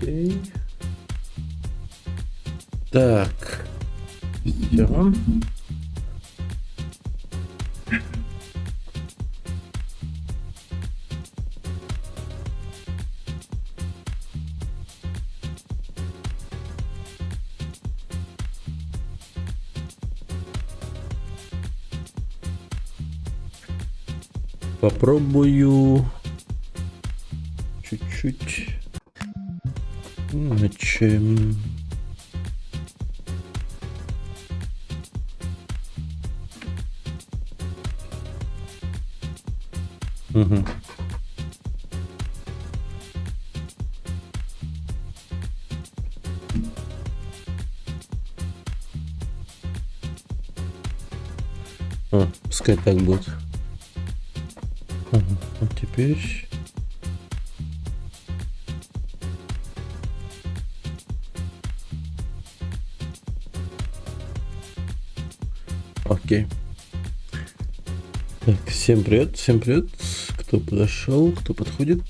Окей. Так. Все. Попробую чуть-чуть. Начнем. Угу. Пускай так будет. Ага. Вот теперь. Окей. Так, всем привет, всем привет. Кто подошел, кто подходит.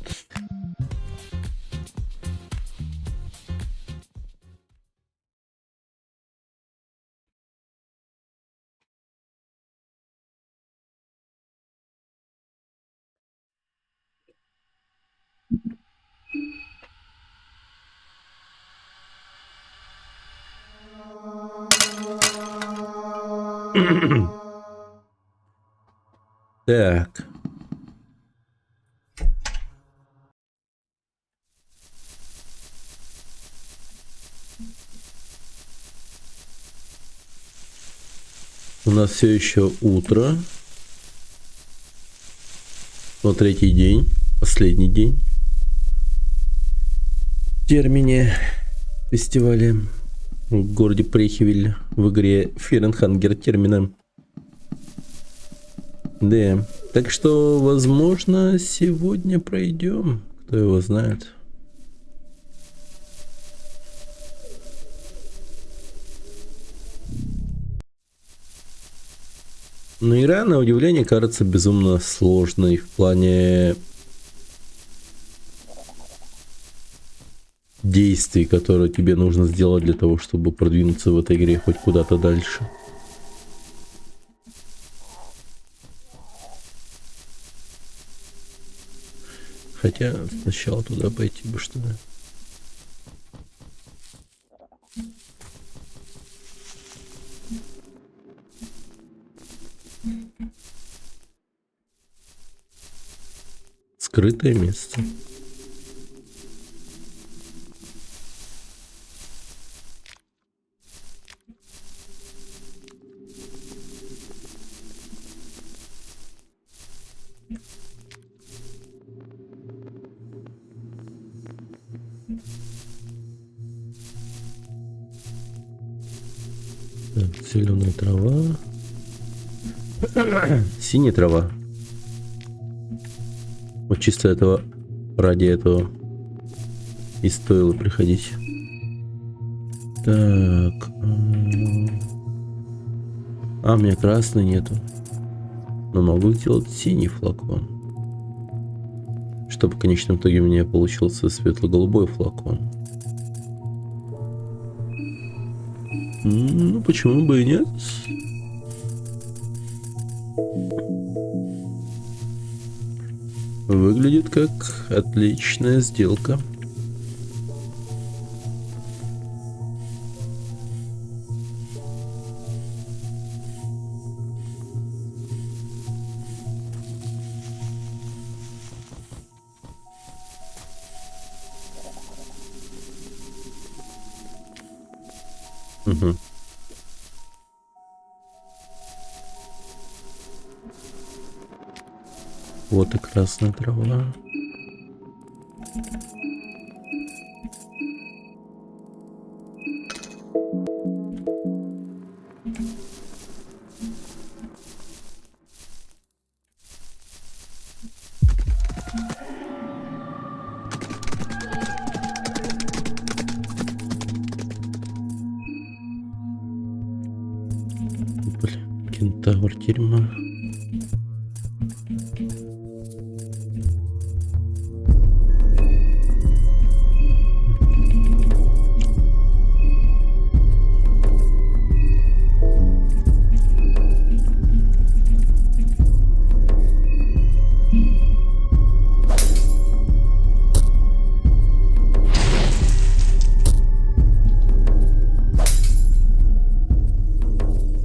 Так. У нас все еще утро. Но третий день, последний день в термине фестиваля в городе Прехивиль в игре Ференхангер термина. Да, так что, возможно, сегодня пройдем, кто его знает. Но игра, на удивление, кажется безумно сложной в плане действий, которые тебе нужно сделать для того, чтобы продвинуться в этой игре хоть куда-то дальше. Хотя сначала туда пойти бы, что ли. Скрытое место. Зеленая трава. Синяя трава. Вот чисто этого, ради этого и стоило приходить. Так. А, у меня красный нету. Но могу сделать синий флакон. Чтобы в конечном итоге у меня получился светло-голубой флакон. Ну, почему бы и нет? Выглядит как отличная сделка. Угу. Вот и красная трава. Блин, кентавр, дерьмо.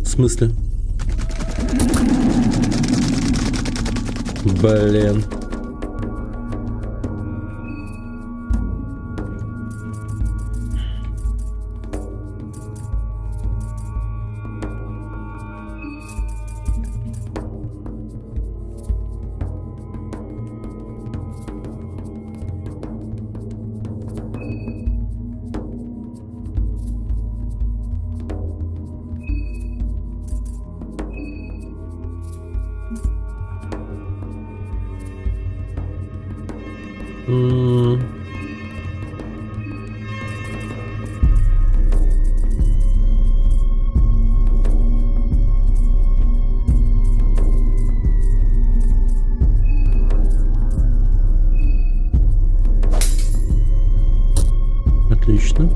В смысле? Блин. Отлично.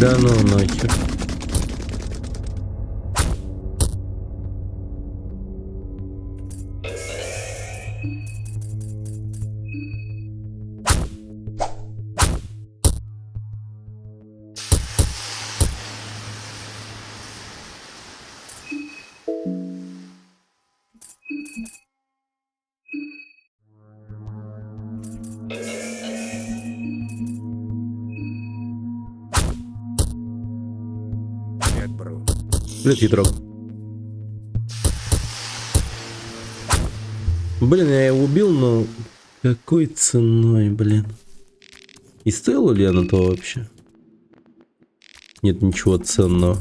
Да ну нахер. Привет, Ядрок. Блин, я его убил, но какой ценой, блин? И стоило ли оно того вообще? Нет ничего ценного.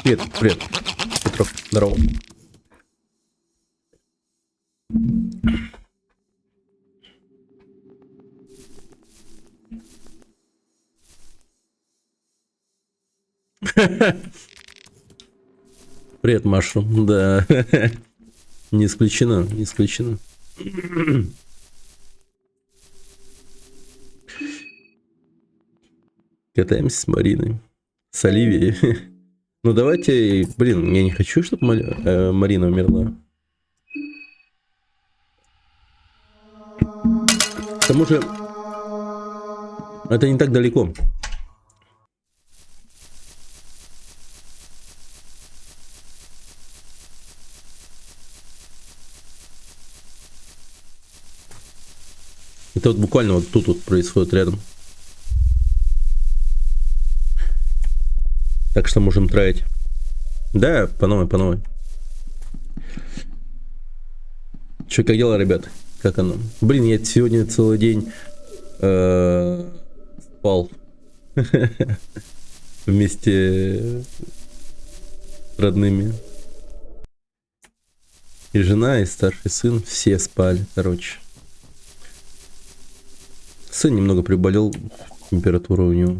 Привет, привет. Петров, здорово. Привет, Машрум. Да. Не исключено, не исключено. Катаемся с Мариной. С Оливией. Ну давайте, блин, я не хочу, чтобы Марина умерла. К тому же, Это не так далеко. Это вот буквально вот тут вот происходит рядом. Так что можем траить. Да, по новой, по новой. Че, как дела, ребят? Как оно? Блин, я сегодня целый день спал. Вместе с родными. И жена, и старший сын, все спали, короче. Сын немного приболел, температура у него.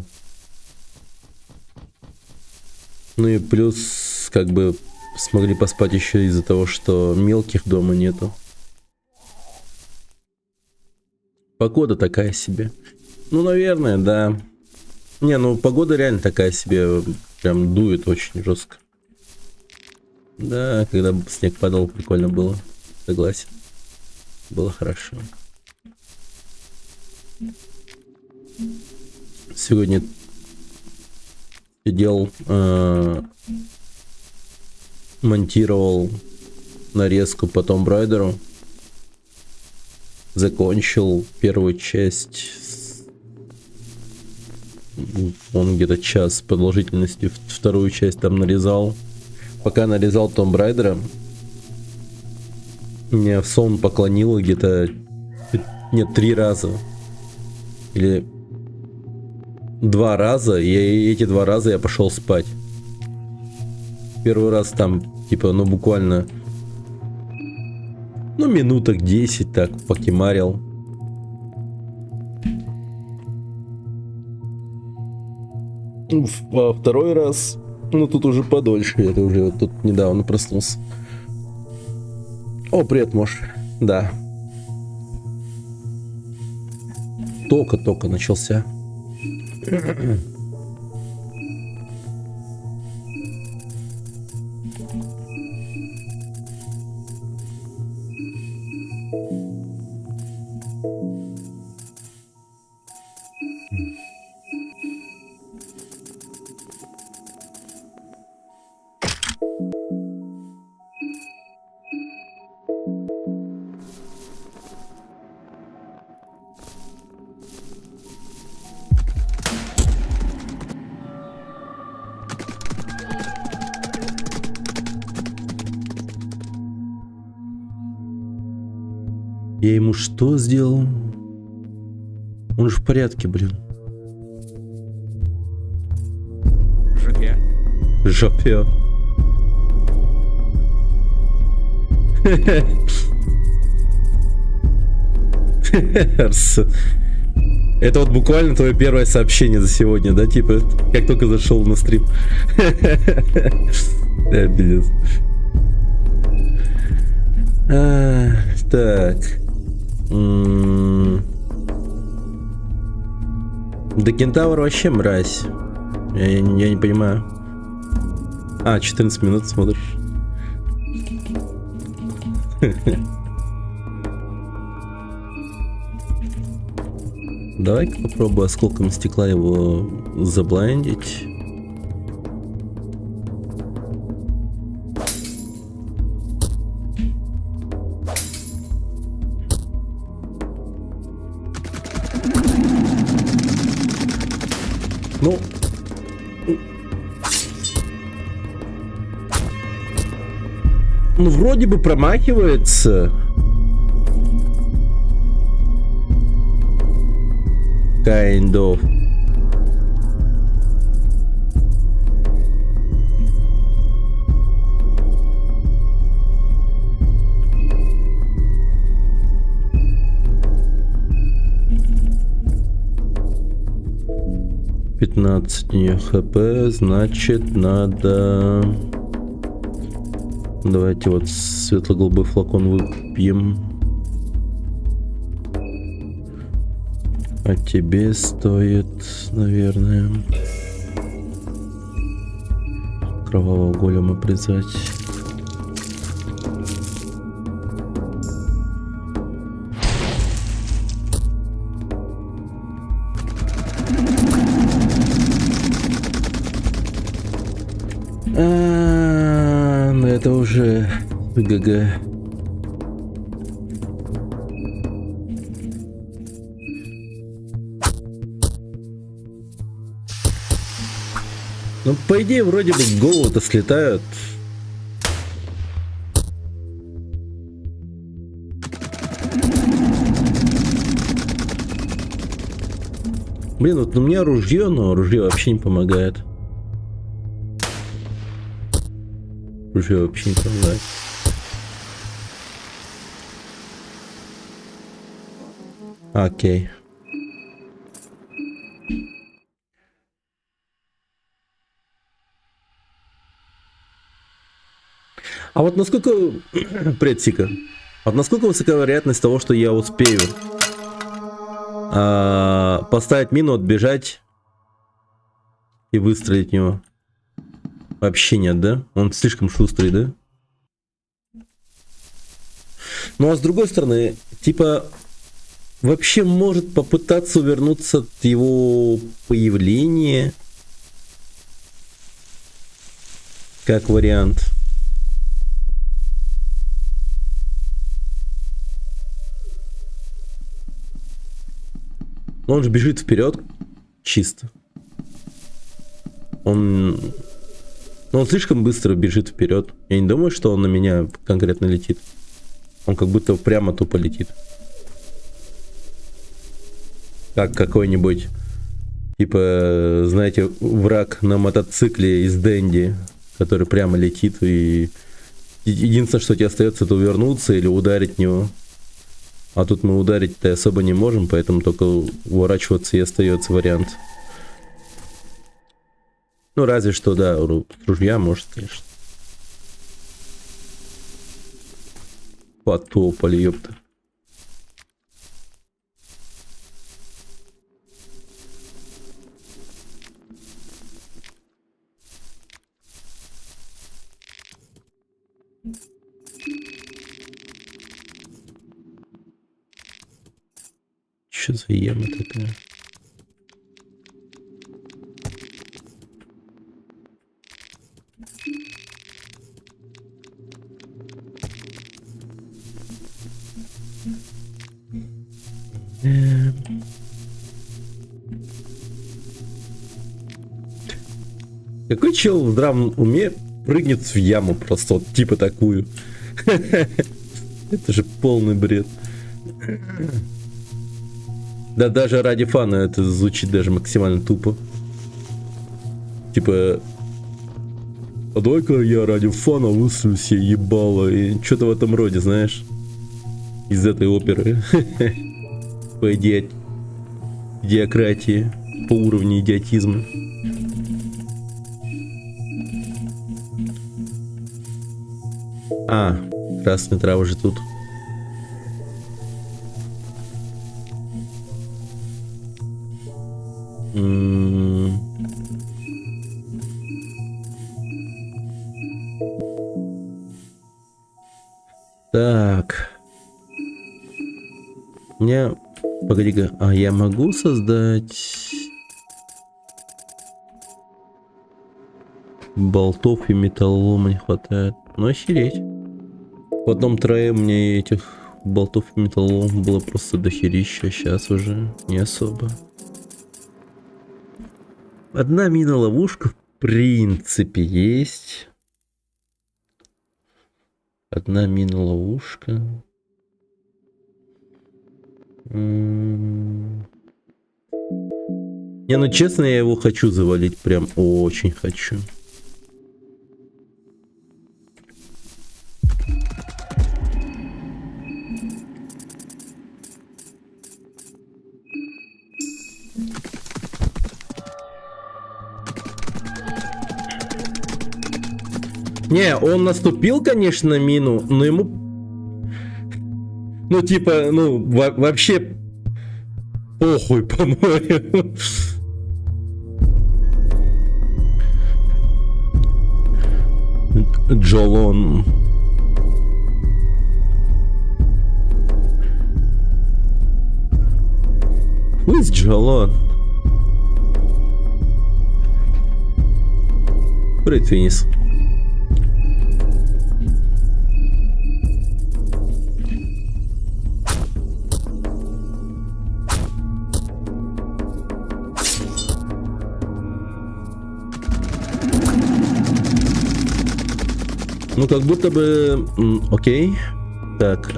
Ну и плюс, как бы, смогли поспать еще из-за того, что мелких дома нету. Погода такая себе. Ну, наверное, да. Не, ну погода реально такая себе. Прям дует очень жестко. Да, когда снег падал, прикольно было. Согласен. Было хорошо. Сегодня сидел, монтировал нарезку по Tomb Raider. Закончил первую часть. Он где-то час продолжительности. Вторую часть там нарезал. Пока нарезал Tomb Raider, меня в сон поклонило где-то... Нет, 3 раза. Или 2 раза. И эти 2 раза я пошел спать. Первый раз там, типа, ну буквально... Ну, минуток 10 так покемарил. А второй раз, ну тут уже подольше, это уже вот тут недавно проснулся. О, привет, Мош. Да. Только начался. Я ему что сделал? Он же в порядке, блин. Жопе. Жопе. Это вот буквально твое первое сообщение за сегодня, да? Типа, как только зашел на стрим. Да, пиздец. Так. Да кентавр вообще мразь. Я не понимаю. 14 минут смотришь. Давай-ка попробую осколком стекла его заблайндить. Ну, вроде бы промахивается. Kind of. «15 у нее хп, значит надо...» Давайте вот светло-голубой флакон выпьем. А тебе стоит, наверное, кровавого голема призвать. это уже ГГ. Ну, по идее, вроде бы голову-то слетают. Блин, вот у меня ружье, но ружье вообще не помогает. Ружье вообще не помогает. Окей. А вот насколько... Привет, Сика. Вот насколько высока вероятность того, что я успею поставить мину, отбежать и выстрелить в него? Вообще нет, да? Он слишком шустрый, да? Ну а с другой стороны, типа, вообще может попытаться увернуться от его появления. Как вариант. Но он же бежит вперед чисто. Он слишком быстро бежит вперед. Я не думаю, что он на меня конкретно летит. Он как будто прямо тупо летит. Как какой-нибудь, типа, знаете, враг на мотоцикле из Дэнди, который прямо летит, и единственное, что тебе остается, это увернуться или ударить в него. А тут мы ударить-то особо не можем, поэтому только уворачиваться и остается вариант. Ну, разве что, да, ружья может, конечно. Потопали, ёпта. Что за яма такая? Какой чел в здравом уме прыгнет в яму просто вот типа такую? Это же полный бред. Да даже ради фана это звучит даже максимально тупо. Типа, а давай-ка я ради фана выстрелю себе ебало. И что-то в этом роде, знаешь. Из этой оперы. По идиократии. По уровню идиотизма. А, красная трава же тут. Так. Мне... Погоди-ка. А я могу создать... Болтов и металлолома не хватает. Ну, охереть. В одном трое мне этих болтов и металлолома было просто дохерища. Сейчас уже не особо. Одна мина-ловушка в принципе есть. Одна мина-ловушка. Не, ну честно, я его хочу завалить. Прям очень хочу. Не, он наступил, конечно, на мину, но ему... Ну, типа, ну, вообще... Похуй, по-моему. Джолон. Who is Джолон? Привет, Финис. Ну, как будто бы... Окей. Так,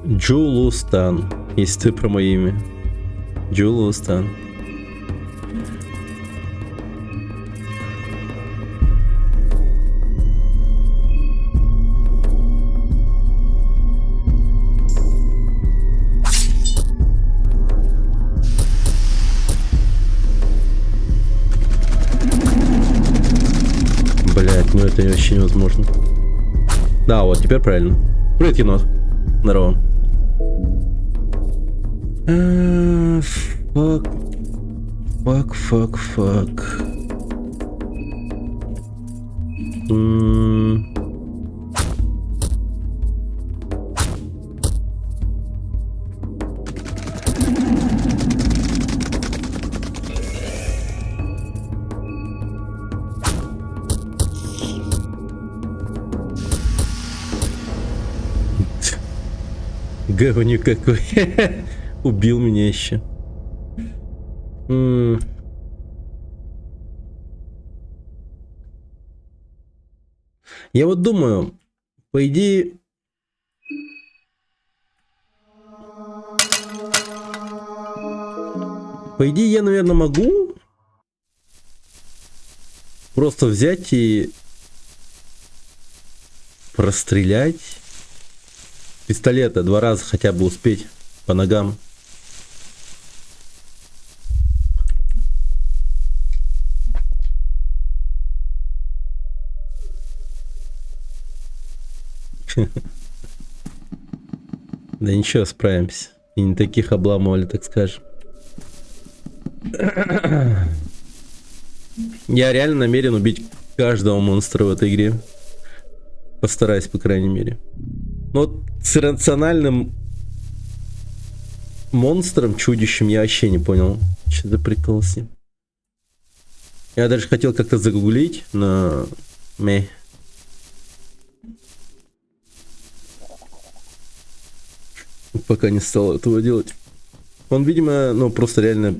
Джулустан. Если ты про мое имя. Джулустан. Блять, ну это вообще невозможно. Да, вот, теперь правильно. Привет, енот. Здорово. Фак. Фак, фак, фак. Говнюк какой. Убил меня еще. Я вот думаю, по идее... По идее, я, наверное, могу просто взять и прострелять пистолета 2 раза, хотя бы успеть по ногам. Да ничего, справимся. И не таких обламывали, так скажем. Я реально намерен убить каждого монстра в этой игре. Постараюсь, по крайней мере. Но вот с иррациональным монстром, чудищем, я вообще не понял, что за прикол с ним. Я даже хотел как-то загуглить, но... Пока не стал этого делать. Он, видимо, ну, просто реально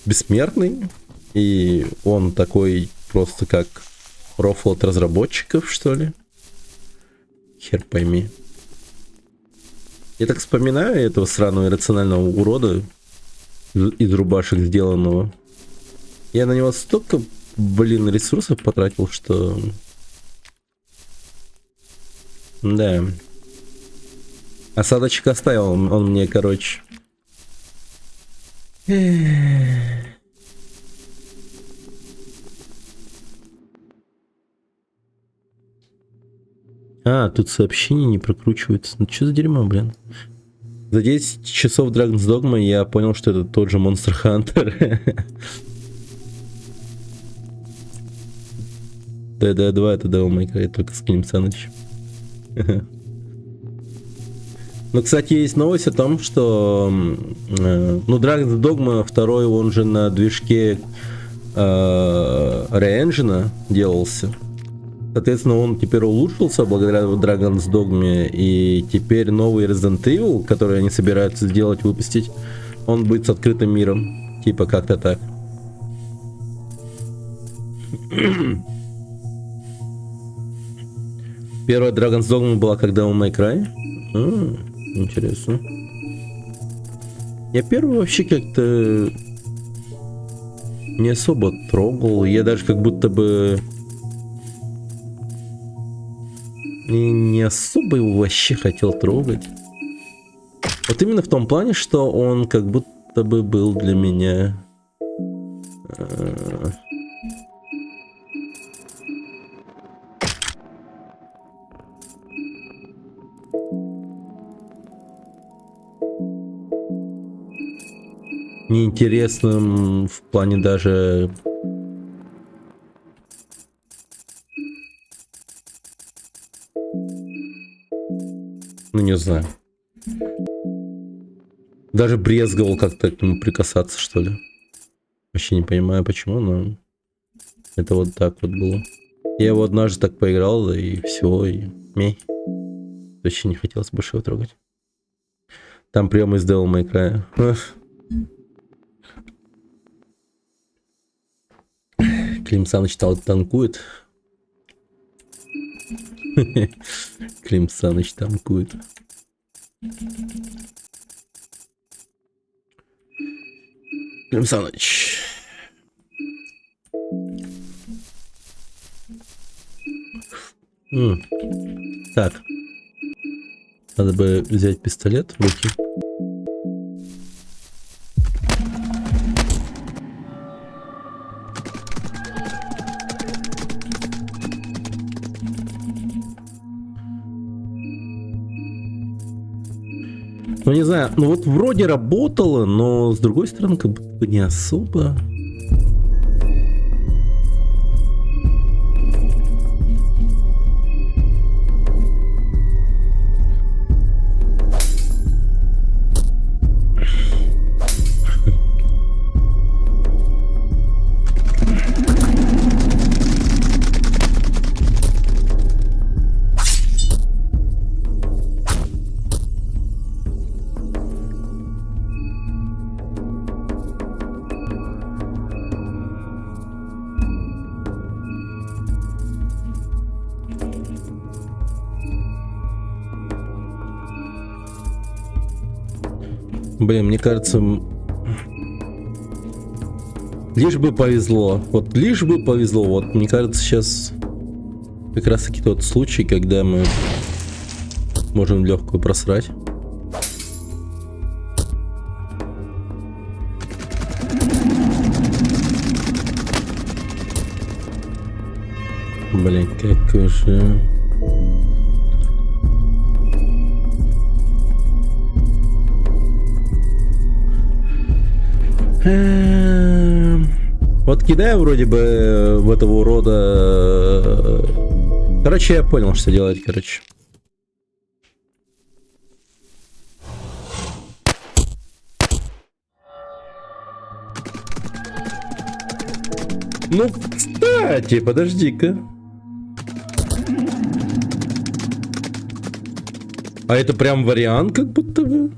бессмертный. И он такой просто как рофл от разработчиков, что ли. Хер пойми. Я так вспоминаю этого сраного иррационального урода из рубашек сделанного. Я на него столько, блин, ресурсов потратил, что... Да. Осадочек оставил он мне, короче. А, тут сообщения не прокручиваются. Ну что за дерьмо, блин? За 10 часов Dragon's Dogma я понял, что это тот же Monster Hunter. Да, это Devil May Cry, только с Клим Саныч. Ну, кстати, есть новость о том, что ну, Dragon's Dogma 2, он же на движке Re-Engine делался. Соответственно, он теперь улучшился благодаря Dragon's Dogma, и теперь новый Resident Evil, который они собираются сделать, выпустить, он будет с открытым миром. Типа как-то так. Первая Dragon's Dogma была когда у May Cry. Интересно. Я первый вообще как-то не особо трогал. Я даже как будто бы не особо его вообще хотел трогать. Вот именно в том плане, что он как будто бы был для меня... неинтересным в плане даже... Ну, не знаю. Даже брезговал как-то к нему прикасаться, что ли. Вообще не понимаю, почему, но... Это вот так вот было. Я его однажды так поиграл, да и все, и мей. Вообще не хотелось больше его трогать. Там прием из Devil May Cry. Клим Саныч танкует. Клим Саныч танкует. Клим Саныч. Так. Надо бы взять пистолет в руки. Ну не знаю, ну вот вроде работало, но с другой стороны как будто бы не особо. Блин, мне кажется, лишь бы повезло. Вот лишь бы повезло. Вот мне кажется, сейчас как раз таки тот случай, когда мы можем легкую просрать. Блин, какой же... Вот кидаю вроде бы в этого урода. Короче, я понял, что делать, короче. Ну, кстати, подожди-ка. А это прям вариант, как будто бы.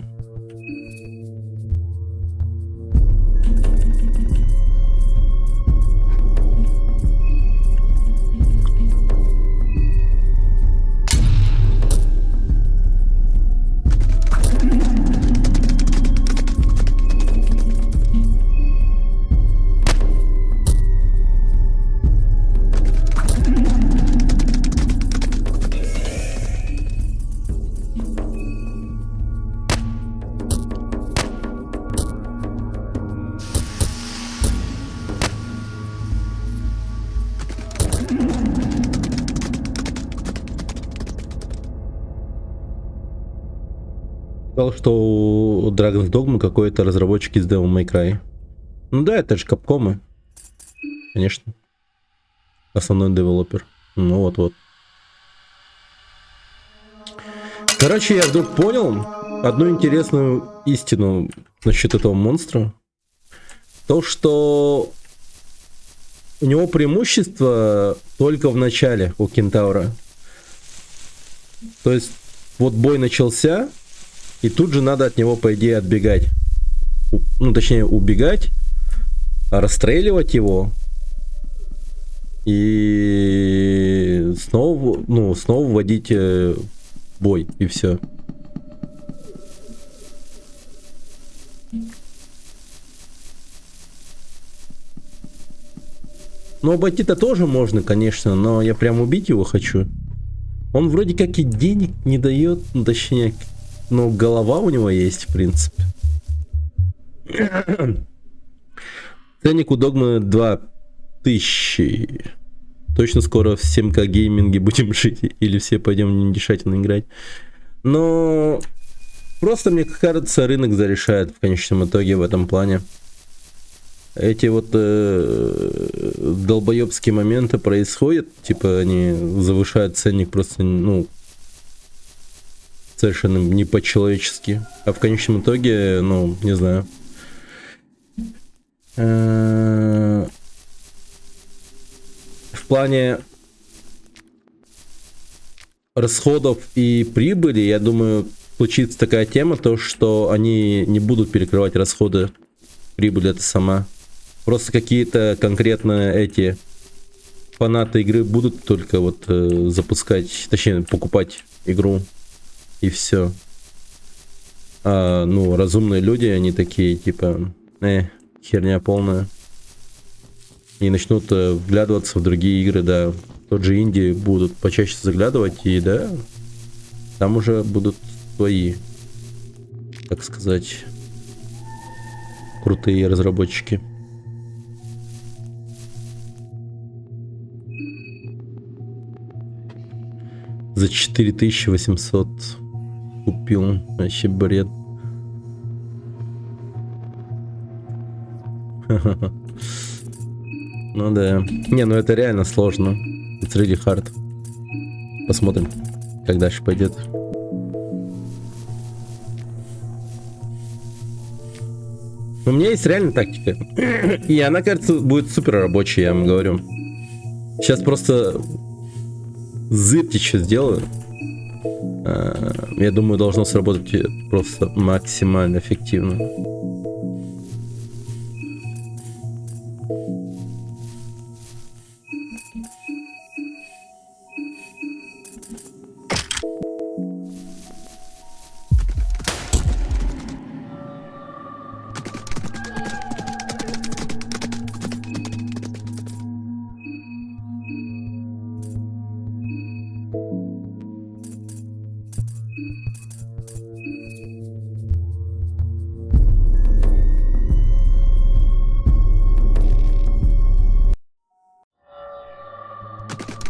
Сказал, что у Dragon's Dogma какой-то разработчик из Devil May Cry. Ну да, это же Capcom. Конечно. Основной девелопер. Ну вот-вот. Короче, я вдруг понял одну интересную истину насчет этого монстра. То, что у него преимущество только в начале у Кентаура. То есть, вот бой начался, и тут же надо от него, по идее, отбегать. Ну, точнее, убегать, расстреливать его. И снова вводить бой, и все. Ну, обойти-то тоже можно, конечно, но я прям убить его хочу. Он вроде как и денег не дает, ну, точнее, но голова у него есть, в принципе. Ценник у Догмы 2000. Точно скоро в 7К гейминге будем жить, или все пойдем недешательно играть. Но просто, мне кажется, рынок зарешает в конечном итоге в этом плане. Эти вот долбоебские моменты происходят, типа они завышают ценник просто, ну, совершенно не по-человечески. А в конечном итоге, ну, не знаю. В плане расходов и прибыли, я думаю, случится такая тема, то что они не будут перекрывать расходы, прибыль это сама. Просто какие-то конкретно эти фанаты игры будут только вот запускать, точнее покупать игру и все. А, ну, разумные люди, они такие, типа, херня полная. И начнут вглядываться в другие игры, да. Тот же инди будут почаще заглядывать, и да, там уже будут свои, так сказать, крутые разработчики. За 4800 купил. Вообще бред. Ну да. Не, ну это реально сложно. It's really hard. Посмотрим, как дальше пойдет. У меня есть реально тактика. И она, кажется, будет супер рабочей, я вам говорю. Сейчас просто зырьте что сделаю. Я думаю, должно сработать просто максимально эффективно.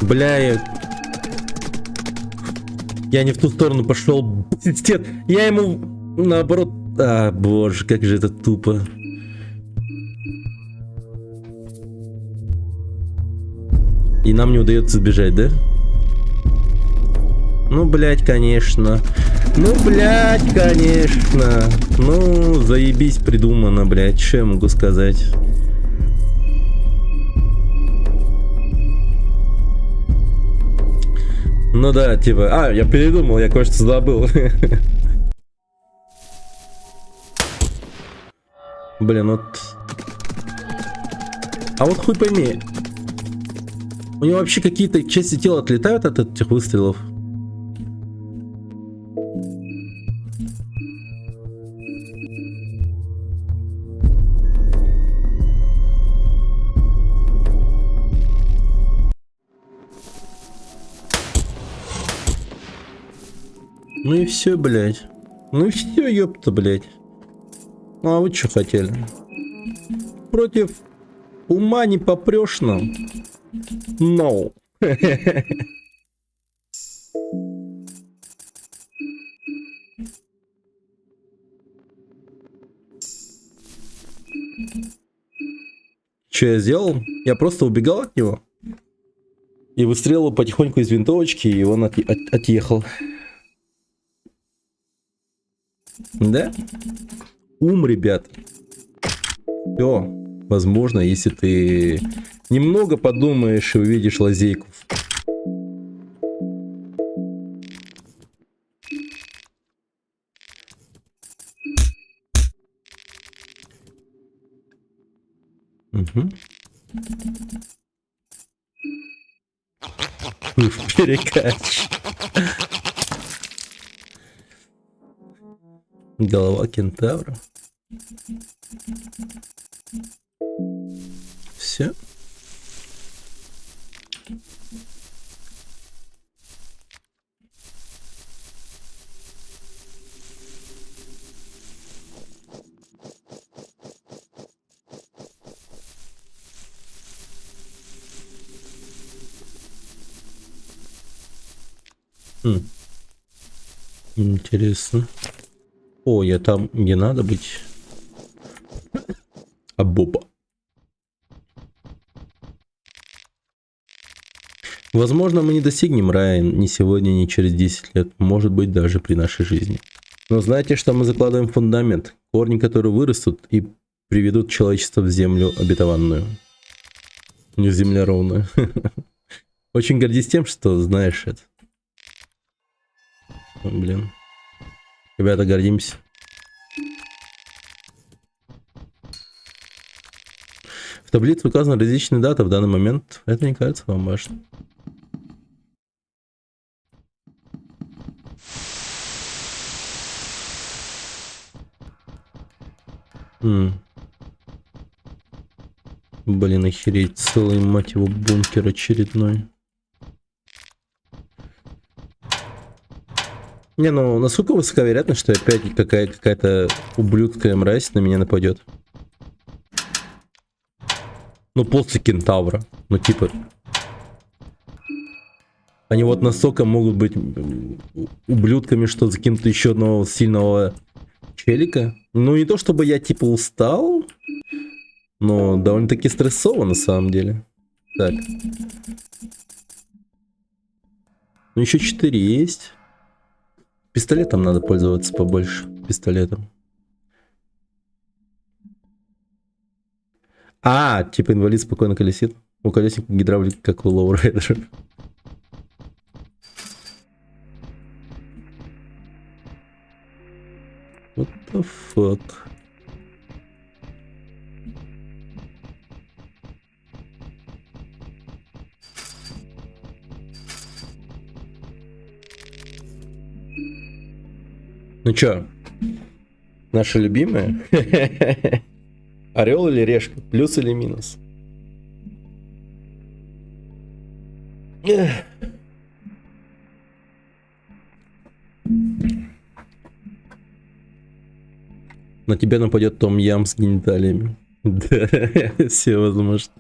Бля, я не в ту сторону пошел. Я ему наоборот. А, боже, как же это тупо. И нам не удается сбежать, да? Ну, блядь, конечно. Ну, блядь, конечно. Ну, заебись придумано, блядь. Что я могу сказать? Ну да, типа... А, я передумал, я кое-что забыл. Блин, вот... А вот хуй пойми. У него вообще какие-то части тела отлетают от этих выстрелов? Ну и все, блядь. Ну и все, ёпта, блядь. Ну а вы что хотели? Против ума не попрешь нам. No. Что я сделал? Я просто убегал от него. И выстрелил потихоньку из винтовочки, и он отъехал. Да? Ум, ребят. Все. Возможно, если ты немного подумаешь и увидишь лазейку. Угу. Перекач. Голова кентавра. Все. Интересно. О, я там не надо быть. А Боба. Возможно, мы не достигнем рая ни сегодня, ни через 10 лет. Может быть, даже при нашей жизни. Но знаете, что мы закладываем фундамент? Корни, которые вырастут и приведут человечество в землю обетованную. Не земля ровная. Очень гордись тем, что знаешь это. Блин. Ребята, гордимся. В таблице указаны различные даты в данный момент. Это не кажется вам важным. Блин, охереть. Целый, мать его, бункер очередной. Не, ну насколько высока вероятность, что опять какая-то ублюдская мразь на меня нападет? Ну, после кентавра. Ну, типа... Они вот настолько могут быть ублюдками, что закинут еще одного сильного челика. Ну, не то чтобы я, типа, устал, но довольно-таки стрессово, на самом деле. Так. Ну, еще 4 есть. Пистолетом надо пользоваться побольше. Пистолетом. А, типа инвалид спокойно колесит. У колесника гидравлики, как у лоурайдера. What the fuck? Ну чё, наши любимые? Орел или решка? Плюс или минус? На тебя нападет Том Ям с гениталиями. Да, все возможно.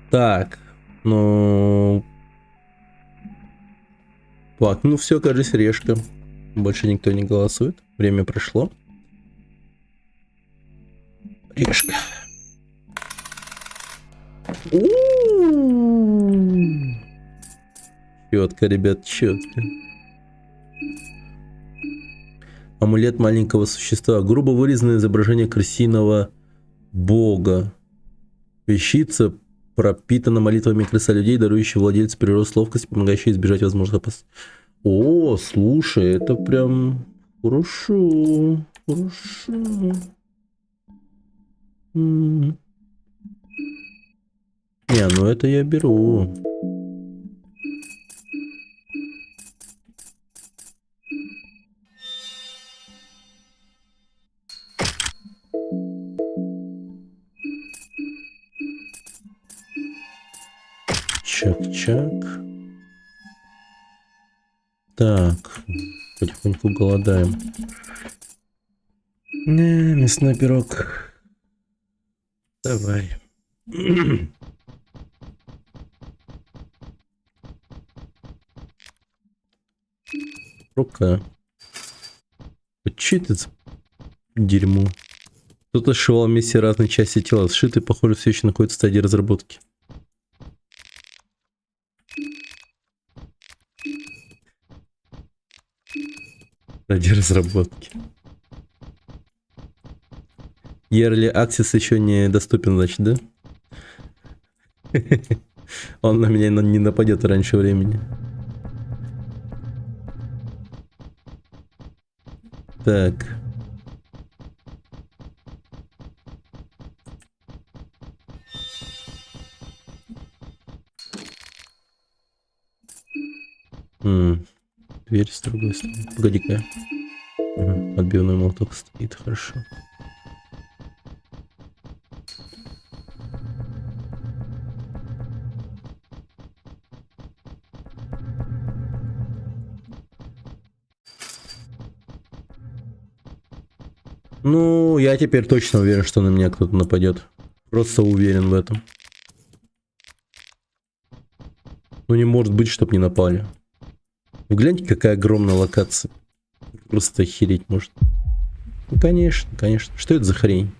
Так, ну... Так, ну все, кажется, решка. Больше никто не голосует. Время прошло. Решка. Четко, ребят, четко. Амулет маленького существа. Грубо вырезанное изображение крысиного бога. Вещица пропитана молитвами крыса людей, дарующий владельцу прирост ловкость, помогающий избежать возможных опасностей. О, слушай, это прям хорошо. Хорошо. Не, ну это я беру. Чак-чак. Так, потихоньку голодаем. Не, мясной пирог. Давай. Рука. Че это за дерьмо? Кто-то сшивал вместе разные части тела. Сшитый, похоже, все еще находится в стадии разработки. Ради разработки. Early Access еще не доступен, значит, да? Он на меня не нападет раньше времени. Так. Дверь с другой стороны. Погоди-ка. Отбивной молоток стоит, хорошо. Ну, я теперь точно уверен, что на меня кто-то нападет. Просто уверен в этом. Ну, не может быть, чтоб не напали. Вы гляньте, какая огромная локация. Просто охереть может. Ну, конечно, конечно. Что это за хрень?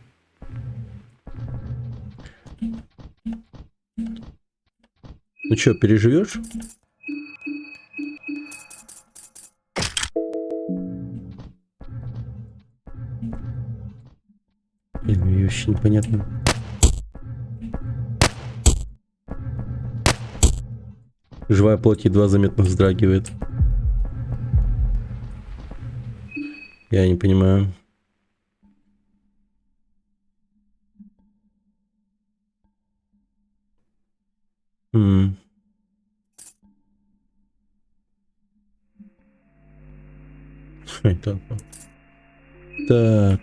Ну что, переживешь? Блин, мне вообще непонятно. Живая плоть едва заметно вздрагивает. Я не понимаю. М. Это- Так.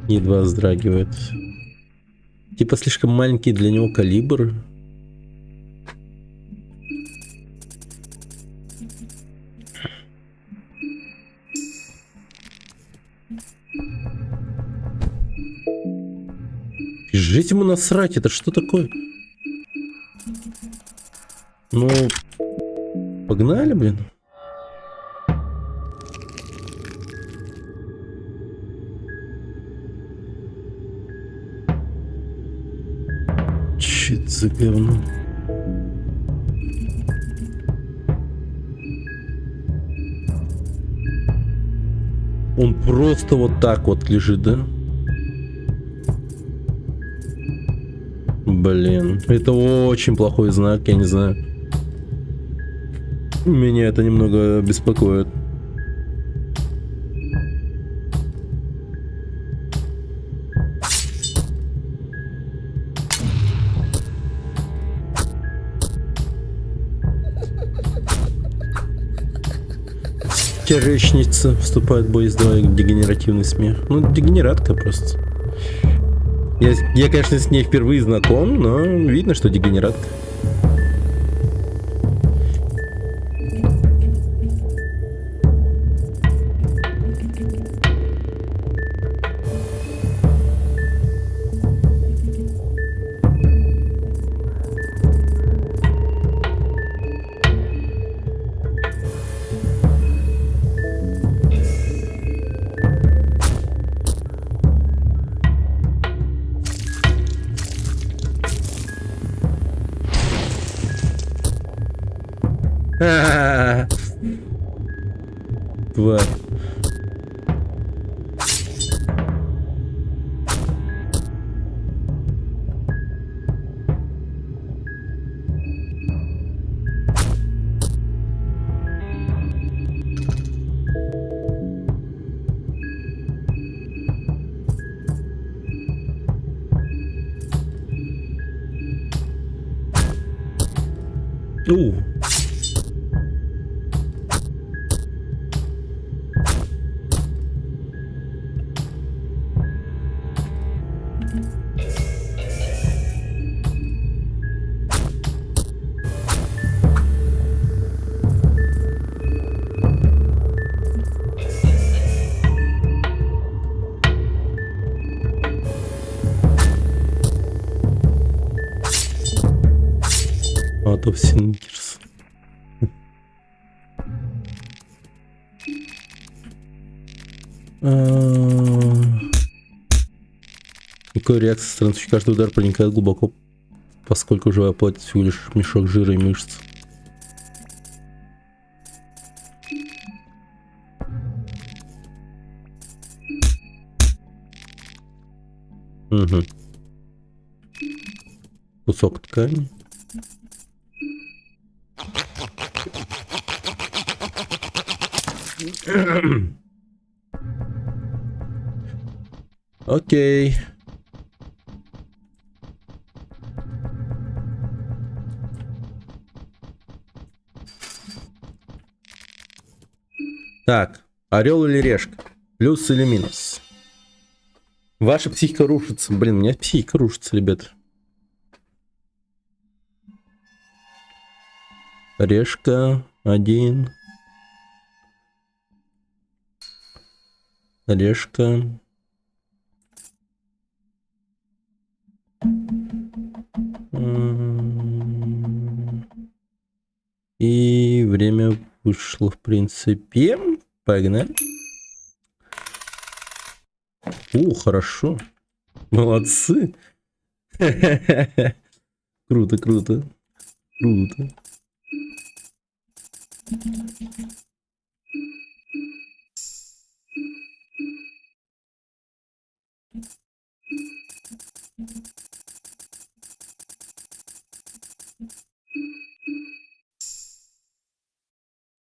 Едва вздрагивает. Типа слишком маленький для него калибр. Жить ему насрать, это что такое? Ну, погнали, блин. Че это за говно? Он просто вот так вот лежит, да? Блин, это очень плохой знак, я не знаю. Меня это немного беспокоит. Черешница вступает в бой с двоих, дегенеративный смех. Ну, дегенератка просто. Я, конечно, с ней впервые знаком, но видно, что дегенератка. Тварь. У. Out of Sinkers. Никакой реакции со стороны. Каждый удар проникает глубоко, поскольку живая плоть всего лишь мешок жира и мышц. Угу. Кусок ткани. Окей. Так, орел или решка? Плюс или минус? Ваша психика рушится. Блин, у меня психика рушится, ребят. Решка 1. Решка. И время вышло, в принципе. Погнали. Хорошо. Молодцы. Круто, круто. Круто.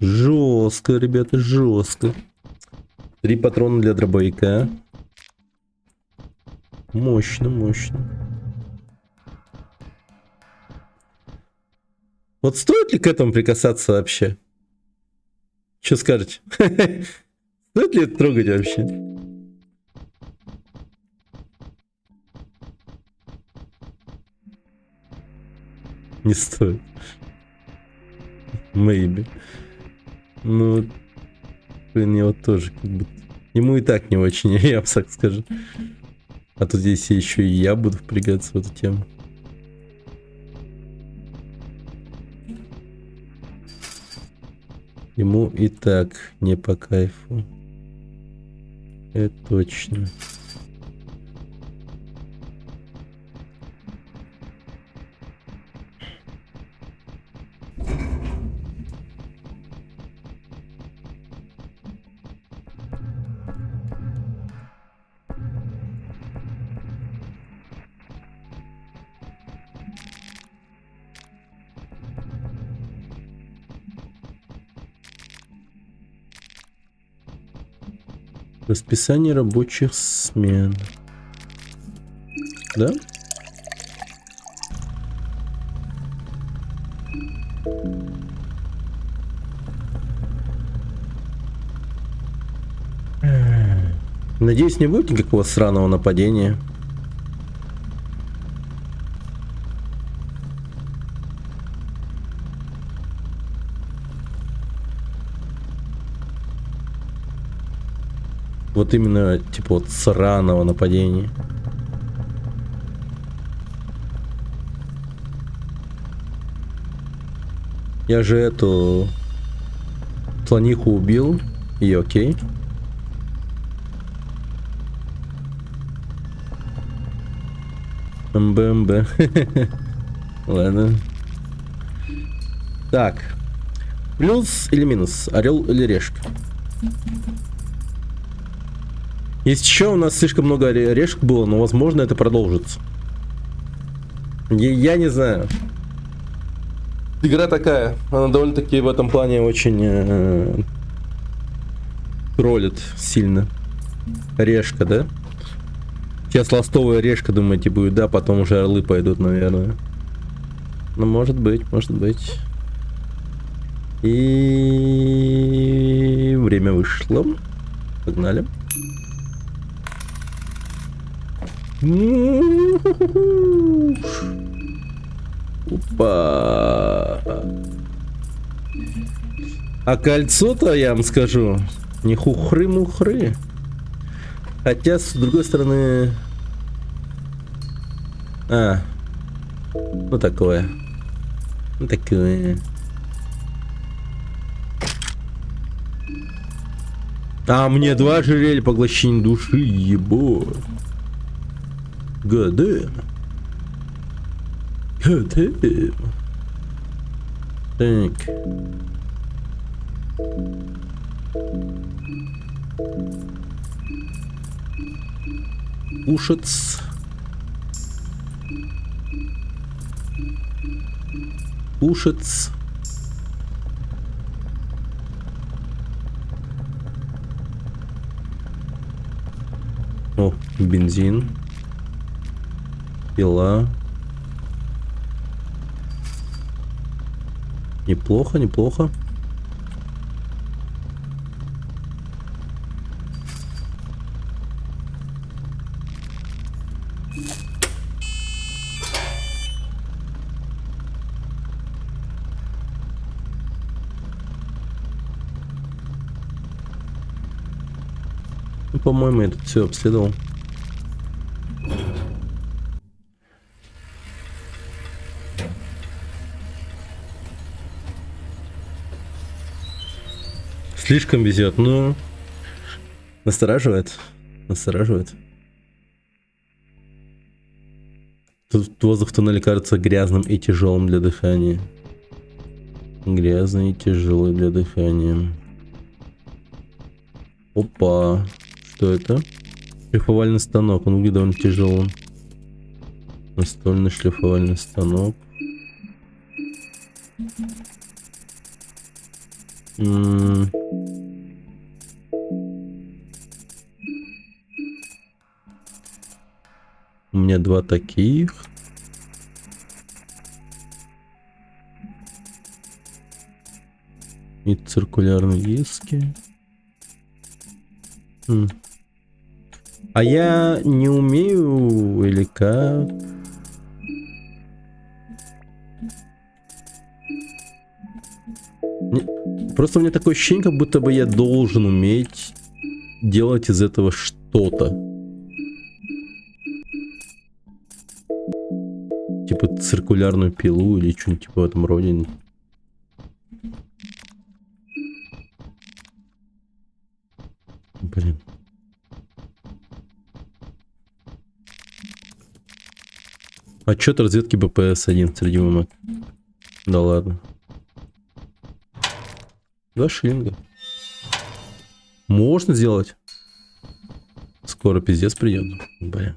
Жестко, ребята, жестко. 3 патрона для дробовика. Мощно, мощно. Вот стоит ли к этому прикасаться вообще? Что скажете? Стоит ли это трогать вообще? Не стоит. Maybe. Ну, блин, его тоже как будто... Ему и так не очень, я бы так скажу. А тут здесь еще и я буду впрягаться в эту тему. Ему и так не по кайфу. Это точно. Расписание рабочих смен. Да? Надеюсь, не будет никакого сраного нападения. Вот именно, типа, вот сраного нападения. Я же эту слониху убил, и окей. МБМБ. Ладно. Так. Плюс или минус? Орел или решка? Есть еще у нас слишком много решек было, но возможно это продолжится. Я не знаю. Игра такая, она довольно-таки в этом плане очень троллит сильно. Решка, да? Сейчас ластовая решка, думаете, будет, да, потом уже орлы пойдут, наверное. Ну, может быть, может быть. И время вышло. Погнали. Опа. А кольцо-то, я вам скажу, не хухры-мухры. Хотя, с другой стороны... ну такое. Ну такое. А мне 2 ожерелья поглощения души, ебо. Гадэм. Гадэм. Так. Кушать. Кушать. О, бензин. Пила. Неплохо, неплохо. Ну, по-моему, я тут все обследовал. Слишком везет, но настораживает. Настораживает. Тут воздух в туннеле кажется грязным и тяжелым для дыхания. Грязный и тяжелый для дыхания. Опа. Что это? Шлифовальный станок. Он выглядит довольно тяжелым. Настольный шлифовальный станок. У меня два таких. И циркулярные диски. А я не умею или как? Просто у меня такое ощущение, как будто бы я должен уметь делать из этого что-то. Типа циркулярную пилу или что-нибудь типа в этом роде. Блин. Отчет разведки БПС-1 среди ВМ. Да ладно. 2 шиллинга. Можно сделать. Скоро пиздец придет. Блин.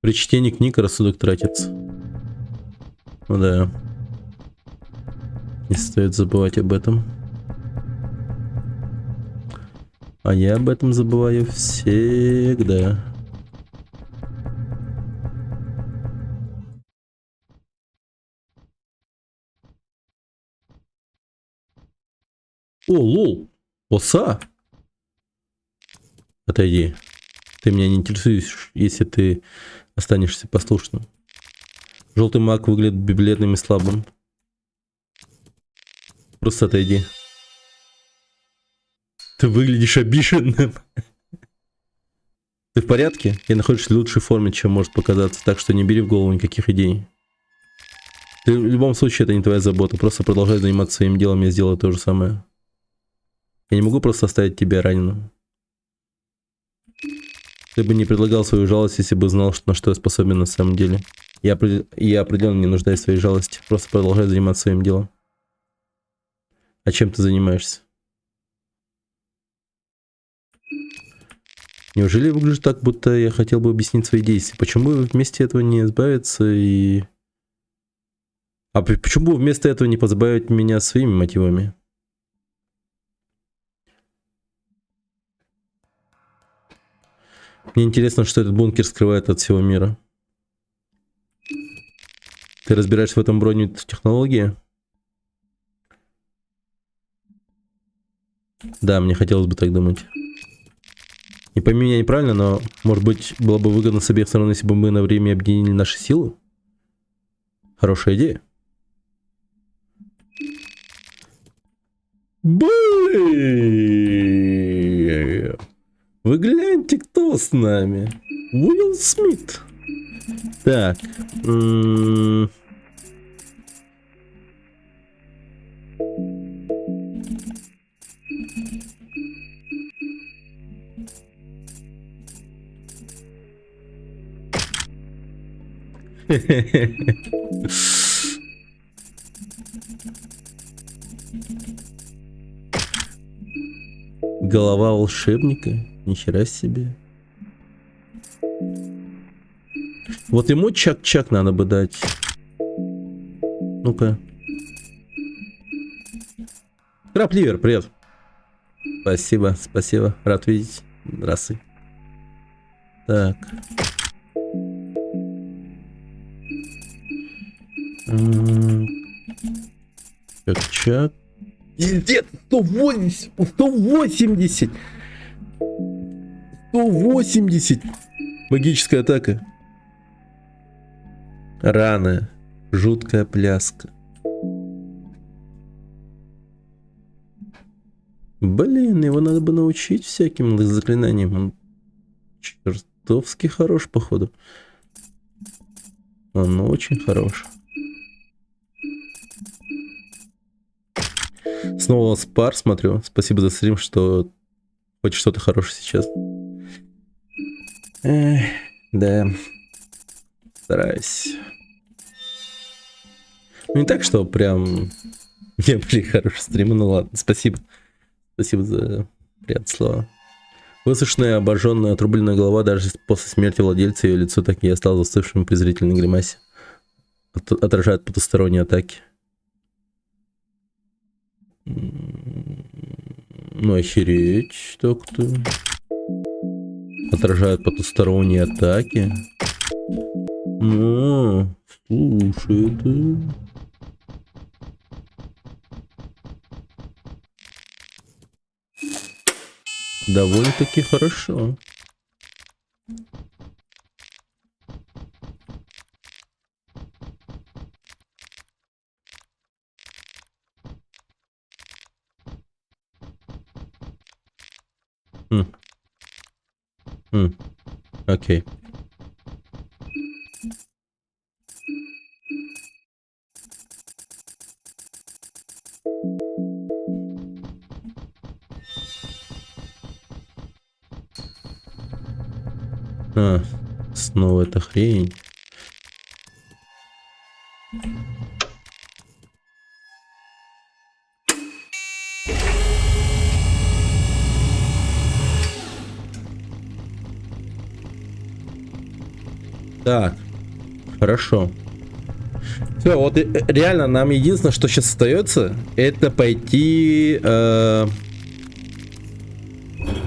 При чтении книг рассудок тратится. Ну да. Не стоит забывать об этом. А я об этом забываю всегда. О, лол! Оса! Отойди. Ты меня не интересуешь, если ты останешься послушным. Желтый маг выглядит бледным и слабым. Просто отойди. Ты выглядишь обиженным. Ты в порядке? Я нахожусь в лучшей форме, чем может показаться, так что не бери в голову никаких идей. Ты, в любом случае, это не твоя забота. Просто продолжай заниматься своим делом, я сделаю то же самое. Я не могу просто оставить тебя раненым. Ты бы не предлагал свою жалость, если бы знал, на что я способен на самом деле. Я определенно не нуждаюсь в своей жалости. Просто продолжай заниматься своим делом. А чем ты занимаешься? Неужели выгляжу так, будто я хотел бы объяснить свои действия? Почему бы вместе этого не избавиться и... А почему бы вместо этого не позабавить меня своими мотивами? Мне интересно, что этот бункер скрывает от всего мира. Ты разбираешься в этом бронетехнологии? Да, мне хотелось бы так думать. Не пойми меня неправильно, но, может быть, было бы выгодно с обеих сторон, если бы мы на время объединили наши силы? Хорошая идея. Блин! Вы гляньте, кто с нами. Уилл Смит. Так. Голова волшебника. Нихера себе. Вот ему чак-чак надо бы дать. Ну-ка. Крапливер, привет. Спасибо, спасибо. Рад видеть. Здравствуй. Так. Чак-чак. Пиздец, 180, 180. 180. Магическая атака. Раны. Жуткая пляска. Блин, его надо бы научить всяким заклинаниям. Он чертовски хорош, походу. Он очень хорош. Снова спар, смотрю. Спасибо за стрим, что хоть что-то хорошее сейчас. Эх, да. Стараюсь. Ну, не так, что прям... Не были хорошие стримы, ну ладно, спасибо. Спасибо за приятные слова. Высушенная, обожженная, отрубленная голова, даже после смерти владельца, ее лицо так и осталось застывшим в презрительной гримасе. Отражает потусторонние атаки. Ну, охереть так-то. Отражают потусторонние атаки. Ну, слушай, это... довольно-таки хорошо. Окей. А, снова эта хрень. Так, хорошо. Все, вот реально нам единственное, что сейчас остается, это пойти,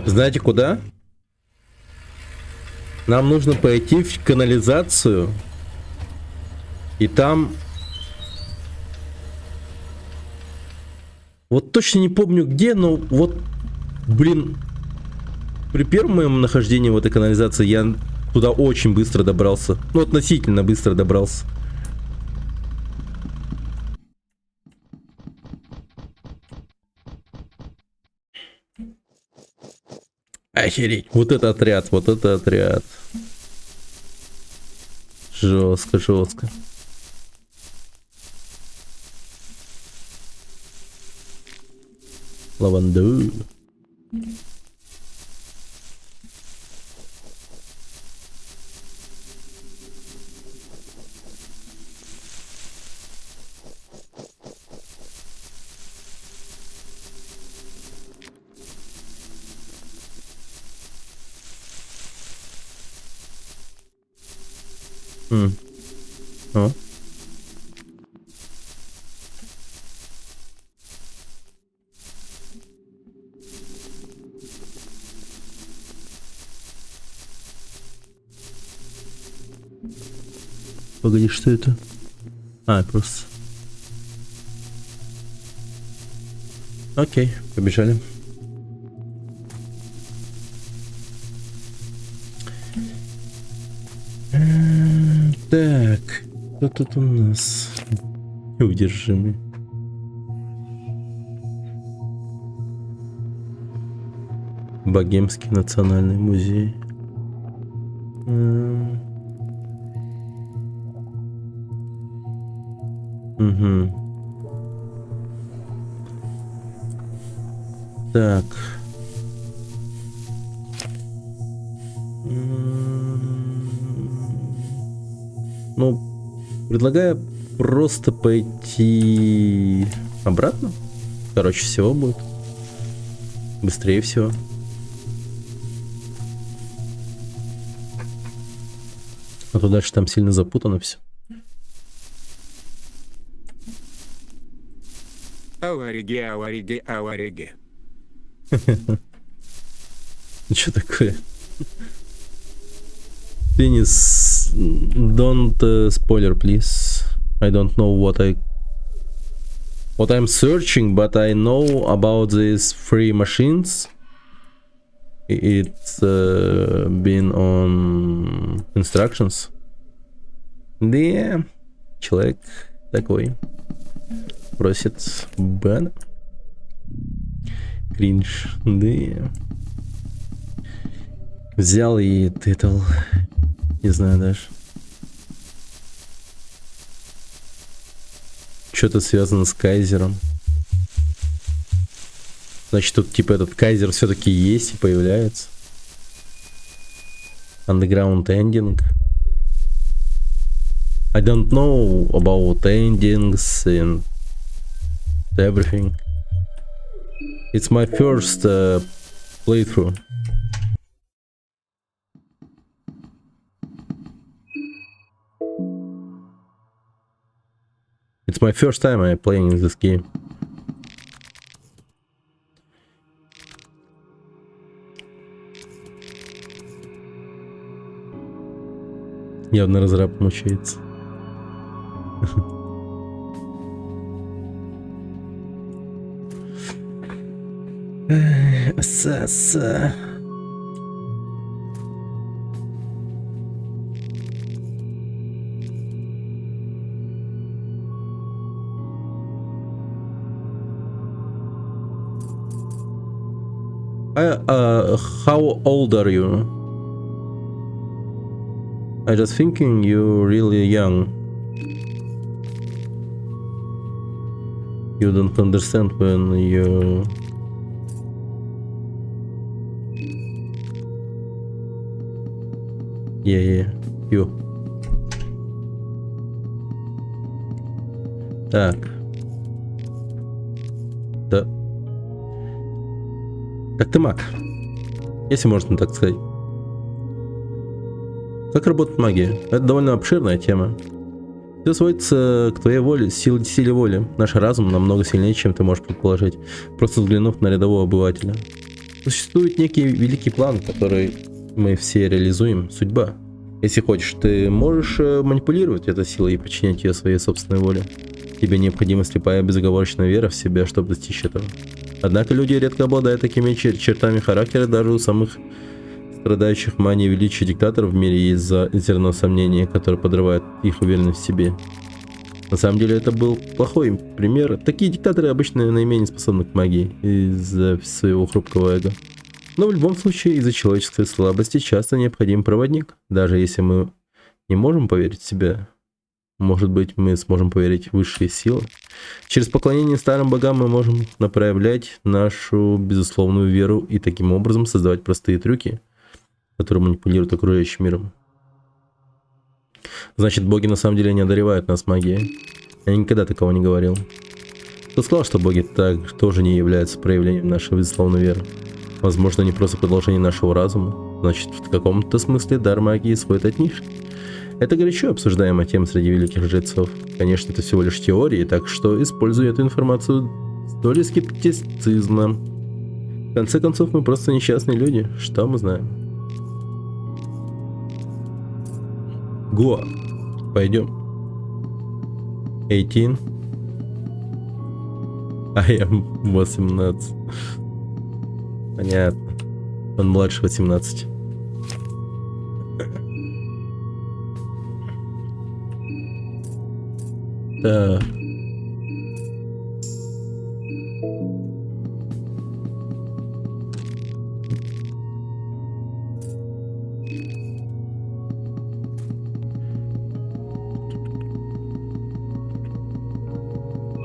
знаете куда? Нам нужно пойти в канализацию, и там, вот точно не помню где, но вот, блин, при первом моем нахождении в этой канализации я туда очень быстро добрался. Ну, относительно быстро добрался. Охереть. Вот это отряд, вот это отряд. Жестко, жестко. Лаванду. О. Погоди, что это? А, просто. Окей, побежали. Так, что тут у нас? Неудержимый. Богемский национальный музей. Угу. Так. Ну, предлагаю просто пойти обратно. Короче, всего будет. Быстрее всего. А то дальше там сильно запутано все. Авариги, авариги, авариги. Что такое? Денис, don't spoiler, please. I don't know what I'm searching, but I know about these free machines. It's been on instructions. Да, человек такой просит бана. Кринж, да. Взял и титул. Не знаю даже. Что-то связано с Кайзером. Значит, тут типа этот Кайзер все-таки есть и появляется. Underground ending. I don't know about endings and everything. It's my first playthrough. It's my first time I'm playing this game. Явно разраб мучается. Саса. How old are you? I just thinking you're really young. You don't understand when you... Yeah, you. Так. Да. Так ты маг, если можно так сказать. Как работает магия? Это довольно обширная тема. Все сводится к твоей воле, силе воли. Наш разум намного сильнее, чем ты можешь предположить, просто взглянув на рядового обывателя. Существует некий великий план, который мы все реализуем. Судьба. Если хочешь, ты можешь манипулировать этой силой и подчинять ее своей собственной воле. Тебе необходима слепая безоговорочная вера в себя, чтобы достичь этого. Однако люди редко обладают такими чертами характера, даже у самых страдающих манией величия диктаторов в мире есть зерно сомнения, которое подрывает их уверенность в себе. На самом деле это был плохой пример. Такие диктаторы обычно наименее способны к магии из-за своего хрупкого эго. Но в любом случае из-за человеческой слабости часто необходим проводник. Даже если мы не можем поверить в себя, может быть, мы сможем поверить в высшие силы. Через поклонение старым богам мы можем направлять нашу безусловную веру и таким образом создавать простые трюки, которые манипулируют окружающим миром. Значит, боги на самом деле не одаривают нас магией. Я никогда такого не говорил. Кто сказал, что боги так тоже не являются проявлением нашей безусловной веры? Возможно, они просто продолжение нашего разума. Значит, в каком-то смысле дар магии исходит от них. Это горячо обсуждаемая тема среди великих жрецов. Конечно, это всего лишь теории, так что используй эту информацию с долей скептицизма. В конце концов, мы просто несчастные люди. Что мы знаем? Го. Пойдем. 18. I am 18. Понятно. Он младше 18. Так.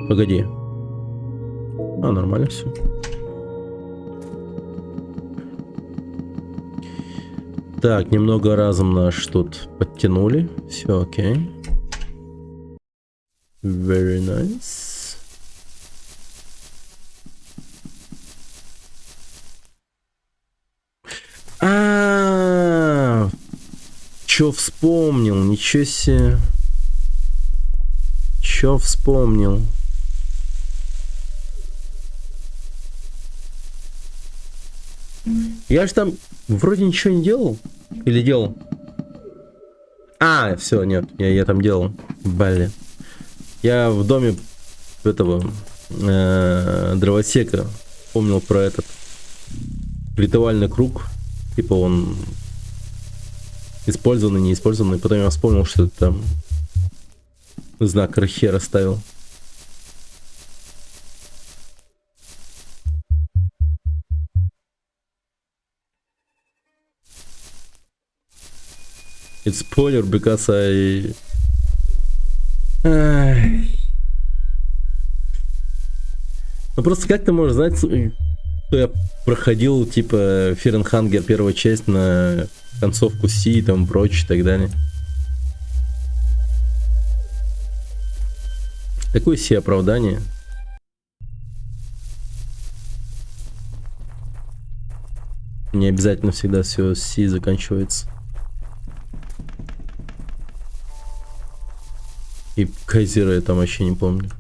Погоди. А, нормально все. Так, немного разом наш тут подтянули. Все окей. Very nice. Чё вспомнил? Ничего себе. Чё вспомнил? Я же там вроде ничего не делал. Или делал? А, все, нет, я там делал. Блин. Я в доме этого дровосека помнил про этот ритуальный круг. Типа он использованный, не использованный. Потом я вспомнил, что это там знак Рахера ставил. It's spoiler because I... Ну просто как ты можешь знать, что я проходил типа Fear and Hunger первую часть на концовку C и там прочее и так далее. Такое себе оправдание. Не обязательно всегда все с C заканчивается. И Кайзера я там вообще не помню.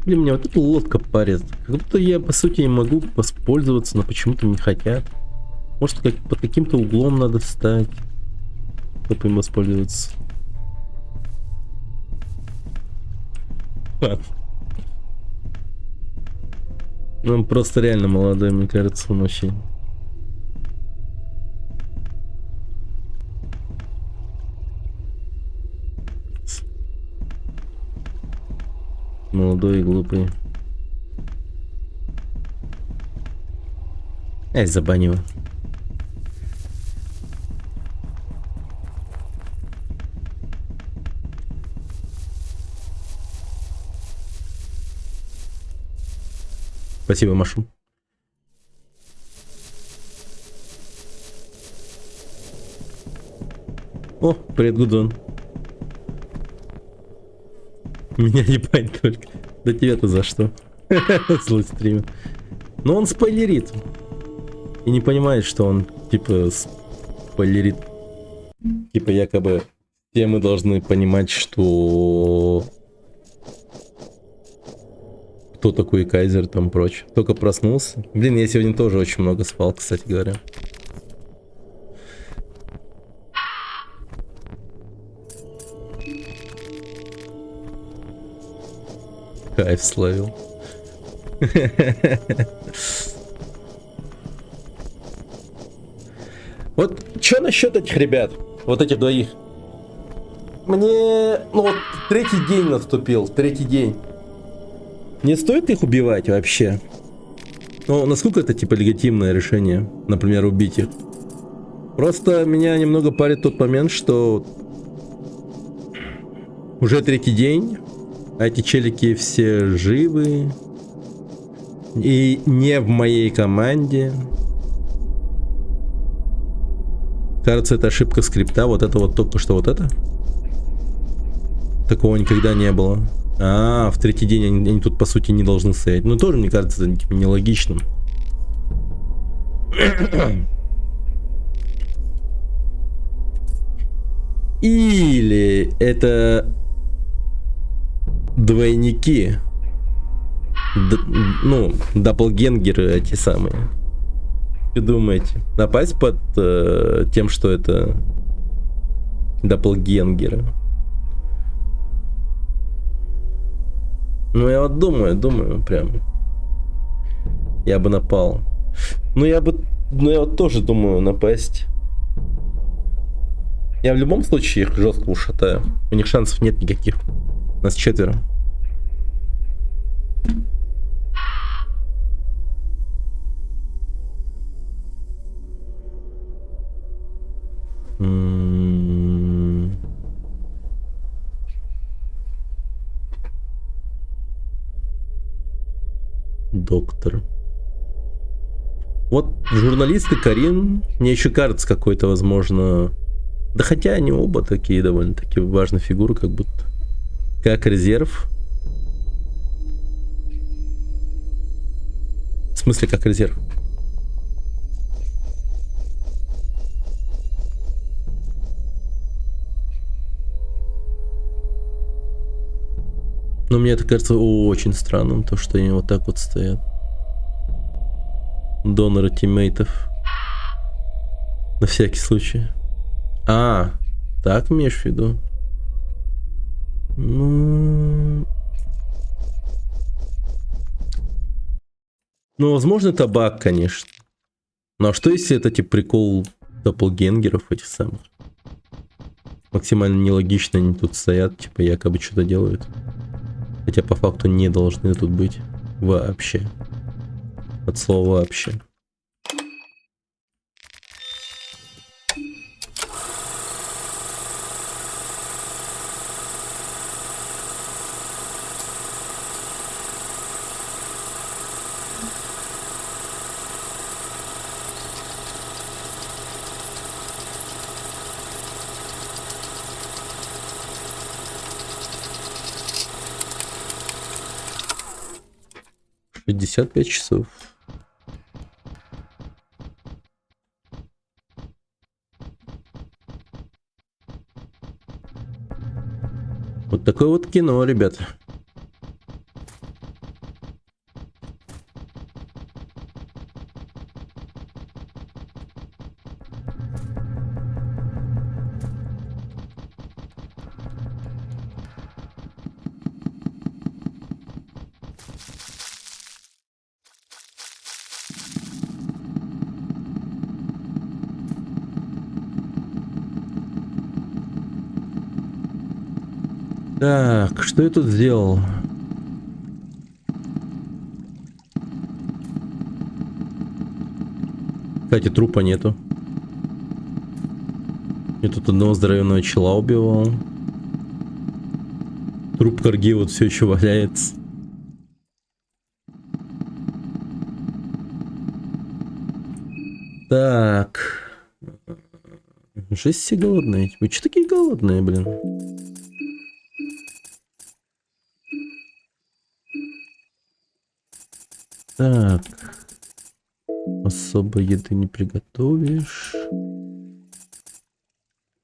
Блин, меня вот эта лодка парит. Как будто я, по сути, не могу воспользоваться, но почему-то не хотят. Может, как под каким-то углом надо встать, чтобы им воспользоваться. Он просто реально молодой, мне кажется, он вообще. Молодой и глупый. Эй, забанил. Спасибо, Машу. О, привет, Гудон. Меня ебать только. Да тебе-то за что? Злой стример. Но он спойлерит. И не понимает, что он, типа, спойлерит. Типа, якобы, все мы должны понимать, что... Кто такой Кайзер, там прочее. Только проснулся. Блин, я сегодня тоже очень много спал, кстати говоря. Кайф словил. Вот, что насчет этих ребят? Вот этих двоих. Мне, ну вот, третий день наступил, третий день. Не стоит их убивать вообще? Ну, насколько это, типа, легитимное решение, например, убить их? Просто меня немного парит тот момент, что уже третий день, а эти челики все живы и не в моей команде. Кажется, это ошибка скрипта. Вот это вот только что вот это. Такого никогда не было. А, в третий день они тут, по сути, не должны стоять. Ну, тоже, мне кажется, это типа нелогичным. Или это двойники. Ну, даблгенгеры эти самые. Вы думаете, напасть под тем, что это даблгенгеры? Ну, я вот думаю, прям. Я бы напал. Ну, я вот тоже думаю напасть. Я в любом случае их жестко ушатаю. У них шансов нет никаких. Нас 4. Доктор. Вот журналист и Карин. Мне еще кажется какой-то, возможно, Да хотя они оба такие довольно-таки важные фигуры, как будто. Как резерв. В смысле, как резерв? Но мне это кажется очень странным, то, что они вот так вот стоят. Доноры тиммейтов. На всякий случай. А, так имеешь в виду? Ну, возможно, это баг, конечно. Ну, а что если это, типа, прикол доppelгенгеров этих самых? Максимально нелогично они тут стоят, типа, якобы что-то делают. Хотя, по факту, не должны тут быть вообще. От слова вообще. — 55 часов. Вот такое вот кино, ребята. Так, что я тут сделал? Кстати, трупа нету. Я тут одного здоровенного чела убивал. Труп Карги вот все еще валяется. Так. Жесть, все голодные. Вы что такие голодные, блин? Так. Особо еды не приготовишь.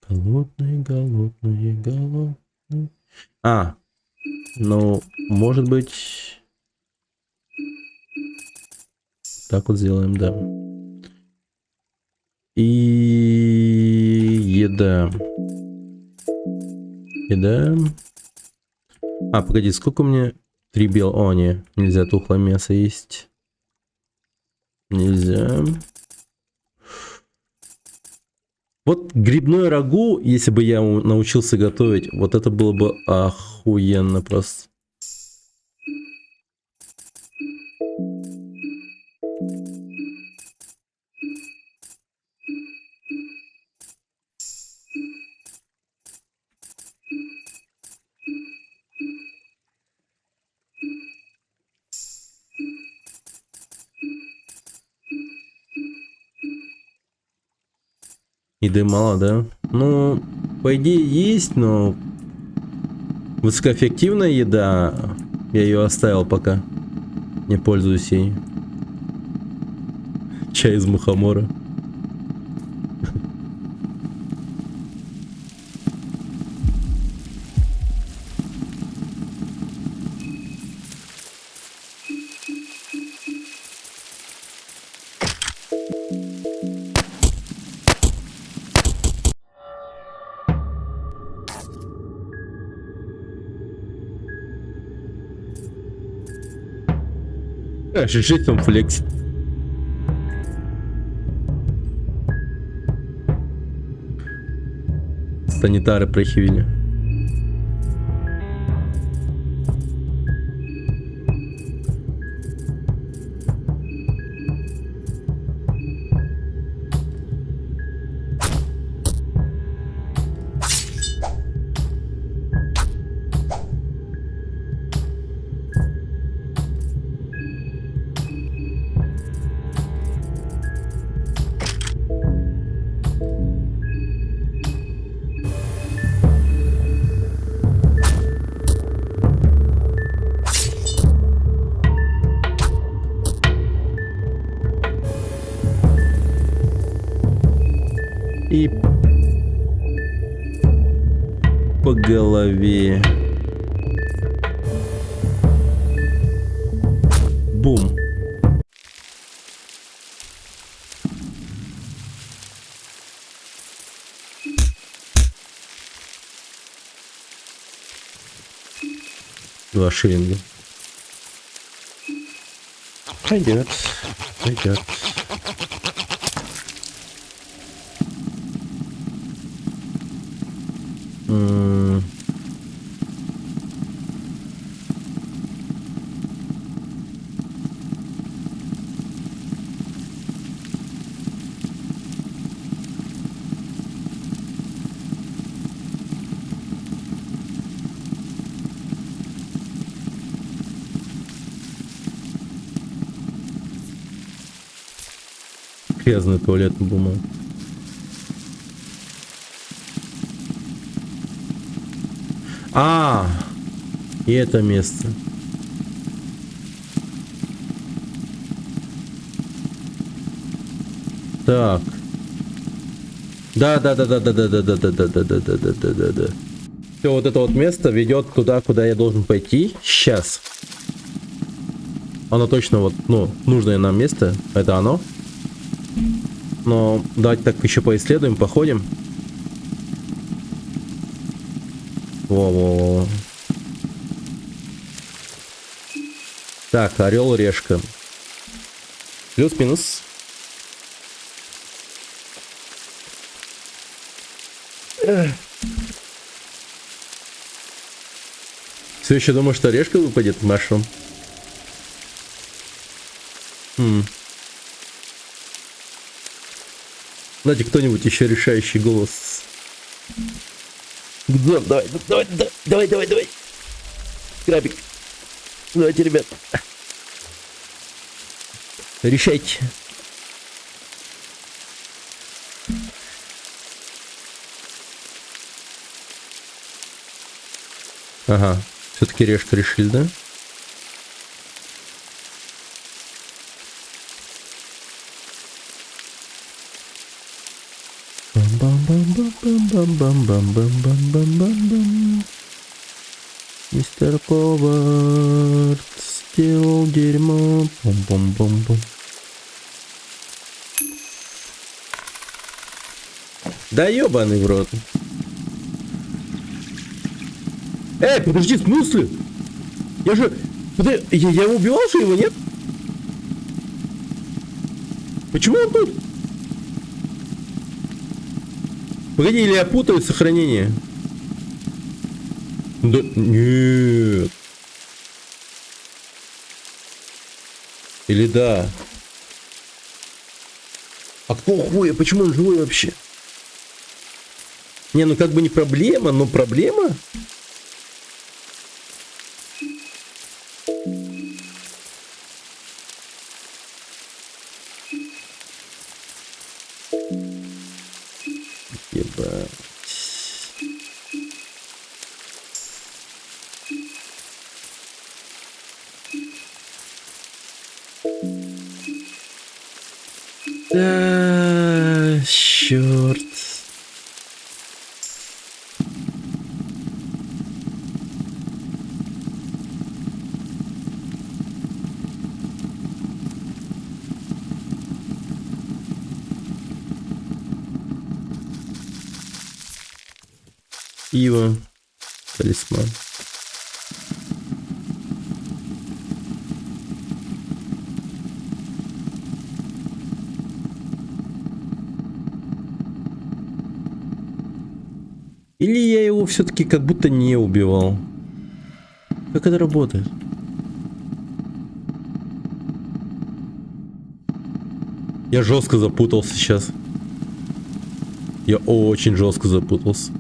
Голодные, голодные, голодные. А. Ну, может быть... Так вот сделаем, да. И... еда. Еда. А, погоди, сколько мне... 3 бел... О, не, нельзя тухлое мясо есть. Нельзя. Вот грибное рагу, если бы я научился готовить, вот это было бы охуенно просто. Еды мало, да? Ну, по идее есть, но высокоэффективная еда, я ее оставил пока. Не пользуюсь ей. Чай из мухомора. Жить там флексит. Санитары прихивили. И по голове. Бум. Два шиллинга. Пойдет. Пойдет. Грязную туалетную бумагу. И это место. Так. Да. Все, вот это вот место ведет туда, куда я должен пойти. Сейчас. Оно точно вот, ну, нужное нам место. Это оно. Но давайте так еще поисследуем, походим. Во-во-во. Так, орел, решка. Плюс-минус. Все еще думаю, что решка выпадет, Машрум. Знаете, кто-нибудь еще решающий голос? Давай. Крабик. Давайте, ребят. Решайте. Ага. Все-таки решка решили, да? Бам-бам-бам-бам-бам-бам-бам-бам-бам. Мистер Повард сделал дерьмо. Бум-бум-бум-бум. Да ёбаный в рот. Подожди, в смысле? Я же... Я его убивал, что его нет? Почему он тут? Погоди, или я путаю сохранение? Да нет. Или да? А какого хуя? Почему он живой вообще? Не, ну как бы не проблема, но проблема? Ебать. Да, черт. Ива. Талисман. Или я его все-таки как будто не убивал? Как это работает? Я жестко запутался сейчас. Я очень жестко запутался.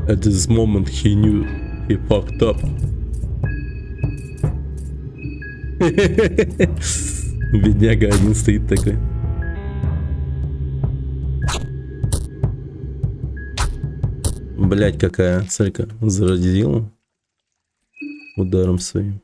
At this moment he knew he fucked up. Бедняга один стоит такой. Блять, какая целька заразила ударом своим.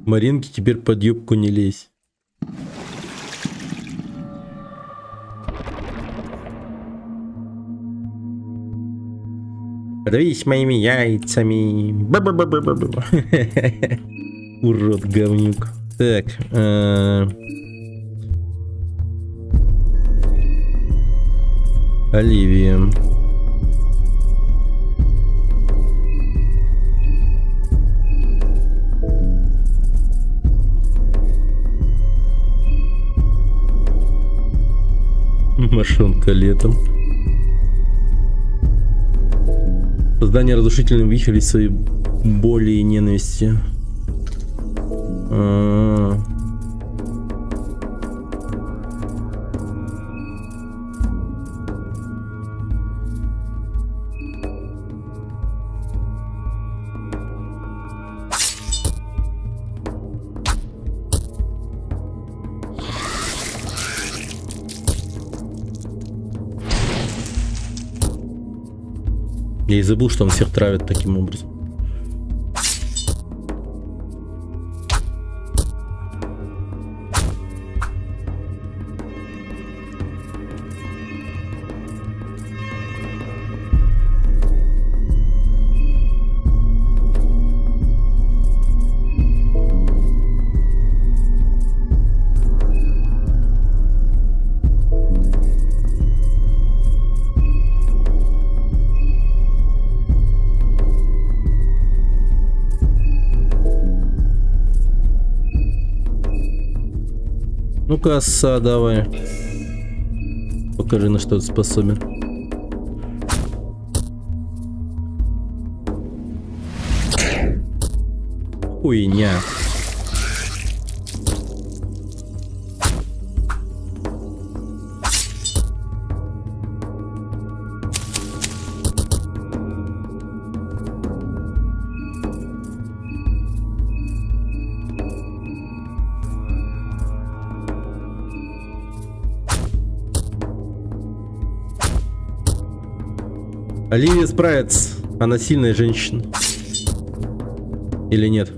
Маринке теперь под юбку не лезь. Подавись моими яйцами. Ба-ба-ба-ба-ба-ба. Урод, говнюк. Так. Оливия. Мошонка летом. Создание разрушительных вихрей своей боли и ненависти. Я и забыл, что он всех травит таким образом. Ну-ка, оса, давай. Покажи, на что ты способен. Хуйня. Оливия справится. Она сильная женщина. Или нет?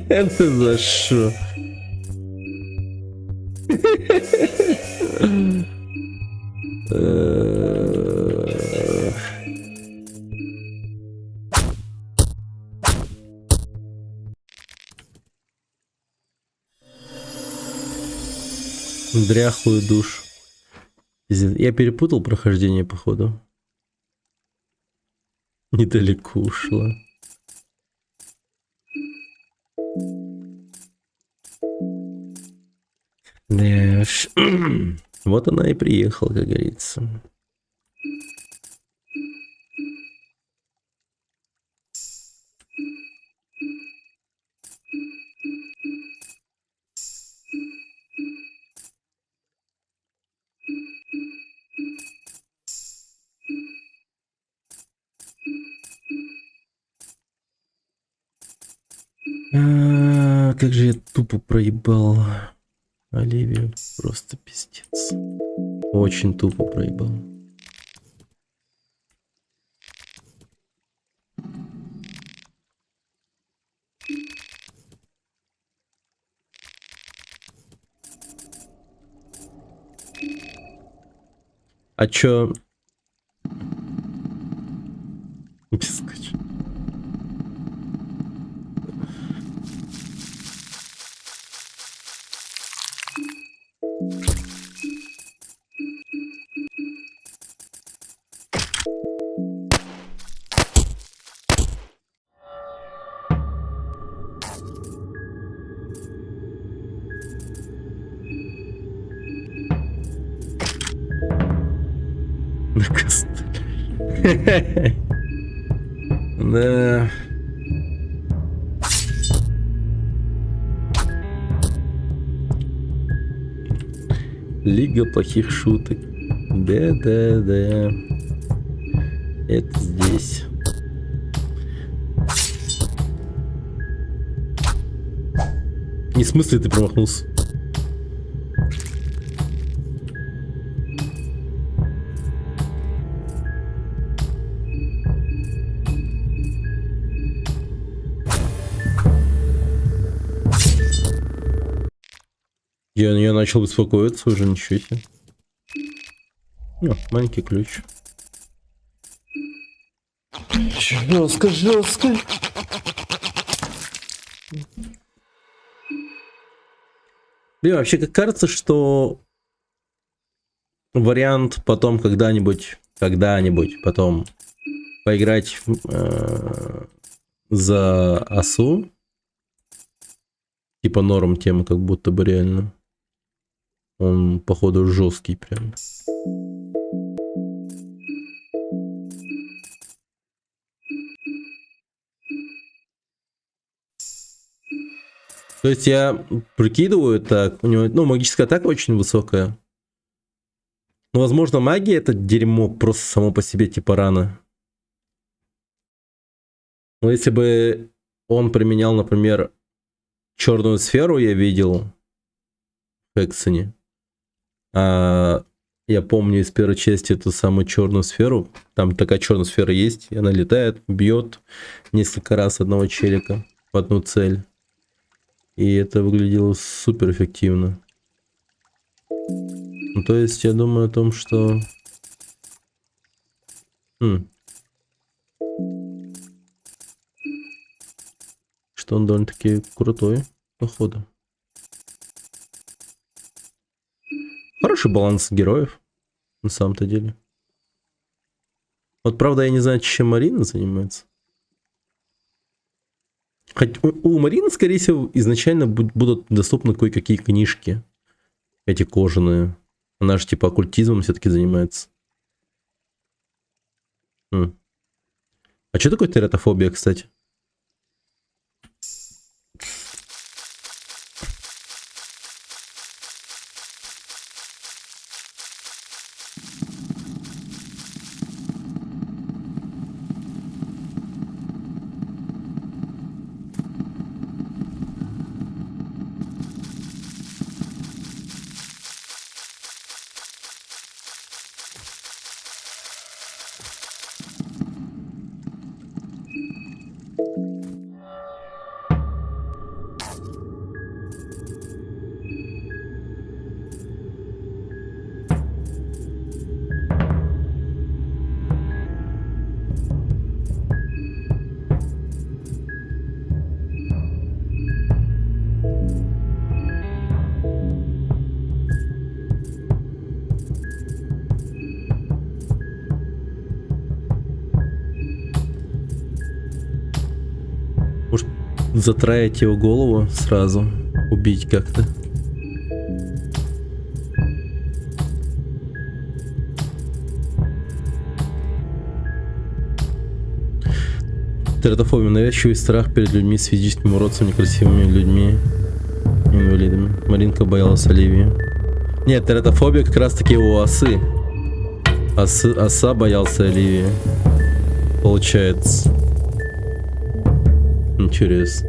Это за что? Дряхлую душу. Я перепутал прохождение, походу. Недалеко ушла. Вот она и приехала, как говорится. Как же я тупо проебал Оливию, просто пиздец. Очень тупо проебал. А чё? Бескоч. На костыль. Да. Лига плохих шуток. Да. Это здесь. Не в смысле ты промахнулся. Я начал беспокоиться уже, ничего себе. О, маленький ключ. Жестко. Блин, вообще как кажется, что вариант потом когда-нибудь потом поиграть за осу, типа норм тема, как будто бы реально. Он, походу, жесткий прям. То есть я прикидываю так, у него, ну, магическая атака очень высокая. Но, возможно, магия это дерьмо просто само по себе, типа рано. Но если бы он применял, например, черную сферу, я видел в Хексене. Я помню из первой части эту самую черную сферу. Там такая черная сфера есть, и она летает, бьет несколько раз одного челика в одну цель. И это выглядело супер эффективно. Ну, то есть я думаю о том, что... Что он довольно-таки крутой, походу. Хороший баланс героев, на самом-то деле. Вот правда я не знаю, чем Марина занимается. Хоть у Марины, скорее всего, изначально будут доступны кое-какие книжки. Эти кожаные. Она же типа оккультизмом все-таки занимается. А что такое тератофобия, кстати? Может, затраить его голову сразу, убить как-то. Тератофобия — навязчивый страх перед людьми с физическими уродцами, некрасивыми людьми, инвалидами. Маринка боялась Оливии. Нет, тератофобия как раз таки у осы. Оса боялся Оливии. Получается. Интересно.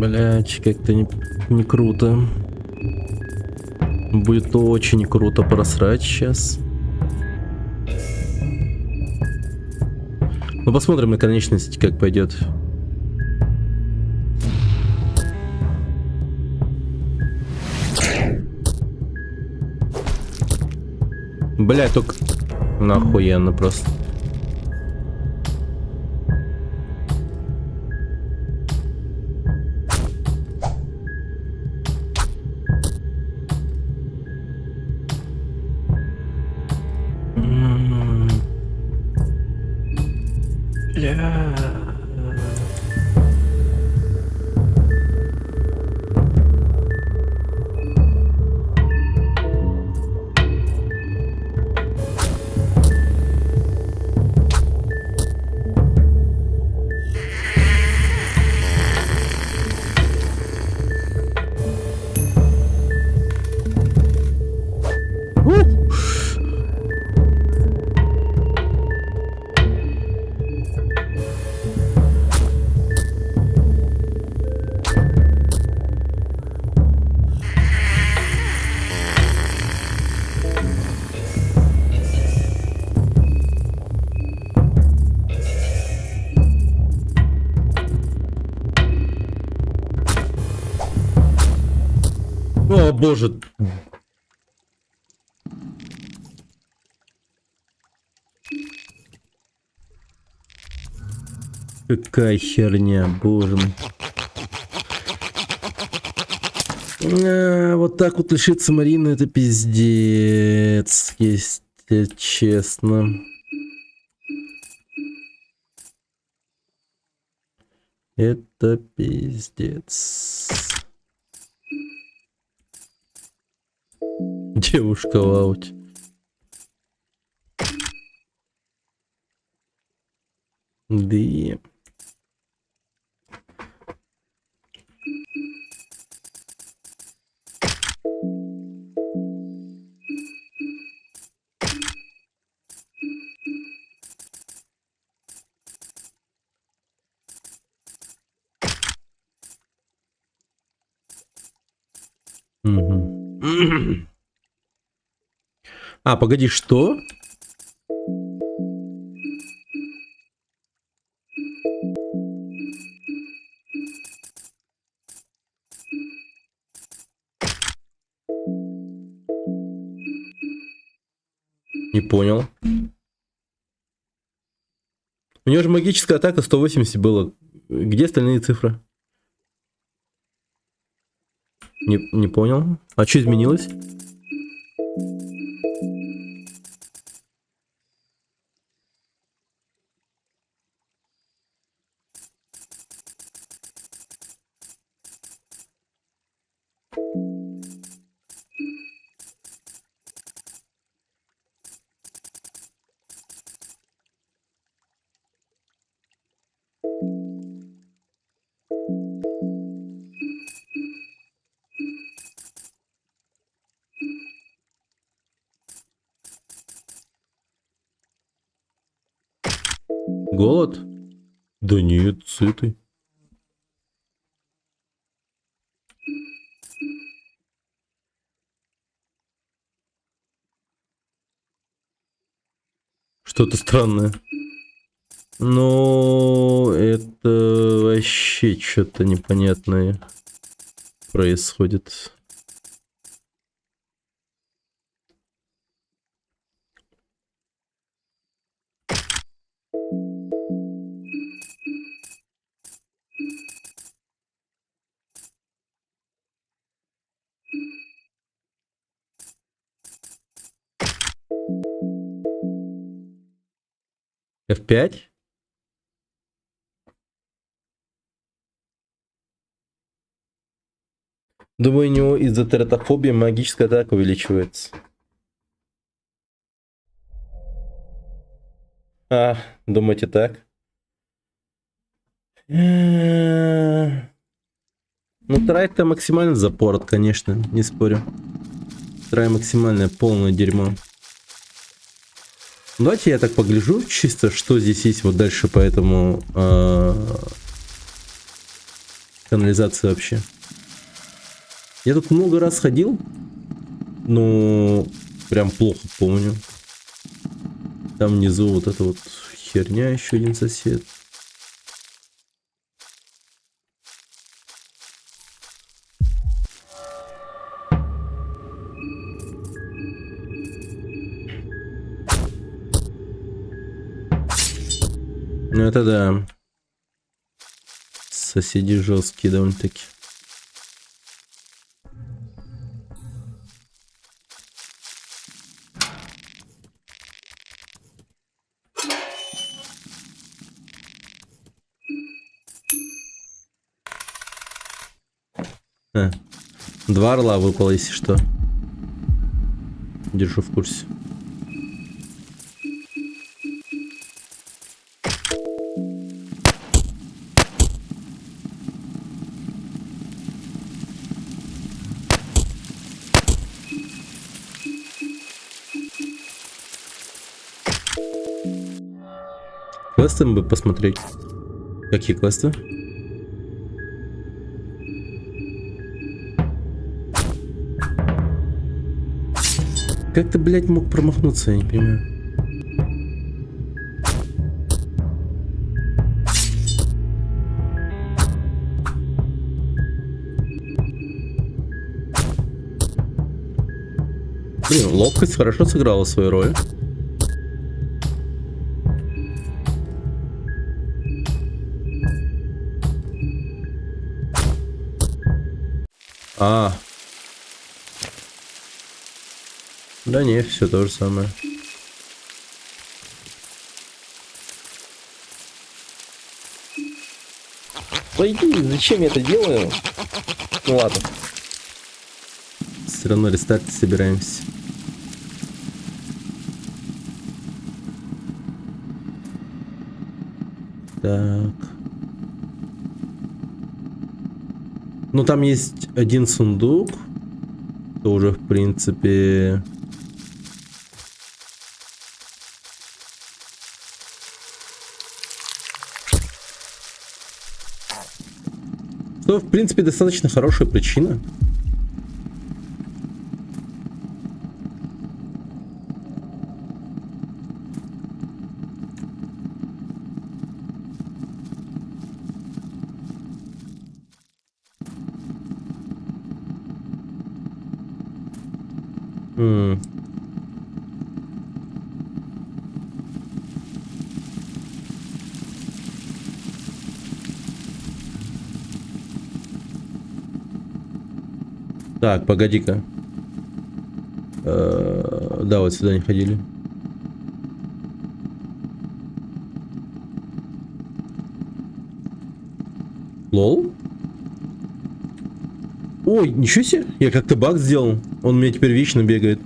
Блять, как-то не круто. Будет очень круто просрать сейчас. Ну, посмотрим на конечности, как пойдет. Блять, только нахуенно просто. Бля. О, боже. Какая херня, боже мой. Вот так вот лишиться Марины, это пиздец, если честно. Это пиздец. Девушка в ауте. Да. Угу. А, погоди, что? Не понял. У него же магическая атака 180 было. Где остальные цифры? Не понял. А что изменилось? Голод? Да нет, сытый. Что-то странное. Но это вообще что-то непонятное происходит. F5? Думаю, у него из-за тератофобии магическая атака увеличивается. А, думаете так? Ну, трай-то максимально запорот, конечно, не спорю. Трай максимальное полное дерьмо. Давайте я так погляжу чисто, что здесь есть вот дальше по этому канализации вообще. Я тут много раз ходил, но прям плохо помню. Там внизу вот эта вот херня, еще один сосед. Ну это да. Соседи жесткие довольно-таки. Два орла выпало, если что. Держу в курсе. Квесты бы посмотреть. Какие квесты? Как ты, блядь, мог промахнуться, я не понимаю. Блин, ловкость хорошо сыграла свою роль. Да не, все то же самое. Пойди, зачем я это делаю? Ну ладно. Все равно рестарт собираемся. Так. Ну там есть один сундук. Тоже, в принципе... Что, в принципе, достаточно хорошая причина. Так, погоди-ка. Да, вот сюда не ходили. Лол? Ой, ничего себе. Я как-то баг сделал. Он у меня теперь вечно бегает.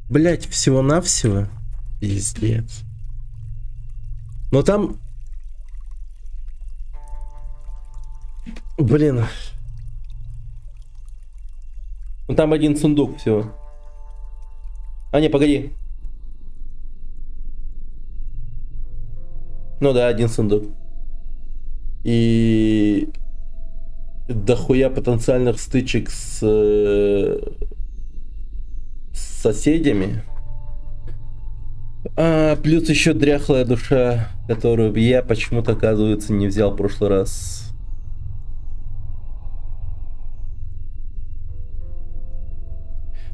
Блять, всего-навсего. Пиздец. Но там... Блин. Ну там один сундук всего. А, не, погоди. Ну да, один сундук. И... дохуя потенциальных стычек с соседями. Плюс еще дряхлая душа, которую я почему-то, оказывается, не взял в прошлый раз.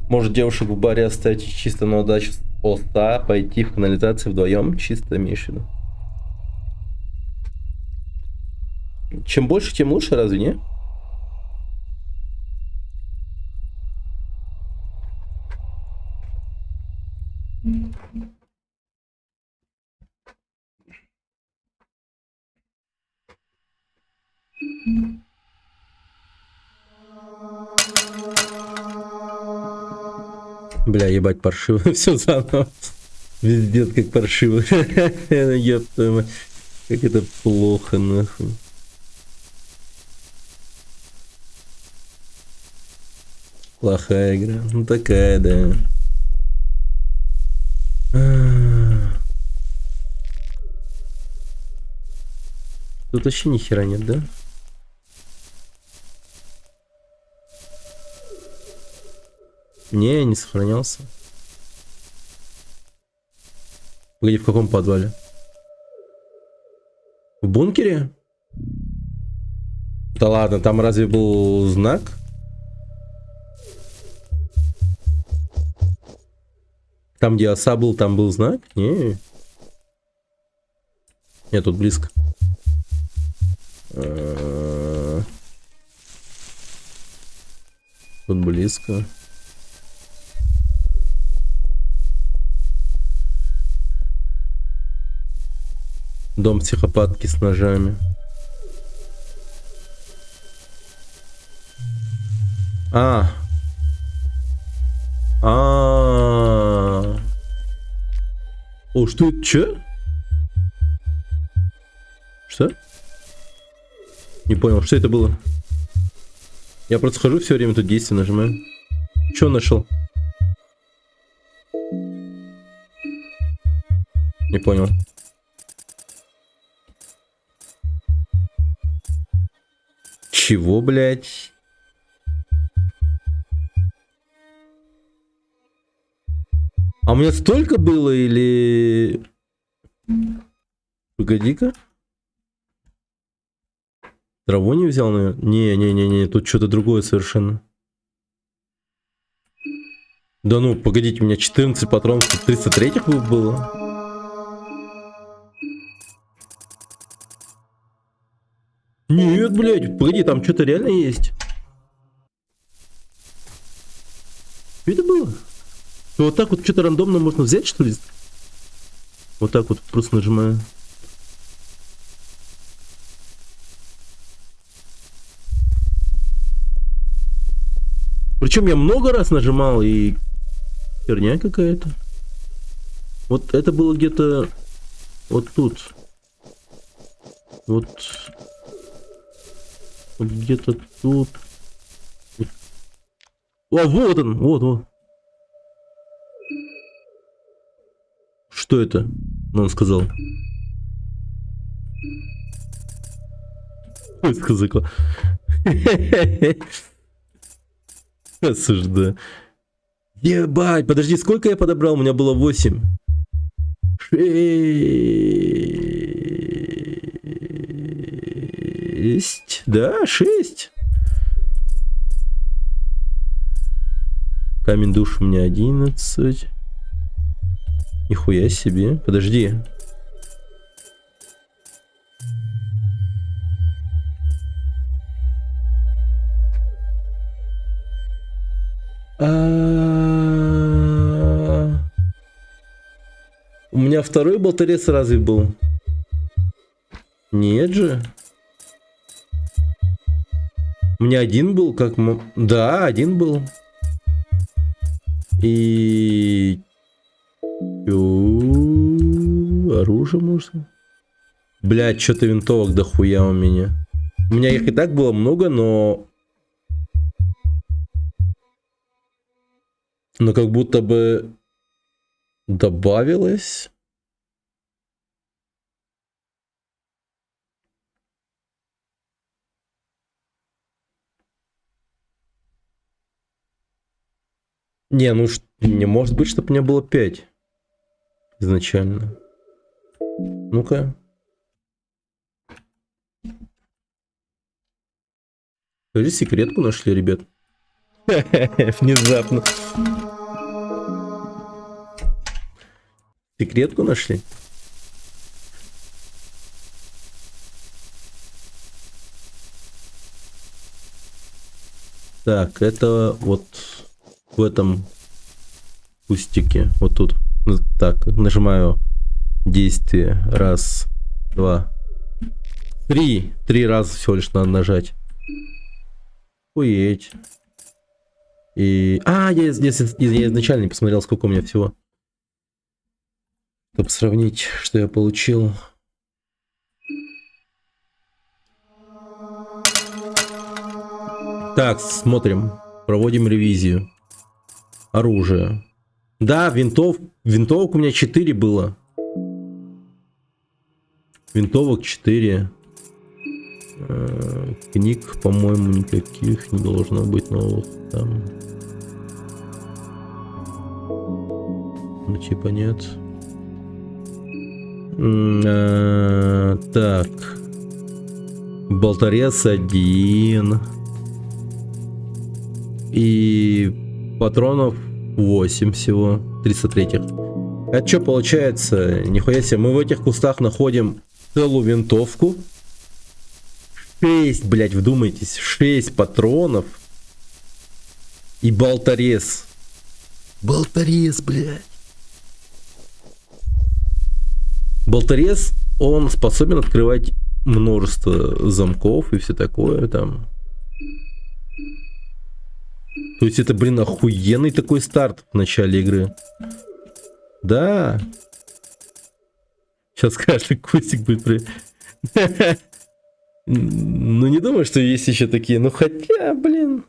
Может, девушек в баре оставить чисто на удачу оста, пойти в канализацию вдвоем? Чисто имеешь в виду? Чем больше, тем лучше, разве не? Бля, ебать, паршиво. Все заново. Везде как паршиво. Ёб твою мать. Как это плохо, нахуй. Плохая игра. Ну такая, да. Тут вообще ни хера нет, да? Не, не сохранялся. Погоди, в каком подвале? В бункере? Да ладно, там разве был знак? Там, где оса был, там был знак? Не. Нет, тут близко. Тут близко. Дом психопатки с ножами. А. О, что это? Че? Что? Не понял, что это было? Я просто хожу все время тут действие нажимаю. Че нашел? Не понял. Чего, блядь? А у меня столько было или... Погоди-ка. Траву не взял, наверное? Не, тут что-то другое совершенно. Да ну, погодите, у меня 14 патронов, 303-х было. Нет, блядь, погоди, там что-то реально есть. Что это было? Вот так вот что-то рандомно можно взять, что ли? Вот так вот просто нажимаю. Причем я много раз нажимал, и херня какая-то. Вот это было где-то вот тут. Вот где-то тут. О, вот он, вот. Что это? Он сказал. Сказал. Осуждаю. Ебать, подожди, сколько я подобрал? У меня было 8. 6. Да, 6. Камень душ у меня 11. Нихуя себе. Подожди. У меня второй болторез разве был? Нет же. У меня один был, как... Да, один был. И... Оружие можно? Блядь, что-то винтовок дохуя у меня. У меня их и так было много, но... Но как будто бы... Добавилось. Не, ну не может быть, чтобы у меня было 5 изначально. Ну-ка. Скажи, секретку нашли, ребят. Внезапно. Секретку нашли? Так, это вот в этом кустике. Вот тут. Так, нажимаю действие. Раз, два, три. 3 раза всего лишь надо нажать. Охуеть. И... я изначально не посмотрел, сколько у меня всего. Чтобы сравнить, что я получил. Так, смотрим. Проводим ревизию. Оружие. Да, винтовок у меня 4 было. Винтовок 4. Книг, по-моему, никаких не должно быть новых там. Ну, типа нет. Так. Болторез 1. И патронов 8 всего. 303-х. Это что получается? Нихуя себе. Мы в этих кустах находим целую винтовку. 6, блять, вдумайтесь. 6 патронов. И болторез. Болторез, блядь. Болторез, он способен открывать множество замков и все такое там. То есть это, блин, охуенный такой старт в начале игры. Да. Сейчас каждый кустик будет Ну, не думаю, что есть еще такие. Ну, хотя, блин.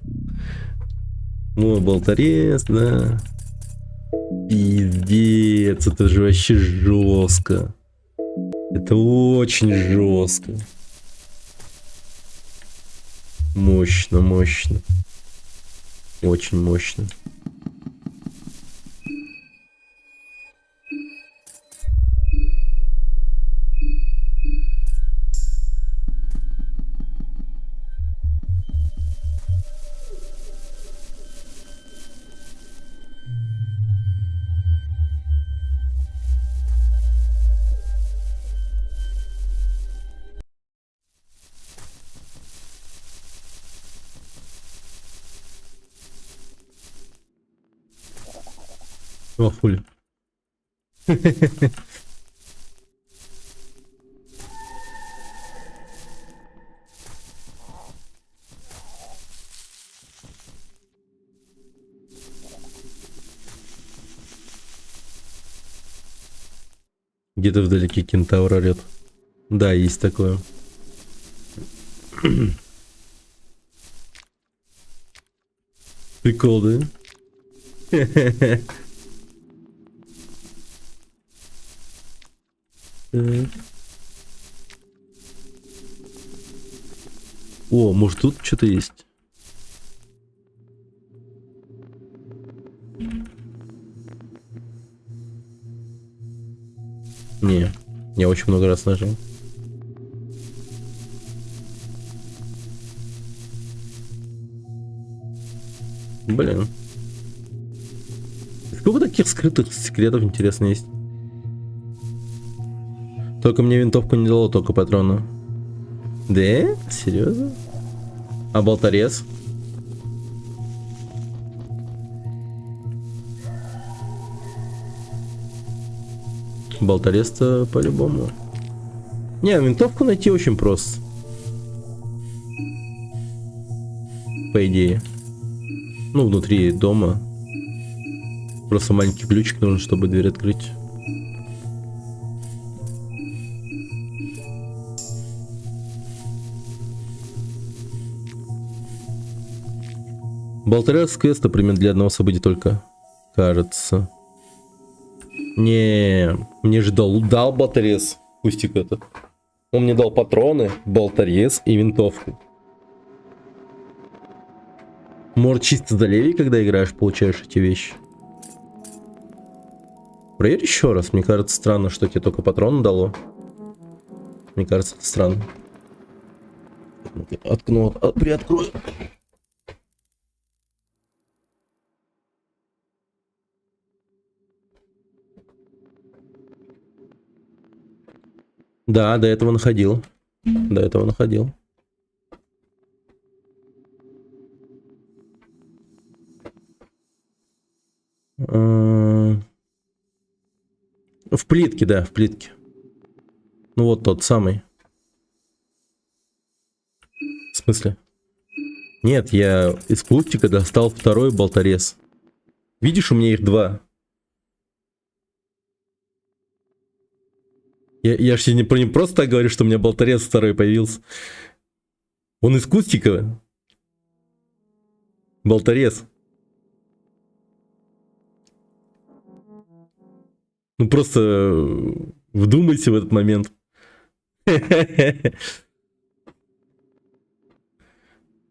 Ну, болторез, да. Пиздец, это же вообще жестко. Это очень жестко. Мощно, мощно. Очень мощно. О, хули. Где-то вдалеке кентавр орет. Да, есть такое. Прикол, да? О, может тут что-то есть? Не, я очень много раз нажал. Блин. Сколько таких скрытых секретов, интересно, есть? Только мне винтовку не дало, только патроны. Да? Серьезно? А болторез? Болторез-то по-любому. Не, винтовку найти очень просто. По идее. Ну, внутри дома. Просто маленький ключик нужен, чтобы дверь открыть. Болторез квест, например, для одного события только. Кажется. Не, мне же дал болторез. Кустик это. Он мне дал патроны, болторез и винтовку. Может, чисто за левей, когда играешь, получаешь эти вещи. Проверь еще раз. Мне кажется, странно, что тебе только патроны дало. Мне кажется, это странно. Приоткрою. Да, до этого находил. До этого находил. В плитке, да, в плитке. Ну вот тот самый. В смысле? Нет, я из кустика достал второй болторез. Видишь, у меня их два. Я же не просто так говорю, что у меня болторез второй появился. Он из кустика. Болторез. Ну просто вдумайся в этот момент.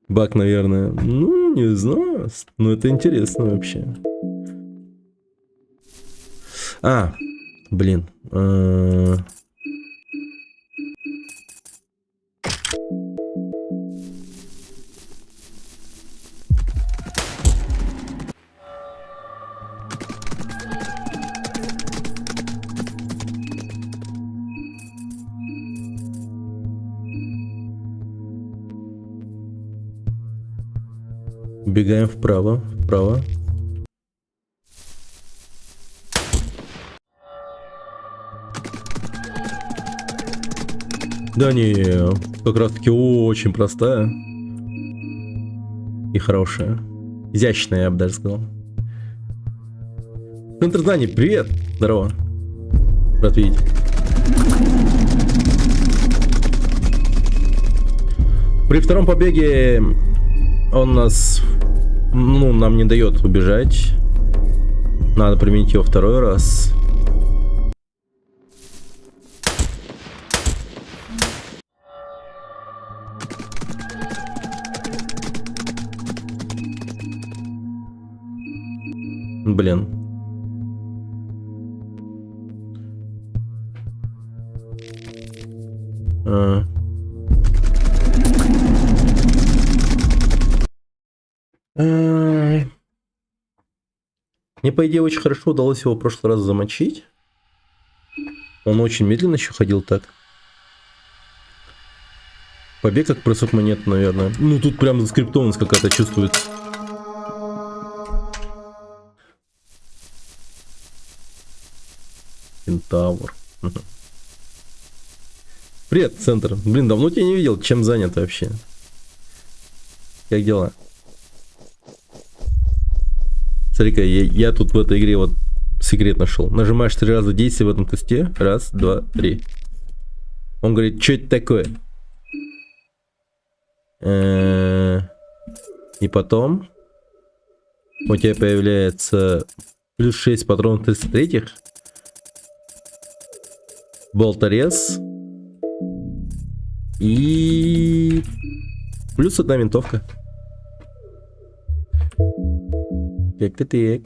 Баг, наверное. Ну, не знаю. Но это интересно вообще. А, блин. Убегаем вправо, вправо. Да не, как раз таки очень простая. И хорошая. Изящная, я бы даже сказал. Центр знаний, привет! Здорово. Рад видеть. При втором побеге он нас, ну, нам не дает убежать. Надо применить его второй раз. Блин. Мне, по идее, очень хорошо удалось его в прошлый раз замочить. Он очень медленно еще ходил так. Побег как бросок монет, наверное. Ну, тут прям заскриптованность какая-то чувствуется. Кентавр. Привет, Центр. Блин, давно тебя не видел. Чем занят вообще? Как дела? Смотри-ка, я тут в этой игре вот секрет нашел. Нажимаешь 3 раза действие в этом косте. Раз, два, три. Он говорит, что это такое? И потом у тебя появляется плюс 6 патронов 33-х. Болторез. И плюс 1 винтовка. Так.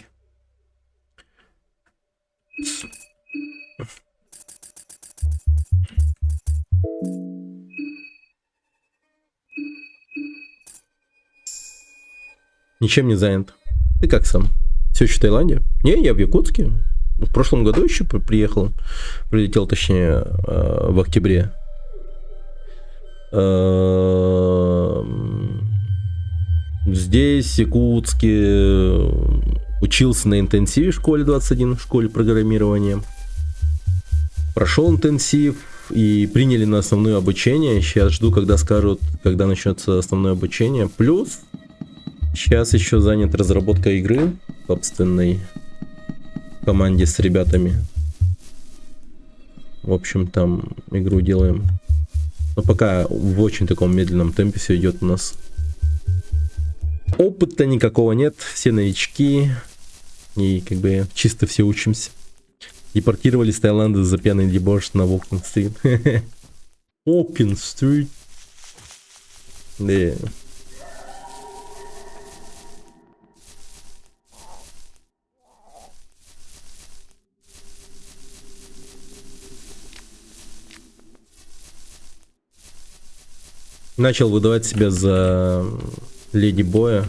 Ничем не занят. Ты как сам? Все еще в Таиланде? Не, я в Якутске. В прошлом году еще приехал. Прилетел, точнее, в октябре. Здесь, в Якутске, учился на интенсиве в школе 21, в школе программирования. Прошел интенсив и приняли на основное обучение. Сейчас жду, когда скажут, когда начнется основное обучение. Плюс сейчас еще занят разработкой игры в собственной команде с ребятами. В общем, там игру делаем. Но пока в очень таком медленном темпе все идет у нас. Опыта никакого нет, все новички. И как бы чисто все учимся. Депортировали с Таиланда за пьяный дебош на Walking Street. Walking Street. Да. Начал выдавать себя за Леди Боя.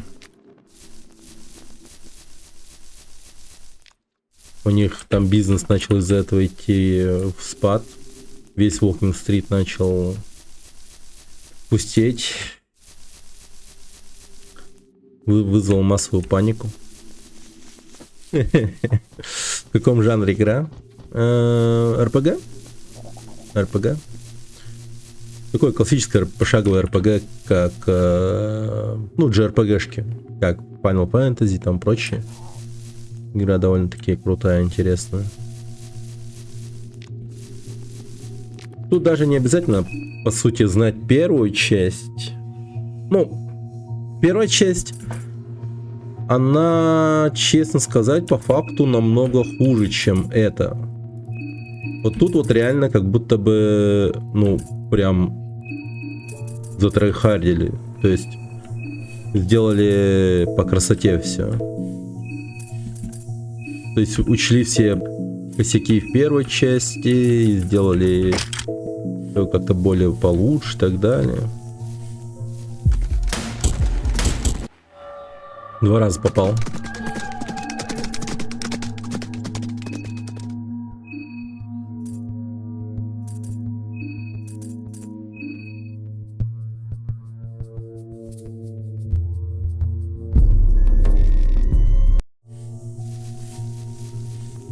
У них там бизнес начал из-за этого идти в спад. Весь Walking Street начал пустеть. Вызвал массовую панику. В каком жанре игра? РПГ? РПГ? Такое классическое пошаговое РПГ, как ну, JRPG-шки, как Final Fantasy, там прочее. Игра довольно-таки крутая, интересная. Тут даже не обязательно, по сути, знать первую часть. Ну, первая часть она, честно сказать, по факту намного хуже, чем это. Вот тут вот реально как будто бы, ну, прям затрайхардили. То есть сделали по красоте все. То есть учли все косяки в первой части, сделали как-то более получше и так далее. 2 раза попал.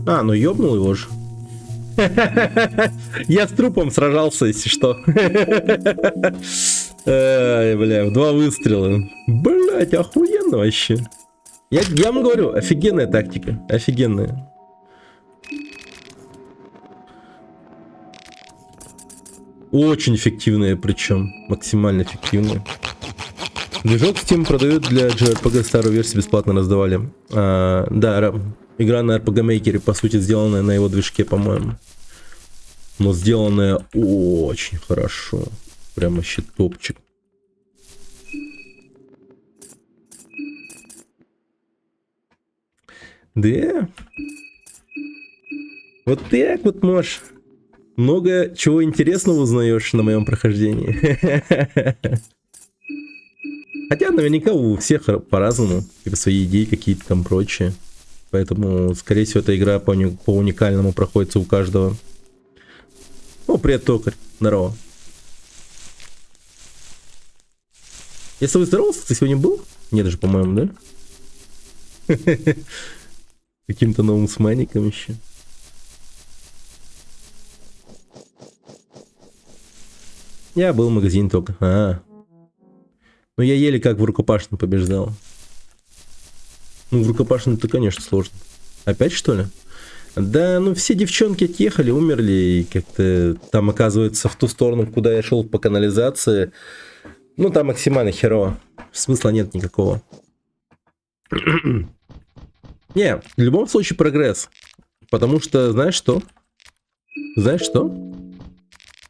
А, ну ёбнул его же. Я с трупом сражался, если что. Ай, бля, в 2 выстрела. Блять, охуенно вообще. Я вам говорю, офигенная тактика. Офигенная. Очень эффективная, причем. Максимально эффективная. Движок Steam продают для JRPG, старую версию бесплатно раздавали. Да, игра на RPG Maker, по сути, сделанная на его движке, по-моему. Но сделанная очень хорошо. Прям вообще топчик. Да. Вот так вот можешь. Много чего интересного узнаешь на моем прохождении. Хотя наверняка у всех по-разному. Типа свои идеи какие-то там прочие. Поэтому, скорее всего, эта игра по уникальному проходится у каждого. О, привет, токарь. Здорово. Я с тобой здоровался? Ты сегодня был? Нет же, по-моему, да? Каким-то новым смайником еще. Я был в магазине только. Ну я еле как в рукопашную побеждал. Ну в рукопашную-то, конечно, сложно. Опять что ли? Да, ну все девчонки отъехали, умерли. И как-то там, оказывается, в ту сторону, куда я шел по канализации. Ну там максимально херово. Смысла нет никакого. Не, в любом случае прогресс. Потому что, знаешь что? Знаешь что?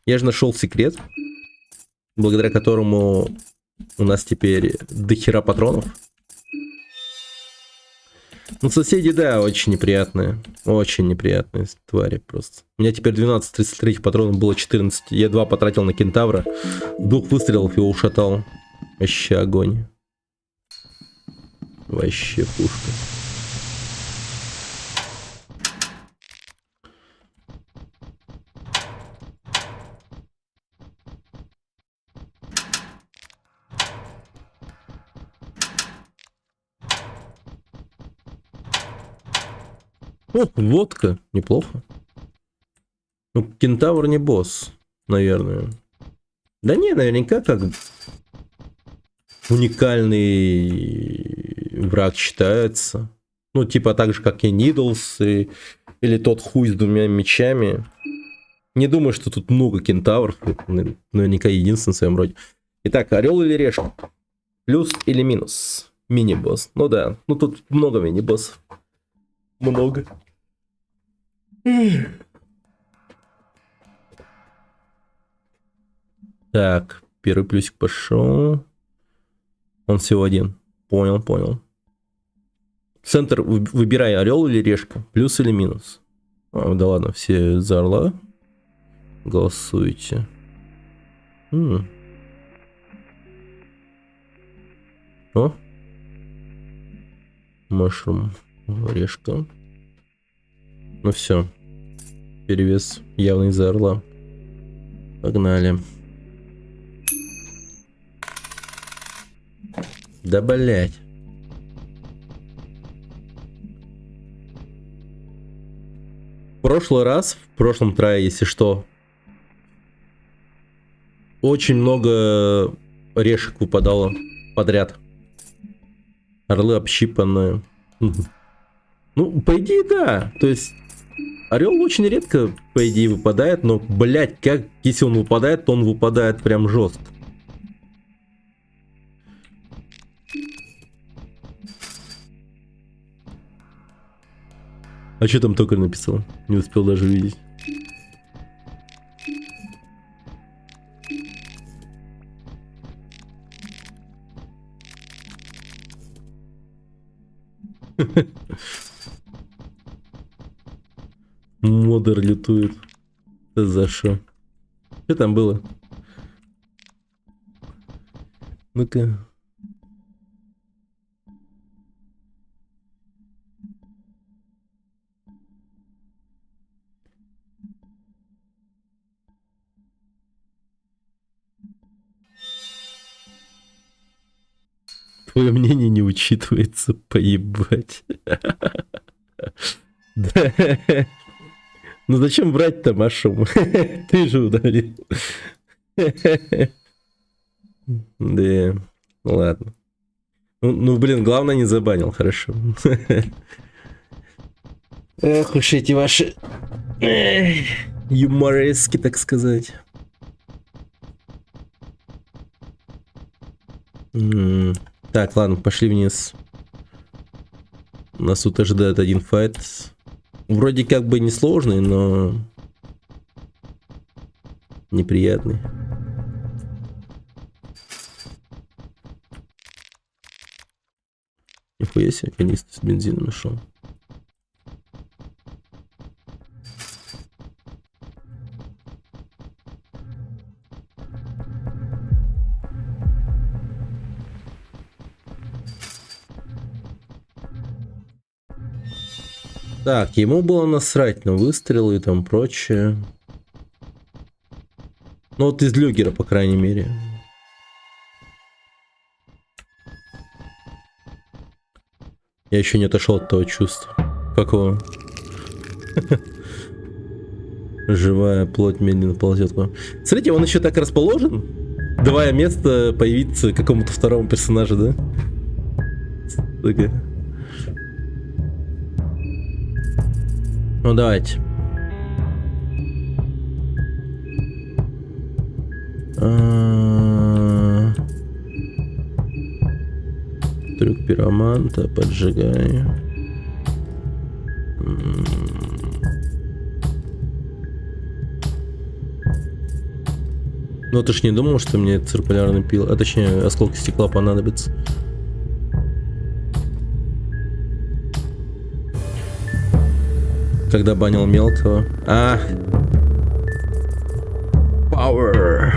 Я же нашел секрет, благодаря которому у нас теперь дохера патронов. Ну, соседи, да, очень неприятные. Очень неприятные твари просто. У меня теперь 12-33 патронов, было 14. Я 2 потратил на кентавра. 2 выстрелов его ушатал. Вообще огонь. Вообще пушка. О, водка. Неплохо. Ну, кентавр не босс, наверное. Да не, наверняка как уникальный враг считается. Ну, типа так же, как и Нидлс, или тот хуй с 2 мечами. Не думаю, что тут много кентавров. Наверняка единственный в своем роде. Итак, орел или решка? Плюс или минус? Мини-босс. Ну да, ну тут много мини-боссов. Много. Так, первый плюсик пошел. Он всего один. Понял, понял. Центр, выбирай, орел или решка. Плюс или минус. Да ладно, все за орла. Голосуйте. О. Машрум. Решка. Ну все. Перевес явный за орла. Погнали. Да блять. В прошлый раз, в прошлом трае, если что, очень много решек выпадало подряд. Орлы общипанные. Ну, по идее, да. То есть, орел очень редко, по идее, выпадает, но, блять, как, если он выпадает, то он выпадает прям жестко. А что там токарь написал? Не успел даже видеть. Модер лютует. Это за что? Что там было? Ну-ка. Твое мнение не учитывается, поебать. Да. Ну зачем брать-то, Машум? Ты же удалил. Да, ладно. Ну, блин, главное не забанил, хорошо. Эх уж эти ваши юморески, так сказать. Так, ладно, пошли вниз. Нас тут ожидает один файт. Вроде как бы несложный, но неприятный. Нихуя себе, канистру с бензином нашел. Так, ему было насрать на выстрелы и там прочее. Ну вот из люгера, по крайней мере. Я еще не отошел от того чувства. Какого? Живая плоть медленно ползет к вам. Смотрите, он еще так расположен, давая место появиться какому-то второму персонажу, да? Такая. Ну давайте. Трюк пироманта, поджигаю. Ну ты ж не думал, что мне циркулярный пил, а точнее осколки стекла понадобятся. Когда банил мелкого. Power.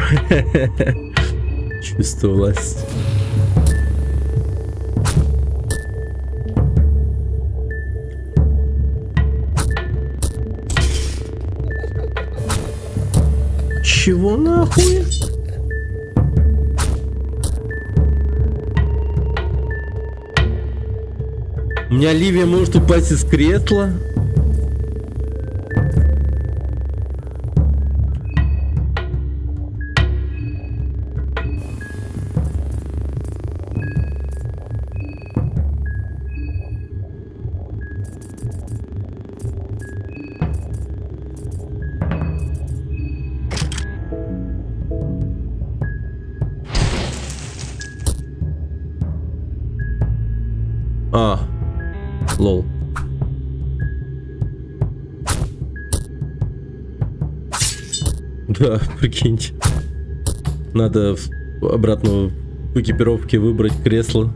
Чувство власти. Чего нахуй? У меня Ливия может упасть из кресла. Лол. Да, прикиньте. Надо обратно в экипировке выбрать кресло.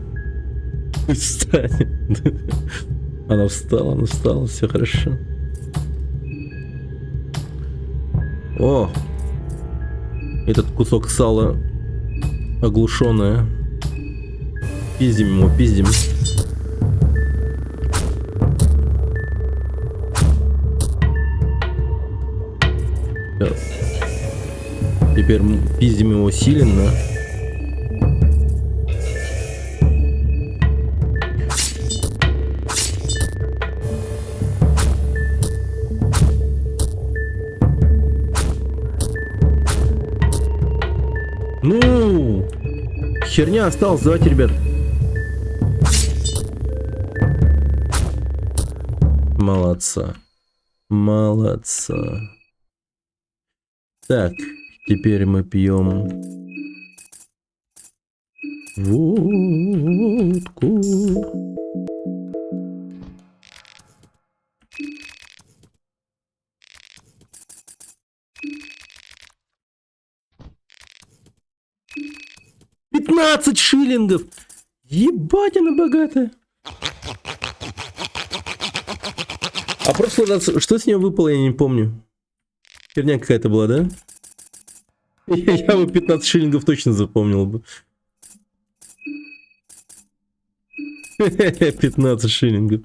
Пусть встанет. Она встала, все хорошо. О! Этот кусок сала оглушенное. Пиздим его, пиздим. Теперь пиздим его силенно. Ну, херня осталась, давайте, ребят. Молодца. Молодца. Так, теперь мы пьем водку. 15 шиллингов! Ебать, она богатая. А в прошлый раз, что с нее выпало, я не помню. Херня какая-то была, да? Я бы 15 шиллингов точно запомнил бы. 15 шиллингов.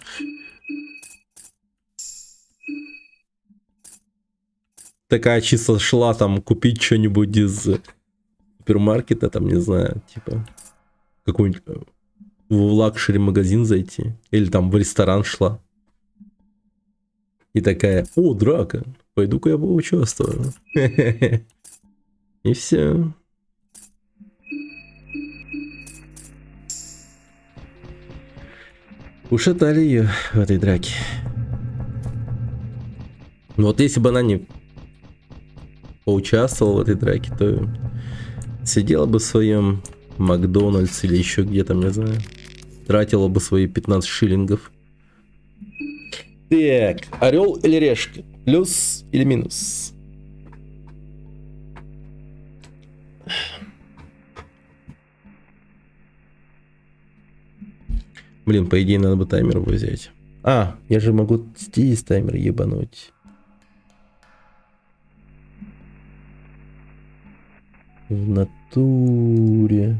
Такая чисто шла там купить что-нибудь из супермаркета, там, не знаю, типа какой-нибудь в лакшери магазин зайти. Или там в ресторан шла. И такая, о, драка, пойду-ка я поучаствую. И все. Ушатали ее в этой драке. Но вот если бы она не поучаствовала в этой драке, то сидела бы в своем Макдональдс или еще где-то, не знаю. Тратила бы свои 15 шиллингов. Так, орел или решка? Плюс или минус? Блин, по идее надо бы таймер взять. А, я же могу здесь таймер ебануть. В натуре.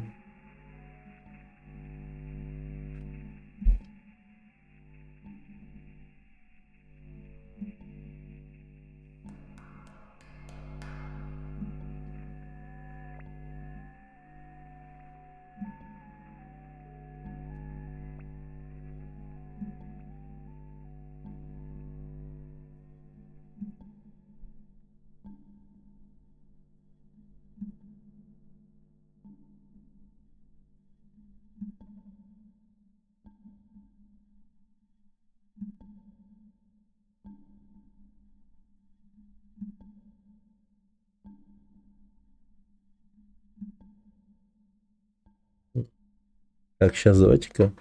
Так, сейчас давайте-ка.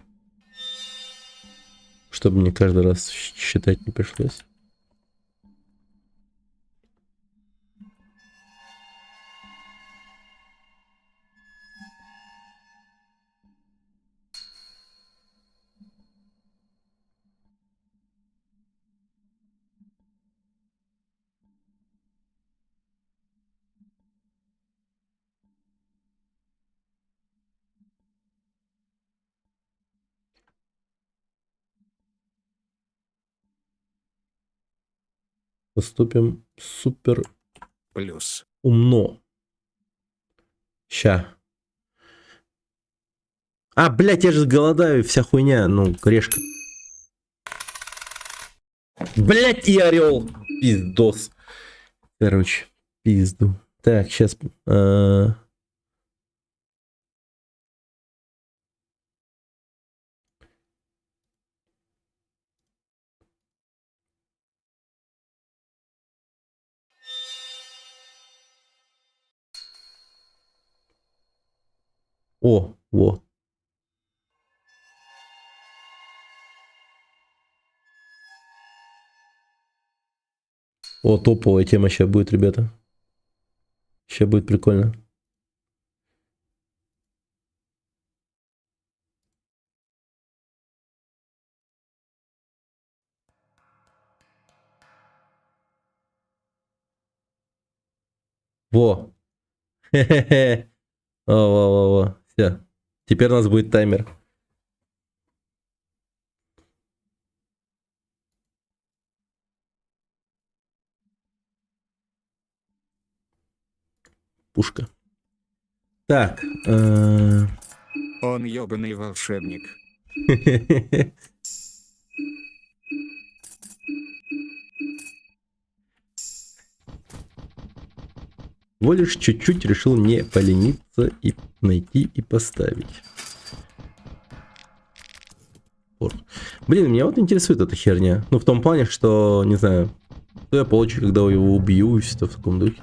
Чтобы мне каждый раз считать не пришлось. Поступим супер Плюс. умно. Ща. А, блядь, я же голодаю, вся хуйня. Ну, решка. Блядь, и орел. Пиздос. Короче, пизду. Так, сейчас. О, во. О, топовая тема сейчас будет, ребята. Сейчас будет прикольно. Во. Хе-хе-хе. Во-во-во-во. Все. Теперь у нас будет таймер. Пушка. Так. Он ёбаный волшебник. Всего лишь чуть-чуть решил не полениться и найти и поставить. Блин, меня вот интересует эта херня. Ну, в том плане, что, не знаю, что я получу, когда его убью, и все в таком духе.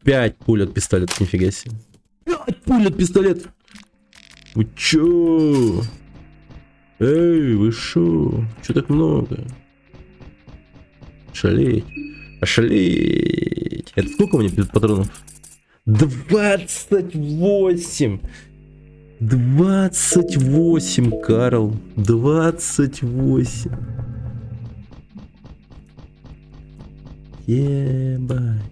5 пуль от пистолета, нифига себе. 5 пуль от пистолета! Вы чё? Эй, вы шо? Чё так много? Шалеть. Ошалеть. Это сколько у меня патронов? 28! 28, Карл. 28. Ебать.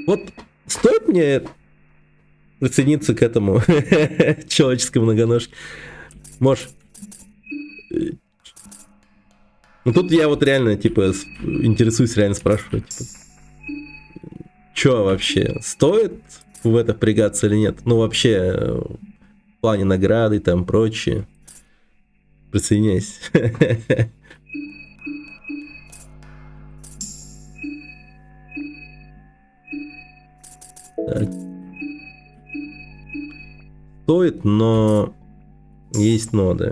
Вот стоит мне присоединиться к этому человеческой многоножке? Может. Ну тут я вот реально, типа, интересуюсь, реально спрашиваю, типа, чё вообще, стоит в это впрягаться или нет? Ну вообще, в плане награды и там прочее. Присоединяйся. Так. Стоит, но есть но, да.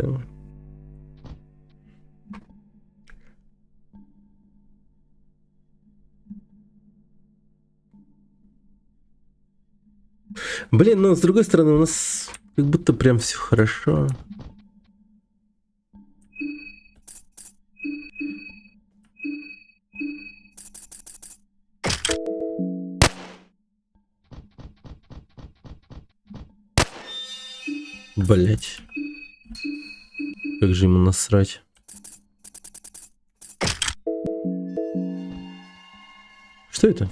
Блин, ну с другой стороны, у нас как будто прям все хорошо. Блять. Как же ему насрать. Что это?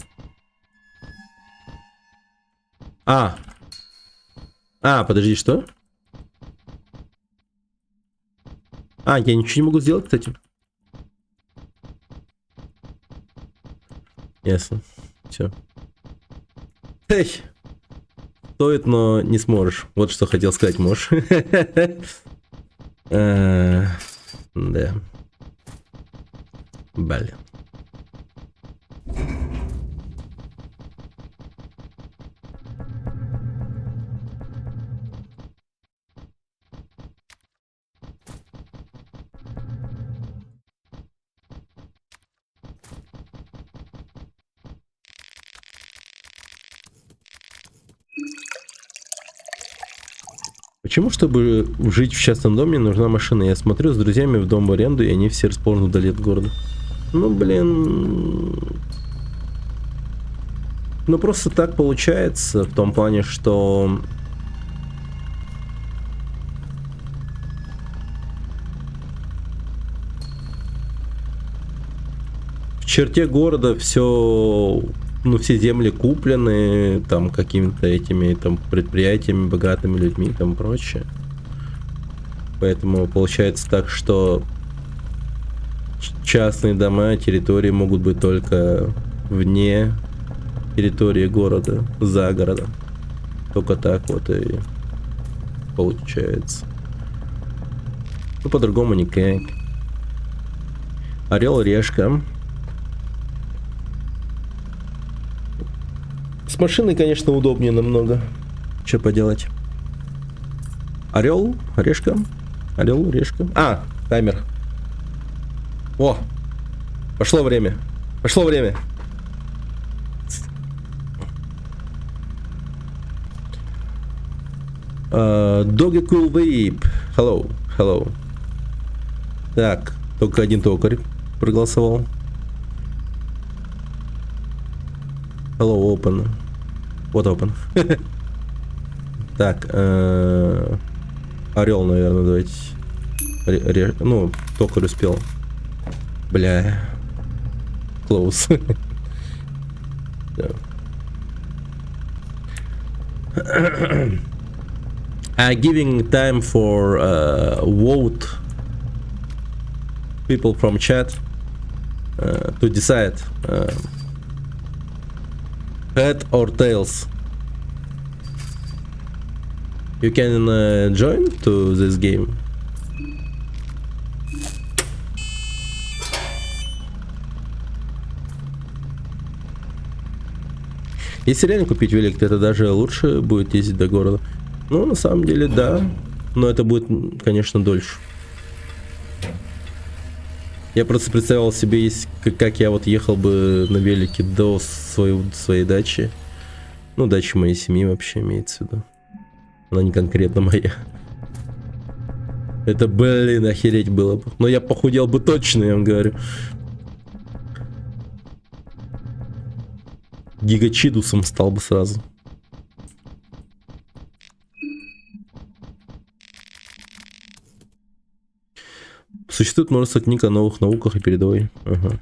Подожди, что? Я ничего не могу сделать, кстати. Ясно. Все. Эй! Стоит, но не сможешь. Вот что хотел сказать, можешь. Да. Блин. Почему, чтобы жить в частном доме, нужна машина? Я смотрю с друзьями в дом в аренду, и они все расположены вдали от города. Ну, блин... Ну, просто так получается, в том плане, что... В черте города все... Ну, все земли куплены, там, какими-то этими, там, предприятиями, богатыми людьми и там прочее. Поэтому получается так, что частные дома, территории могут быть только вне территории города, за городом. Только так вот и получается. Ну, по-другому никак. Орел, решка. С машиной, конечно, удобнее намного. Что поделать? Орел, решка. Орел, решка. Таймер. О! Пошло время. Пошло время. Doggy Cool Vape. Hello. Hello. Так, только один токарь проголосовал. Hello, open. Вот open. Так, орел, наверное, давайте. Ну, токарь успел. Бля. Close. Giving time for vote people from chat to decide head or tails. You can join to this game. Если реально купить велик, то это даже лучше будет ездить до города. Ну, на самом деле, да. Но это будет, конечно, дольше. Я просто представил себе, как я вот ехал бы на велике до своей дачи. Ну, дачи моей семьи вообще имеется в виду. Она не конкретно моя. Это, блин, охереть было бы. Но я похудел бы точно, я вам говорю. гигачидусом стал бы сразу. Существует множество книг о новых науках и передовой. Ага.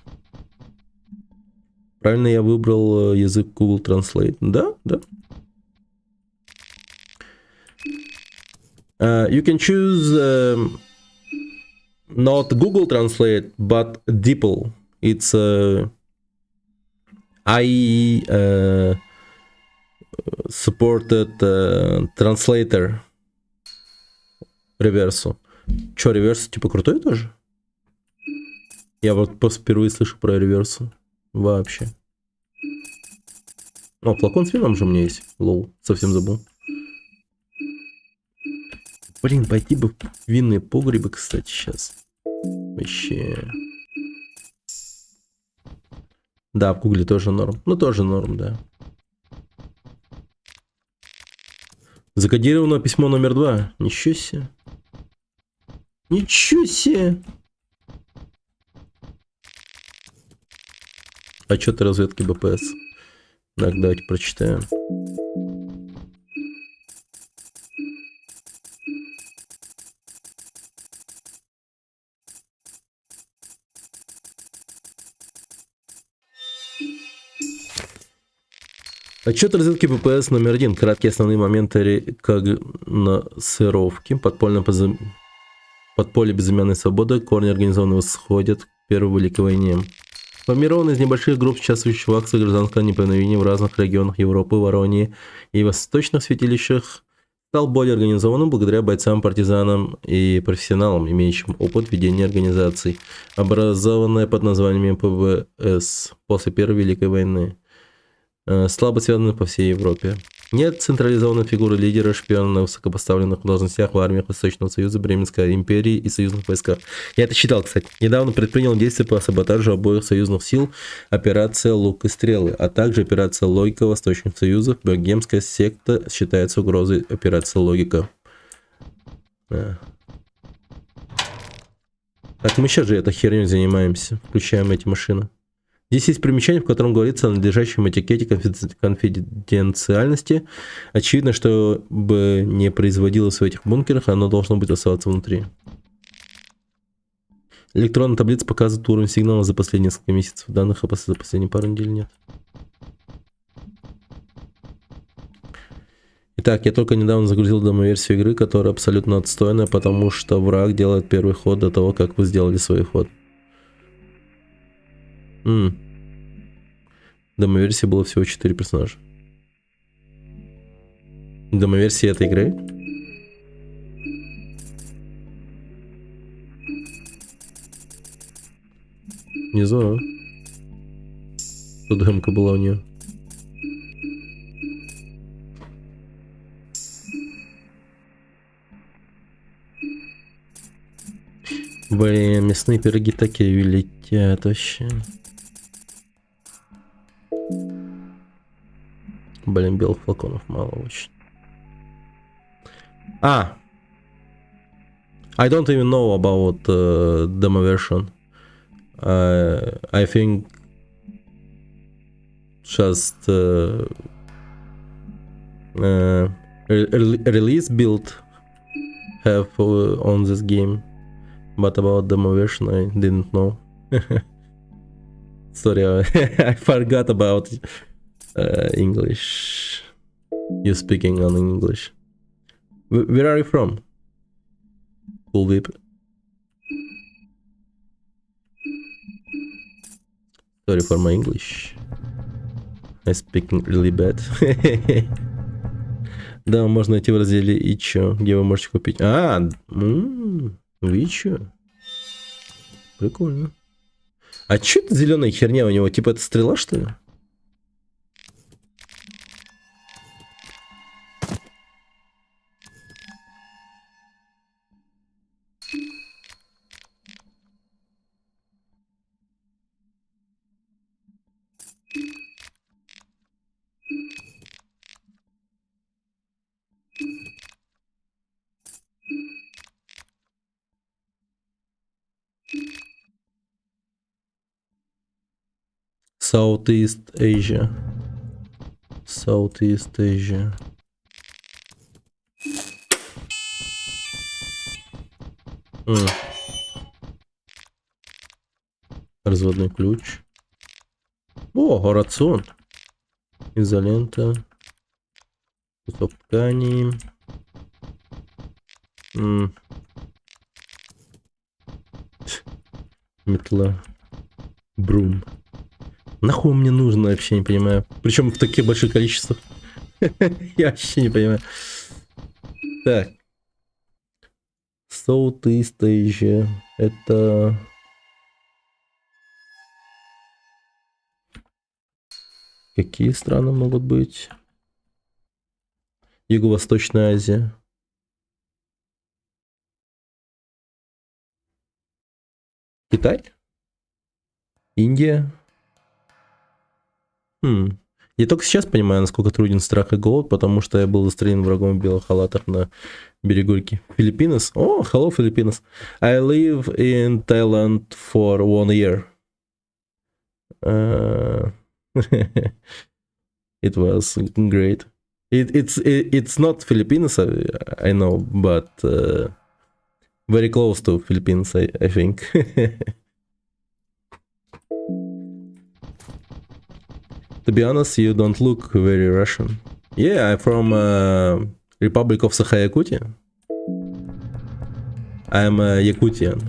Правильно я выбрал язык Google Translate. Да, да. You can choose not Google Translate, but DeepL. It's IE supported translator реверсу. Че, реверс типа крутой тоже? Я вот просто впервые слышу про реверсу. Вообще. О, флакон с вином же у меня есть. Лоу, совсем забыл. Блин, пойти бы в винные погребы, кстати, сейчас. Вообще. Да, в Гугле тоже норм. Ну, тоже норм, да. Закодировано письмо номер 2. Ничего себе. Ничего себе. Отчеты разведки БПС. Так, давайте прочитаем. Отчет разведки ППС номер 1. Краткие основные моменты рекогносцировки. Подполье безымянной свободы. Корни организованного восходят к Первой Великой войне. Сформирован из небольших групп, участвующих в акциях гражданского неповиновения в разных регионах Европы, Воронии и восточных святилищах, стал более организованным благодаря бойцам-партизанам и профессионалам, имеющим опыт ведения организаций, образованная под названием ПВС после Первой Великой войны. Слабо связаны по всей Европе. Нет централизованной фигуры лидера, шпиона на высокопоставленных должностях в армиях Восточного Союза, Бременской империи и союзных войсках. Я это читал, кстати. Недавно предпринял действия по саботажу обоих союзных сил, операция «Лук и стрелы», а также операция «Логика» Восточных Союзов. Богемская секта считается угрозой операции «Логика». Так, мы сейчас же этой херней занимаемся. Включаем эти машины. Здесь есть примечание, в котором говорится о надлежащем этикете конфиденциальности. Очевидно, что бы не производилось в этих бункерах, оно должно быть оставаться внутри. Электронная таблица показывает уровень сигнала за последние несколько месяцев. Данных за последние пару недель нет. Итак, я только недавно загрузил демо-версию игры, которая абсолютно отстойная, потому что враг делает первый ход до того, как вы сделали свой ход. Демо-версии было всего 4 персонажа. Демо-версия этой игры? Не знаю. Тут демка была у нее. Блин, мясные пироги такие летят вообще. Блин, белых флаконов мало очень. I don't even know about demo version. I think just release build have on this game, but about demo version I didn't know. Sorry, I forgot about English. You speaking on English. Where are you from? Cool whip. Sorry for my English. I speak really bad. Да, можно найти в разделе «И чё?», где вы можете купить. Вы чё? Прикольно. А чё это зеленая херня у него? Типа это стрела, что ли? Southeast Asia. Southeast Asia. Разводной ключ. О, рацион. Изолента. Кусок ткани. Метла. Брум. Нахуй мне нужно, вообще не понимаю. Причем в таких больших количествах. Я вообще не понимаю. Так. Southeast Asia. Это... Какие страны могут быть? Юго-Восточная Азия. Китай? Индия? Я только сейчас понимаю, насколько труден страх и голод, потому что я был застрелен врагом в белых халатах на берегу реки. Филиппинес? О, hello, Филиппинес. I live in Thailand for 1 year. It was great. It's not Philippines, I know, but very close to Philippines, I think. To be honest, you don't look very Russian. Yeah, I'm from Republic of Sakha-Yakutia. I'm Yakutian.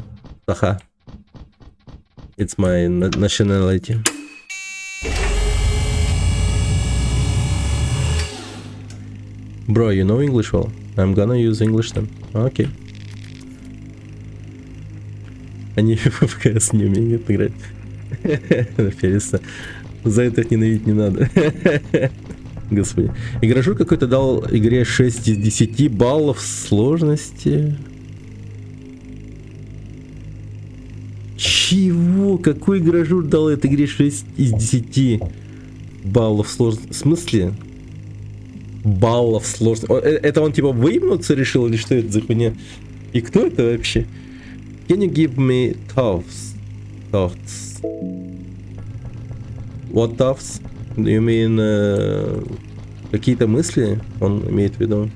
Sakha. It's my nationality. Bro, you know English well? I'm gonna use English then. Okay. Они в ФКС не умеют играть. Перестань. За это их ненавидеть не надо. Господи. Игражур какой-то дал игре 6 из 10 баллов сложности. Чего? Какой игражур дал этой игре 6 из 10 баллов сложности? В смысле? Баллов сложности. Это он типа выебнуться решил или что это за хуйня? И кто это вообще? Can you give me thoughts? What thoughts? You mean какие-то мысли? Он имеет в виду.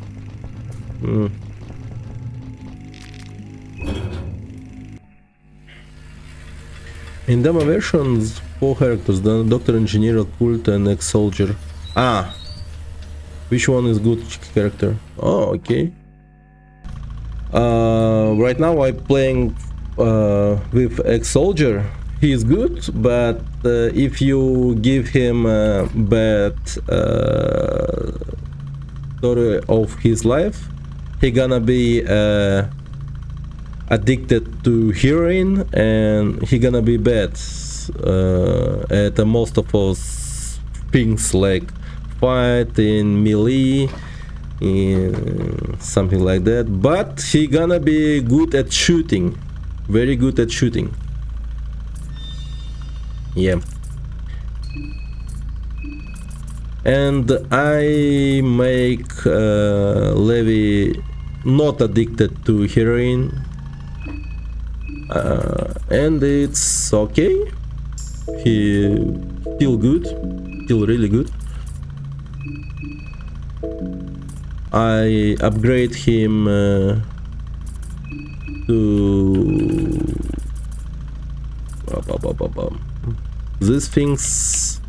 In demo versions, 4 characters: the Doctor, Engineer, Cult, and Ex-Soldier. Ah, which one is good character? Oh, okay. Right now I'm playing with Ex-Soldier. He is good, but if you give him a bad story of his life, he gonna be addicted to heroin and he gonna be bad at most of us things like fight in melee, in something like that. But he gonna be good at shooting, very good at shooting. Yeah. And I make Levi not addicted to heroin. And it's okay. He still good. Still really good. I upgrade him to these things.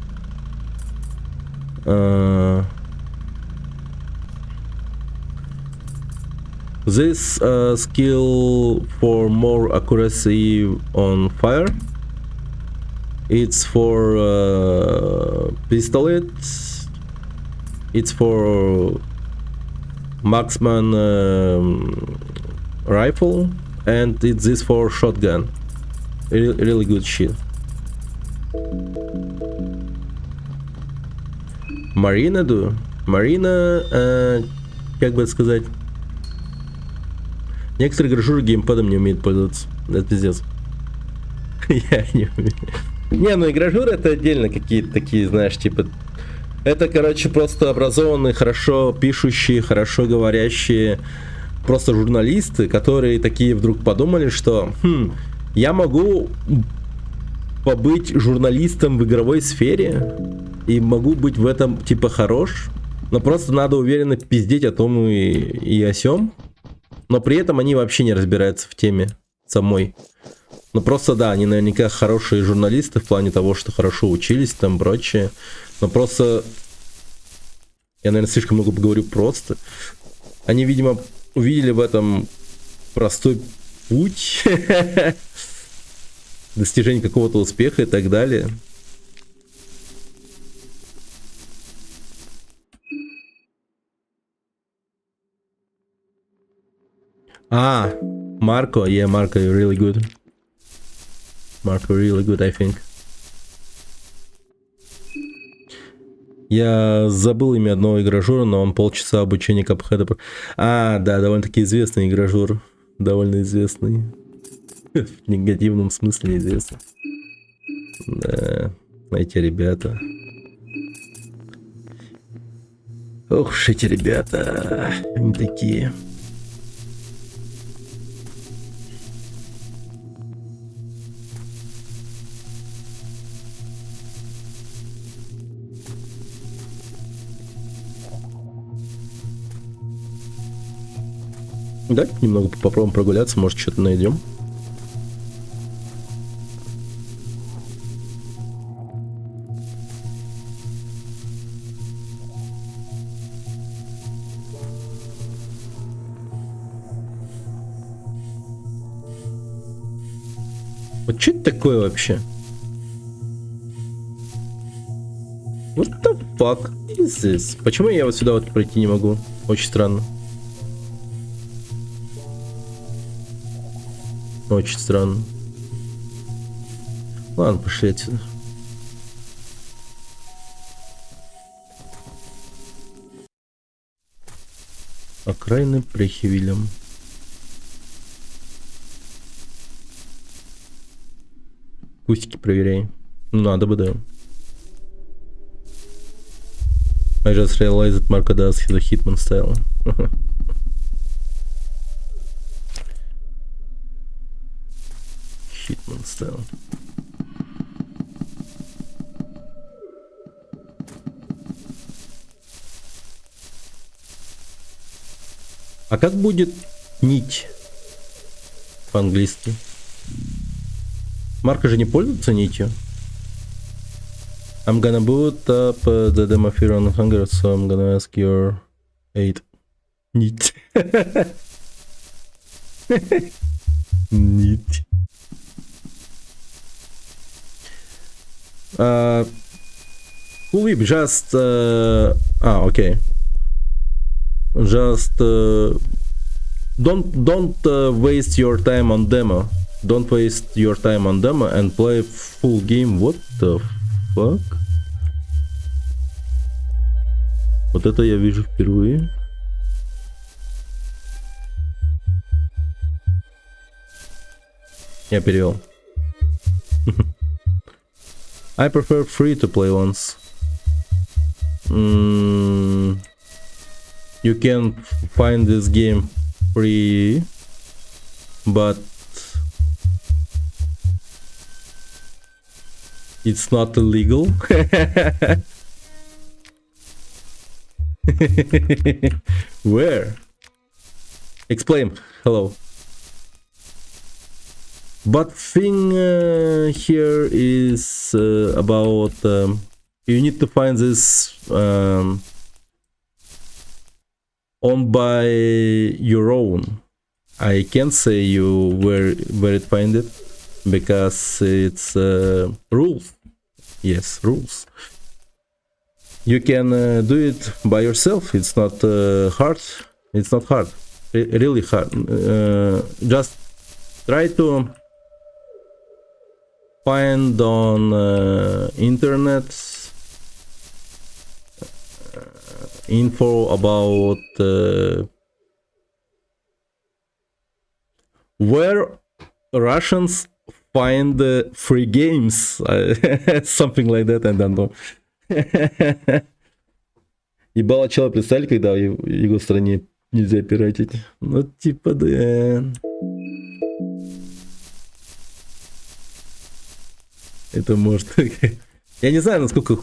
This skill for more accuracy on fire. It's for pistolet. It's for marksman rifle, and it's this for shotgun. Really good shit. Марина, Марина, как бы сказать, некоторые гражуры геймпадом не умеют пользоваться. Это пиздец. Я не умею. Не, ну и гражуры это отдельно какие-то такие, знаешь, типа... Это, короче, просто образованные, хорошо пишущие, хорошо говорящие, просто журналисты, которые такие вдруг подумали, что я могу побыть журналистом в игровой сфере и могу быть в этом типа хорош, но просто надо уверенно пиздеть о том и о сём, но при этом они вообще не разбираются в теме самой. Ну просто да, они наверняка хорошие журналисты в плане того, что хорошо учились там прочее, но просто я, наверное, слишком много поговорю просто. Они, видимо, увидели в этом простой путь достижения какого-то успеха и так далее. Marco, yeah, Marco, you're really good. Marco, really good, I think. Я забыл имя одного игражура, но он полчаса обучения Капхеда. Да, довольно-таки известный игражур. Довольно известный. В негативном смысле известный. Да, эти ребята. Ох уж эти ребята. Они такие. Да, немного попробуем прогуляться, может что-то найдем. Вот что это такое вообще? What the fuck is this? Почему я вот сюда вот пройти не могу? Очень странно. Очень странно. Ладно, пошли отсюда. Окраины Прехивилем. Кустики проверяй. Надо бы, да. I just realized that Marco does his Hitman style. Hitman style. А как будет нить по-английски? Марко же не пользуется нитью. I'm gonna boot up the demo fear on Hunger, so I'm gonna ask your aid. Нить. Нить. Улыб, just... okay. Just... don't waste your time on demo. Don't waste your time on demo and play full game. What the fuck? Вот это я вижу впервые. Я перевел. I prefer free to play ones. You can find this game free, but it's not illegal. Where? Explain. Hello. But thing here is about you need to find this on by your own. I can't say you where it find it because it's rules. Yes, rules. You can do it by yourself. It's not hard. It's not hard. Really hard. Just try to find on internet info about where Russians find free games. Something like that, I don't know. Ебало чела, представили, когда в его стране нельзя пиратить? Ну, типа, да. Это может... Я не знаю, насколько...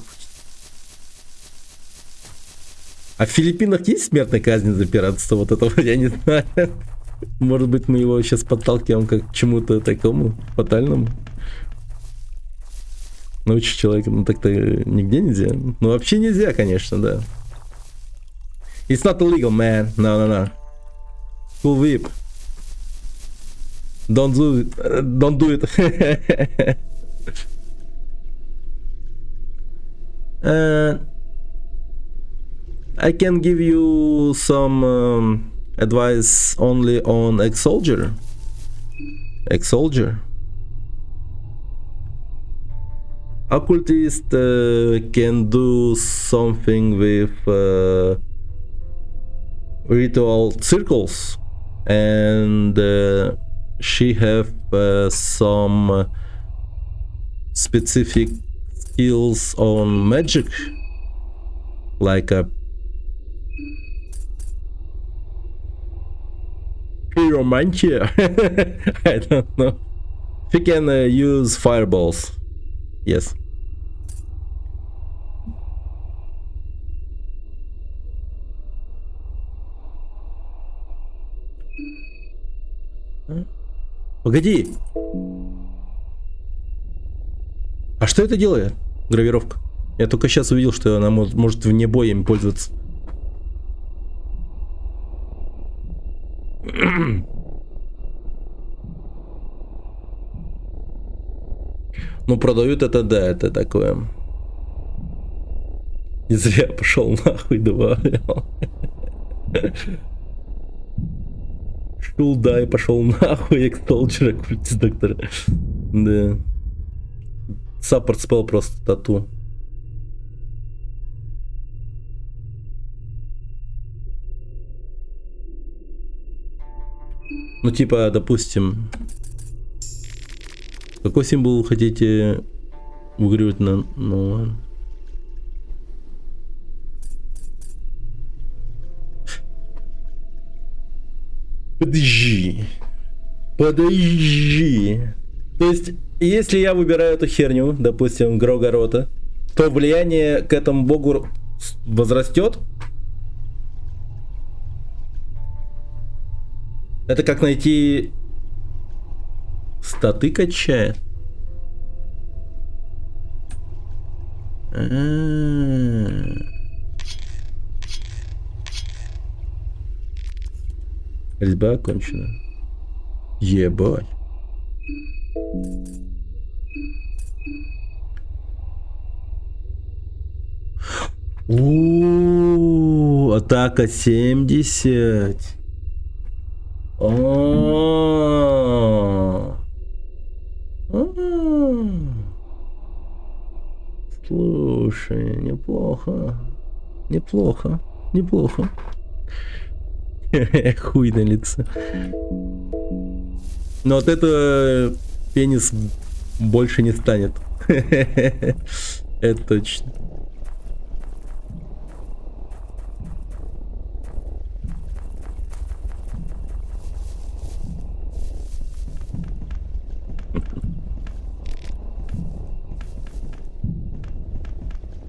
А в Филиппинах есть смертная казнь за пиратство? Вот этого я не знаю. Может быть, мы его сейчас подталкиваем как к чему-то такому фатальному? Научить человека, ну так-то нигде нельзя. Ну вообще нельзя, конечно, да. It's not illegal, man. No. Cool whip. Don't do it. Don't do it. I can give you some advice only on ex-soldier. Ex-soldier. Occultist can do something with ritual circles, and she have some specific skills on magic, like a pyromancer. I don't know. She can use fireballs. Yes. Погоди. А что это делает? Гравировка. Я только сейчас увидел, что она может вне боя им пользоваться. Ну, продают это, да, это такое. Не зря пошел нахуй, добавлял. Шул, да, и пошел нахуй, экс-солджера, культист доктора. Да. Саппорт спел просто тату. Ну, типа, допустим, какой символ вы хотите выигрывать на... Ну, ладно. Подожди. Подожди. То есть, если я выбираю эту херню, допустим, Грогорота, то влияние к этому богу возрастет? Это как найти... Статы качает? Резьба окончена. Ебать. О, атака 70. Слушай, неплохо. Неплохо. Неплохо. Хуй на лице. Но от этого пенис больше не станет. Это точно.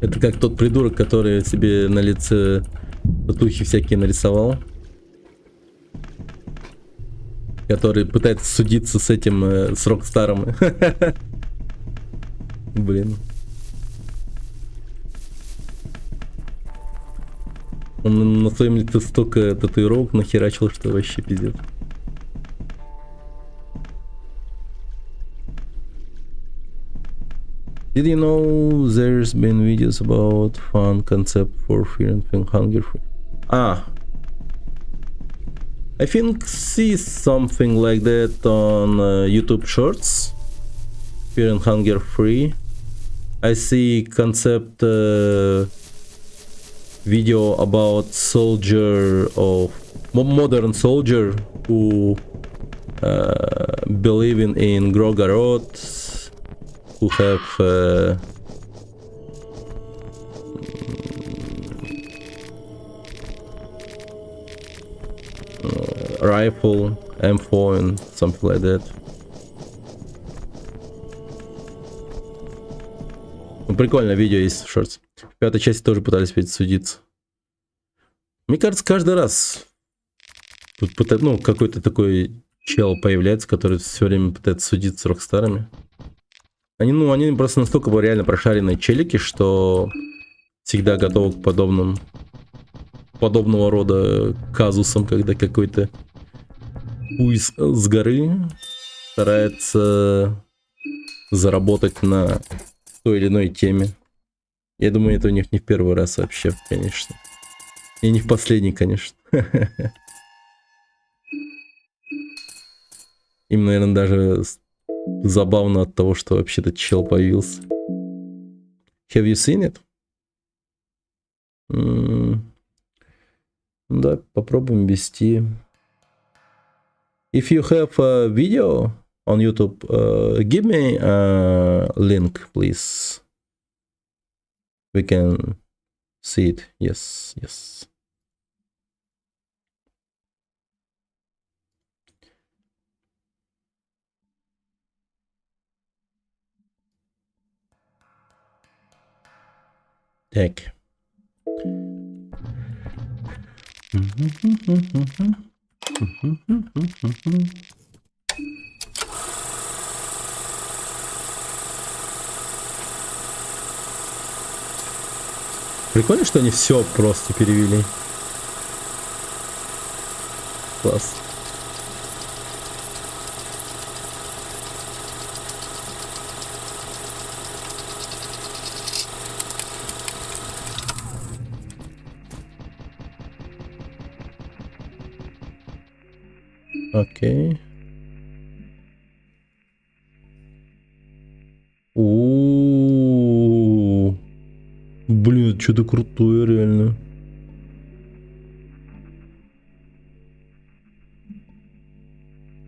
Это как тот придурок, который себе на лице татухи всякие нарисовал. Который пытается судиться с этим, с Рокстаром. Блин. Он на своем лице столько татуировок нахерачил, что вообще пиздец. Did you know there's been videos about fun concept for Fear and Hunger Free? Ah. I think see something like that on YouTube Shorts. Fear and Hunger Free. I see concept video about soldier of modern soldier who believing in Grogoroth, who have rifle, M4 and something like that. прикольное видео есть в Shorts. В пятой части тоже пытались опять судиться. Мне кажется, каждый раз тут ну, какой-то такой чел появляется, который все время пытается судиться с Рокстарами. Они просто настолько реально прошаренные челики, что всегда готовы к подобного рода казусам, когда какой-то хуй с горы старается заработать на той или иной теме. Я думаю, это у них не в первый раз вообще, конечно. И не в последний, конечно. Им, наверное, даже забавно от того, что вообще этот чел появился. Have you seen it? Да, попробуем ввести. If you have a video on YouTube, give me a link, please. We can see it. Yes, yes. Так. Прикольно, что они все просто перевели. Класс. Окей. У-у-у. Блин, что-то крутое, реально.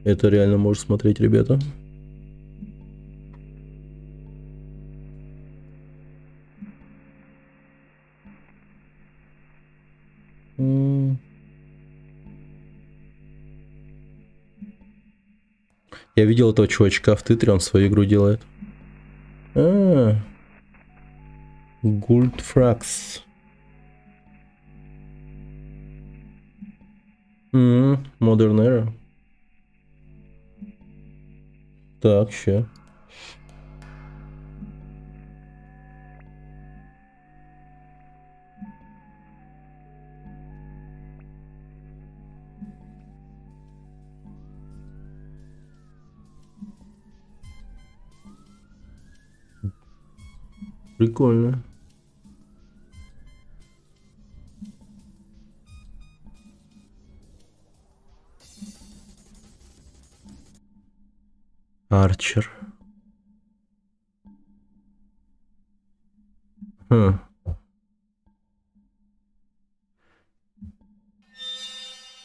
Это реально можно смотреть, ребята. Я видел этого чувачка в Титре, он свою игру делает. Гульдфракс. Modern Era. Так, ща. Прикольно. Арчер. У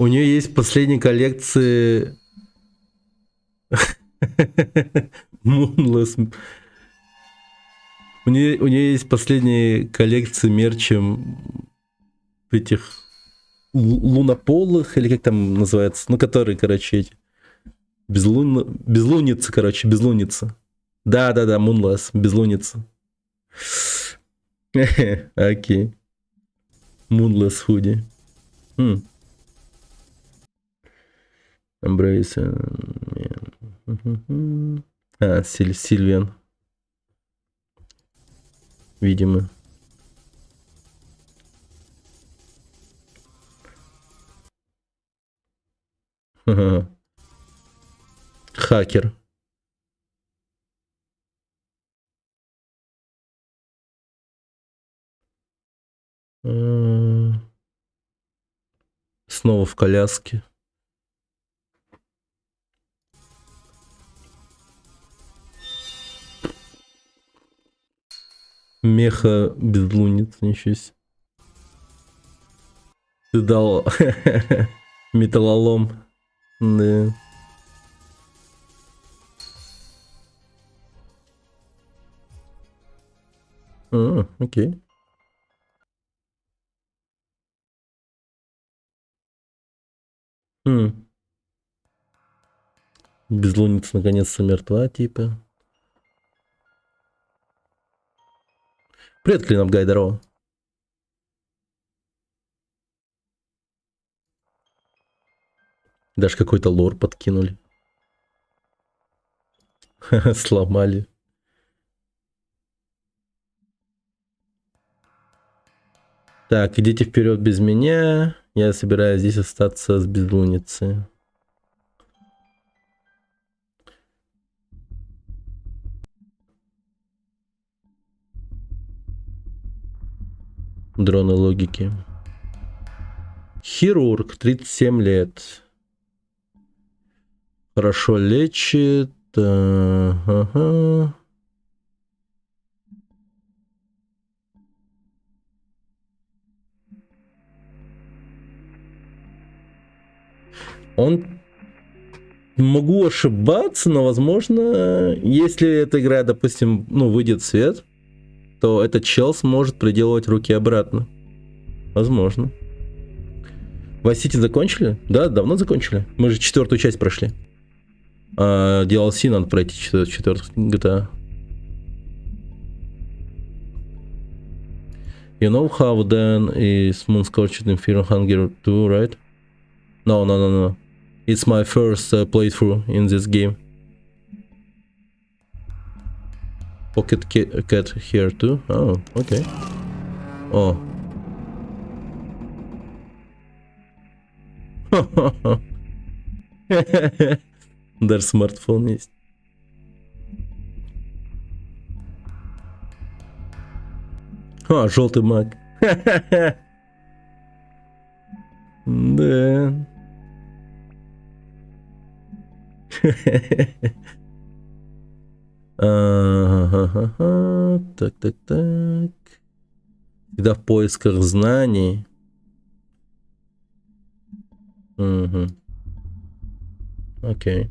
нее есть последние коллекции Moonless. У нее есть последние коллекции мерчем этих лунополых, или как там называется, ну, которые, короче, эти безлуницы, короче, безлуница. Да, Moonless, безлуница. Окей. Moonless худи. Embrace. Сильвен. Видимо. Хакер. Снова в коляске. Меха безлуница, ничего себе. Ты дал металлолом. Да. Окей. Безлуница наконец-то мертва, типа. Привет, Клинап Гай, здорово. Даже какой-то лор подкинули. Сломали. Так, идите вперед без меня. Я собираюсь здесь остаться с безлуницей. Дроны логики. Хирург, 37 лет. Хорошо лечит. Ага. Он... Могу ошибаться, но, возможно, если эта игра, допустим, ну, выйдет в свет, то этот чел сможет приделывать руки обратно. Возможно. Vice City закончили? Да, давно закончили. Мы же 4-ю часть прошли. DLC надо пройти, 4-ю GTA. You know how Dan is Moonscorched in Fear and Hunger 2, right? No. It's my first playthrough in this game. Pocket cat here too? Oh, okay. Oh. Даже смартфон есть. Желтый маг. Да. Так. Всегда в поисках знаний. Угу. Окей.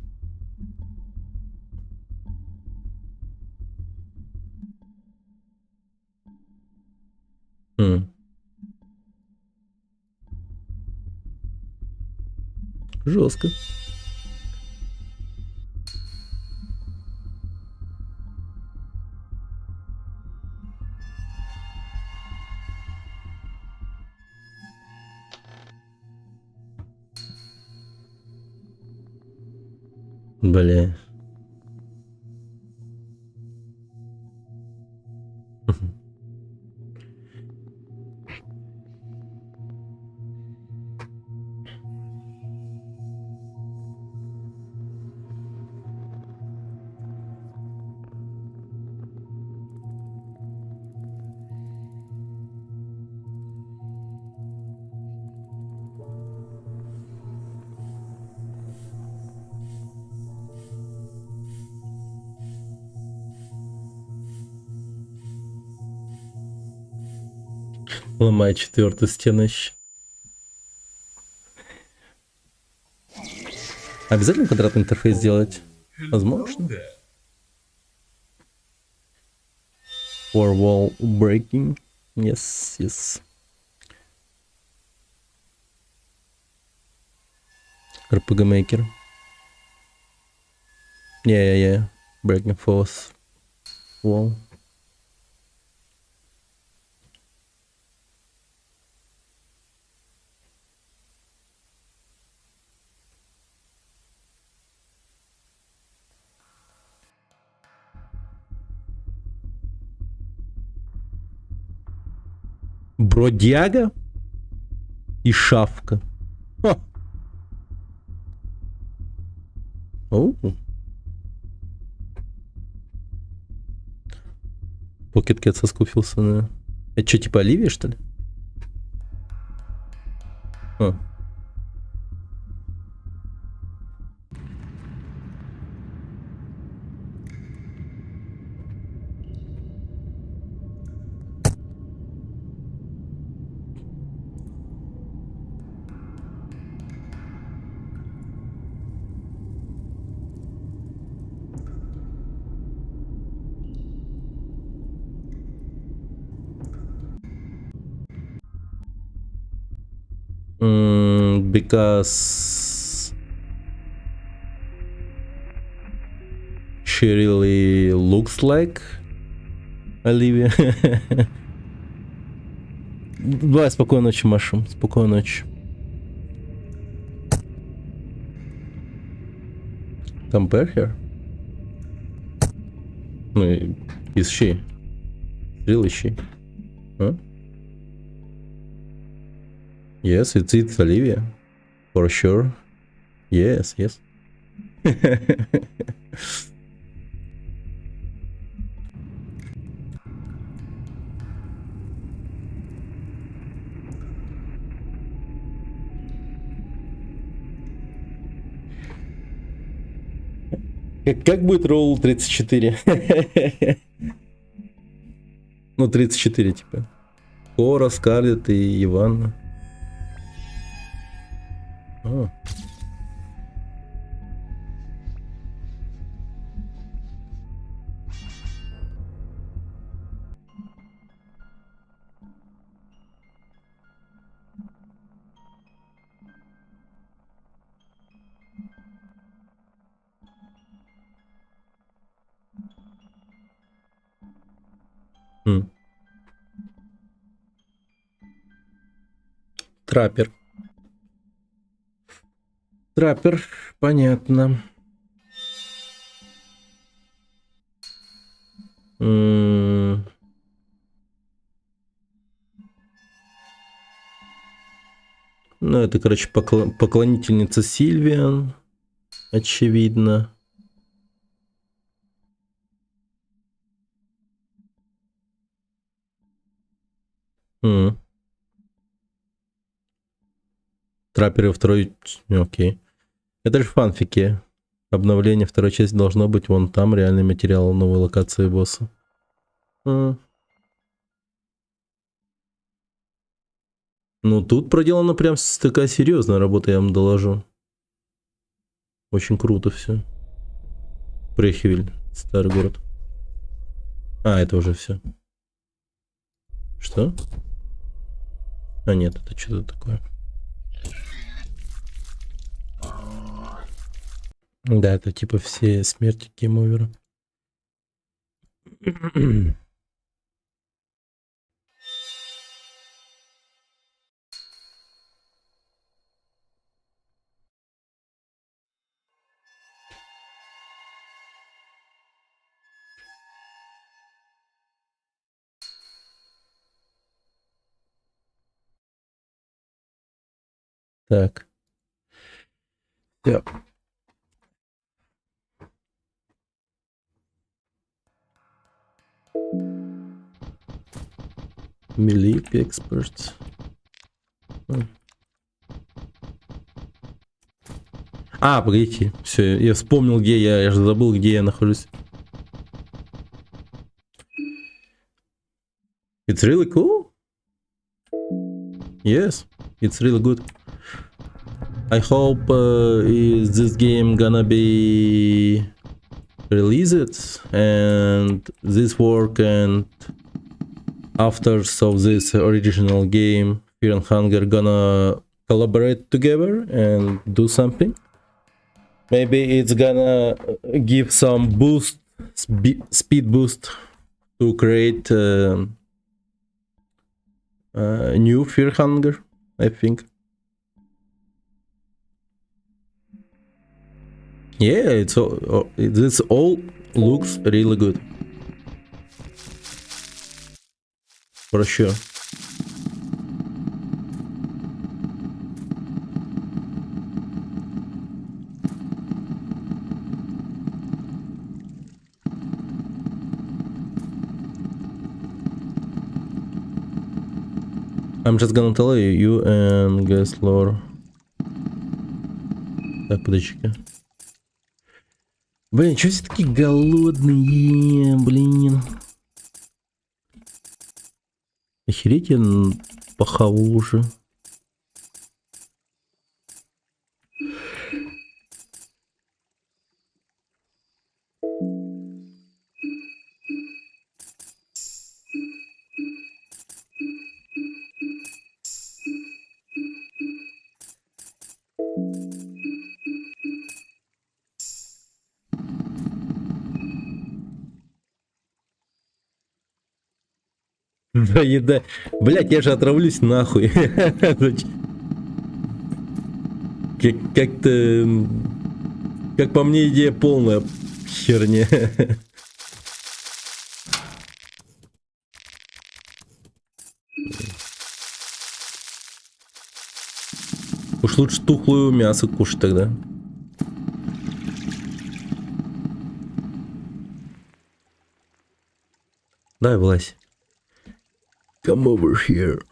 Жестко. Бля. Ломай 4-ю стену еще. Обязательно квадратный интерфейс сделать? Возможно. For wall breaking. Yes. RPG Maker. Yeah. Breaking fourth wall. Бродяга и шавка. Pocket Cat соскуфился, да. Это что, типа Оливия, что ли? Because she really looks like Olivia. Давай, спокойной ночи, Маша. Спокойной ночи. Compare here? No, is she? Really she? Huh? Yes, it's Olivia. For sure. Yes, yes. Как будет ролл 34? Ну, 34, типа. Кора, Скарлетт и Иванна. А. М. Траппер. Траппер, понятно. М. Ну, это, короче, поклонительница Сильвиан. Очевидно. М. Трапперы второй... Окей. Это же фанфики. Обновление второй части должно быть вон там. Реальный материал новой локации босса. М. Ну, тут проделана прям такая серьезная работа, я вам доложу. Очень круто все. Прехвиль, старый город. А, это уже все. Что? А, нет, это что-то такое. Да, это типа все смерти гейм-овера. Так. Всё. Melee Experts. А, погодите. Все, я вспомнил, где я же забыл, где я нахожусь. It's really cool. Yes, it's really good. I hope is this game gonna be released and this work and authors of this original game Fear and Hunger gonna collaborate together and do something. Maybe it's gonna give some boost, speed boost to create new Fear Hunger, I think. Yeah, this all looks really good. For sure. I'm just gonna tell you and guess lore. Так, подожди-ка. Блин, чё все такие голодные, блин. Охереть, я похавал уже. Доедай. Блять, я же отравлюсь нахуй. Как-то... Как по мне, идея полная херня. Уж лучше тухлую мясо кушать тогда. Дай, влазь. Come over here.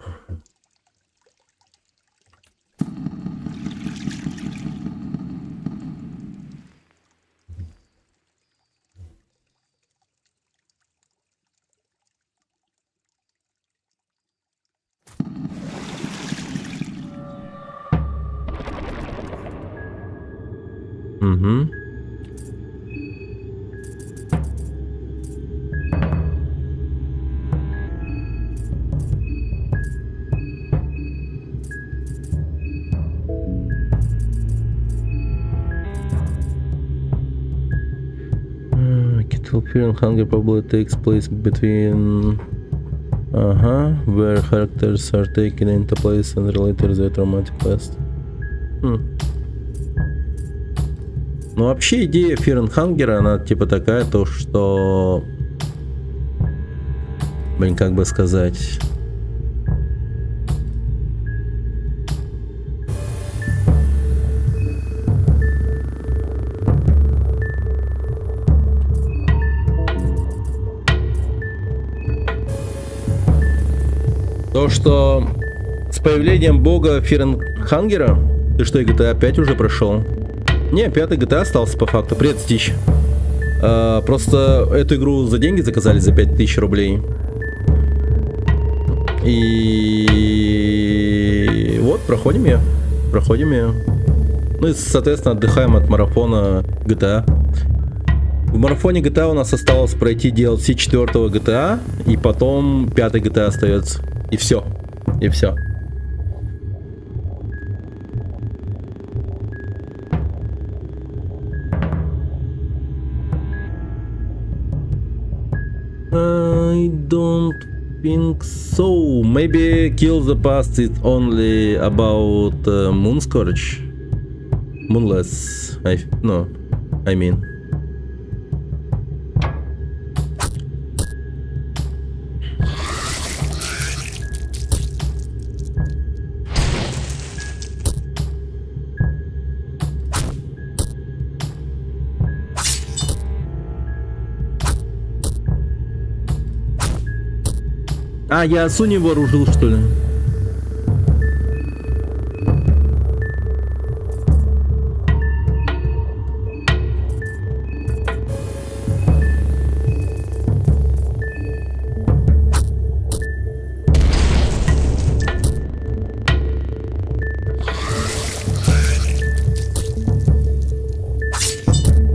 Угу. Kettle Fear and Hunger probably takes place between... Ага, where characters are taken into place and related to the traumatic past. Ну, вообще идея Fear and Hunger, она типа такая, то что... Блин, как бы сказать... То, что с появлением бога Fear and Hunger... Ты что, и GTA 5 уже прошел? Не, 5-й GTA остался по факту. Привет, Стич. Просто эту игру за деньги заказали, за 5000 рублей. И вот, проходим ее. Ну и, соответственно, отдыхаем от марафона GTA. В марафоне GTA у нас осталось пройти DLC 4-го GTA, и потом 5-й GTA остается. И все. I don't think so. Maybe Kill the Past is only about Moon Scourge. Moonless. I mean. А, я Асу не вооружил, что ли?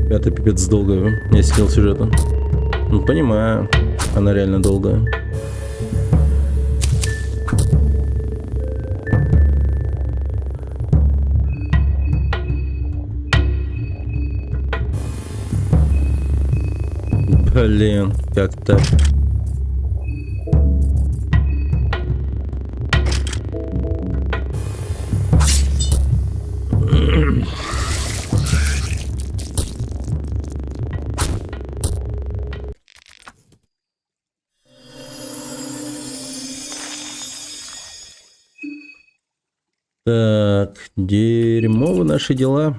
Пятый пипец долгая, я сидел сюжета. Ну, понимаю, она реально долгая. Блин, как так? Так, дерьмово наши дела.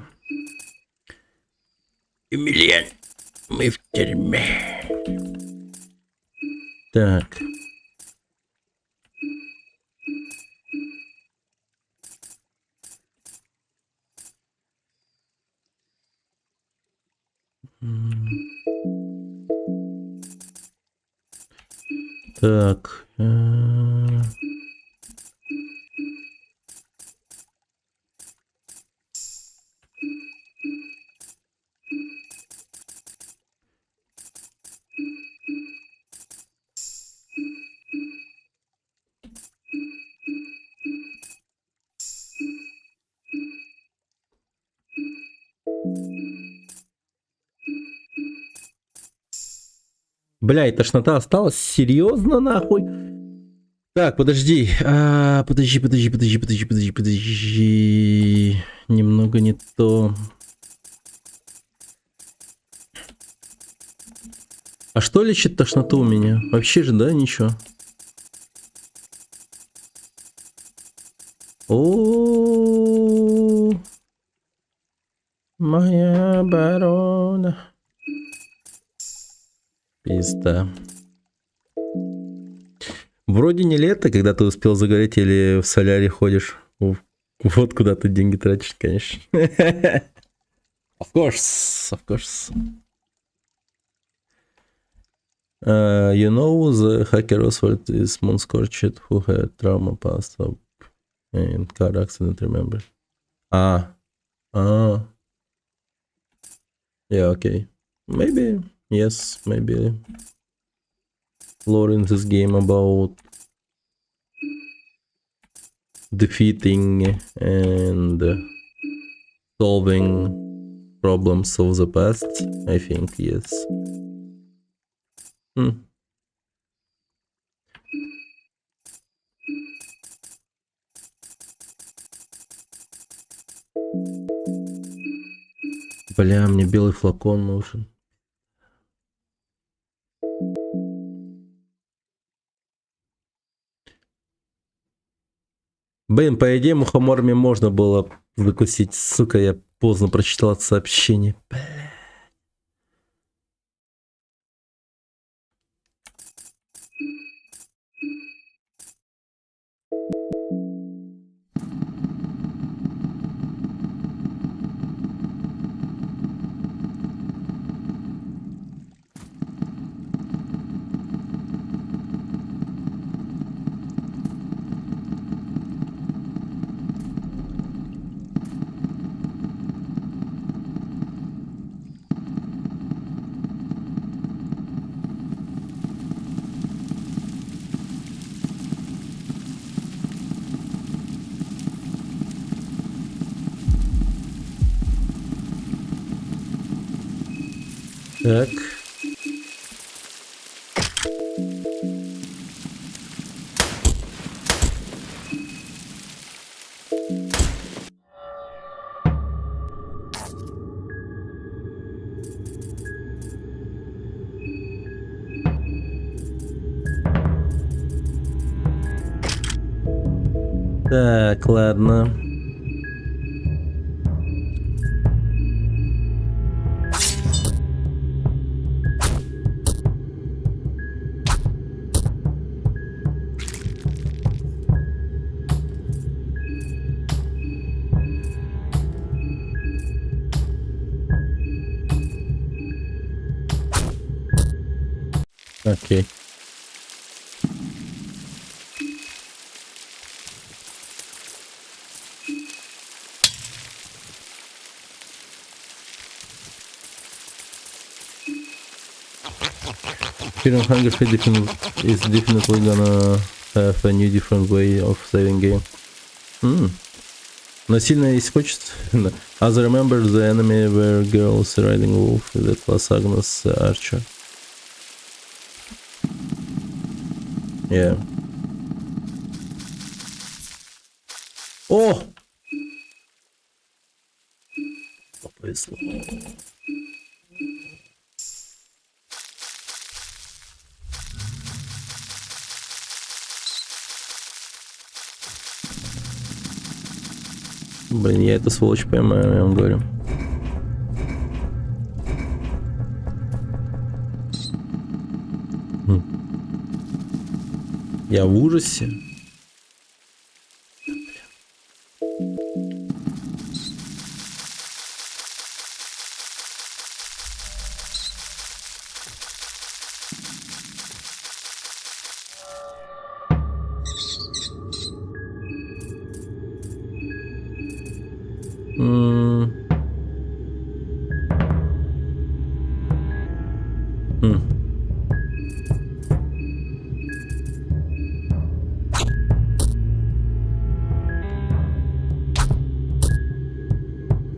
Эмилиан, мы в тюрьме. Так. Так. Бля, и тошнота осталась? Серьезно, нахуй? Так, подожди. Подожди. Немного не то. А что лечит тошноту у меня? Вообще же, да, ничего. О, моя барона. Пизда. Вроде не лето, когда ты успел загореть или в соляре ходишь. Вот куда ты деньги тратишь, конечно. Of course. You know the hacker Oswald is Monscorched who had trauma past up and car accident, remember? Ah. Yeah, okay. Maybe, yes, maybe. Lore in this game about defeating and solving problems of the past. I think, yes. Бля, мне белый флакон нужен. Блин, по идее, мухоморами можно было закусить. Сука, я поздно прочитал это сообщение. Так. Так, ладно. Окей. Feeling hunger is definitely gonna have a new different way of saving game. Насильно есть хочется. As I remember, the enemy were girls riding wolf. That was Agnes Archer. Yeah. О! Повезло. Блин, я эту сволочь поймаю, я вам говорю. Я в ужасе.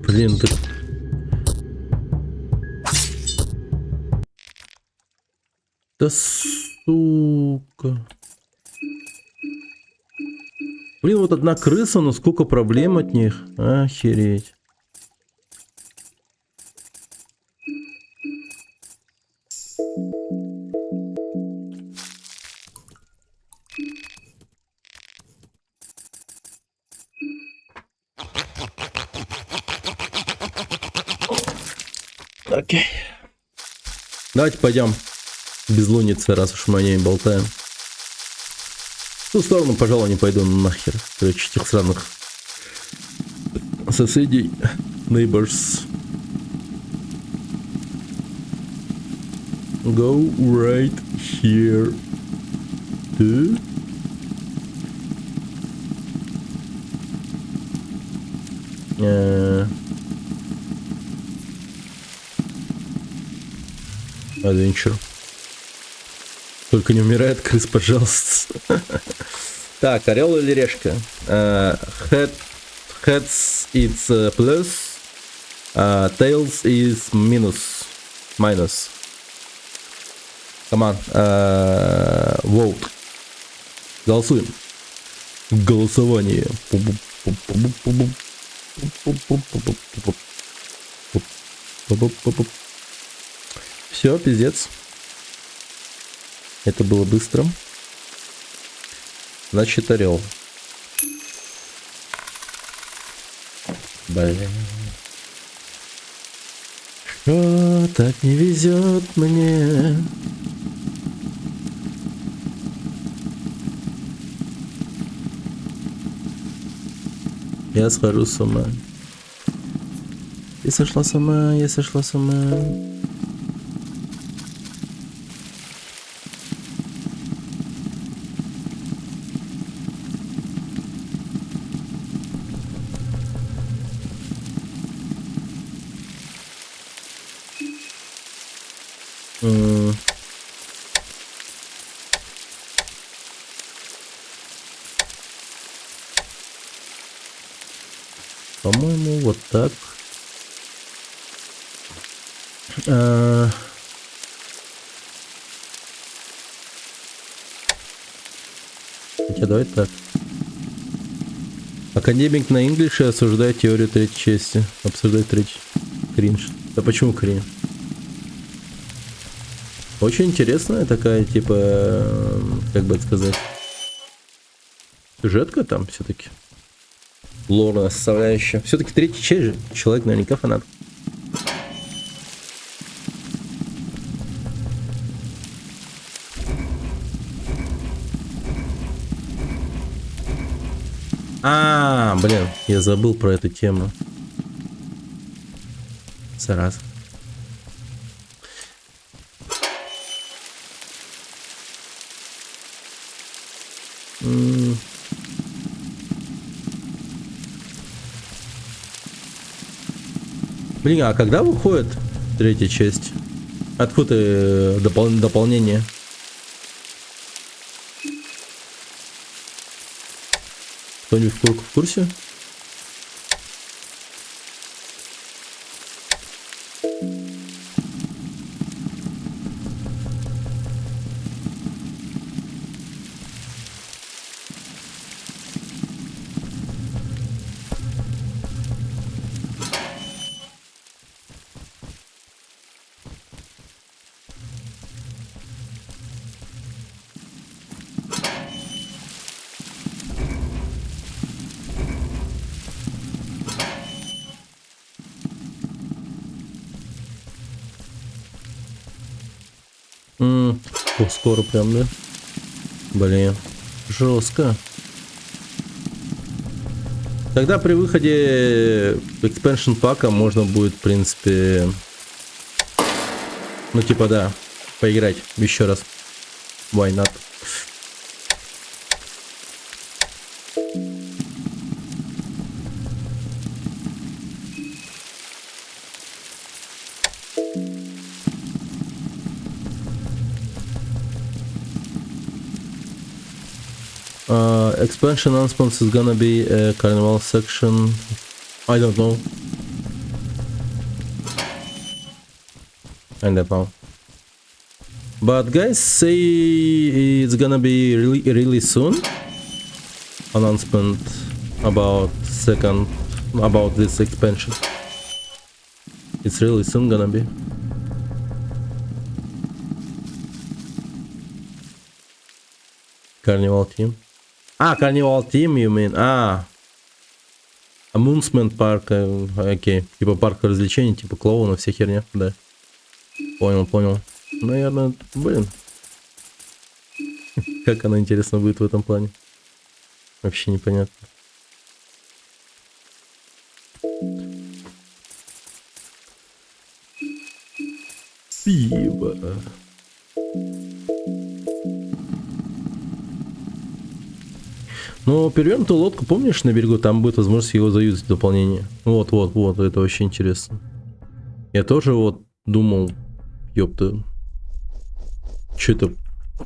Блин, так... Да сука. Блин, вот одна крыса, но сколько проблем от них. Охереть. Окей. Давайте пойдем без луницы, раз уж мы о ней болтаем. В ту сторону, пожалуй, не пойду нахер. Короче, этих сраных соседей. Neighbors. Go right here. Да? Adventure. Только не умирает крыс, пожалуйста. Так, орел или решка? Heads it's plus, tails is minus. Come on. Vote. Голосуем. Голосование. Все, пиздец. Это было быстро. Значит, орел. Блин. Что так не везет мне? Я схожу с ума. Я сошла с ума, я сошла с ума. По-моему, вот так. Хотя давай так. Академик на инглише осуждает теорию третьей части. Обсуждает третий. Кринж. Да почему кринж? Очень интересная такая, типа, как бы это сказать, сюжетка там все-таки. Лорная составляющая. Все-таки третья часть же. Человек наверняка фанат. Блин, я забыл про эту тему. Зараза. Блин, а когда выходит третья часть? Откуда дополнение? Кто-нибудь в курсе? Скоро прям, да? Блин, жестко. Тогда при выходе expansion пака можно будет, в принципе, ну типа да, поиграть еще раз. Why not? Expansion announcements is gonna be a carnival section. I don't know. But guys say it's gonna be really soon. announcement about this expansion. It's really soon gonna be. Carnival Team. Carnival Team, you mean? Amusement парк, окей. Типа парк развлечений, типа клоуна, вся херня, да. Понял. Наверное, блин. Как она, интересно, будет в этом плане? Вообще непонятно. Пиво. Ну, перевернутую лодку, помнишь, на берегу, там будет возможность его заюзать в дополнение. Вот, это вообще интересно. Я тоже вот думал, ёпта, что это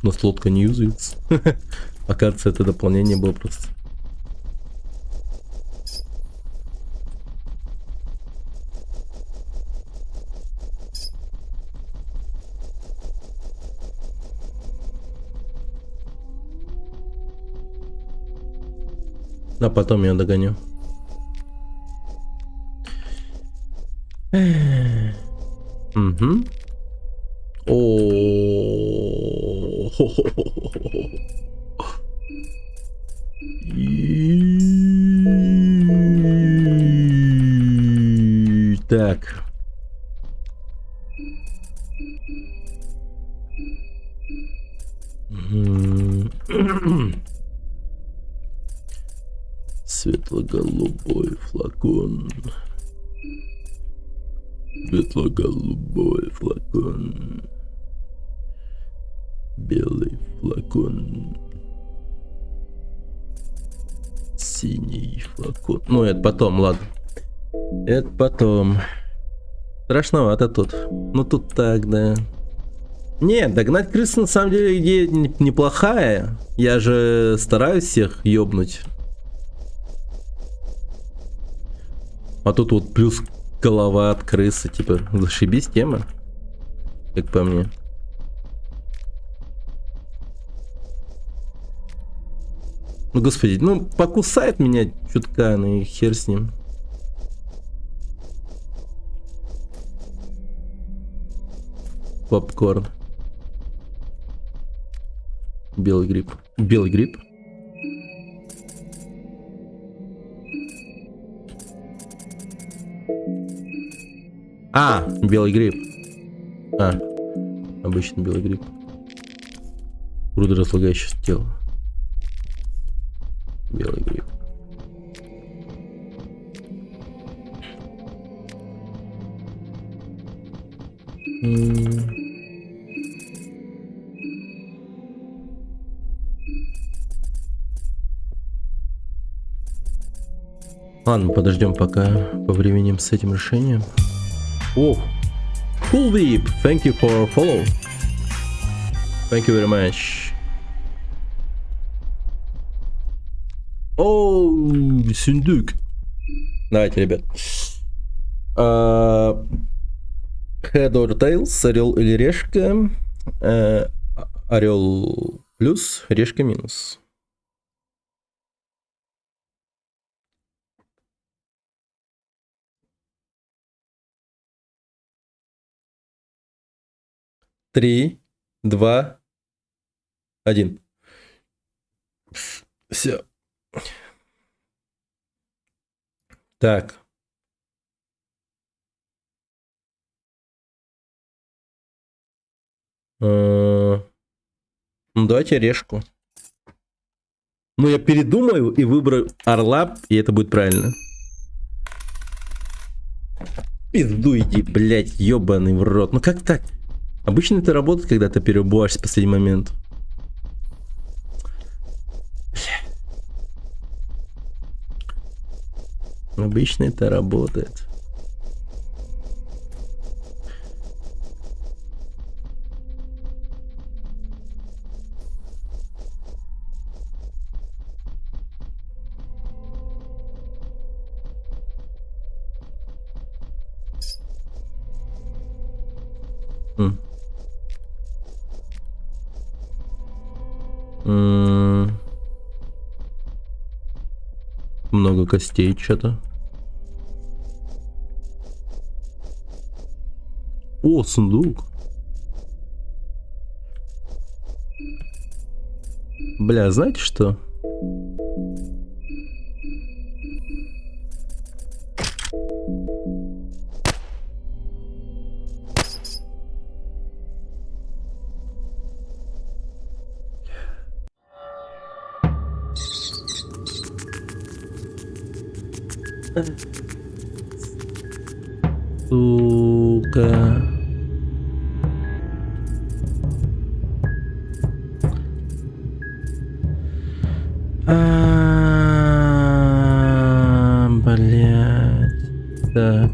у нас лодка не юзается. Оказывается, это дополнение было просто. А потом я догоню. Угу. Так. Светло-голубой флакон. Светло-голубой флакон. Белый флакон. Синий флакон. Ну, это потом, ладно. Это потом. Страшновато тут. Ну, тут так, да. Не, догнать крыс на самом деле идея неплохая. Я же стараюсь всех ёбнуть. А тут вот плюс голова от крысы, типа, зашибись тема, как по мне. Ну, господи, ну, покусает меня чутка, ну и хер с ним. Попкорн. Белый гриб. Белый гриб. Белый гриб. Обычный белый гриб. Грудоразлагающее тело. Белый гриб. Ладно, подождем пока повременим с этим решением. О, Cool Vip, thank you for follow. Thank you very much. О, сундук. Давайте, ребят. Head or Tails, орел или решка. Орел плюс, решка минус. Три, два, один. Все. Так. Ну, давайте решку. Ну, я передумаю и выберу орла, и это будет правильно. Пизду иди, блядь, ебаный в рот. Ну как так? Обычно это работает, когда ты переубываешься в последний момент. Обычно это работает. много костей, что-то. О, сундук. Бля, знаете что? Сука. Блять. Так.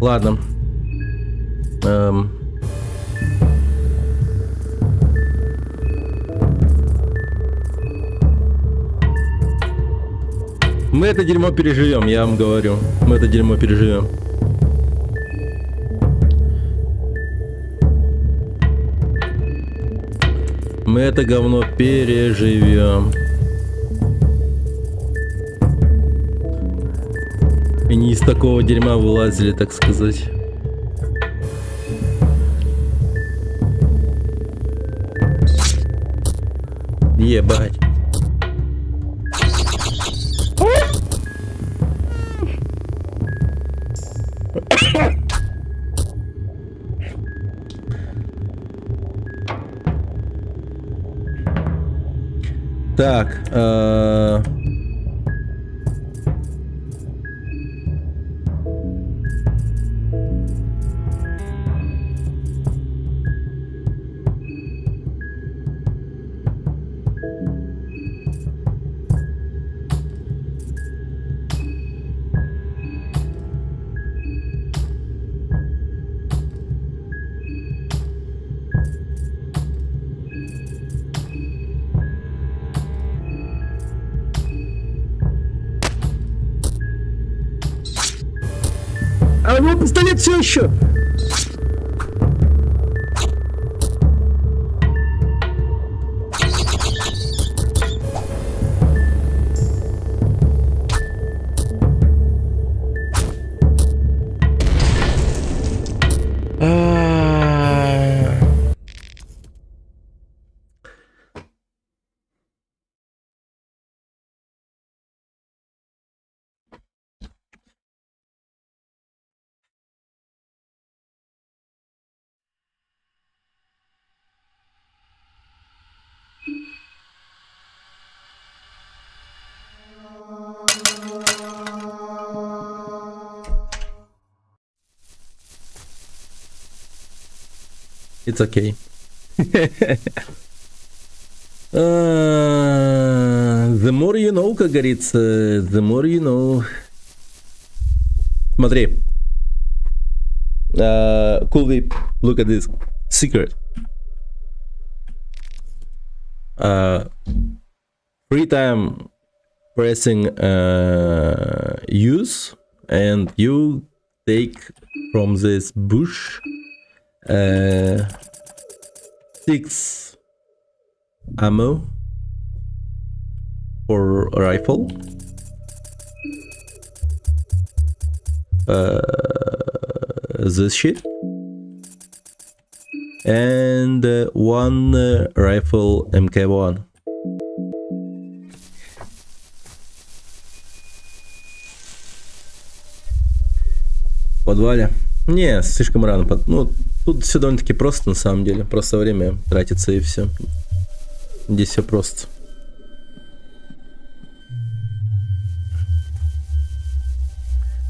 Ладно. Мы это дерьмо переживем, я вам говорю. Мы это дерьмо переживем. Мы это говно переживем. И не из такого дерьма вылазили, так сказать. Ебать. Так, а у него пистолет все еще. It's okay. The more you know, как говорится, the more you know. Смотри. Cool whip. Look at this. Secret. Free time pressing use, and you take from this bush 6 ammo for rifle, this shit, and one rifle MK1. В подвале. Не, слишком рано. Ну, тут все довольно-таки просто, на самом деле. Просто время тратится и все. Здесь все просто.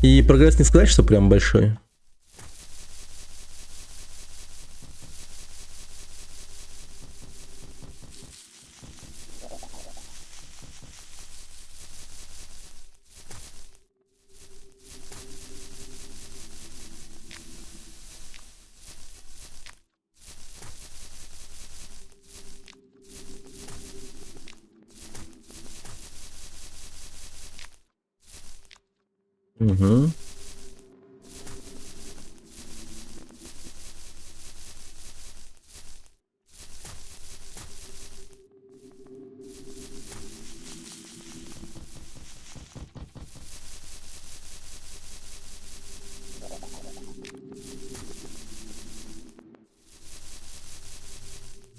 И прогресс не сказать, что прям большой. Угу.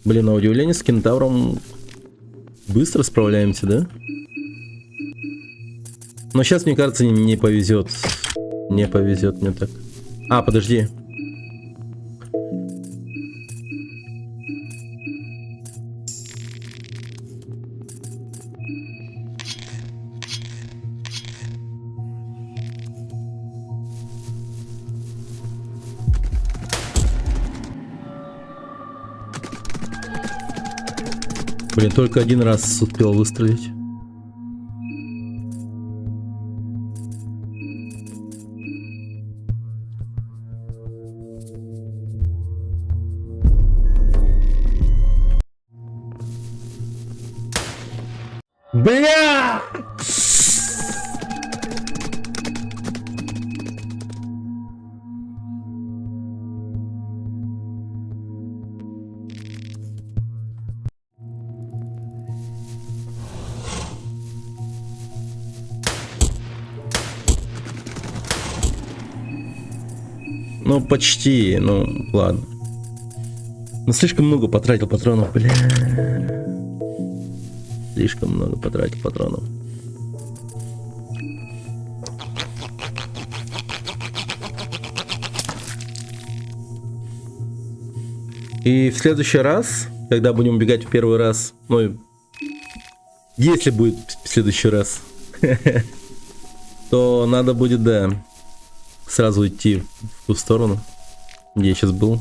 Блин, на удивление с кентавром быстро справляемся, да? Но сейчас, мне кажется, не повезет. Не повезет мне так. А, подожди. Блин, только один раз успел выстрелить. Бля! Ну, почти, ну, ладно. Но слишком много потратил патронов, бля. Слишком много потратил патронов. И в следующий раз, когда будем убегать в первый раз, ну, если будет в следующий раз, то надо будет, да, сразу идти в ту сторону, где я сейчас был.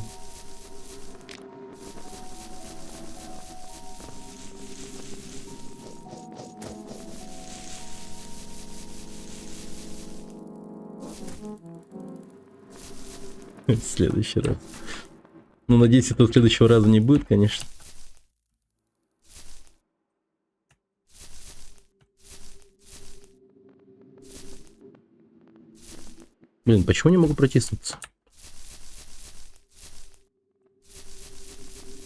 В следующий раз. Ну, надеюсь, этого следующего раза не будет, конечно. Блин, почему не могу протиснуться?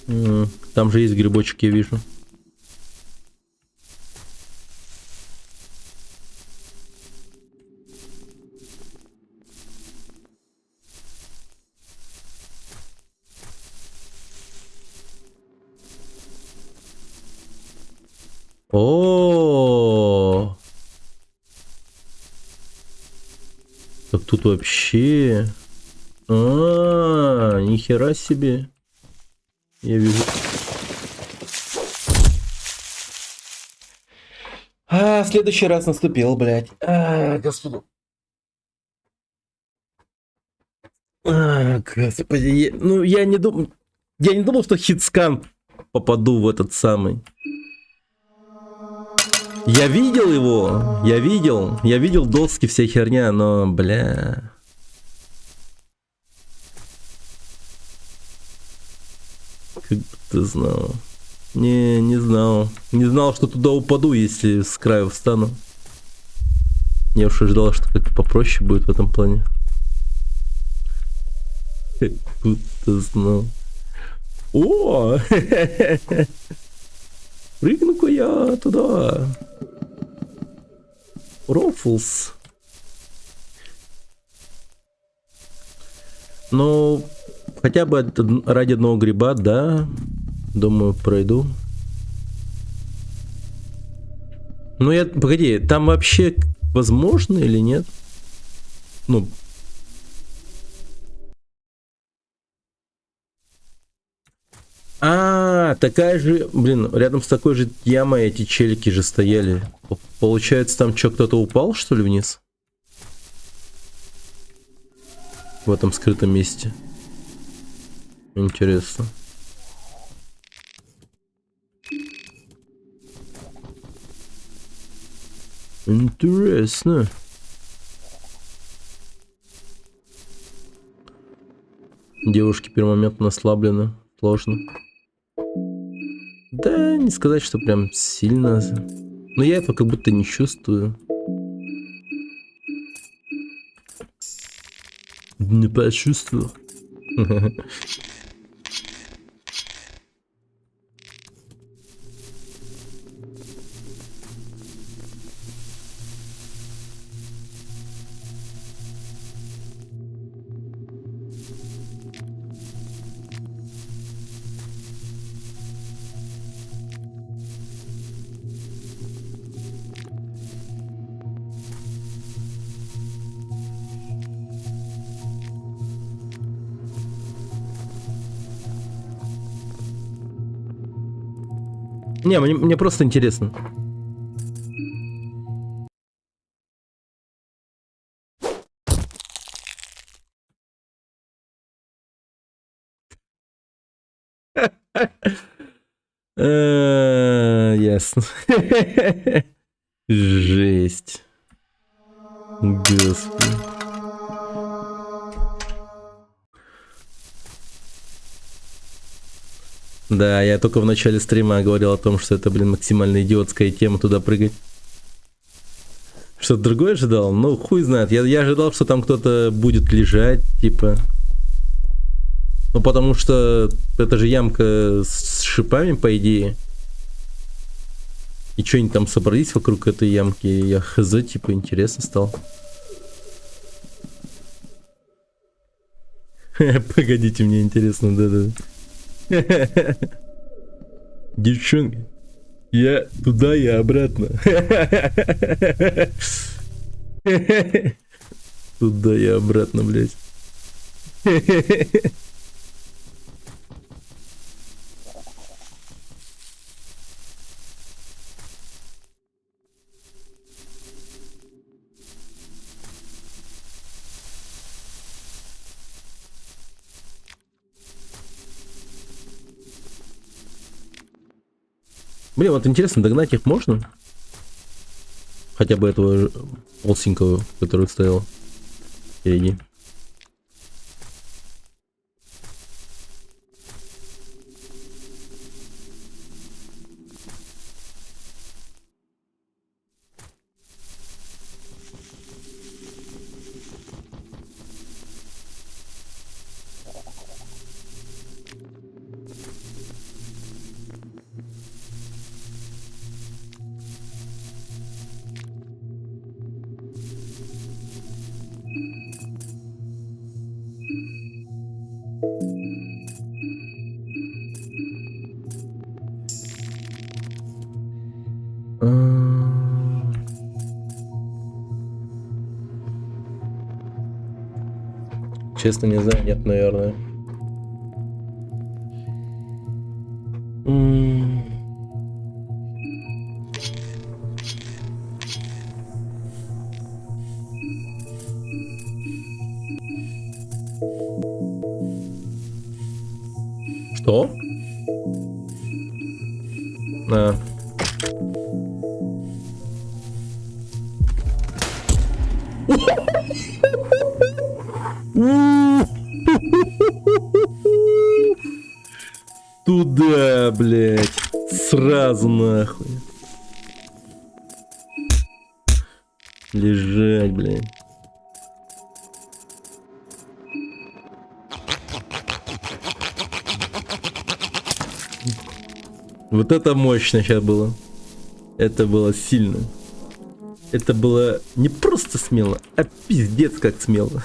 Там же есть грибочек, я вижу. О, так тут вообще, нихера себе, я вижу. Следующий раз наступил, блядь. Господи. Господи, ну я не думал, что хитскан попаду в этот самый. Я видел его, я видел доски, вся херня, но, бля. Как будто знал. Не знал. Не знал, что туда упаду, если с краю встану. Я уж ожидал, что как-то попроще будет в этом плане. Как будто знал. О! Прыгну-ка я туда. Рофлс. Ну, хотя бы ради одного гриба, да. Думаю, пройду. Ну, погоди, там вообще возможно или нет? Ну... такая же, блин, рядом с такой же ямой эти челики же стояли. Получается, там что, кто-то упал, что ли, вниз? В этом скрытом месте. Интересно. Интересно. Девушки пермоментно ослаблены. Сложно. Да, не сказать, что прям сильно. Но я этого как будто не чувствую. Не почувствовал. Не, мне просто интересно. Ясно. Жесть. Господи. Да, я только в начале стрима говорил о том, что это, блин, максимально идиотская тема туда прыгать. Что-то другое ожидал? Ну, хуй знает. Я ожидал, что там кто-то будет лежать, типа. Ну, потому что это же ямка с шипами, по идее. И что-нибудь там собрались вокруг этой ямки. Я хз, типа, интересно стал. Погодите, мне интересно, да-да. Девчонки, я туда и обратно. Туда и обратно, блядь. Блин, вот интересно, догнать их можно? Хотя бы этого полсенького, который стоял впереди. Честно, не знаю, нет, наверное. Что? А. Туда, блядь. Сразу нахуй. Лежать, блядь. Вот это мощно сейчас было. Это было сильно. Это было не просто смело, а пиздец как смело.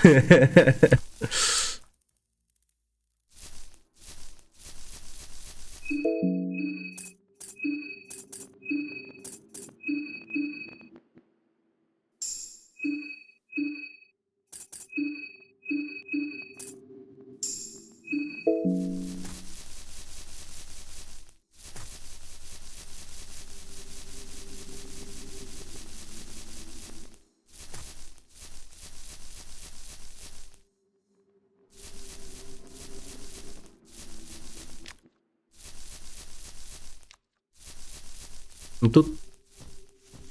Ну тут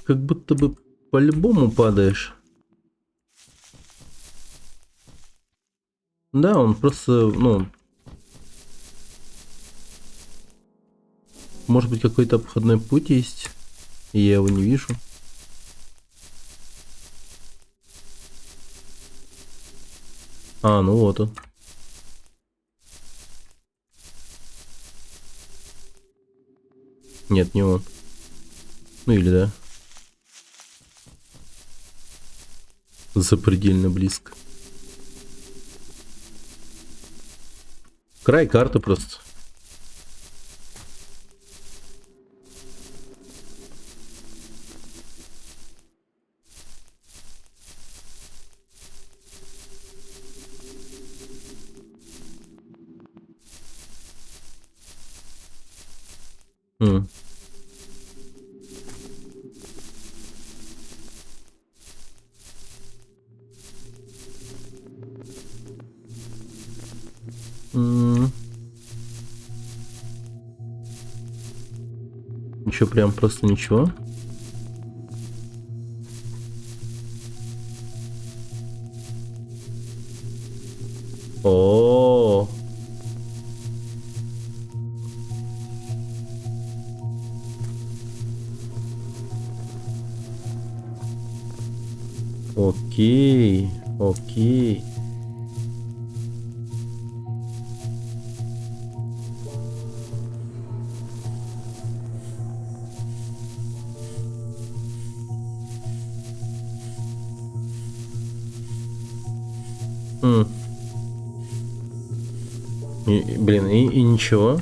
как будто бы по-любому падаешь. Да, он просто, ну... Может быть, какой-то обходной путь есть, и я его не вижу. А, ну вот он. Нет, не он. Ну или да. Запредельно близко. Край карты просто. М. М. Ничего, прям просто ничего. О, окей, окей. М. Блин, и ничего.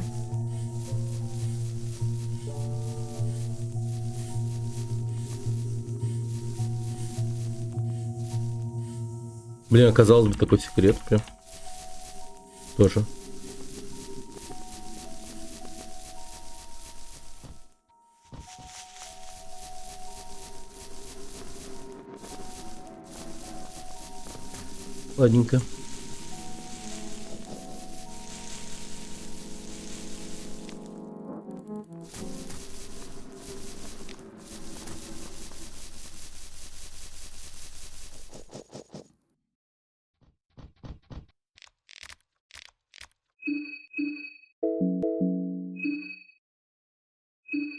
Блин, оказалось бы такой секрет прям. Тоже. Ладненько.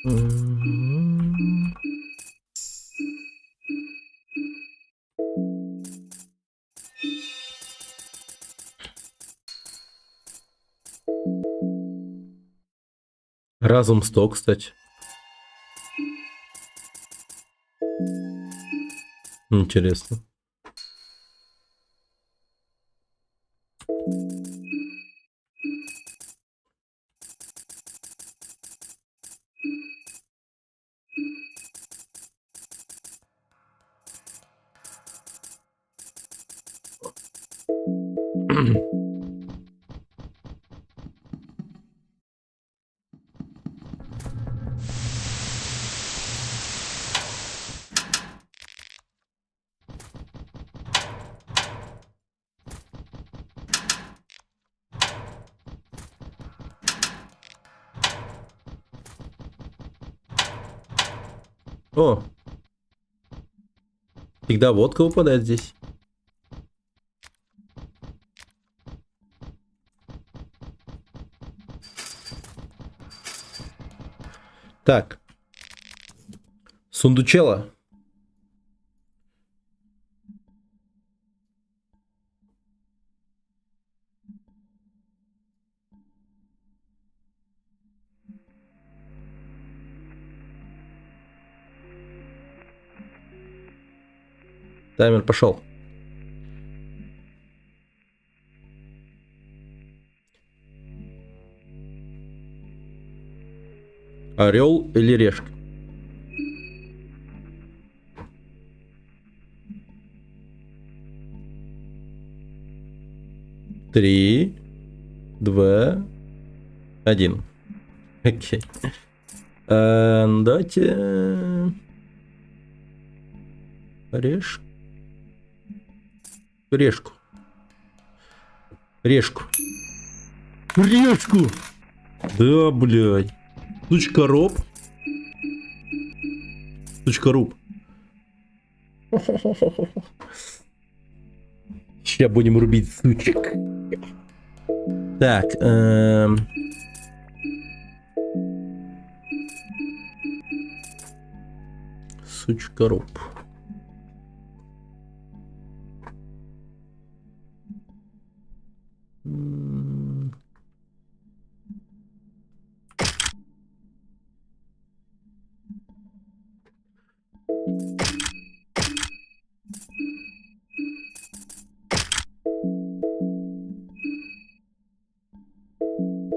М. Разум 100, кстати. Интересно. О, всегда водка выпадает здесь. Так. Сундучела. Таймер пошел. Орел или решка? Три, два, один. Окей. Давайте... Решку. Решку. Решку. Решку! Да, блядь. Сучка роб. Сучка руб. Сейчас будем рубить сучек. Так, сучка роб.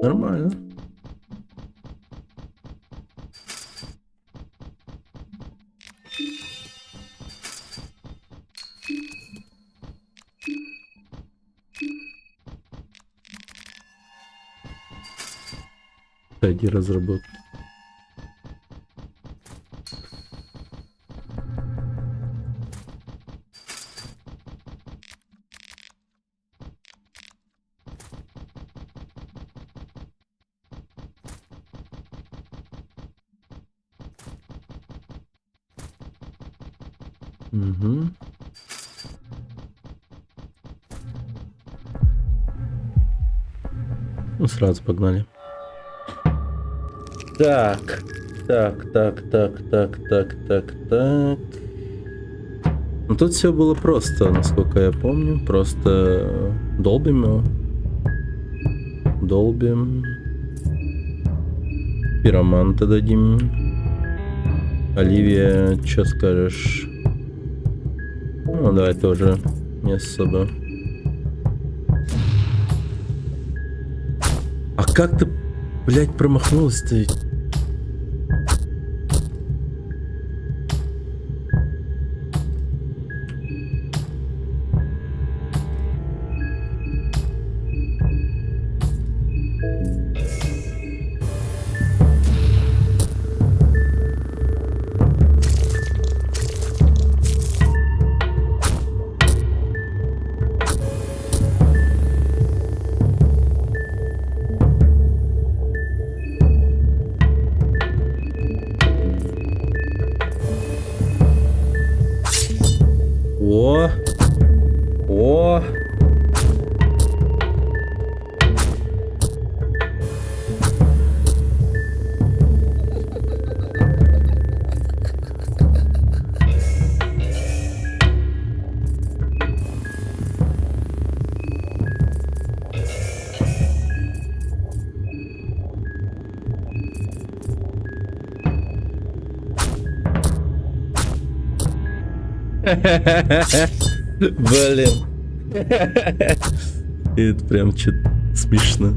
Нормально. Пойди разработать. Угу. Ну, сразу погнали. Так. Так. Ну, тут все было просто, насколько я помню. Просто долбим его. Долбим. Пироманта дадим. Оливия, что скажешь? Ну, давай тоже не особо. А как ты, блядь, промахнулась-то? О! О! Блин. Это прям что-то смешно.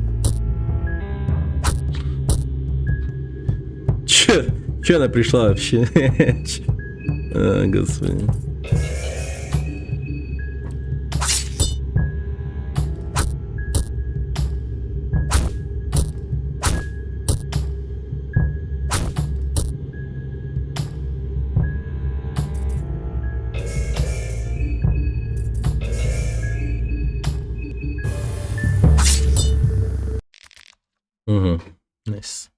Че она пришла вообще? А, господи. Угу. Найс.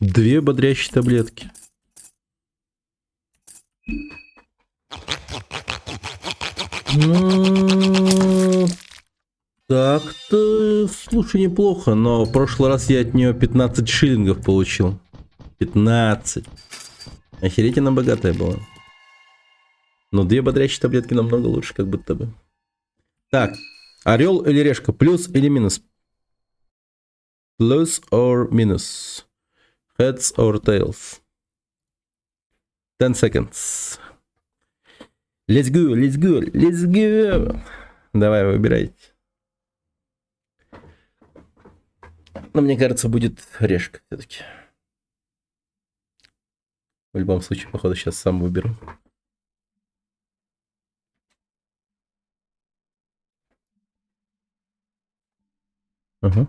Две бодрящие таблетки. Ну, так-то, слушай, неплохо, но в прошлый раз я от нее 15 шиллингов получил. 15. Охереть, она богатая была. Но две бодрящие таблетки намного лучше, как будто бы. Так, орел или решка, плюс или минус? Plus or minus? Heads or tails? 10 seconds. Let's go, let's go, let's go. Давай, выбирайте. Но мне кажется, будет решка все-таки. В любом случае, походу, сейчас сам выберу. Ага.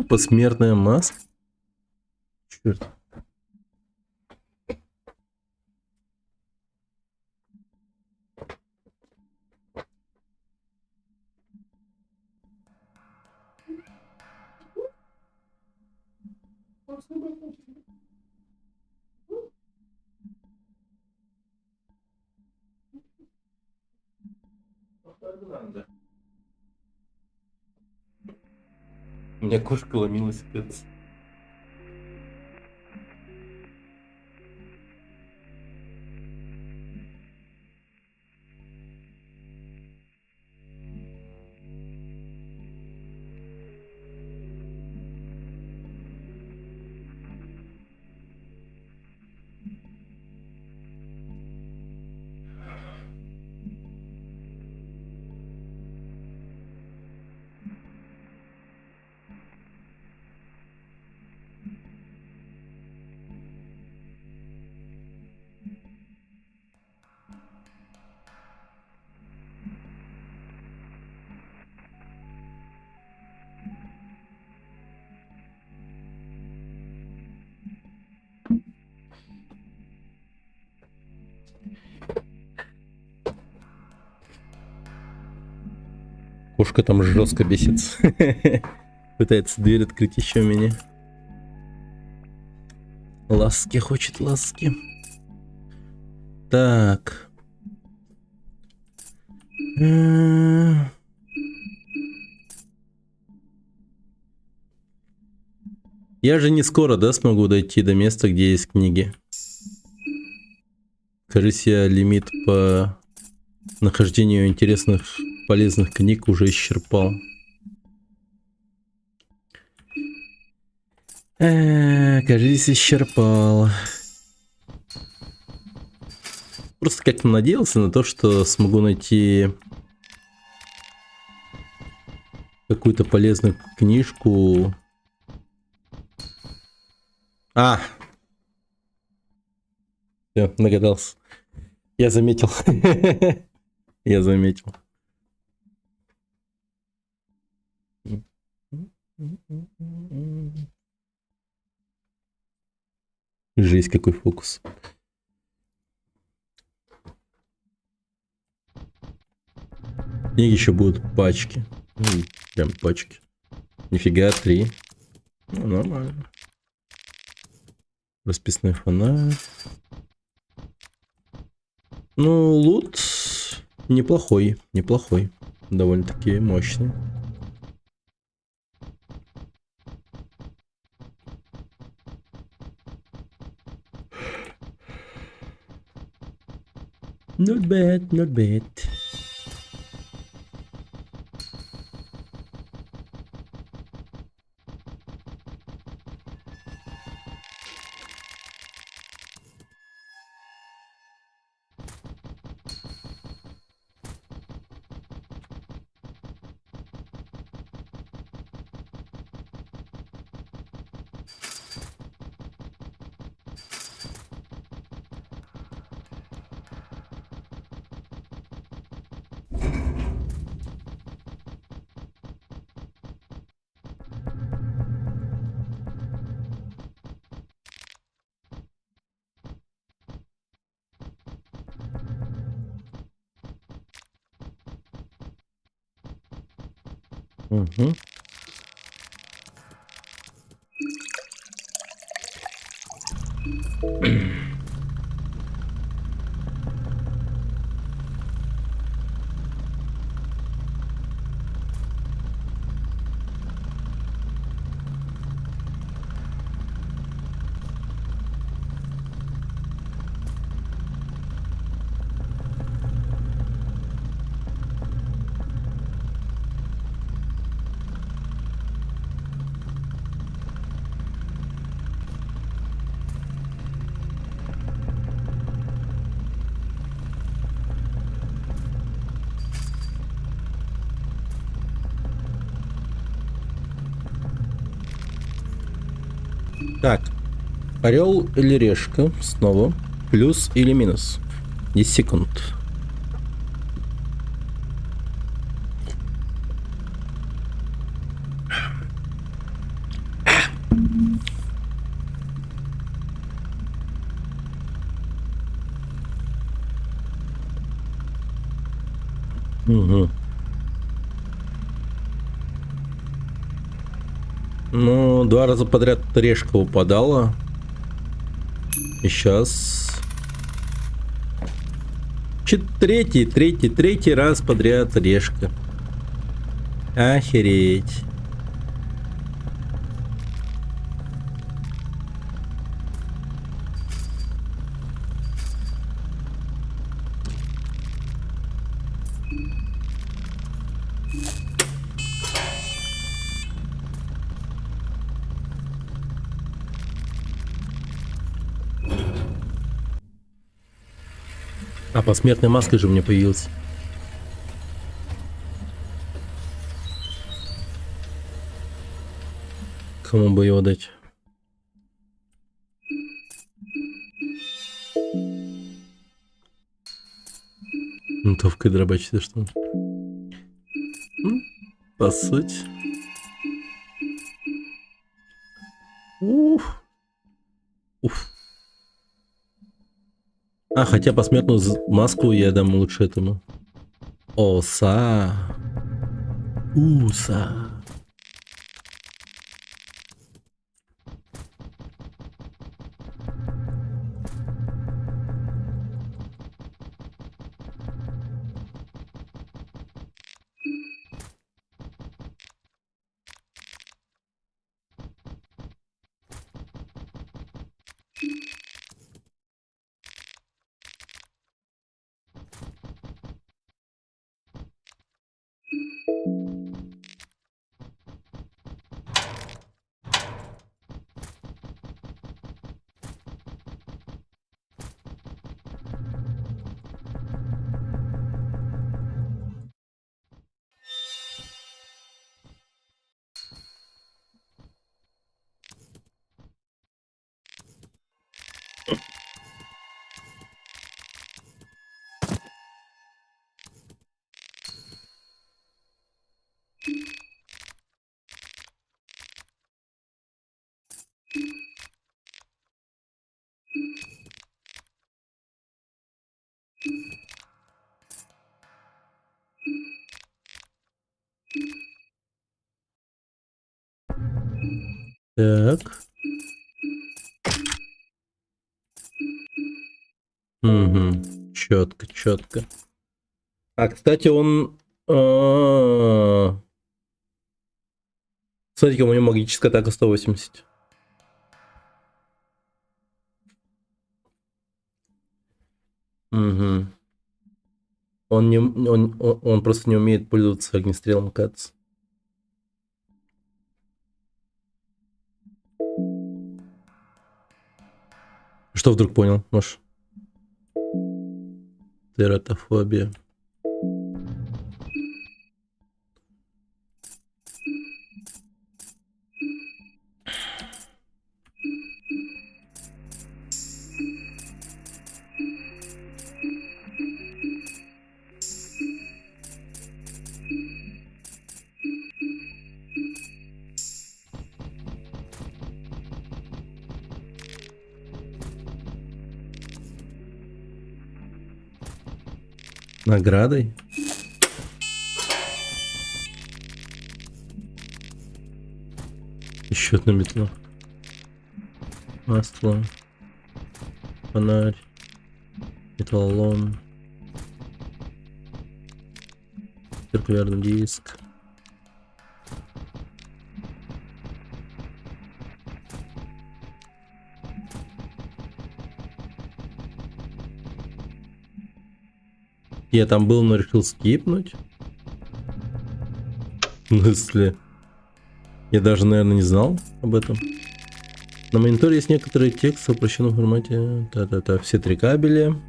Посмертная маска. Черт. У меня кошка ломилась, капец. Вовка там жестко бесится. Пытается дверь открыть еще меня. Ласки хочет, ласки. Так. Я же не скоро, да, смогу дойти до места, где есть книги. Кажется, я лимит по нахождению интересных, полезных книг уже исчерпал. Кажется, исчерпал. Просто как-то надеялся на то, что смогу найти какую-то полезную книжку. Я догадался. Я заметил. Я заметил. Жесть, какой фокус. Книги еще будут пачки. Прям пачки. Нифига, 3. Ну, нормально. Расписной фонарь. Ну, лут неплохой, неплохой. Довольно-таки мощный. Not bad, not bad. Угу. Так, орел или решка снова, плюс или минус, 10 секунд. Угу. Ну, 2 раза подряд решка упадала. И сейчас... Третий раз подряд решка. Охереть. А посмертная маска же у меня появилась. Кому бы его дать? Винтовкой дробачить, да что? По сути. Уф. Уф. А, хотя посмертную маску я дам лучше этому. Оса. Уса. Так. Угу. Четко, четко. А, кстати, он... Смотрите, у него магическая атака 180. Угу. Он просто не умеет пользоваться огнестрелом, кажется. Что вдруг понял, Маш? Тератофобия. Наградой? Еще одна метла. Масло. Фонарь. Металлолом. Циркулярный диск. Я там был, но решил скипнуть. В смысле? Я даже, наверное, не знал об этом. На мониторе есть некоторые тексты в упрощенном формате. Та-та-та. Все 3 кабеля.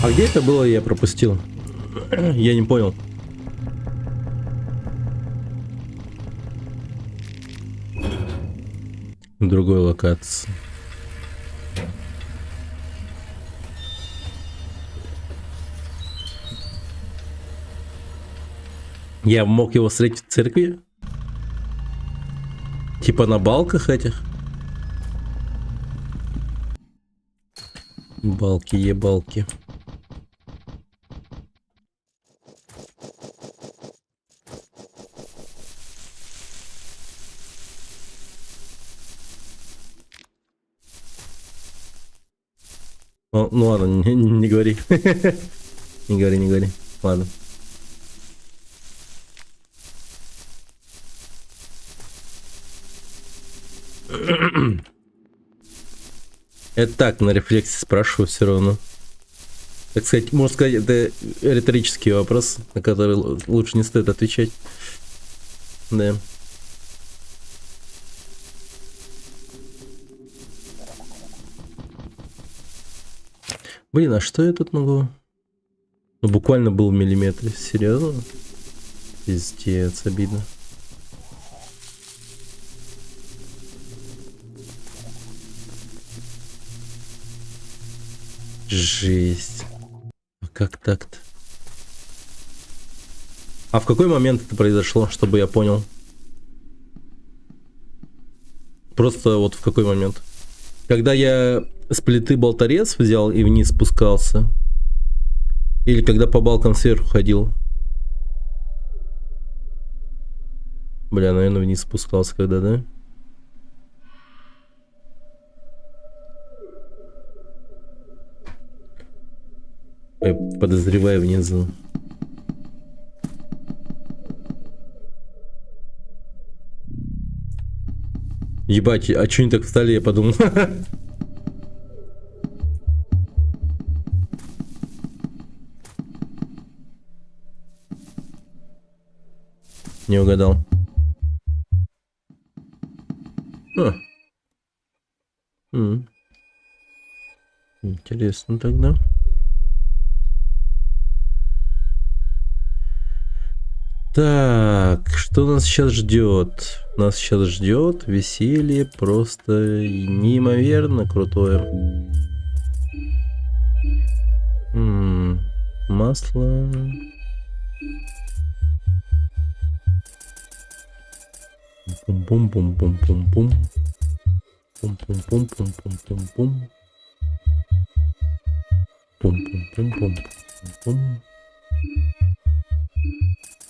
А где это было, я пропустил? Я не понял. В другой локации. Я мог его встретить в церкви? Типа на балках этих? Балки, ебалки. Ну ладно, не говори. Не говори, не говори. Ладно. Это так, на рефлексе спрашиваю все равно. Так сказать, можно сказать, это риторический вопрос, на который лучше не стоит отвечать. Да. Блин, а что я тут могу? Ну, буквально был в миллиметре. Серьезно? Пиздец, обидно. Жесть. А как так-то? А в какой момент это произошло, чтобы я понял? Просто вот в какой момент? Когда я с плиты болторез взял и вниз спускался? Или когда по балкам сверху ходил? Бля, наверное, вниз спускался когда, да? Я подозреваю внизу. Ебать, а чё они так встали, я подумал. Не угадал. А. Интересно тогда. Так, что нас сейчас ждет? Нас сейчас ждет веселье просто неимоверно крутое. Масло. Пум-пум-пум-пум-пум-пум. Пум-пум-пум-пум-пум-пум-пум. Пум-пум-пум-пум-пум-пум.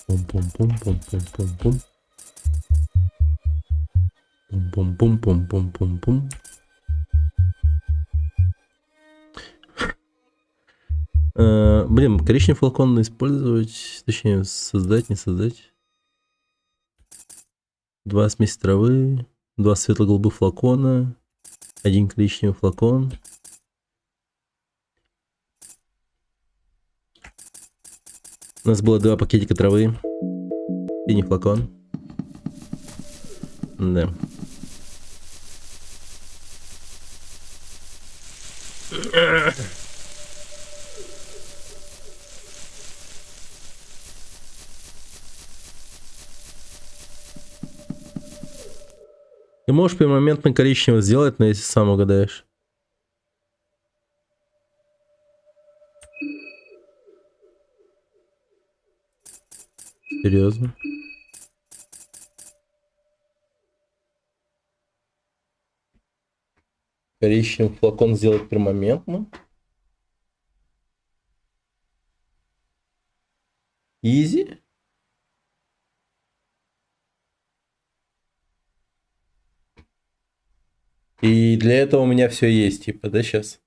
Пум-пум-пум-пум-пум-пум-пум. Пум-пум-пум-пум-пум-пум-пум. Блин, коричневый флакон использовать, точнее создать, не создать. 2 смеси травы, 2 светло-голубых флакона, 1 коричневый флакон. У нас было 2 пакетика травы, синий флакон. Да. Ты можешь пермоментно коричневый сделать, но если сам угадаешь. Серьезно? Коричневый флакон сделать пермоментно? Изи? И для этого у меня все есть, типа, да, сейчас?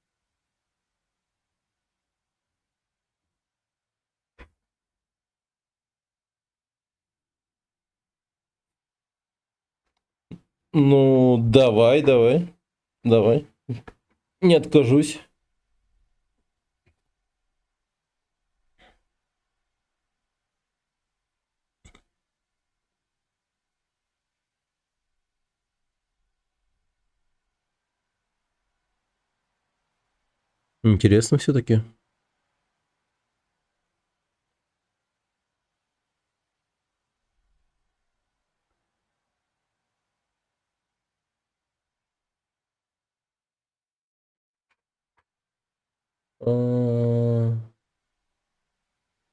Ну, давай, давай. Давай. Не откажусь. Интересно все-таки.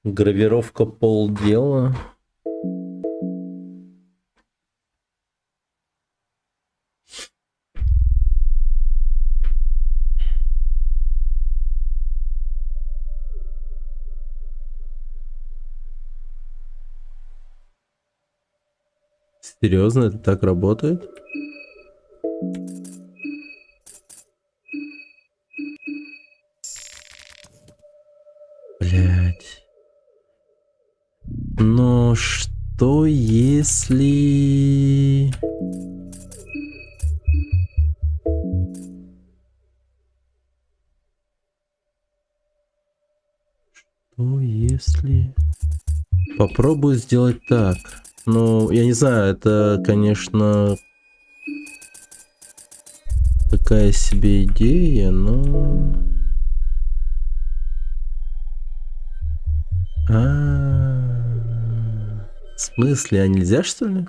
Гравировка полдела. Серьезно, это так работает? Блять. Но что если... Что если... Попробую сделать так. Ну, я не знаю, это, конечно, такая себе идея, но... В смысле, а нельзя, что ли?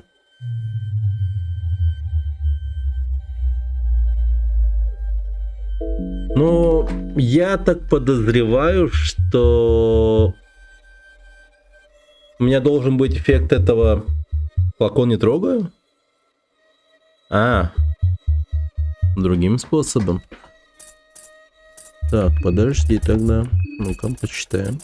Ну, я так подозреваю, что У меня должен быть эффект этого. Флакон не трогаю? А, другим способом. Так, подожди тогда. Ну-ка, почитаем.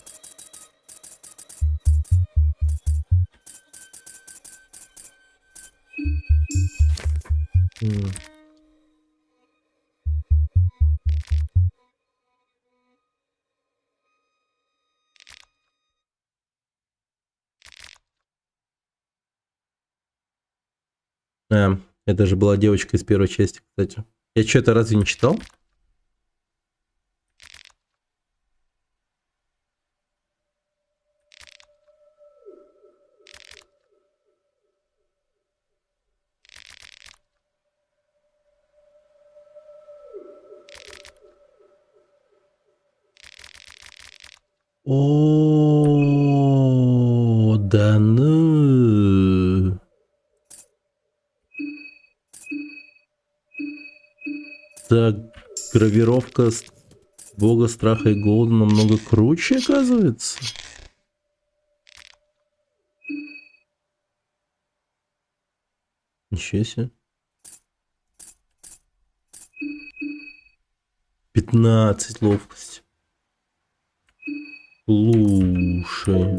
М. Это же была девочка из первой части, кстати. Я что-то разве не читал? О, да ну. Так, гравировка бога страха и голода намного круче, оказывается. Ничего себе. 15 ловкость. Слушай.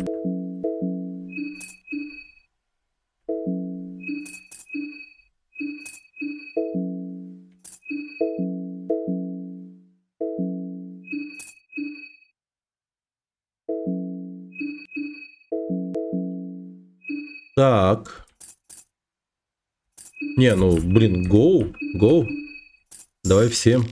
Так. Не, ну, блин, go, go. Давай всем.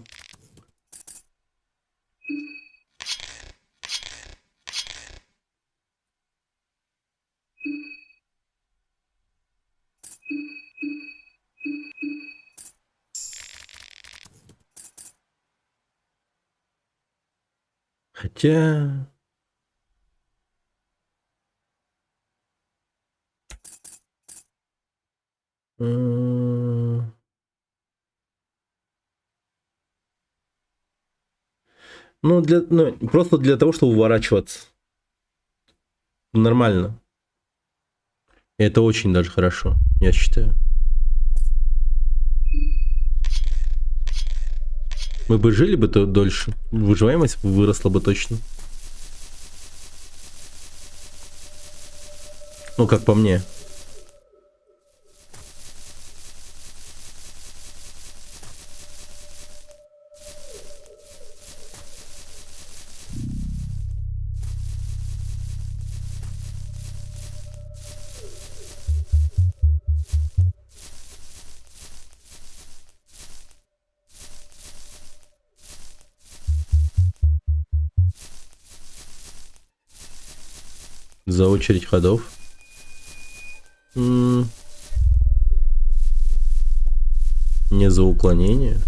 Хотя... Ну, просто для того, чтобы уворачиваться. Нормально. И это очень даже хорошо, я считаю. Мы бы жили бы то дольше. Выживаемость выросла бы точно. Ну, как по мне. За очередь ходов. Не за уклонение.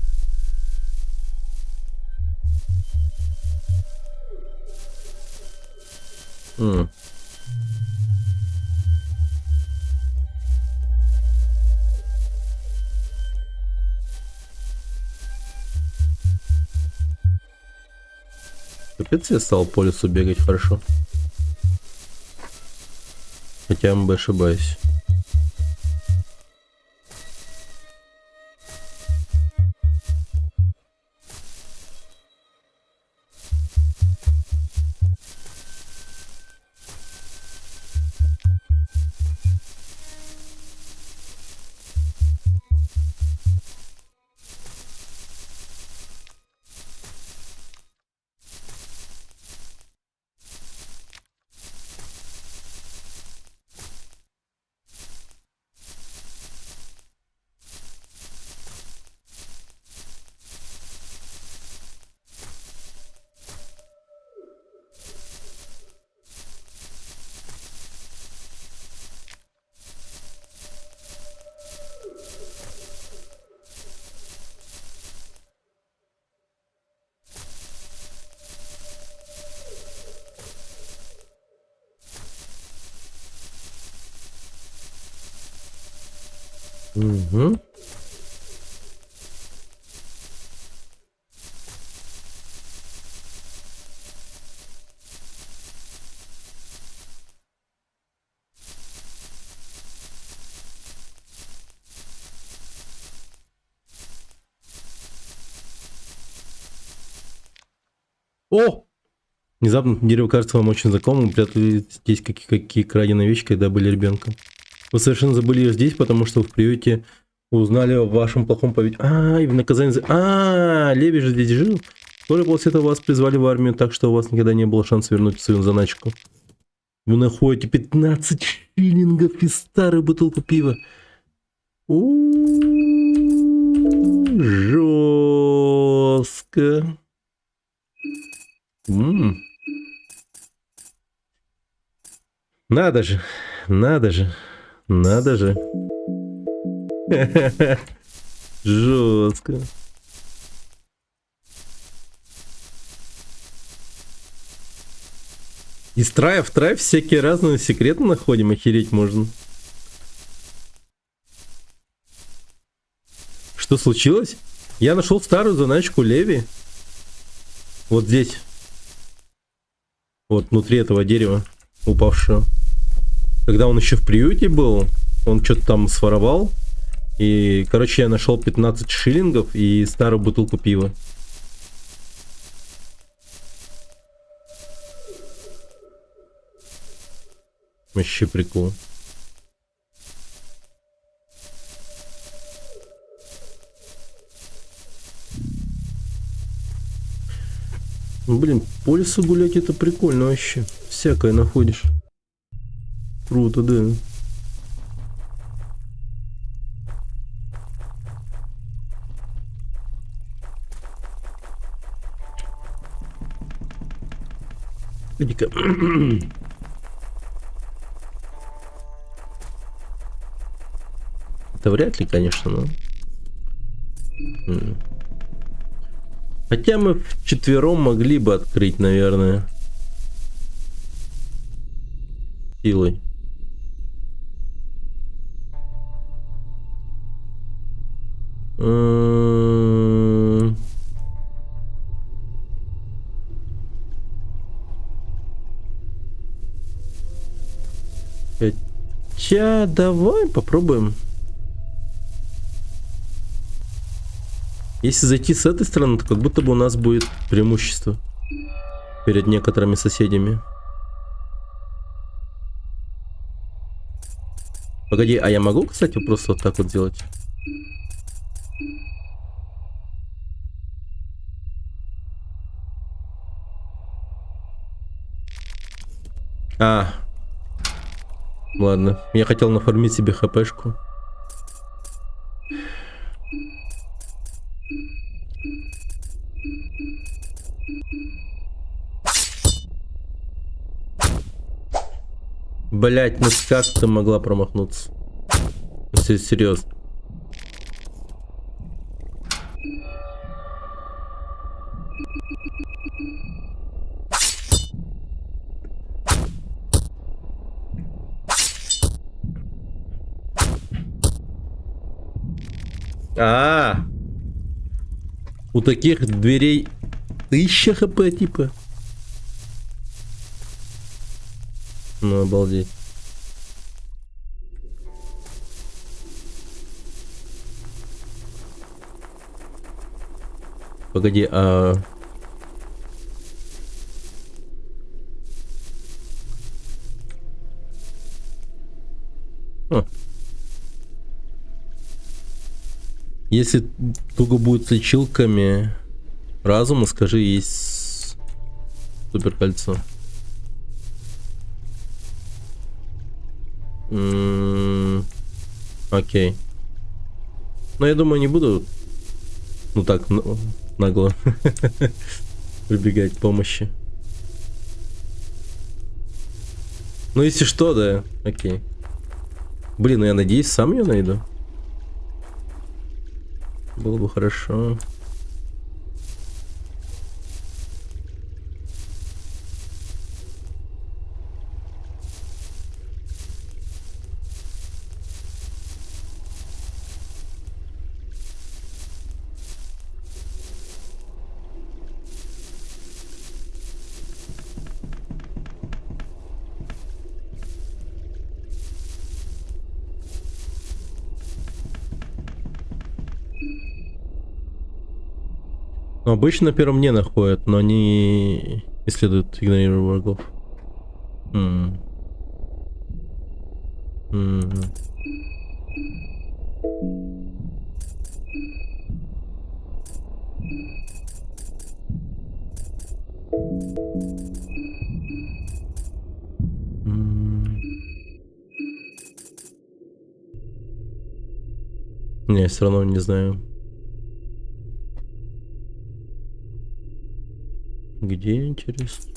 Капец, я стал по лесу бегать хорошо. Хотя бы ошибаюсь. Угу. О! Внезапно дерево кажется вам очень знакомым. Прятали здесь какие краденые вещи, когда были ребенком. Вы совершенно забыли ее здесь, потому что в приюте узнали о вашем плохом поведении. И в наказание Леви же здесь жил. Вскоре после этого вас призвали в армию, так что у вас никогда не было шанса вернуть свою заначку. Вы находите 15 шиллингов и старую бутылку пива. Жестко. Надо же, надо же, надо же. Жестко. Из трая в трай всякие разные секреты находим, охереть можно. Что случилось? Я нашел старую заначку Леви. Вот здесь. Вот внутри этого дерева упавшего. Когда он еще в приюте был, он что-то там своровал. И, короче, я нашел 15 шиллингов и старую бутылку пива. Вообще прикол. Блин, по лесу гулять это прикольно вообще. Всякое находишь. Круто, да. Иди-ка. Это вряд ли, конечно, но... Хотя мы вчетвером могли бы открыть, наверное. Силой. Хотя давай попробуем. Если зайти с этой стороны, то как будто бы у нас будет преимущество перед некоторыми соседями. Погоди, а я могу, кстати, просто вот так вот сделать? Ладно, я хотел нафармить себе хпшку. Блять, ну как ты могла промахнуться? Если серьезно. У таких дверей 1000 хп типа. Ну, обалдеть. Погоди, Если туго будет с лечилками разума, скажи, есть супер кольцо. Окей. Но я думаю, не буду так нагло прибегать к помощи. Ну, если что, да, окей. Блин, ну я надеюсь, сам ее найду. Было бы хорошо. Ну, обычно на первом не находят, но они исследуют, игнорируя врагов. М. Мгм. М. Не, все равно не знаю. Где, интересно?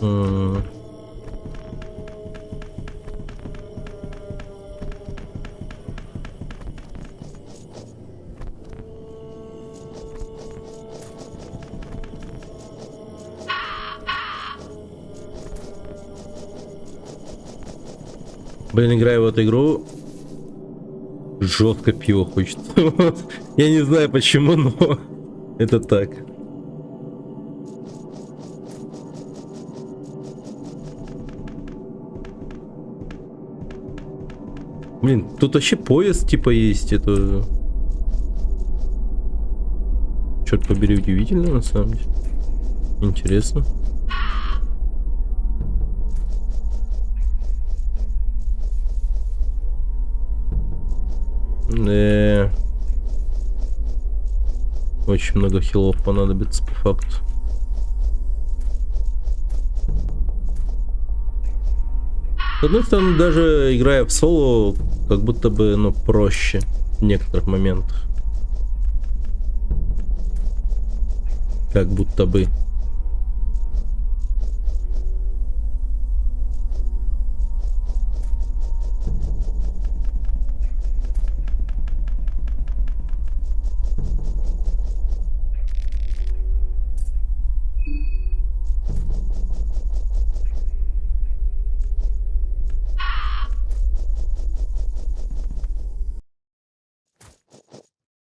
М. Блин, играю в эту игру. Жестко пиво хочется. Вот. Я не знаю почему, но это так. Блин, тут вообще поезд типа есть. Это, черт побери, удивительно на самом деле. Интересно. Э, Очень много хилов понадобится по факту. С одной стороны, даже играя в соло, как будто бы, ну, проще в некоторых моментах. Как будто бы.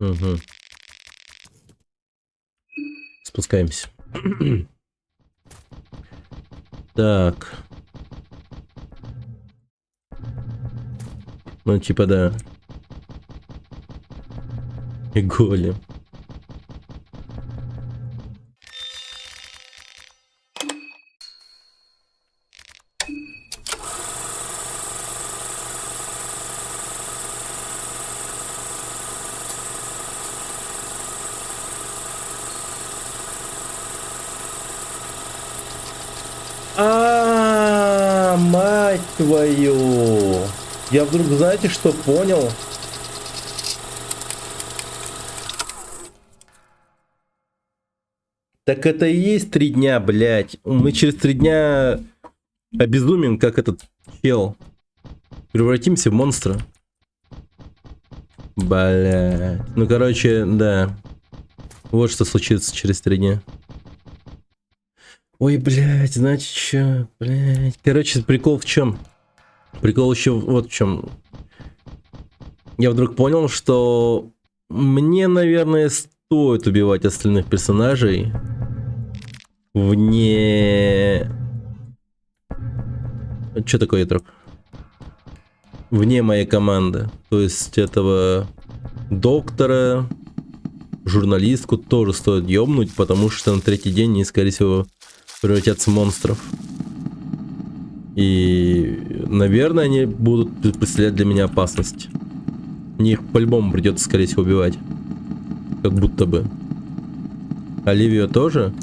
Угу. Спускаемся. Так. Ну, типа, да. И голем. Мать твою! Я вдруг, знаете, что понял? Так это и есть 3 дня, блядь. Мы через 3 дня обезумим, как этот чел. Превратимся в монстра. Блядь. Ну, короче, да. Вот что случится через 3 дня. Ой, блядь, значит, что? Блядь. Короче, прикол в чем? Прикол еще вот в чем. Я вдруг понял, что мне, наверное, стоит убивать остальных персонажей вне... Что такое ядро? Вне моей команды. То есть этого доктора, журналистку тоже стоит ёбнуть, потому что на 3-й день они, скорее всего, превратятся в монстров. И, наверное, они будут представлять для меня опасность. Мне их по-любому придется, скорее всего, убивать. Как будто бы. Оливию тоже?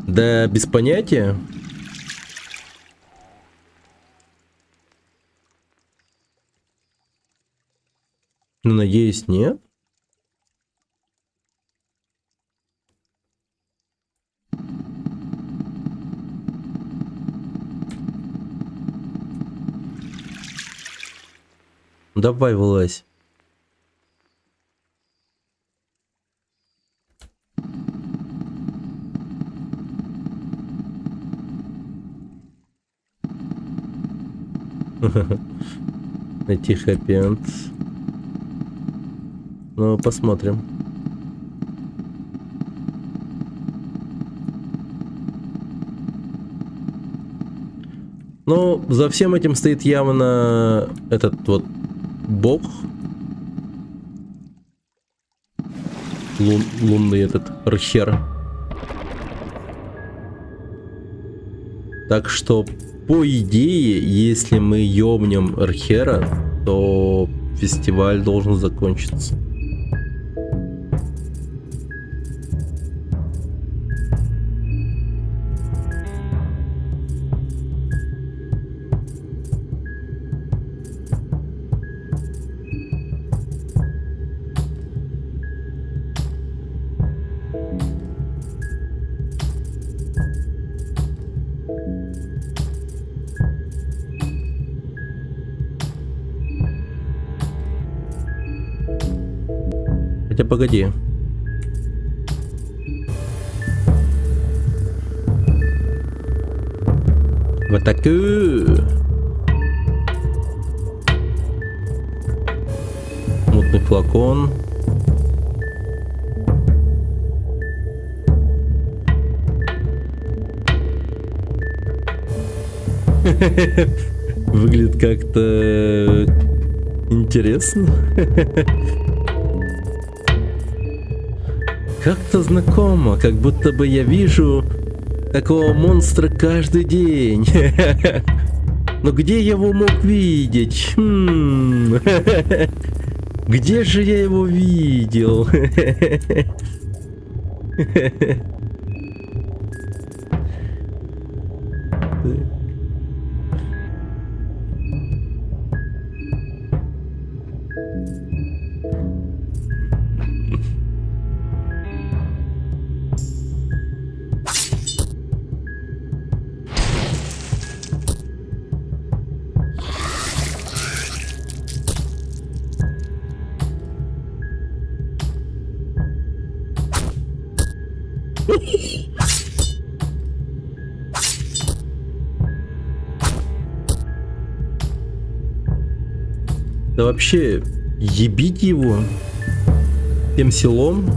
Да, без понятия. Ну, надеюсь, нет. Давай, вылазь. Найти хэппи-энд. Ну, посмотрим. Ну, за всем этим стоит явно этот вот бог. Лунный этот Рхер. Так что, по идее, если мы ёбнем Рхера, то фестиваль должен закончиться. Хотя погоди. В атаку! Мутный флакон. Выглядит как-то интересно. Как-то знакомо, как будто бы я вижу такого монстра каждый день. Но где я его мог видеть? Где же я его видел? Да вообще, ебить его тем селом.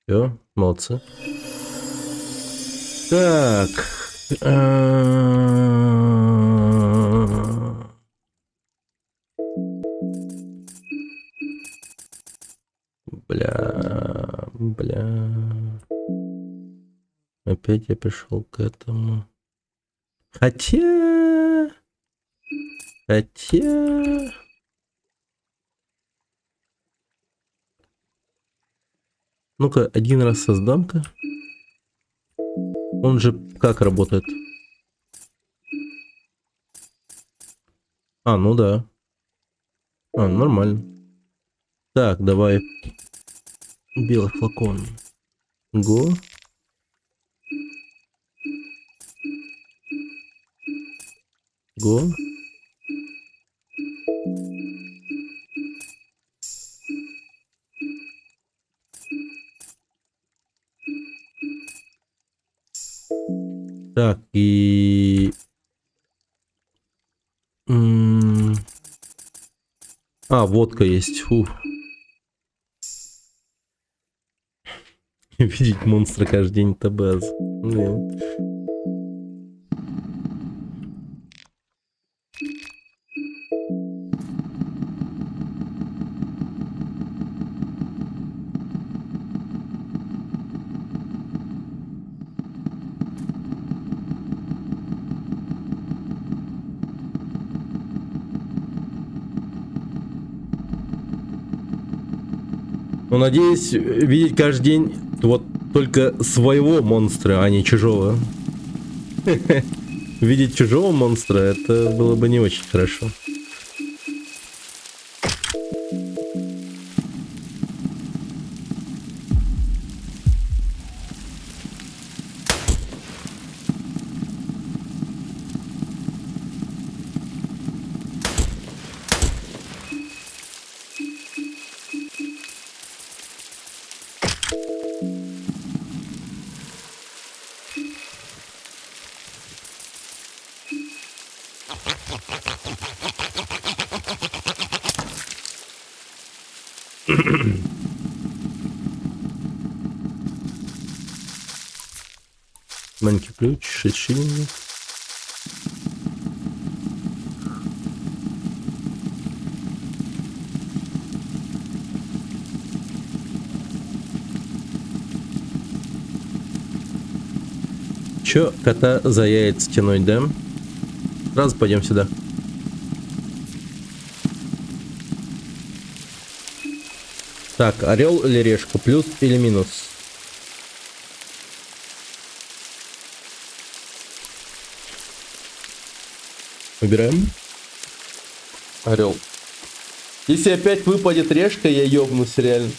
Все, молодцы. Так. Бля. Опять я пришел к этому. Хотя. Ну-ка, один раз создам-ка. Он же как работает? А, ну да. А, нормально. Так, давай. Белый флакон. Го. Го. Так, и... А, водка есть. Фу. Видеть монстра каждый день — это баз. Нет. Ну, надеюсь, видеть каждый день вот только своего монстра, а не чужого. Видеть чужого монстра — это было бы не очень хорошо. Маленький ключ, 6 шиллингов. Чё кота за яйца тянуть, да? Сразу пойдем сюда. Так, орел или решка, плюс или минус? Выбираем. Орел. Если опять выпадет решка, я ёбнусь реально.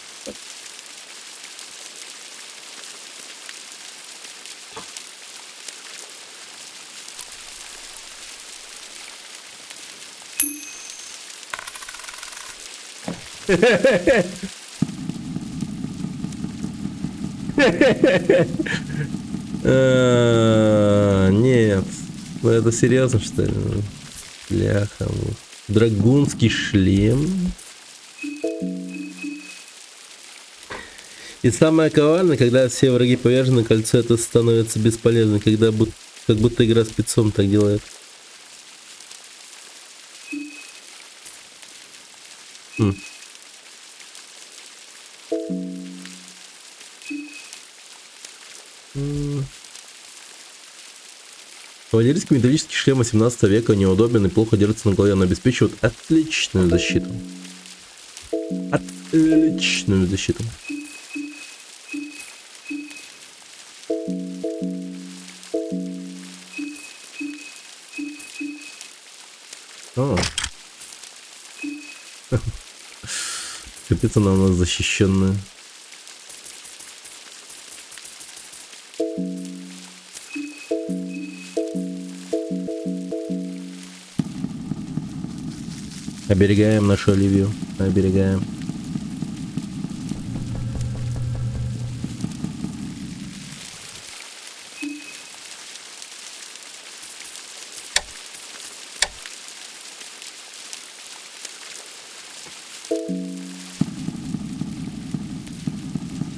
Нет. Ну это серьезно, что ли? Бляха. Драгунский шлем. И самое коварное, когда все враги повержены, кольцо это становится бесполезно, когда как будто игра спецом так делает. Кавалерийский металлический шлем 18 века неудобен и плохо держится на голове, но обеспечивает отличную защиту. Отличную защиту. О. Капец, она у нас защищенная. Оберегаем нашу Оливию. Оберегаем.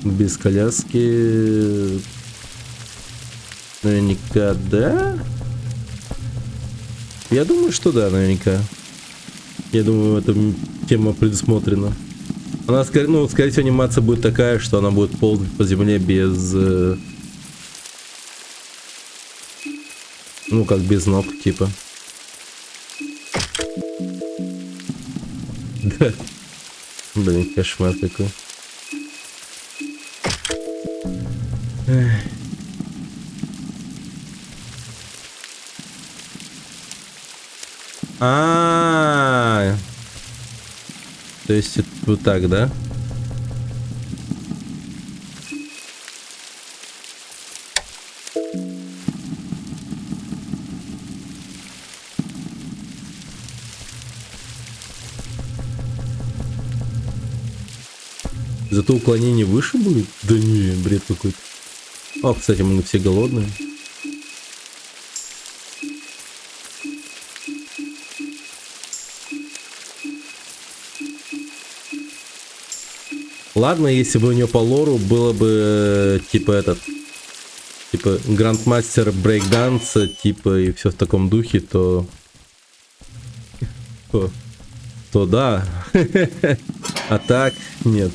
Без коляски. Наверняка, да? Я думаю, что да, наверняка. Я думаю, эта тема предусмотрена. Она, ну, скорее всего, анимация будет такая, что она будет ползать по земле без... Ну, как без ног, типа. Да. Блин, кошмар такой. То есть это вот так, да? Зато уклонение выше будет? Да не, бред какой-то. О, кстати, мы все голодные. Ладно, если бы у нее по лору было бы типа этот, типа грандмастер брейкданса, типа и все в таком духе, то да. А так нет.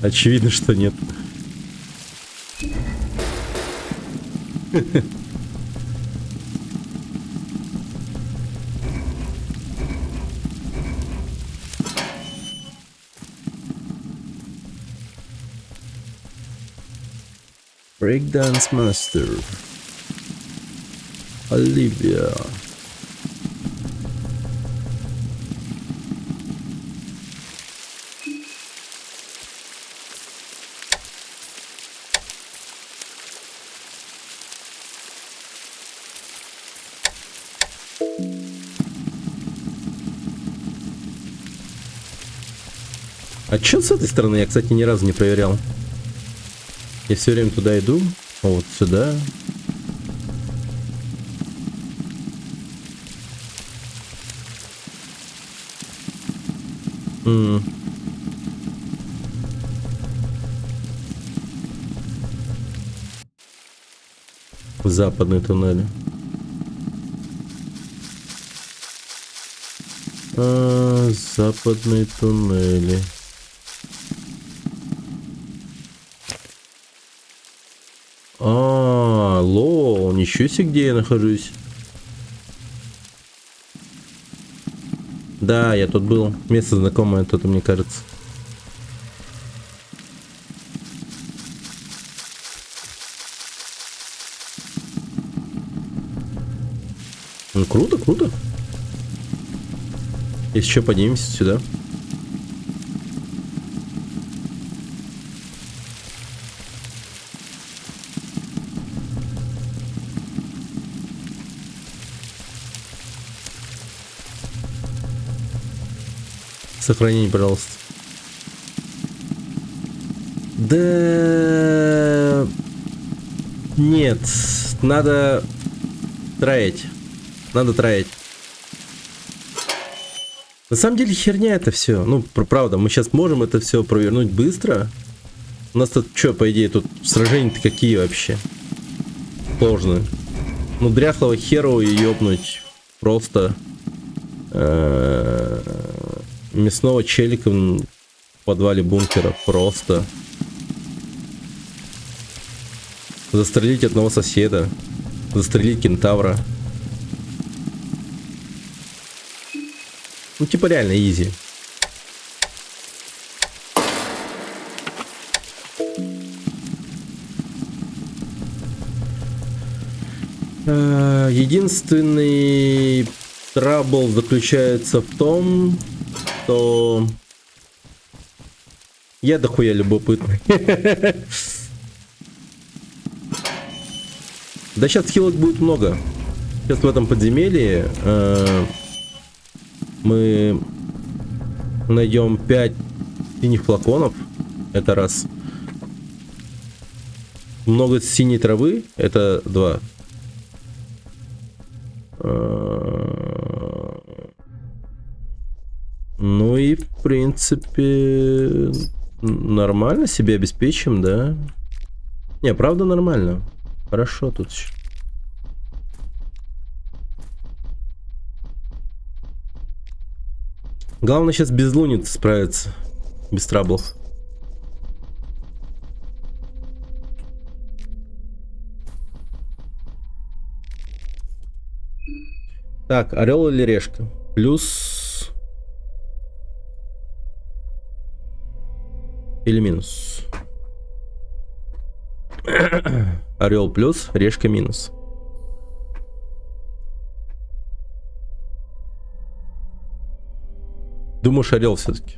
Очевидно, что нет. Breakdance Master. Оливия. А чё с этой стороны? Я, кстати, ни разу не проверял. Я все время туда иду. А вот сюда. Западный туннель. Западные туннели. Лол, ничего себе, где я нахожусь. Да, я тут был. Место знакомое тут, мне кажется. Ну, круто, круто. Если что, поднимемся сюда. Сохранение, пожалуйста. Да... Нет, надо троить. Надо троить. На самом деле херня это все. Ну, правда, мы сейчас можем это все провернуть быстро. У нас тут что, по идее, тут сражения-то какие вообще? Сложные. Ну, дряхлого херова и ёбнуть просто мясного челика в подвале бункера. Просто. Застрелить одного соседа. Застрелить кентавра. Ну, типа реально изи. Единственный трабл заключается в том, что я дохуя любопытный. Да сейчас хилок будет много. Сейчас в этом подземелье мы найдем 5 синих флаконов. Это раз. Много синей травы. Это 2. Ну и в принципе нормально себе обеспечим, да? Не, правда нормально. Хорошо тут еще. Главное сейчас без луницы справиться. Без траблов. Так, орел или решка? Плюс или минус? Орел плюс, решка минус. Думаешь, орел все-таки?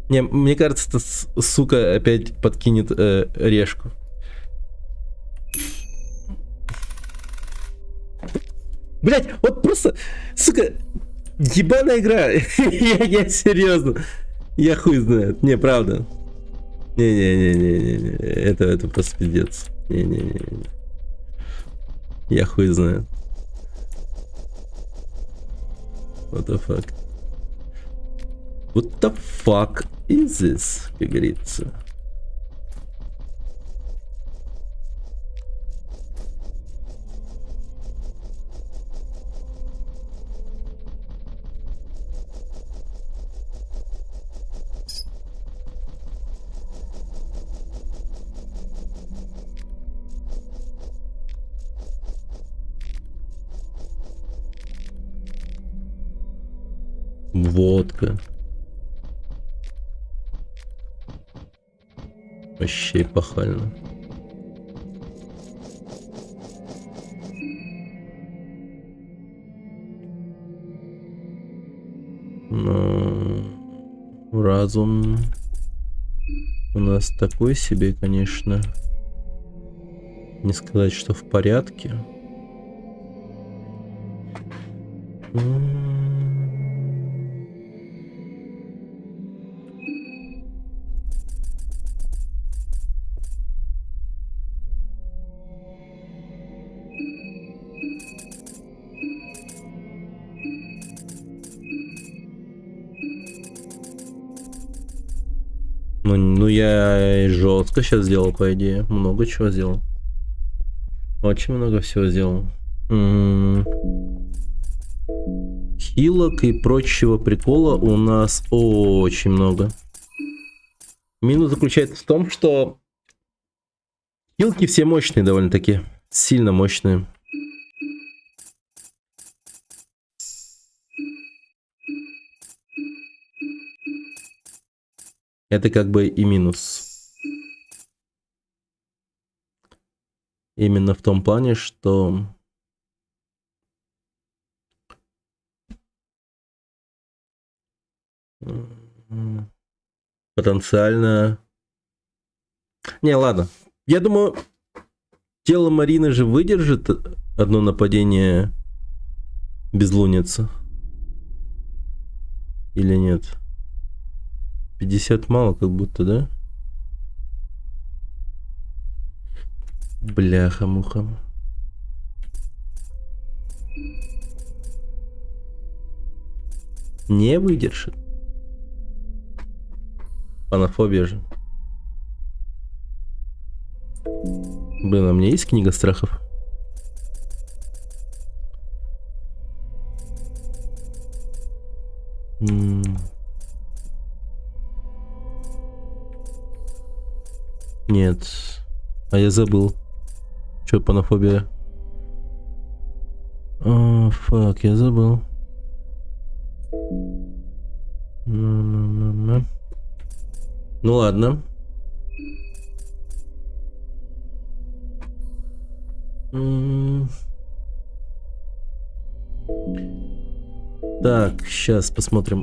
Не, мне кажется, эта сука опять подкинет решку. Блять, вот просто, сука, ебаная игра. я серьезно. Я хуй знает. Не, правда. Не. Это просто пиздец. Не. Я хуй знает. What the fuck? What the fuck is this, как говорится? Водка. Вообще эпохально. Но разум у нас такой себе, конечно. Не сказать, что в порядке. Ну я жестко сейчас сделал, по идее. Много чего сделал. Очень много всего сделал. Хилок и прочего прикола у нас очень много. Минус заключается в том, что хилки все мощные довольно-таки. Сильно мощные. Это как бы и минус. Именно в том плане, что потенциально... Не, ладно. Я думаю, тело Марины же выдержит одно нападение безлуницы. Или нет? 50 мало как будто, да? Бляха-муха. Не выдержит. Панофобия же. Блин, а у меня есть книга страхов? Нет. А я забыл. Чё, панофобия? Фак, я забыл. Ну ладно. Так, сейчас посмотрим.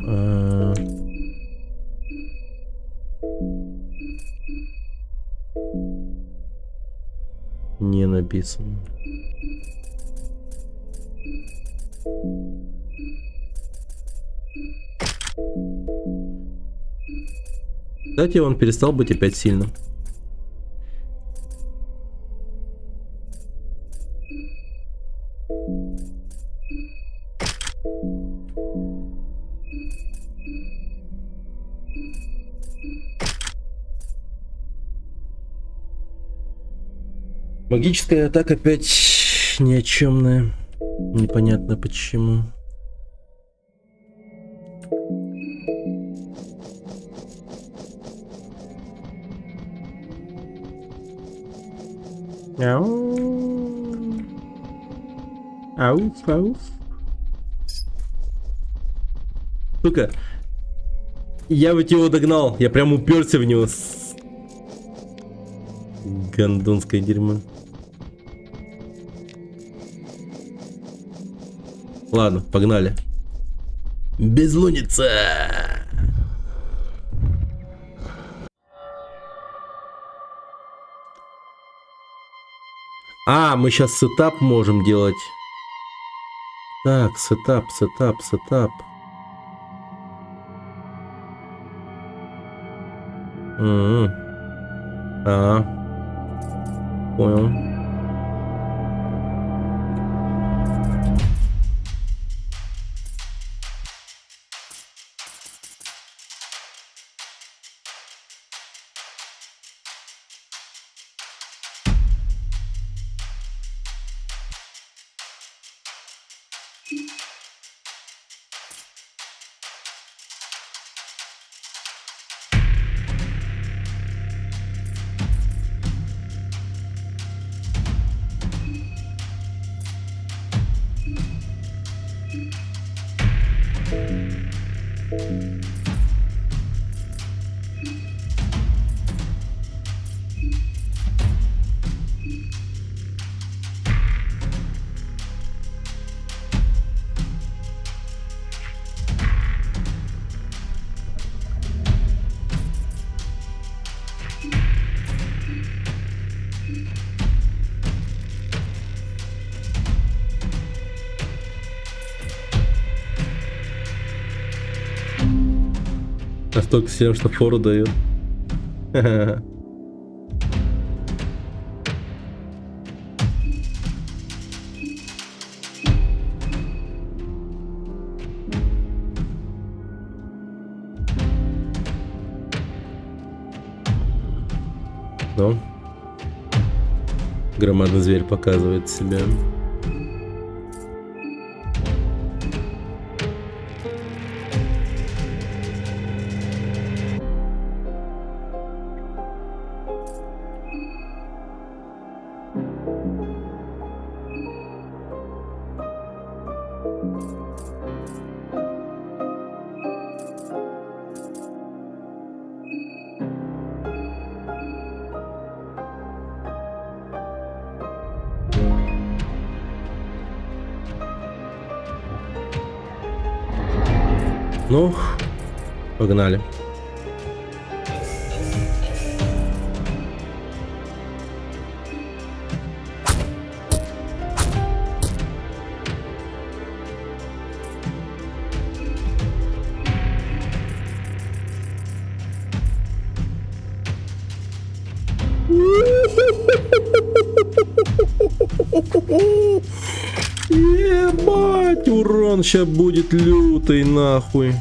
Не написано. Кстати, он перестал быть опять сильным. Магическая атака опять ни о чемная. Непонятно почему. Ау. Ауф, ауф. Сука. Я ведь его догнал. Я прям уперся в него. Гондонское дерьмо. Ладно, погнали. Безлуница. А, мы сейчас сетап можем делать. Так, сетап. Понял. Настолько сильно, что фору дает. Ну. Громадный зверь показывает себя. Ну, погнали. Ебать, урон сейчас будет лютый, нахуй.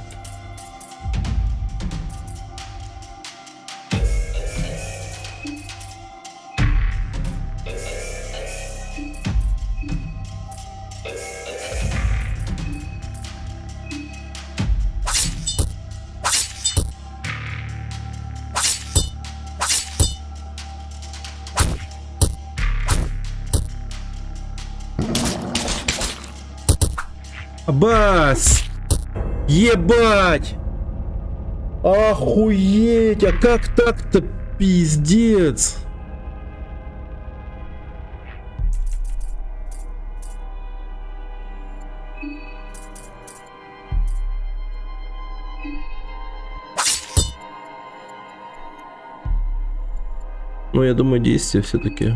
Бас! Ебать! Охуеть! А как так-то, пиздец? Ну, я думаю, действие все-таки.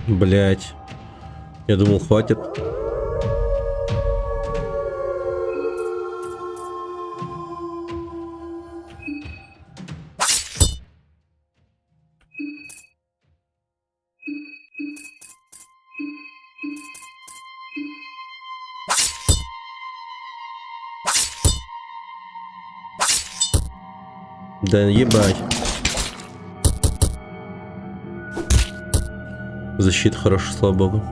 Блять. Я думал, хватит. Да ебать. Защита хорошая, слава богу.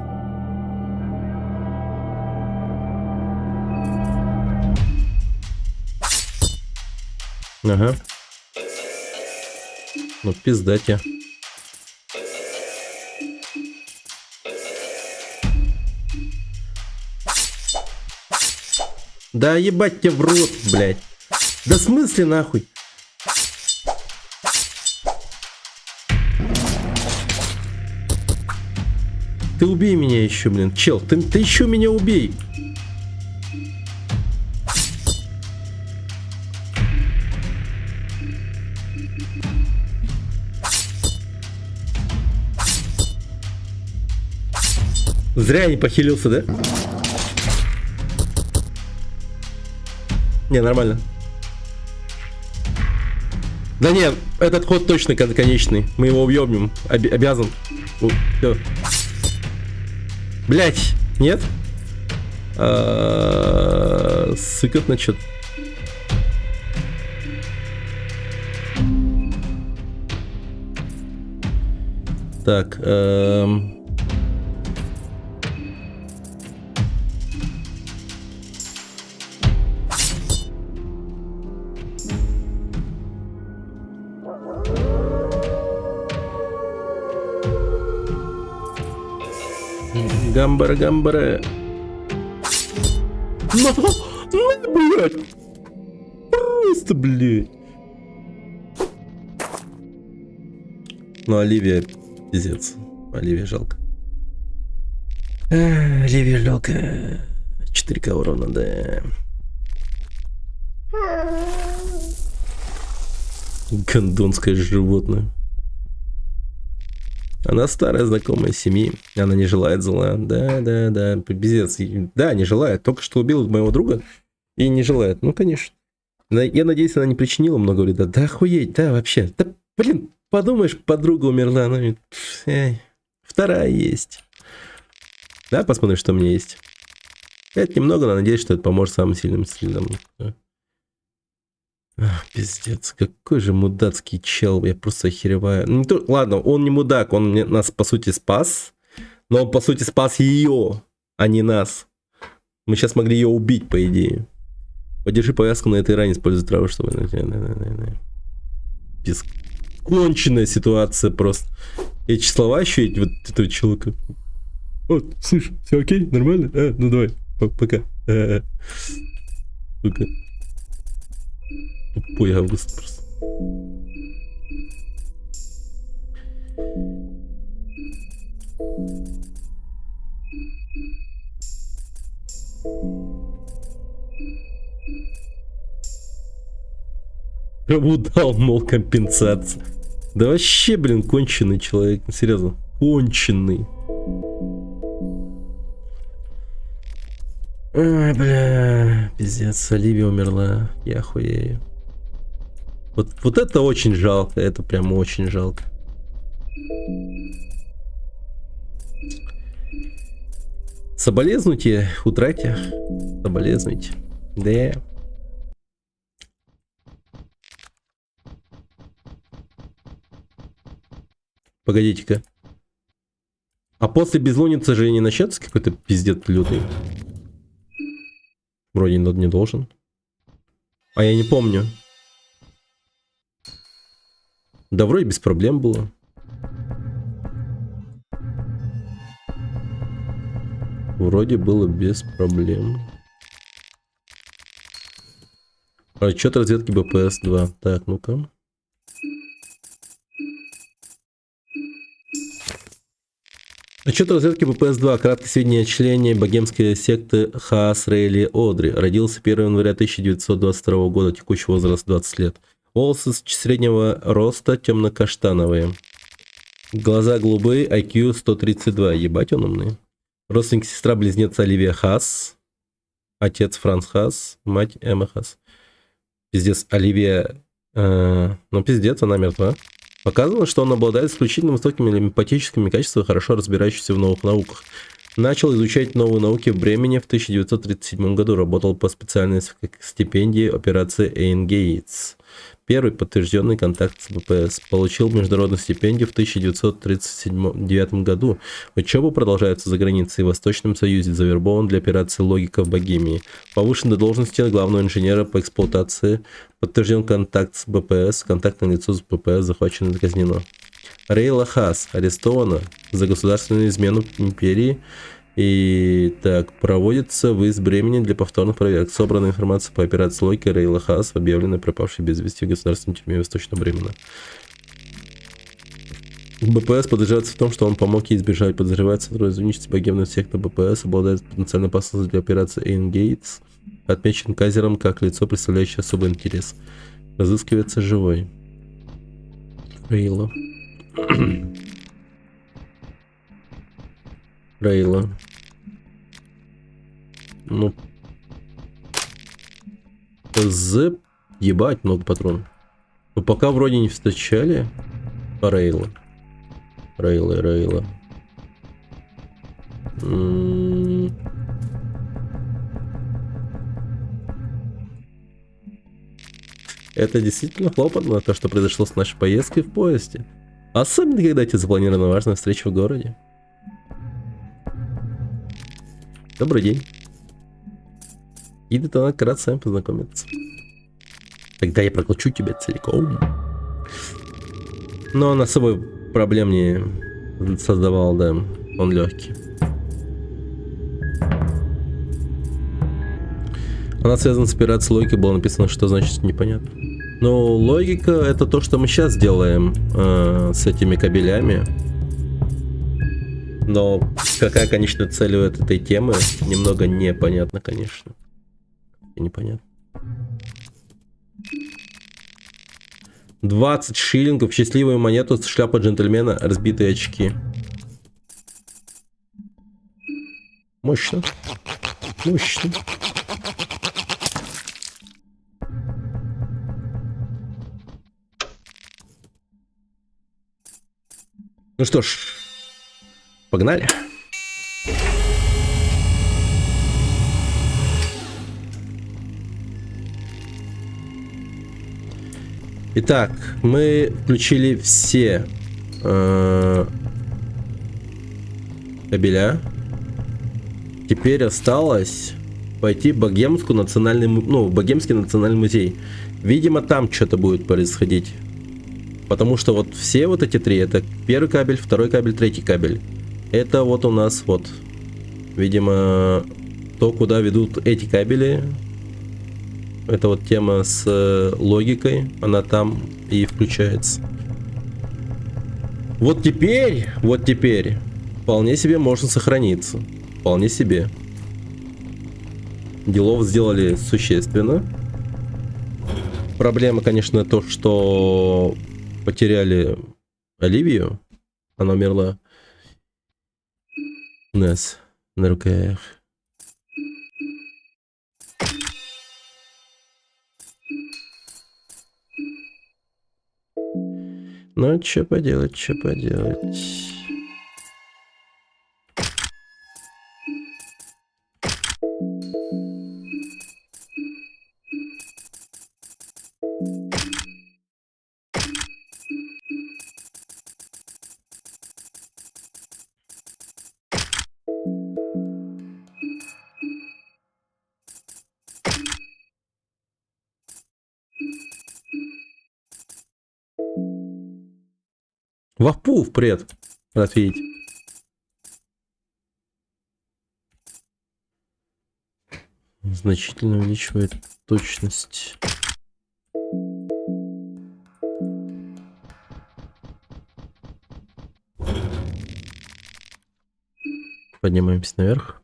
Ага. Ну пизда тебе. Да ебать тебе в рот, блядь. Да в смысле нахуй? Ты убей меня еще, блин. Чел, ты еще меня убей. Зря я не похилился, да? Не, нормально. Да нет, этот ход точно конечный. Мы его убьем. Обязан. Все. Блять, нет? Сыкотно что-то. Так, гамбара. Ну, блядь. Просто, блядь. Ну, Оливия, пиздец. Оливия жалко. Оливия жалко. 4К урона, да. Гондонское животное. Она старая знакомая семьи. Она не желает зла. Да. Пиздец. Да, не желает. Только что убил моего друга. И не желает. Ну, конечно. Я надеюсь, она не причинила много вреда. Да охуеть, да, вообще. Да, блин, подумаешь, подруга умерла. Ну, вторая есть. Да, посмотрим, что у меня есть. Это немного, но надеюсь, что это поможет самым сильным сильным. Пиздец, какой же мудацкий чел, я просто охереваю. Ну, ладно, он не мудак, он нас по сути спас, но он по сути спас ее, а не нас. Мы сейчас могли ее убить, по идее. Подержи повязку на этой ране, используй траву, чтобы... Конченная ситуация просто. Эти слова еще эти вот этого человека. Вот, слышь, все окей, нормально? Ну давай, пока. Сука. Тупой Август просто. Кому дал, мол, компенсация? Да вообще, блин, конченый человек. Серьезно, конченый. Ой, бля, пиздец, Оливия умерла. Я охуею. Вот это очень жалко, это прям очень жалко. Соболезнуйте утрате. Соболезнуйте. Да. Погодите-ка. А после безлуницы же не начнется какой-то пиздец лютый? Вроде не должен. А я не помню. Да вроде без проблем было. Вроде было без проблем. Отчет разведки БПС-2. Так, ну-ка. Отчет разведки БПС-2. Краткое сведения о члене богемской секты Хаас Рейли Одри. Родился 1 января 1922 года, текущий возраст 20 лет. Волосы среднего роста, темно-каштановые. Глаза голубые, IQ 132. Ебать, он умный. Родственник сестра-близнец Оливия Хаас. Отец Франц Хаас. Мать Эмма Хаас. Пиздец, Оливия... ну, пиздец, она мертва. Показано, что он обладает исключительно высокими эмпатическими качествами, хорошо разбирающийся в новых науках. Начал изучать новые науки в Бремени в 1937 году. Работал по специальной стипендии операции Эйнгейтс. Первый подтвержденный контакт с БПС. Получил международную стипендию в 1939 году. Учеба продолжается за границей в Восточном Союзе. Завербован для операции «Логика» в Богемии. Повышен до должности главного инженера по эксплуатации. Подтвержден контакт с БПС. Контактное лицо с БПС захвачено и казнено. Рейла Хаас арестована за государственную измену империи. И так, проводится выезд Бремени для повторных проверок. Собрана информация по операции «Логика». Рейла Хаас объявлена пропавшей без вести в государственной тюрьме Восточного Бремена. БПС подозревается в том, что он помог ей избежать. Подозревается сотрудничество богемной секты БПС, обладает потенциальной опасностью для операции Эйнгейтс. Отмечен Казером как лицо, представляющее особый интерес. Разыскивается живой. Рейла. Рейла. Ну. ПЗ. Ебать, много патронов. Но пока вроде не встречали. Рейла. Рейла. Это действительно хлопотно, то, что произошло с нашей поездкой в поезде. Особенно, когда тебе запланирована важная встреча в городе. Добрый день. И детонат рад с вами познакомиться. Тогда я проглочу тебя целиком. Но он особой проблем не создавал, да. Он легкий. Она связана с операцией «Логика», было написано, что значит непонятно. Но логика — это то, что мы сейчас делаем с этими кабелями. Но какая конечная цель у этой темы, немного непонятно, конечно. Непонятно. 20 шиллингов, счастливую монету, шляпа джентльмена, разбитые очки. Мощно. Мощно. Ну что ж, погнали. Итак, мы включили все кабеля. Теперь осталось пойти в Богемский национальный музей. Видимо, там что-то будет происходить. Потому что вот все вот эти три, это первый кабель, второй кабель, третий кабель. Это вот у нас вот, видимо, то, куда ведут эти кабели. Это вот тема с логикой, она там и включается. Вот теперь, вполне себе можно сохраниться. Вполне себе. Делов сделали существенно. Проблема, конечно, то, что потеряли Оливию. Она умерла у нас на руках. Ну, что поделать, что поделать. Вахпув, привет. Рад видеть. Значительно увеличивает точность. Поднимаемся наверх.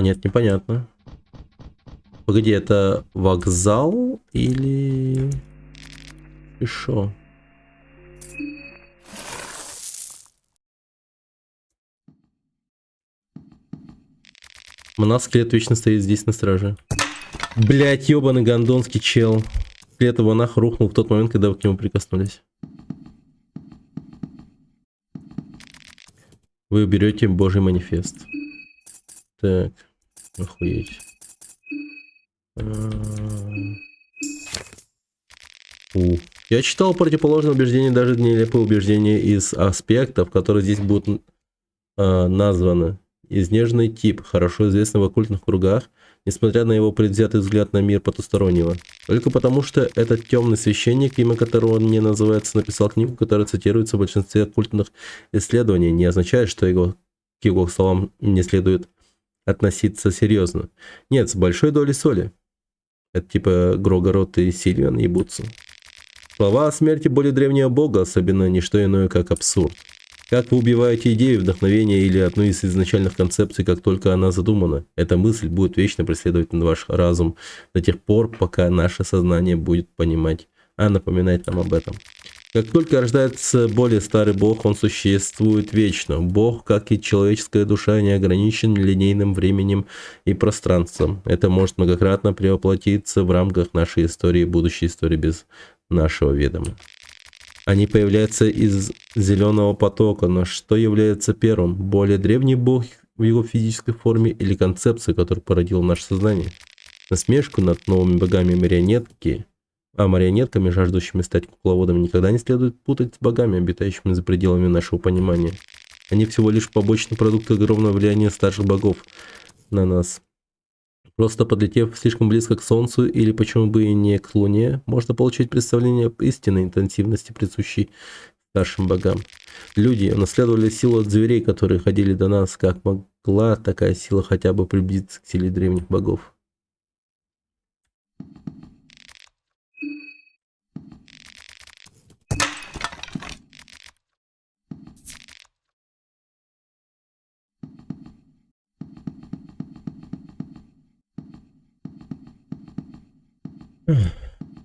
Нет, непонятно. Погоди, это вокзал или... И шо? Монах-скелет вечно стоит здесь на страже. Блять, ебаный гондонский чел. Скелет монах рухнул в тот момент, когда вы к нему прикоснулись. Вы уберете Божий манифест. Так, охуеть. Я читал противоположное убеждение, даже нелепые убеждения из аспектов, которые здесь будут названы. Изнеженный тип, хорошо известный в оккультных кругах, несмотря на его предвзятый взгляд на мир потустороннего. Только потому, что этот темный священник, имя которого он не называется, написал книгу, которая цитируется в большинстве оккультных исследований, не означает, что к его словам не следует относиться серьезно. Нет, с большой долей соли. Это типа Грогород и Сильвиан ебутся. Слова о смерти более древнего бога, особенно не что иное, как абсурд. Как вы убиваете идею, вдохновение или одну из изначальных концепций, как только она задумана, эта мысль будет вечно преследовать ваш разум до тех пор, пока наше сознание будет понимать, напоминать нам об этом. Как только рождается более старый бог, он существует вечно. Бог, как и человеческая душа, не ограничен линейным временем и пространством. Это может многократно перевоплотиться в рамках нашей истории и будущей истории без нашего ведома. Они появляются из зеленого потока, но что является первым? Более древний бог в его физической форме или концепция, которую породило наше сознание? Насмешку над новыми богами марионетками, жаждущими стать кукловодами, никогда не следует путать с богами, обитающими за пределами нашего понимания. Они всего лишь побочный продукт огромного влияния старших богов на нас. Просто подлетев слишком близко к Солнцу, или почему бы и не к Луне, можно получить представление об истинной интенсивности, присущей старшим богам. Люди унаследовали силу от зверей, которые ходили до нас. Как могла такая сила хотя бы приблизиться к силе древних богов?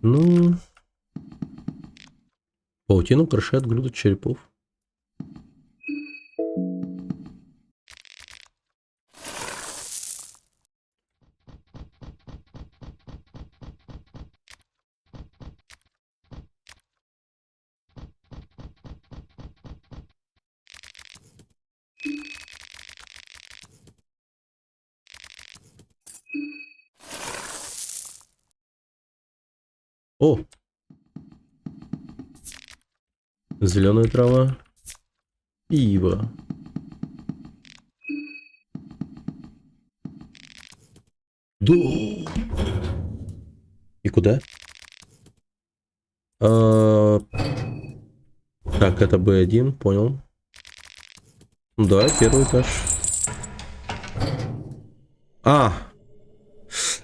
Ну, паутину украшает груда черепов. О! Зеленая трава. Пиво. Да. И куда? Так, это Б1, понял. Да, первый этаж.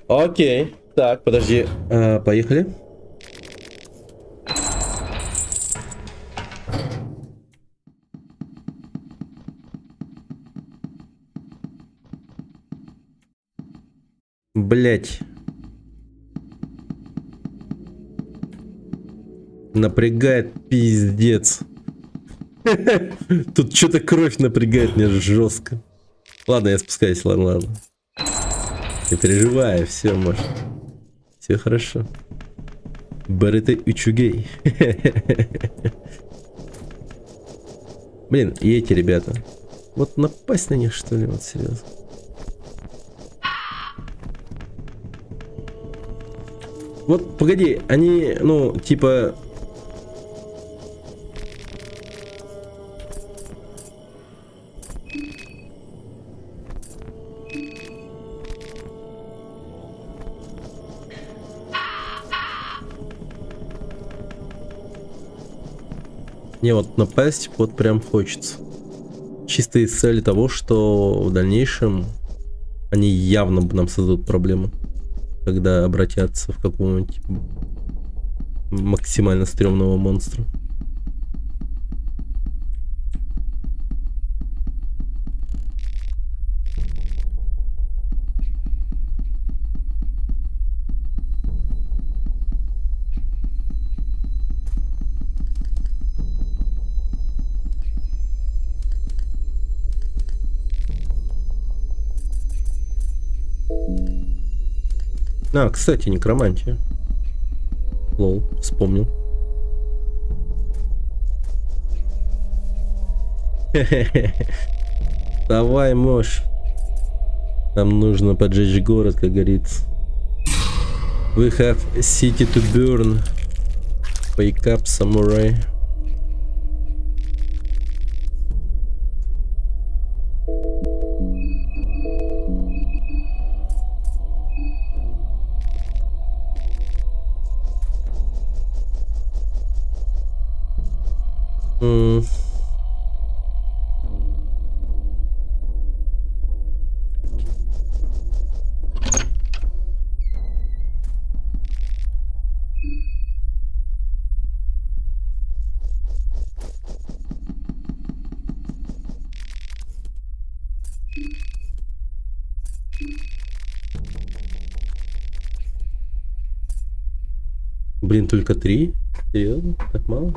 Окей. Так, подожди. Поехали. Блять. Напрягает пиздец. Тут что-то кровь напрягает меня жестко. Ладно, я спускаюсь, ладно. Не переживай, все, может. Все хорошо. Барыта Учугей. Блин, и эти ребята. Вот напасть на них, что ли, вот серьезно. Вот, погоди, они, ну, типа... Не, вот напасть вот прям хочется. Чисто из цели того, что в дальнейшем они явно нам создадут проблемы, когда обратятся в какого-нибудь максимально стрёмного монстра. Кстати, некромантия. Лол, вспомнил. Давай, Мош. Нам нужно поджечь город, как говорится. We have a city to burn. Wake up, samurai. Блин, только 3? Серьезно? Так мало?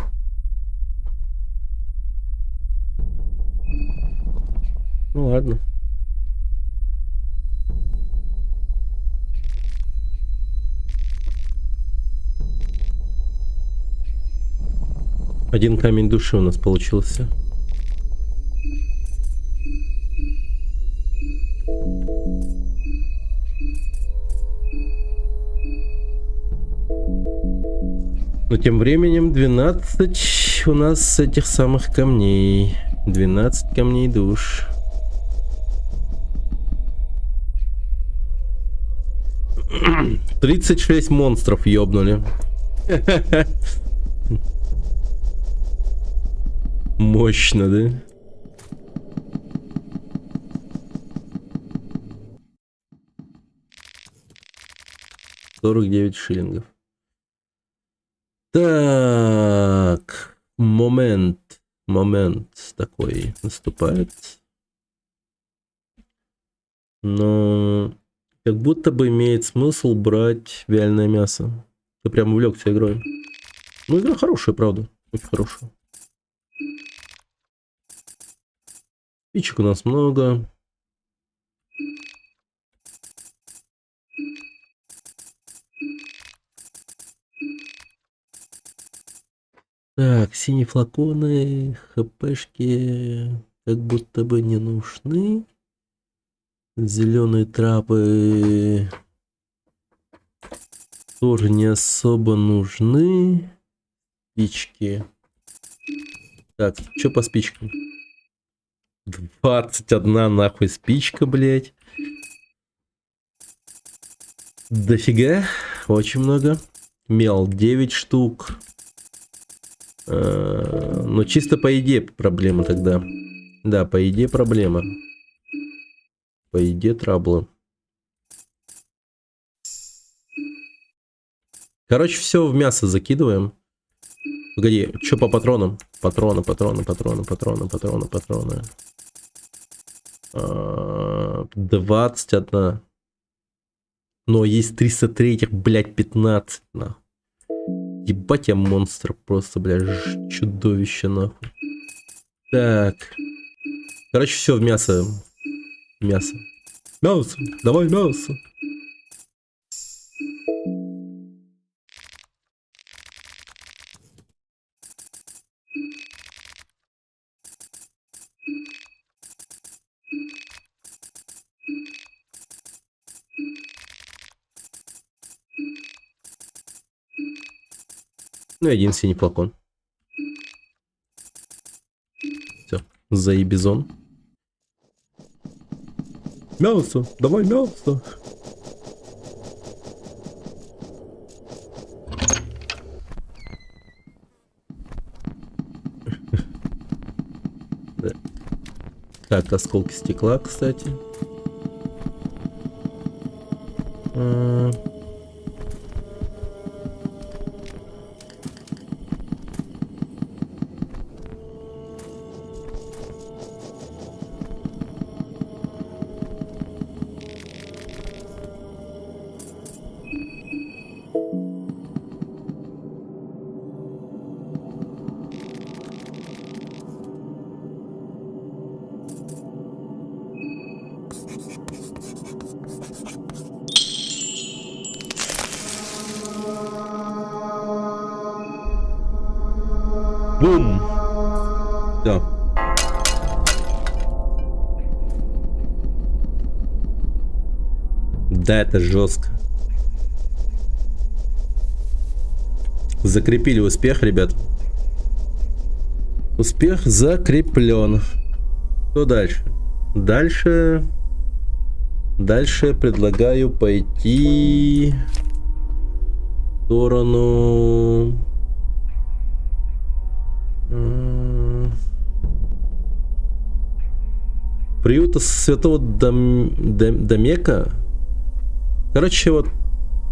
Ну ладно. Один камень души у нас получился. Но тем временем 12 у нас этих самых камней. 12 камней душ. «36 монстров ёбнули». Мощно, да? $49. Так, момент такой наступает. Но как будто бы имеет смысл брать вяленое мясо. Я прям увлекся игрой. Ну, игра хорошая, правда. Очень хорошая. Пичек у нас много. Так, синие флаконы, хпшки как будто бы не нужны. Зеленые трапы тоже не особо нужны. Спички. Так, что по спичкам? 21 нахуй спичка, блядь. Дофига. Очень много. Мел 9 штук. Но чисто по еде проблема тогда. Да, по еде проблема. По еде траблы. Короче, все в мясо закидываем. Погоди, что по патронам? Патроны. 21. Но есть 303, блядь, 15, нахуй. Ебать я монстр просто, блядь, чудовище, нахуй. Так. Короче, все в мясо. Мясо. Мясо, давай мясо. Ну и один синий флакон. Все, заебизон. Мясо, давай мясо. Да. Так, осколки стекла, кстати. Бум! Все. Да, это жестко. Закрепили успех, ребят. Успех закреплен. Что дальше? Дальше предлагаю пойти в сторону... приюта Святого Домека. Короче, вот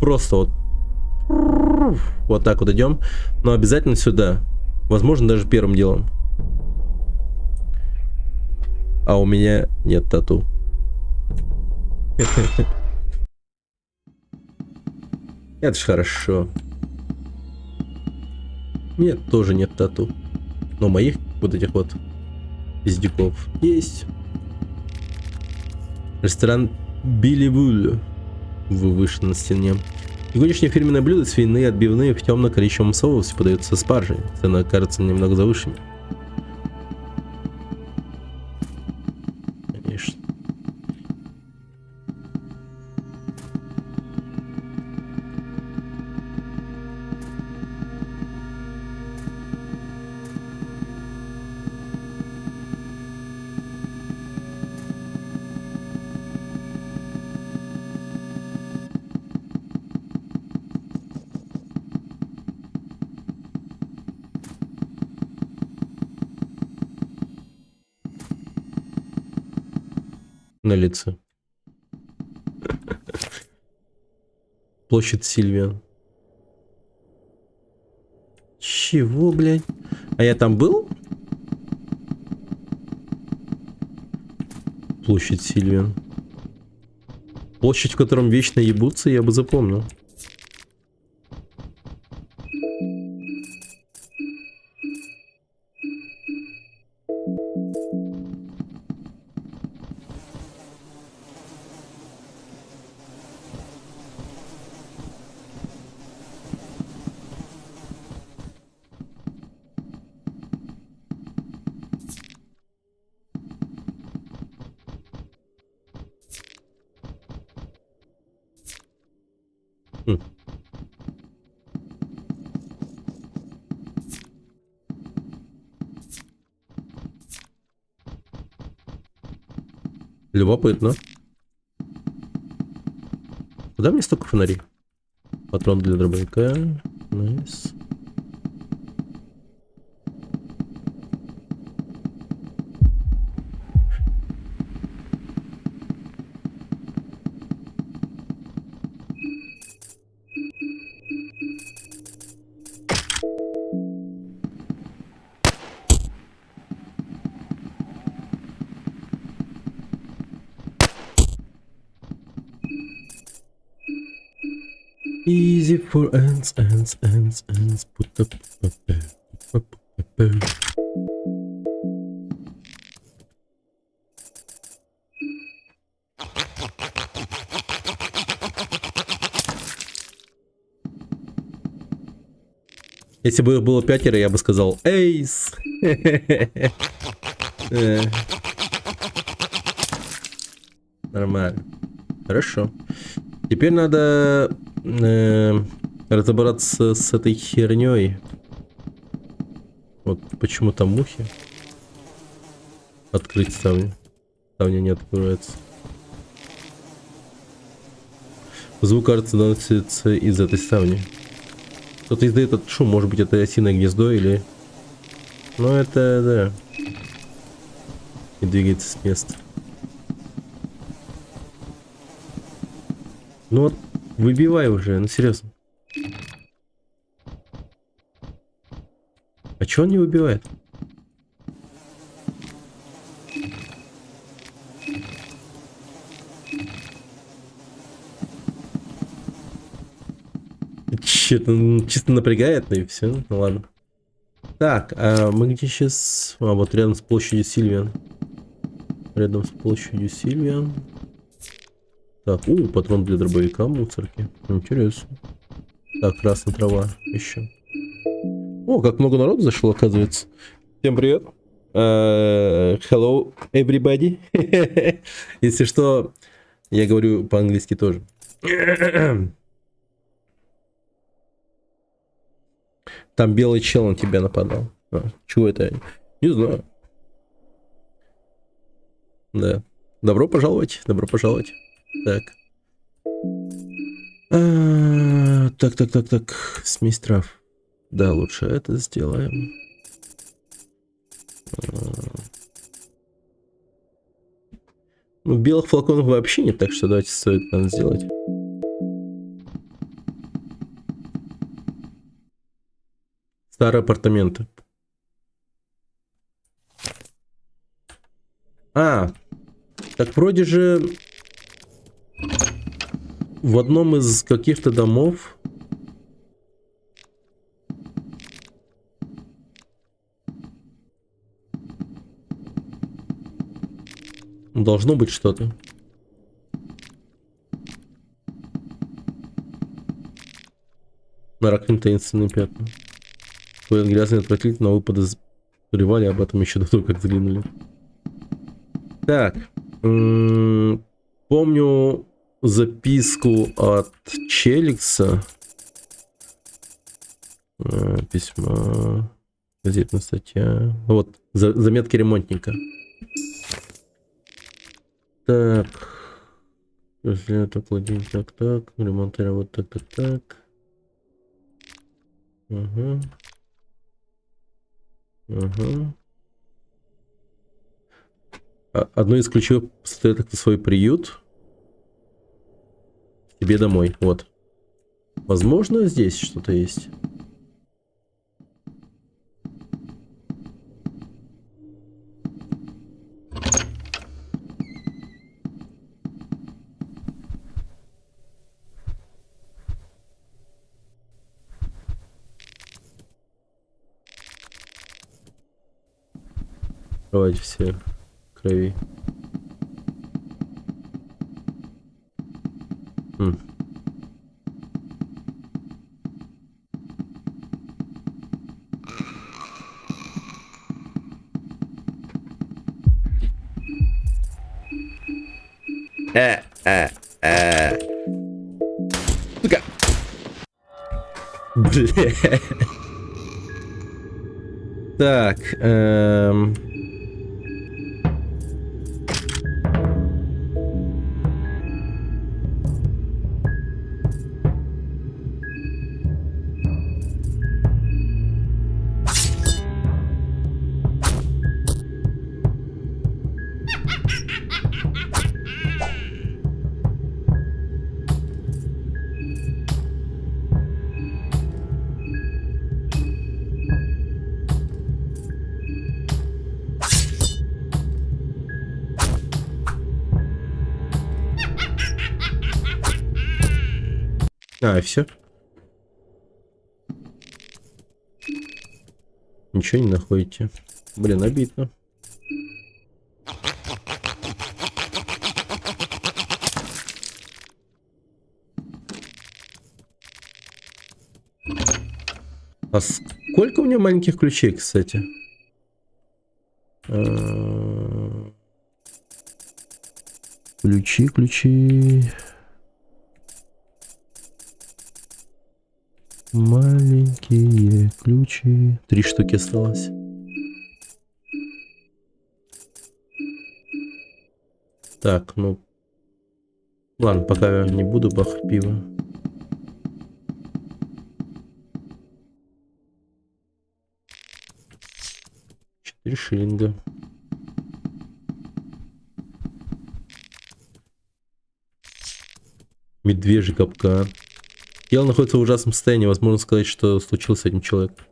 просто вот так вот идем. Но обязательно сюда. Возможно, даже первым делом. А у меня нет тату. Это ж хорошо. Нет, тоже нет тату. Но моих вот этих вот пиздюков есть. Ресторан Билли Буль выше на стене. Сегодняшнее фирменное блюдо свиные отбивные в темно-коричневом соусе подаются с спаржей. Цены кажутся немного завышенными. Конечно. На лице. Площадь Сильвия. Чего, блядь? А я там был? Площадь Сильвия. Площадь, в котором вечно ебутся, я бы запомнил. Любопытно. Куда мне столько фонарей? Патрон для дробовика. Найс. Easy for ants. Put up. Если бы их было 5, я бы сказал эйс. Нормально. Хорошо. Теперь надо разобраться с этой херней. Вот почему там мухи. Открыть ставню. Ставня не открывается. Звук, кажется, доносится из этой ставни. Кто-то издает этот шум. Может быть, это осиное гнездо или... Ну, это, да. И двигается с места. Ну вот, выбивай уже, ну серьезно. А чё он не выбивает? Чё-то чисто напрягает, ну и все. Ну ладно. Так, а мы где сейчас? А, вот рядом с площадью Сильвиан. Рядом с площадью Сильвиан. Так, патрон для дробовика, мусорки. Интересно. Так, красная трава еще. О, как много народу зашло, оказывается. Всем привет. Hello, everybody. Если что, я говорю по-английски тоже. Там белый чел на тебя нападал. Чего это? Не знаю. Да. Добро пожаловать, добро пожаловать. Так. Так. Смесь трав. Да, лучше это сделаем. Ну, белых флаконов вообще нет, так что давайте стоит нам сделать. Старые апартаменты. Так вроде же в одном из каких-то домов должно быть что-то. На раковине таинственные пятна. Твой грязный отвратительный, но вы подозревали об этом еще до того, как взглянули. Так. Помню записку от Челикса. Письмо. Газетная статья. Вот, заметки ремонтника. Так. Так. Ремонт работ. Так. Угу. Одно из ключевых состоит это свой приют. Тебе домой. Вот. Возможно, здесь что-то есть. Давайте все крови. Сука. Бля. Так, А, и все. Ничего не находите. Блин, обидно. А сколько у меня маленьких ключей, кстати? Ключи. Маленькие ключи. 3 штуки осталось. Так, ну... Ладно, пока не буду бахать пиво. $4. Медвежий капкан. Тело находится в ужасном состоянии. Возможно сказать, что случилось с этим человеком.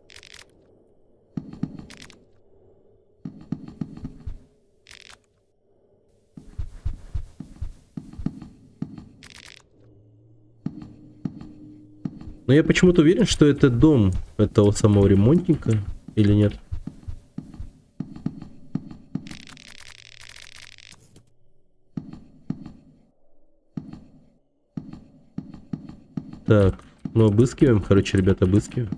Но я почему-то уверен, что это дом этого самого ремонтника. Или нет? Так, ну обыскиваем. Короче, ребята, обыскиваем.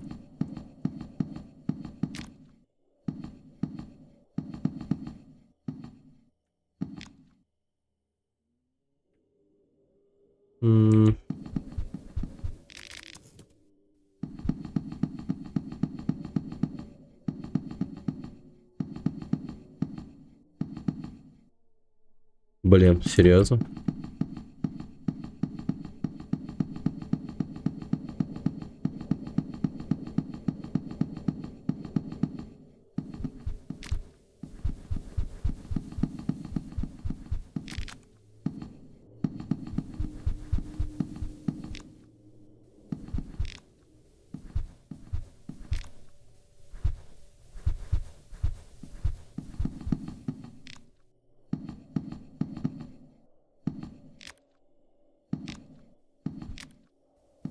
Блин, серьезно?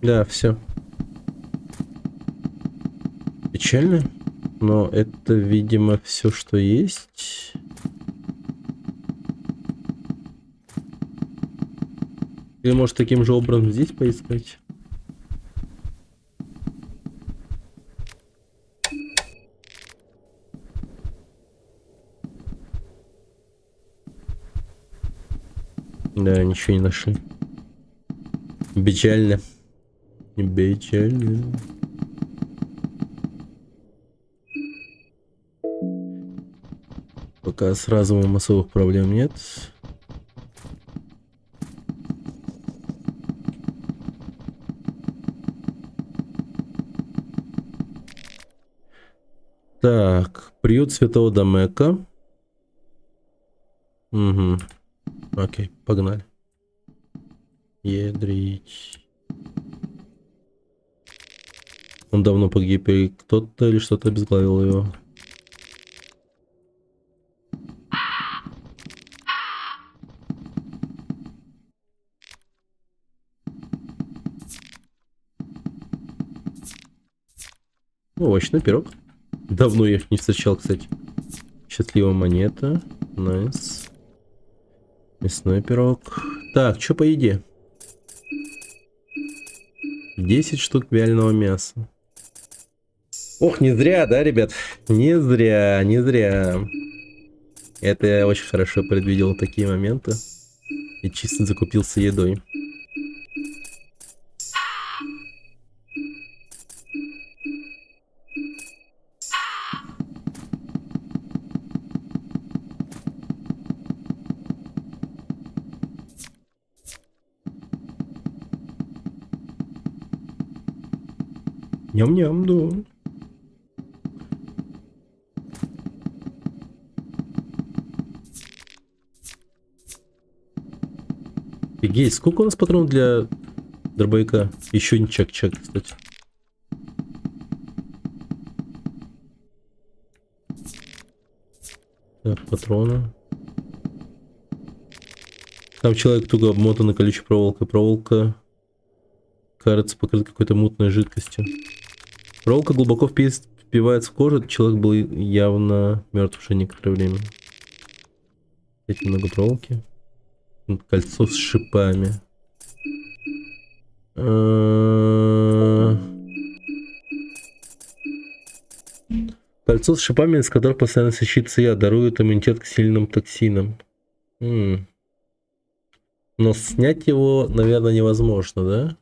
Да, все. Печально, но это, видимо, все, что есть. Или может таким же образом здесь поискать? Да, ничего не нашли. Печально. Печально. Пока с разумом особых проблем нет. Так, приют Святого Домека. Угу. Окей, погнали. Ядрить. Он давно погиб, и кто-то или что-то обезглавил его. Овощной пирог. Давно я их не встречал, кстати. Счастливая монета. Найс. Мясной пирог. Так, что по еде? 10 штук вяленого мяса. Ох, не зря, да, ребят? Не зря, не зря. Это я очень хорошо предвидел такие моменты. И чисто закупился едой. Ням-ням, да. Офигеть, сколько у нас патронов для дробовика? Еще не чак-чак, кстати. Так, патроны. Там человек туго обмотан колючей проволокой. Проволока кажется, покрыт какой-то мутной жидкостью. Проволока глубоко впивается в кожу. Человек был явно мертв уже некоторое время. Эти много проволоки. Кольцо с шипами. Кольцо с шипами, из которых постоянно сочится яд, дарует иммунитет к сильным токсинам. Но снять его, наверное, невозможно, да?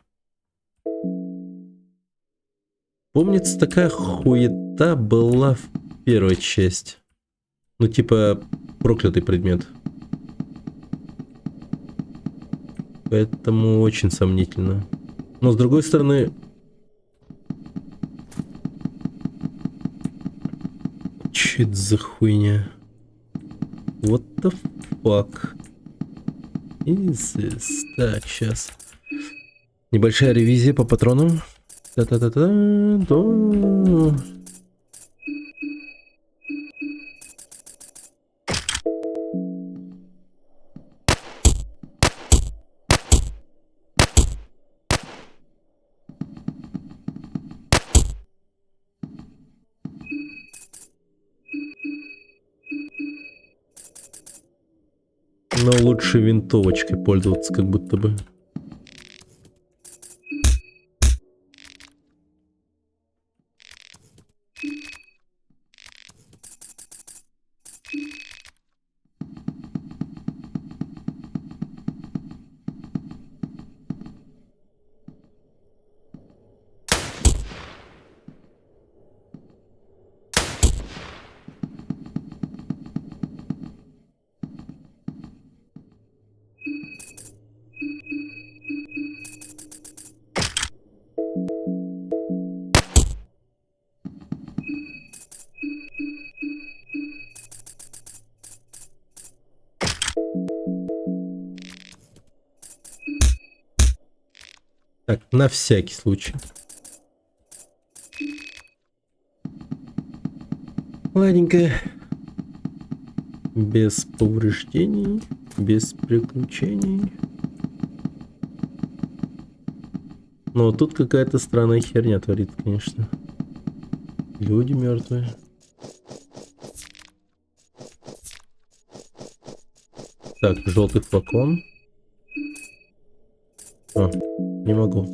Помнится, такая хуета была в первой части. Ну, типа, проклятый предмет. Поэтому очень сомнительно. Но с другой стороны... Че это за хуйня? What the fuck? Is this? Так, сейчас. Небольшая ревизия по патронам. Та-та-та-та. Но лучше винтовочкой пользоваться, как будто бы. Так, на всякий случай. Ладненько. Без повреждений, без приключений. Но тут какая-то странная херня творит, конечно. Люди мертвые. Так, желтый флакон. А, не могу.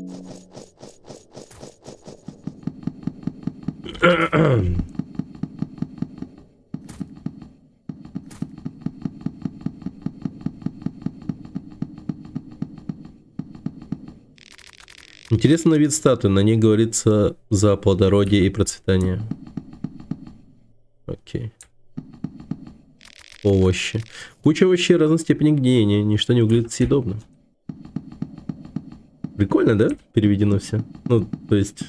Интересно на вид статуи. На ней говорится за плодородие и процветание. Окей. Овощи. Куча овощей разной степени гниения. Ничто не выглядит съедобно. Прикольно, да? Переведено все. Ну, то есть...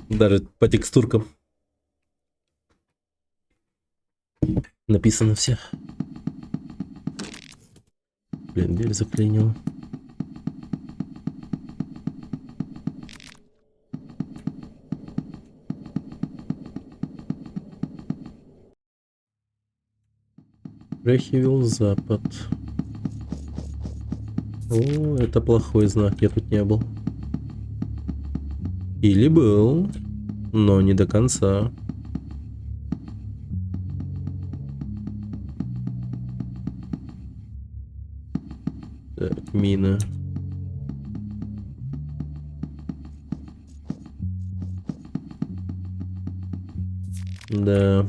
Даже по текстуркам. Написано все. Блин, дверь заклинила. Брехивилл, Запад. О, это плохой знак, я тут не был. Или был, но не до конца. Так, мина. Да.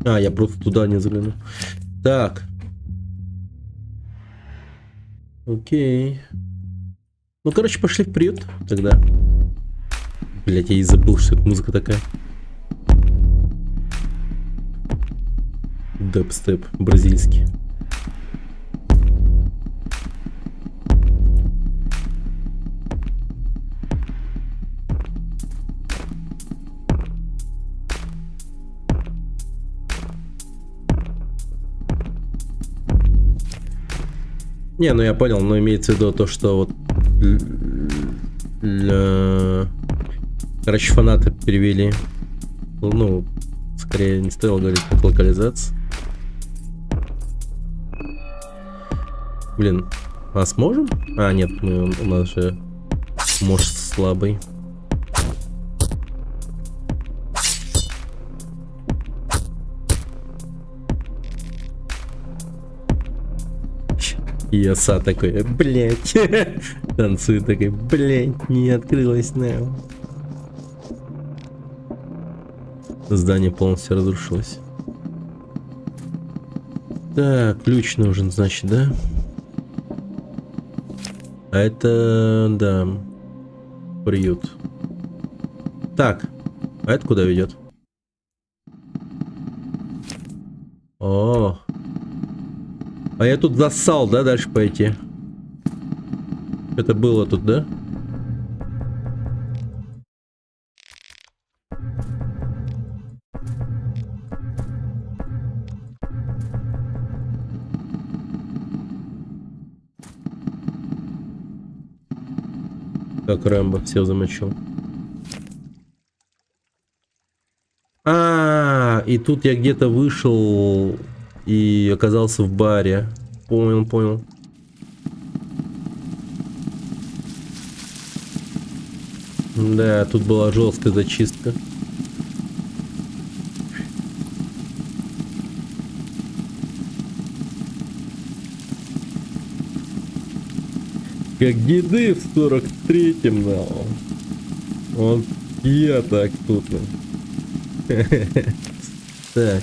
А, я просто туда не заглянул. Так. Окей. Ну, короче, пошли вперед тогда. Блять, я и забыл, что это музыка такая. Дэпстеп бразильский. Не, ну я понял, но имеется в виду то, что вот... Короче, фанаты перевели. Ну, скорее не стоило говорить как локализация. Блин, а сможем? А, нет, у нас же мост слабый. Яса такой, блять, танцует такой, блять, не открылась, на. Здание полностью разрушилось. Так, ключ нужен, значит, да? А это, да, приют. Так, а это куда ведет? О, а я тут зассал, да, дальше пойти? Это было тут, да? Как Рэмбо всех замочил. И тут я где-то вышел и оказался в баре. Понял. Да, тут была жесткая зачистка. Как деды в 43-м, да. Вот я так тут. Так.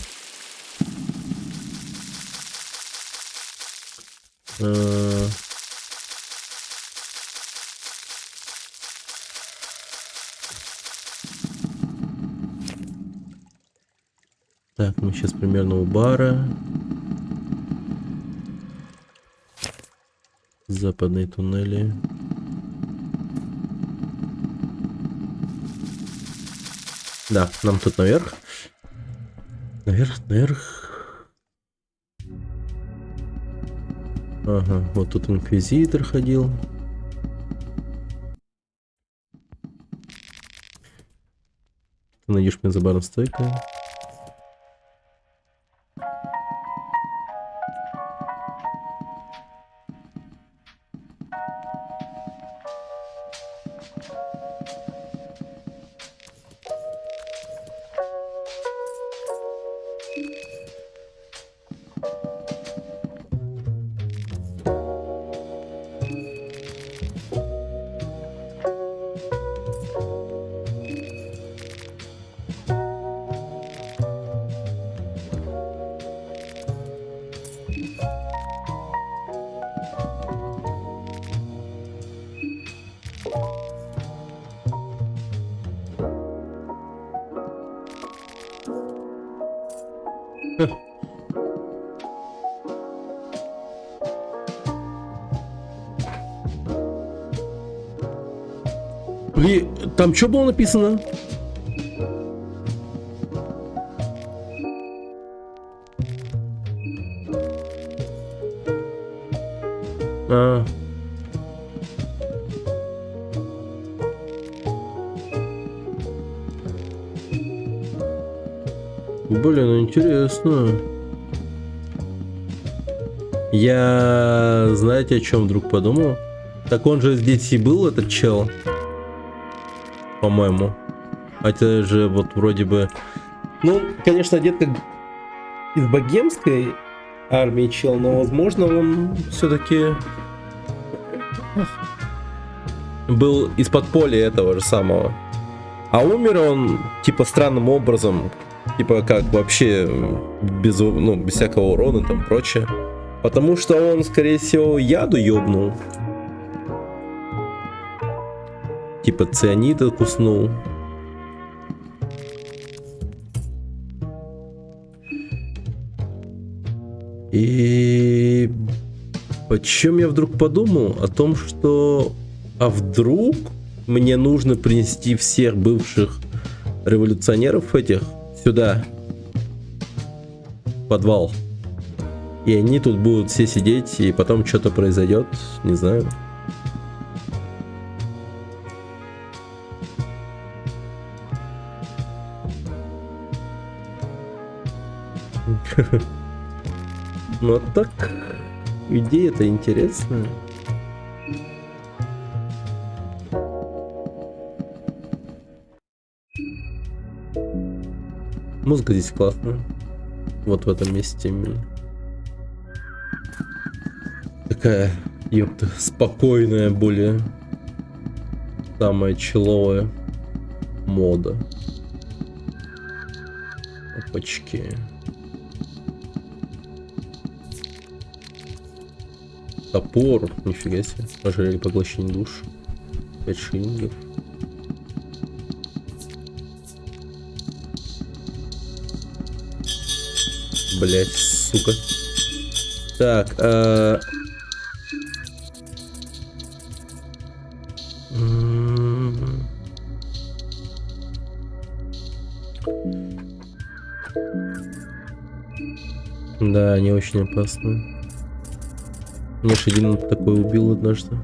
Так, мы сейчас примерно у бара. Западные туннели. Да, нам тут наверх. Наверх. Ага, вот тут инквизитор ходил. Ты найдешь меня за баром стойкой. И там что было написано? Блин, интересно. Я, знаете, о чем вдруг подумал? Так он же здесь и был, этот чел. По-моему. Это же вот вроде бы... Ну, конечно, одет как из богемской армии чел, но, возможно, он все-таки был из подполья этого же самого. А умер он, типа, странным образом. Типа, как вообще без всякого урона и там прочее. Потому что он, скорее всего, яду ёбнул. Типа цианида куснул. И почему я вдруг подумал о том, что а вдруг мне нужно принести всех бывших революционеров этих сюда, в подвал. И они тут будут все сидеть, и потом что-то произойдет, не знаю. Ну а так, идея-то интересная. Музыка здесь классная. Вот в этом месте именно. Такая, ёпта, спокойная, более самая человая мода. Опачки. Топор, нифига себе. Ожерелье поглощение душ. 5 шиллингов. Блять, сука. Так, да, они очень опасны. Мне ж один такой убил однажды.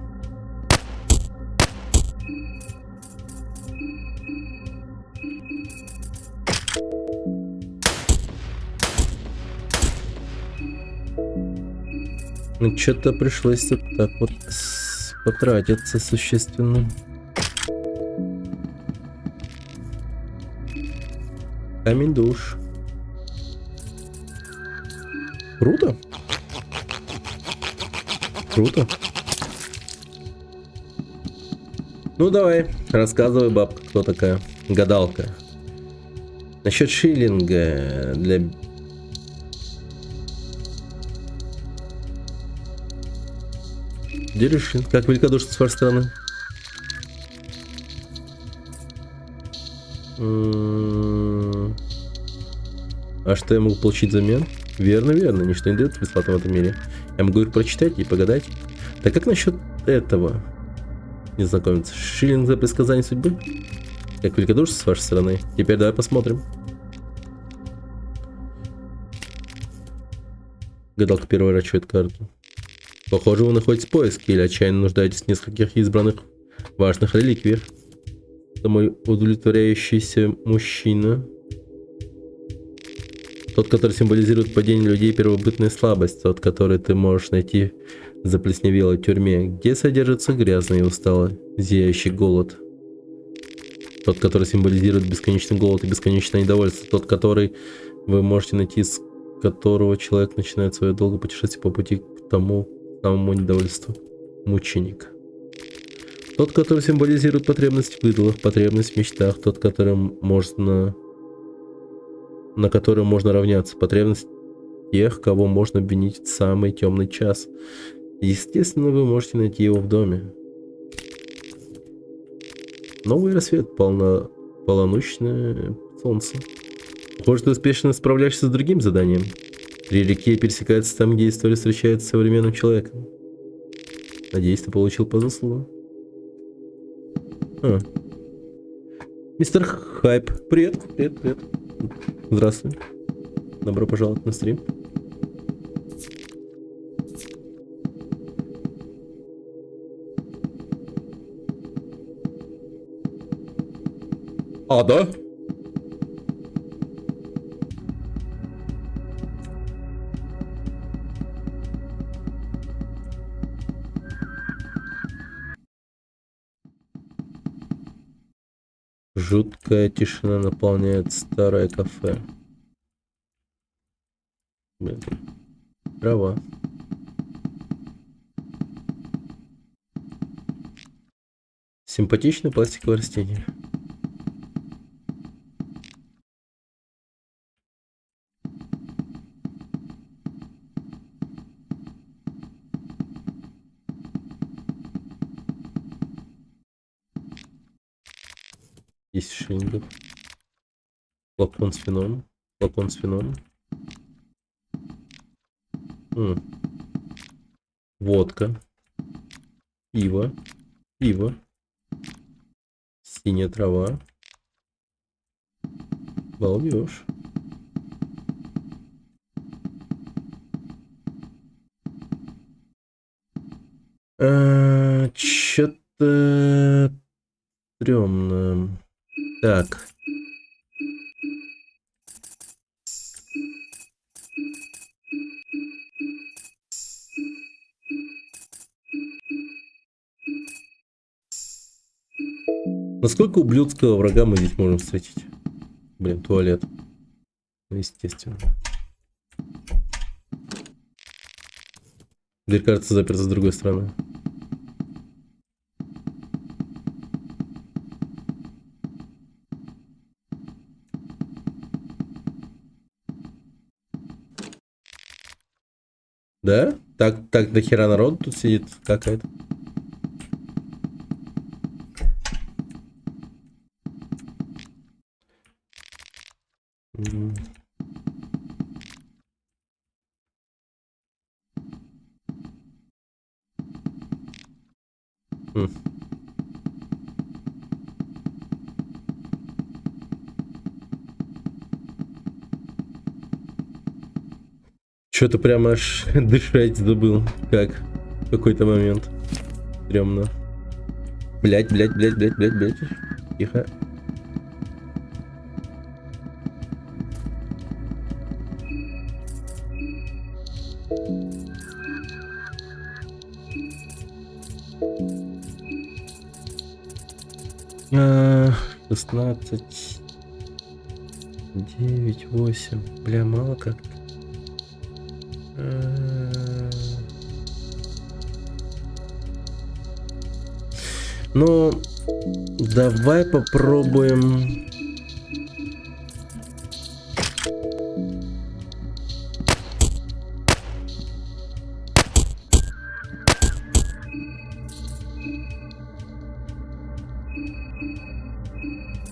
Ну, что-то пришлось вот так вот потратиться существенно. Камень душ. Круто. Круто. Ну давай, рассказывай, бабка, кто такая гадалка. Насчет шиллинга для... Держишь, как великодушно с вашей стороны. А что я могу получить взамен? Верно, верно, ничто не дается бесплатно в этом мире. Я могу их прочитать и погадать. Так как насчет этого, незнакомец? Шиллинг за предсказание судьбы? Как великодушно с вашей стороны. Теперь давай посмотрим. Гадалка первый рачует карту. Похоже, вы находитесь в поиске или отчаянно нуждаетесь в нескольких избранных важных реликвиях. Самый удовлетворяющийся мужчина. Тот, который символизирует падение людей, первобытная слабость. Тот, который ты можешь найти в заплесневелой тюрьме, где содержится грязный и усталый, зияющий голод. Тот, который символизирует бесконечный голод и бесконечное недовольство. Тот, который вы можете найти, с которого человек начинает свое долгое путешествие по пути к тому самому недовольству. Мученик. Тот, который символизирует потребность в идолах, потребность в мечтах. Тот, который можно... на который можно равняться. Потребность тех, кого можно обвинить в самый темный час. Естественно, вы можете найти его в доме. Новый рассвет, полночное солнце. Похоже, ты успешно справляешься с другим заданием. 3 реки пересекаются там, где история встречается с современным человеком. Надеюсь, ты получил по заслугам. Мистер Хайп, привет, привет, привет. Здравствуй. Добро пожаловать на стрим. А, да? Жуткая тишина наполняет старое кафе. Блин. Трава. Симпатичное пластиковое растение. Есть шиллингов. Флакон с вином. Флакон с вином. Водка. Пиво. Пиво. Синяя трава. Балдеж. Чё-то стрёмно. Так. Насколько ублюдского врага мы здесь можем встретить? Блин, туалет. Ну, естественно. Дверь, кажется, заперта с другой стороны. Да? Так до хера народу тут сидит какая-то. Что-то прямо аж дышать забыл. Как? В какой-то момент. Стрёмно. Блять. Тихо. А, 16. 9, 8. Бля, мало как-то. Ну, давай попробуем.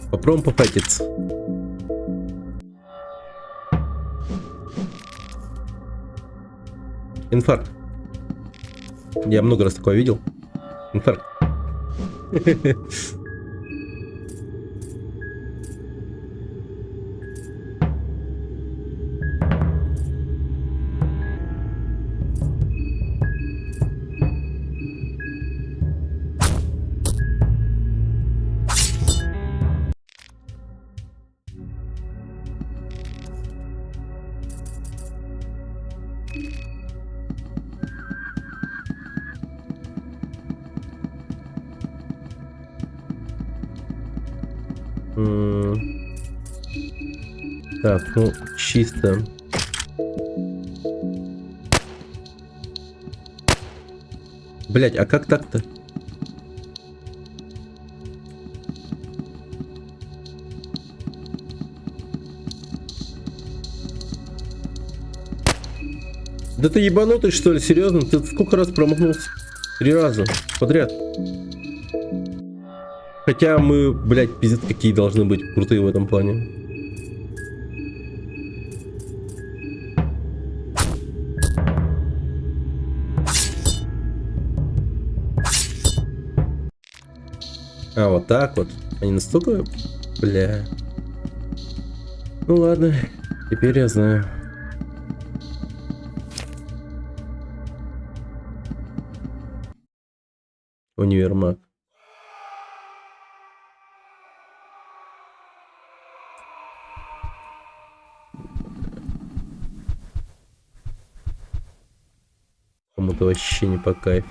Попробуем пофайтиться. Инфаркт. Я много раз такое видел. Инфаркт. Так, ну, чисто. Блять, а как так-то? Да ты ебанутый, что ли? Серьезно? Ты сколько раз промахнулся? 3 раза подряд. Хотя мы, блядь, пиздец, какие должны быть крутые в этом плане. А, вот так вот. Они настолько... Бля. Ну ладно, теперь я знаю. Универмаг. Кому-то вообще не по кайфу.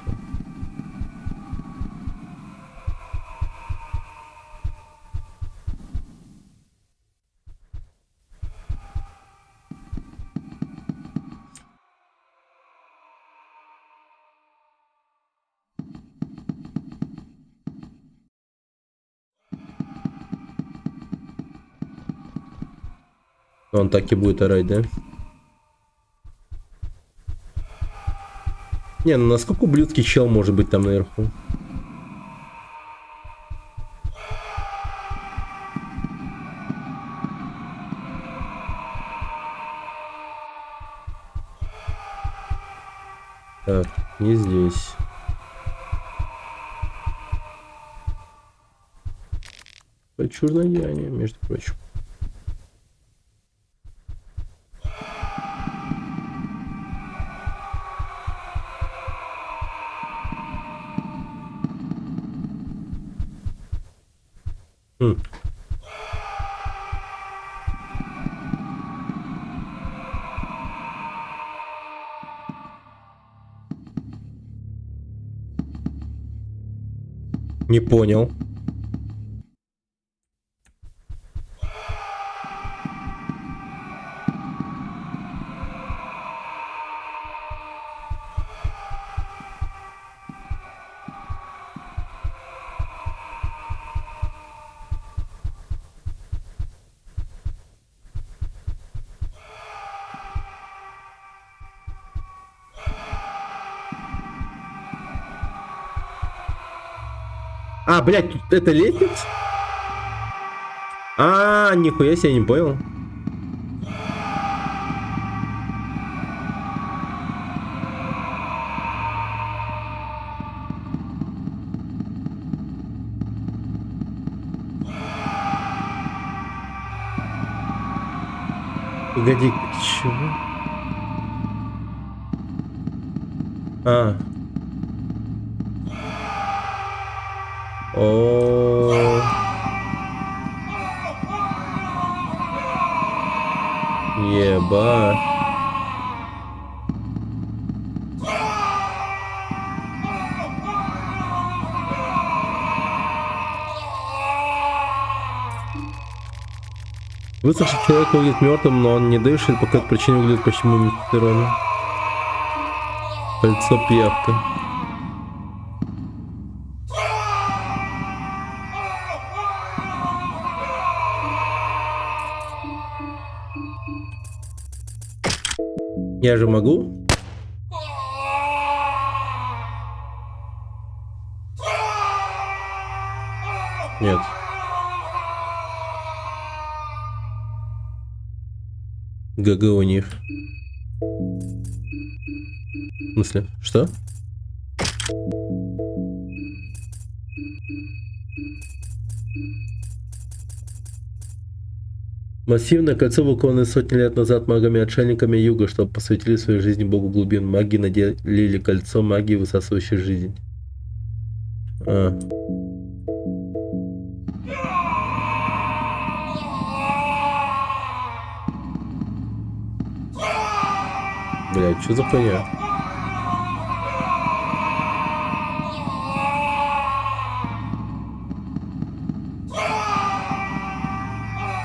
Он так и будет орать, да? Не, ну насколько ублюдский чел может быть там наверху? Так, не здесь. Чурнодеяние, между прочим. Хм. Не понял. А, блядь, тут это лестница? А, нихуя себе, не понял. Погоди, чего? А. О. Ебать. Высохший человек выглядит мертвым, но он не дышит, по какой-то причине выглядит почти мумифицированным. Кольцо пьявка. Я же могу? Нет. ГГ у них. В смысле? Что? Массивное кольцо, выкованное сотни лет назад магами-отшельниками Юга, чтобы посвятили своей жизни богу глубин. Маги наделили кольцо магии, высасывающей жизнь. А. Блядь, что за хуйня?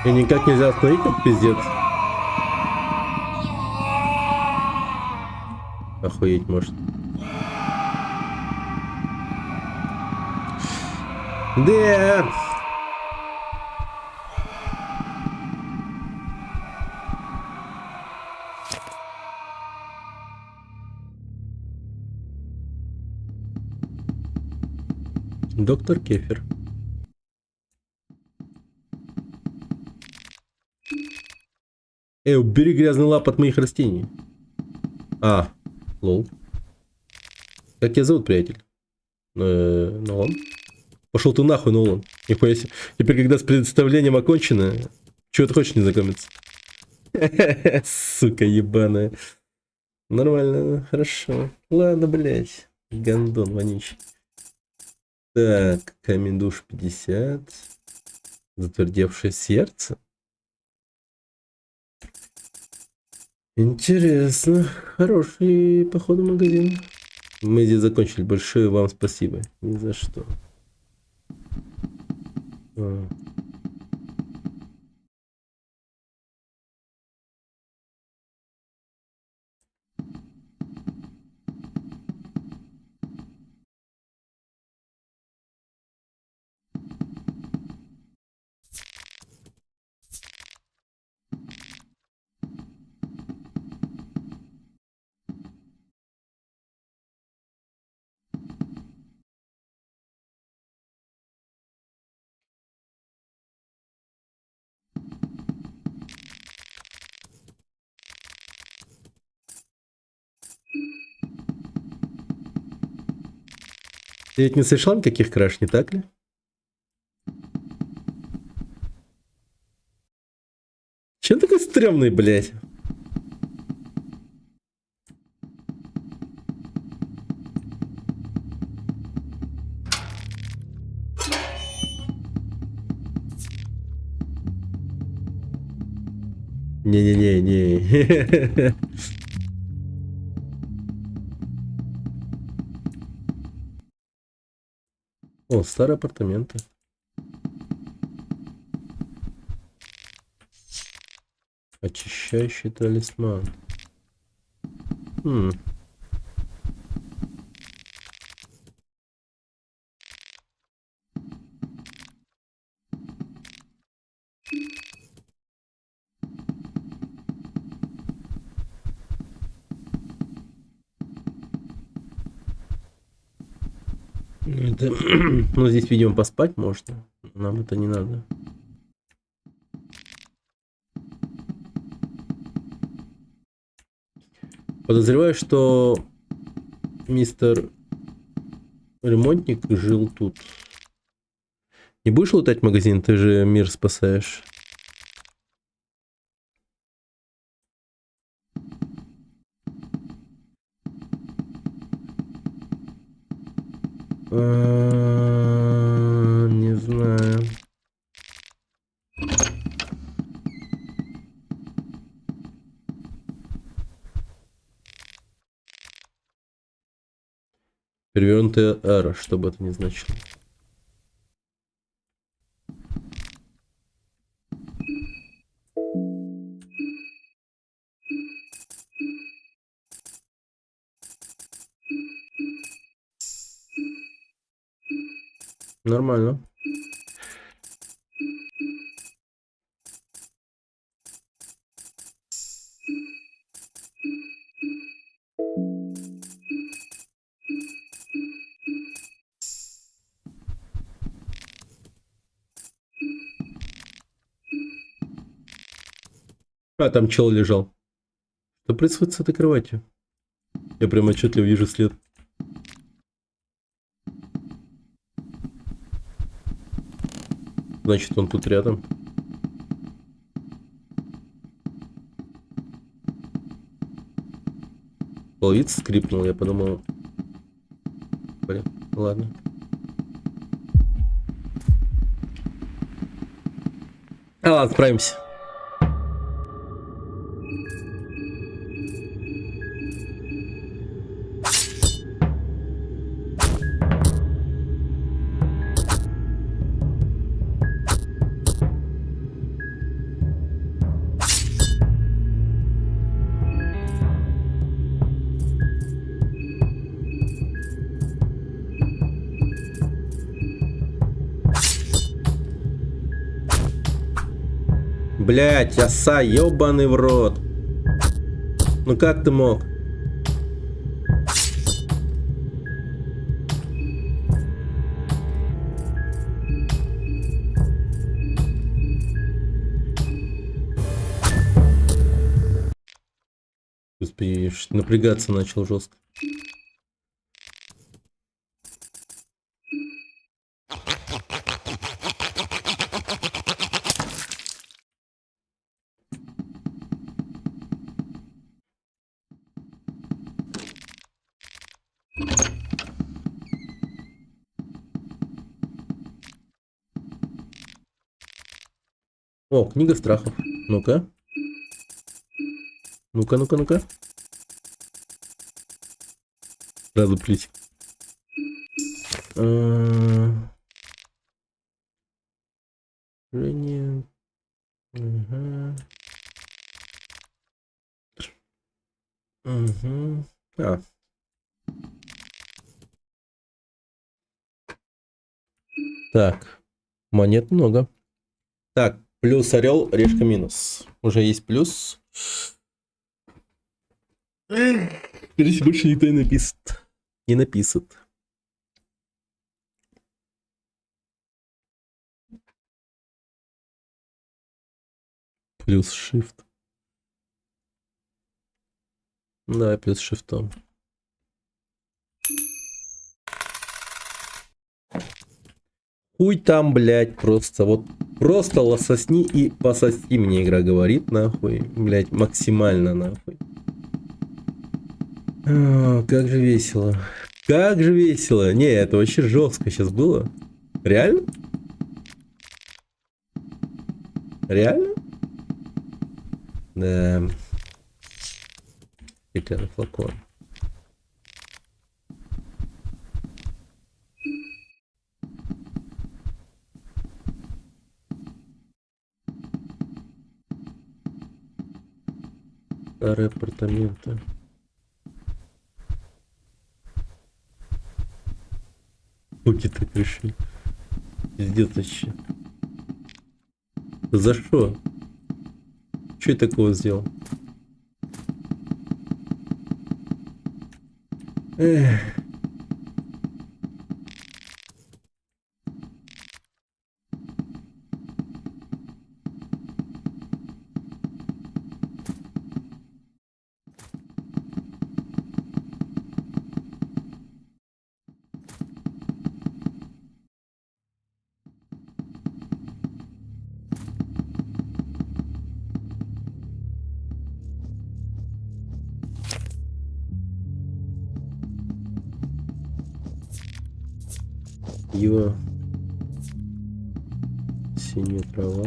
И никак нельзя остановить этот пиздец. Охуеть может. Да. Доктор Кефир. Убери грязный лап от моих растений. А, лол. Как тебя зовут, приятель? Нолан? Пошел ты нахуй, Нолан. Нихуя себе. Теперь, когда с представлением окончено, чего ты хочешь не знакомиться? Сука ебаная. Нормально, хорошо. Ладно, блядь. Гандон вонючий. Так, камень душ 50. Затвердевшее сердце. Интересно. Хороший, походу, магазин. Мы здесь закончили. Большое вам спасибо. Ни за что. Ты ведь не совершал никаких краш, не так ли? Че он такой стрёмный, блядь? Не-не-не-не. О, старые апартаменты. Очищающий талисман. Хм. Ну, это... ну, здесь, видимо, поспать можно. Нам это не надо. Подозреваю, что мистер ремонтник жил тут. Не будешь лутать магазин? Ты же мир спасаешь. Не знаю. Перевернутая эра, что бы это ни значило. Нормально. А, там чел лежал. Что происходит с этой кроватью? Я прям отчетливо вижу след. Значит, он тут рядом. Половица скрипнул, я подумал. Блин, ладно. А ладно, справимся. Блять, оса, ёбаный в рот. Ну как ты мог? Господи, напрягаться начал жестко. О, книга страхов. Ну-ка. Ну-ка, ну-ка, ну-ка. Сразу плить. Женя. Ага. Угу. А. Так. Монет много. Так, плюс орел, решка минус. Уже есть плюс. Скорее больше никто не напишет. Не напишет. Плюс shift. Да, плюс шифтом. Хуй там, блядь, просто вот просто лососни и пососи, мне игра говорит, нахуй, блядь, максимально, нахуй. О, как же весело. Как же весело. Не, это вообще жестко сейчас было. Реально? Реально? Да. Стеклянный флакон. Старые апартаменты. Руки так решили. Пиздец вообще. За что? Что я такого сделал? Эх. Пиво. Синяя трава.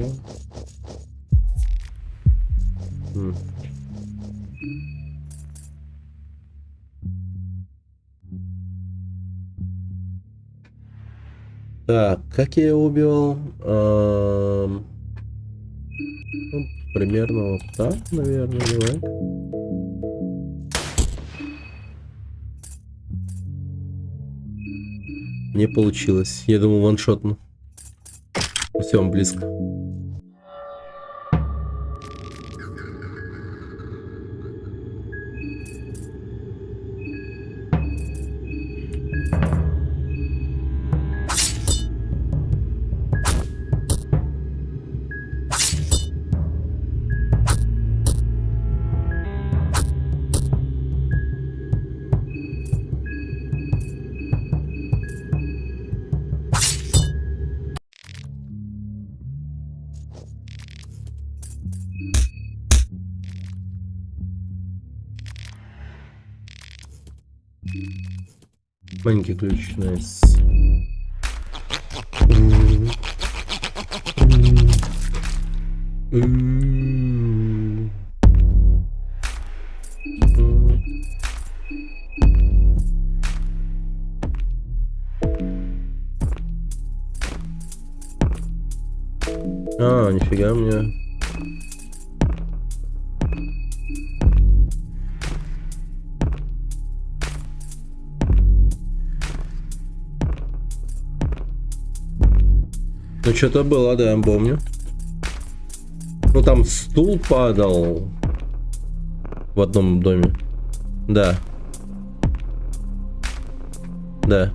Так, как я его убивал? Ну, примерно вот так, наверное, давай. Не получилось. Я думал ваншотну. Все, он близко. Маленький ключ, найс. А, нифига мне. Ну, что-то было, да, я помню. Ну, там стул падал в одном доме. Да. Да.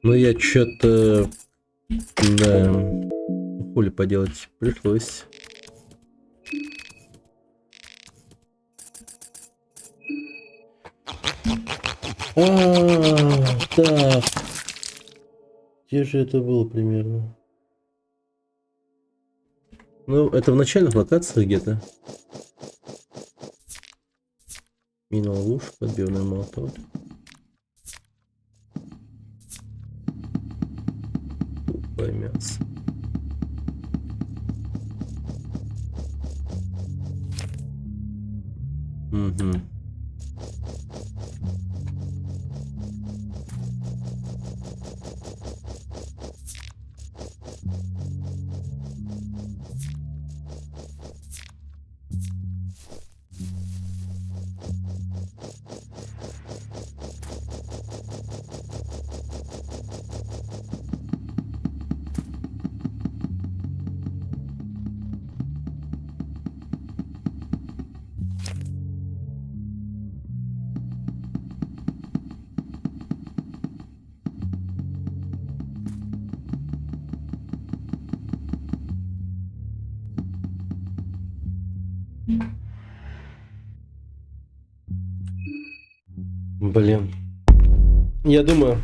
Ну, я что-то... Да. Хули поделать пришлось. Так. Где же это было примерно? Ну, это в начальных локациях где-то. Мина-ловушка, отбивной молоток. Тупое мясо. Угу. Блин. Я думаю,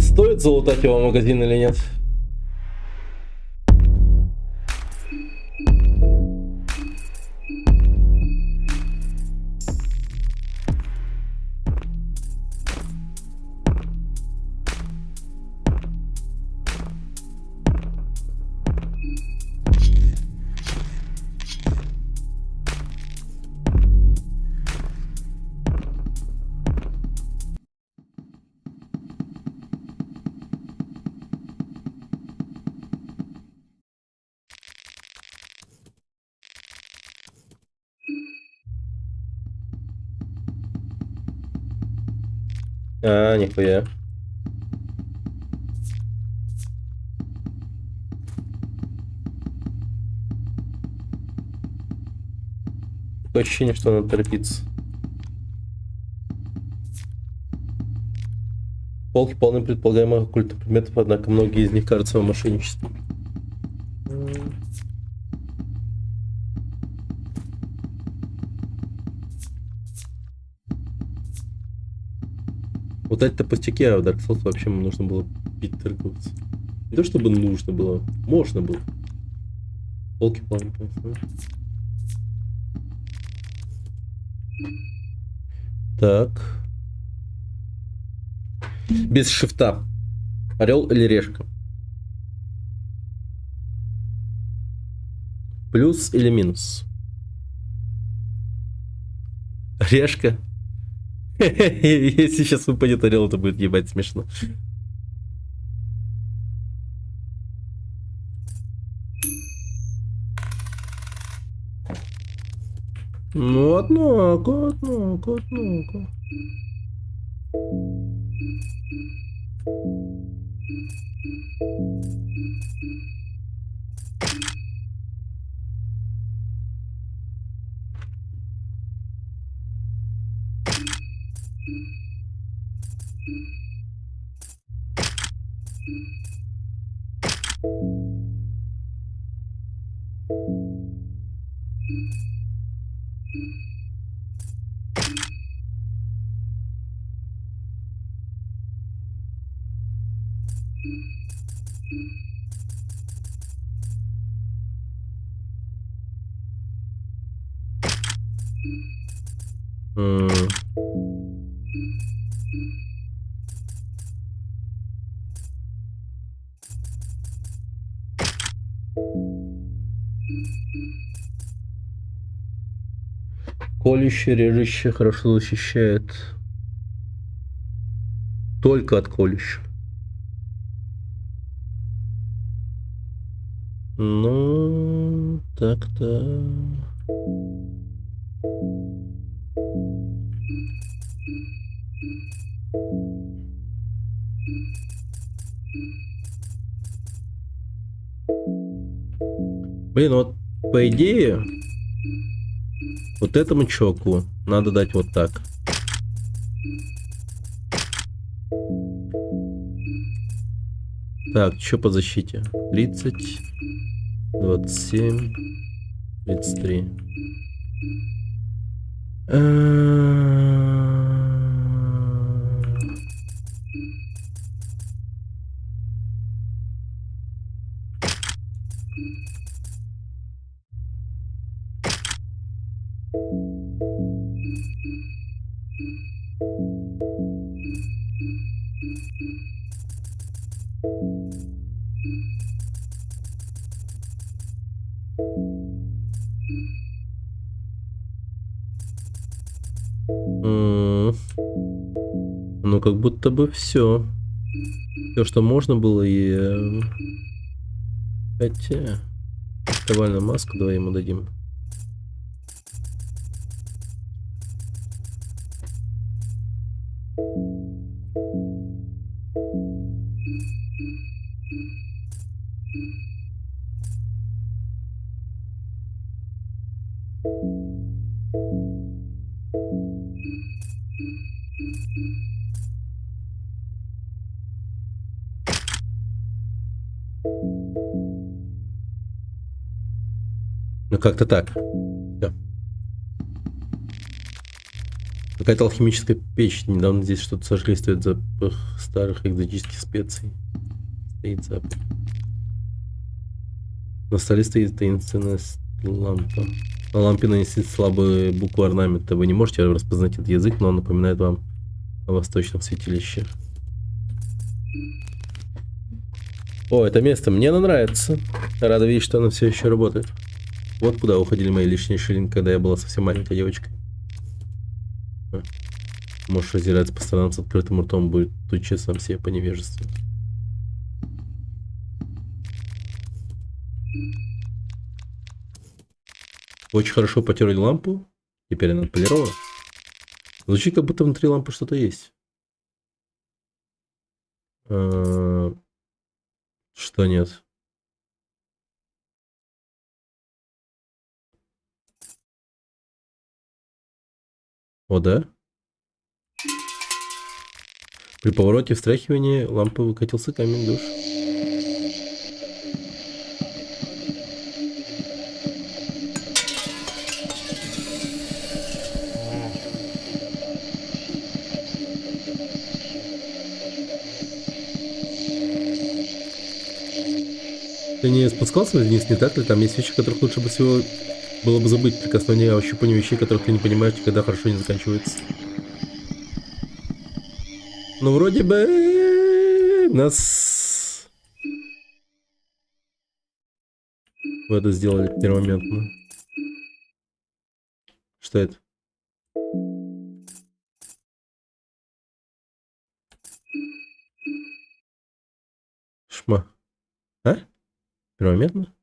стоит залутать его в магазин или нет? А, нихуя. Такое ощущение, что надо торопиться. Полки полны предполагаемых оккультных предметов, однако многие из них кажутся вам мошенничеством. Вот это пустяки, а в Dark Souls вообще нужно было бить торговца. Не то чтобы нужно было, можно было. Полки полны. Так. Без шифта. Орел или решка? Плюс или минус? Решка. Если сейчас выпадет орел, это будет ебать смешно. Ну, однако. Колющее, режущее хорошо защищает. Только от колющих. Ну, так-то. Блин, вот по идее, вот этому чуваку надо дать вот так. Так, что по защите? 30, 27, 33. Ну, как будто бы все. Все, что можно было, и... Хотя... Ковальную маску давай ему дадим. Ну, как-то так. Всё. Какая-то алхимическая печь. Недавно здесь что-то сожгли, стоит запах старых экзотических специй. Стоит запах. На столе стоит таинственная лампа. На лампе нанесены слабые буквы орнамента. Вы не можете распознать этот язык, но он напоминает вам о восточном святилище. О, это место мне оно нравится. Рада видеть, что оно все еще работает. Вот куда уходили мои лишние шиллинги, когда я была совсем маленькой девочкой. Можешь озираться по сторонам с открытым ртом, будет туча сам себе по невежеству. Очень хорошо потерли лампу. Теперь она отполирована. Звучит, как будто внутри лампы что-то есть. Что нет? О, да? При повороте встряхивания лампы выкатился камень душ. Ты не спускался вниз, не так ли? Там есть вещи, которых лучше бы всего было бы забыть. Прикосновение, ощупывание вещей, которых ты не понимаешь, когда хорошо не заканчивается. Ну, вроде бы нас вы это сделали первомоментно. Что это? Шма. А? Первомоментно?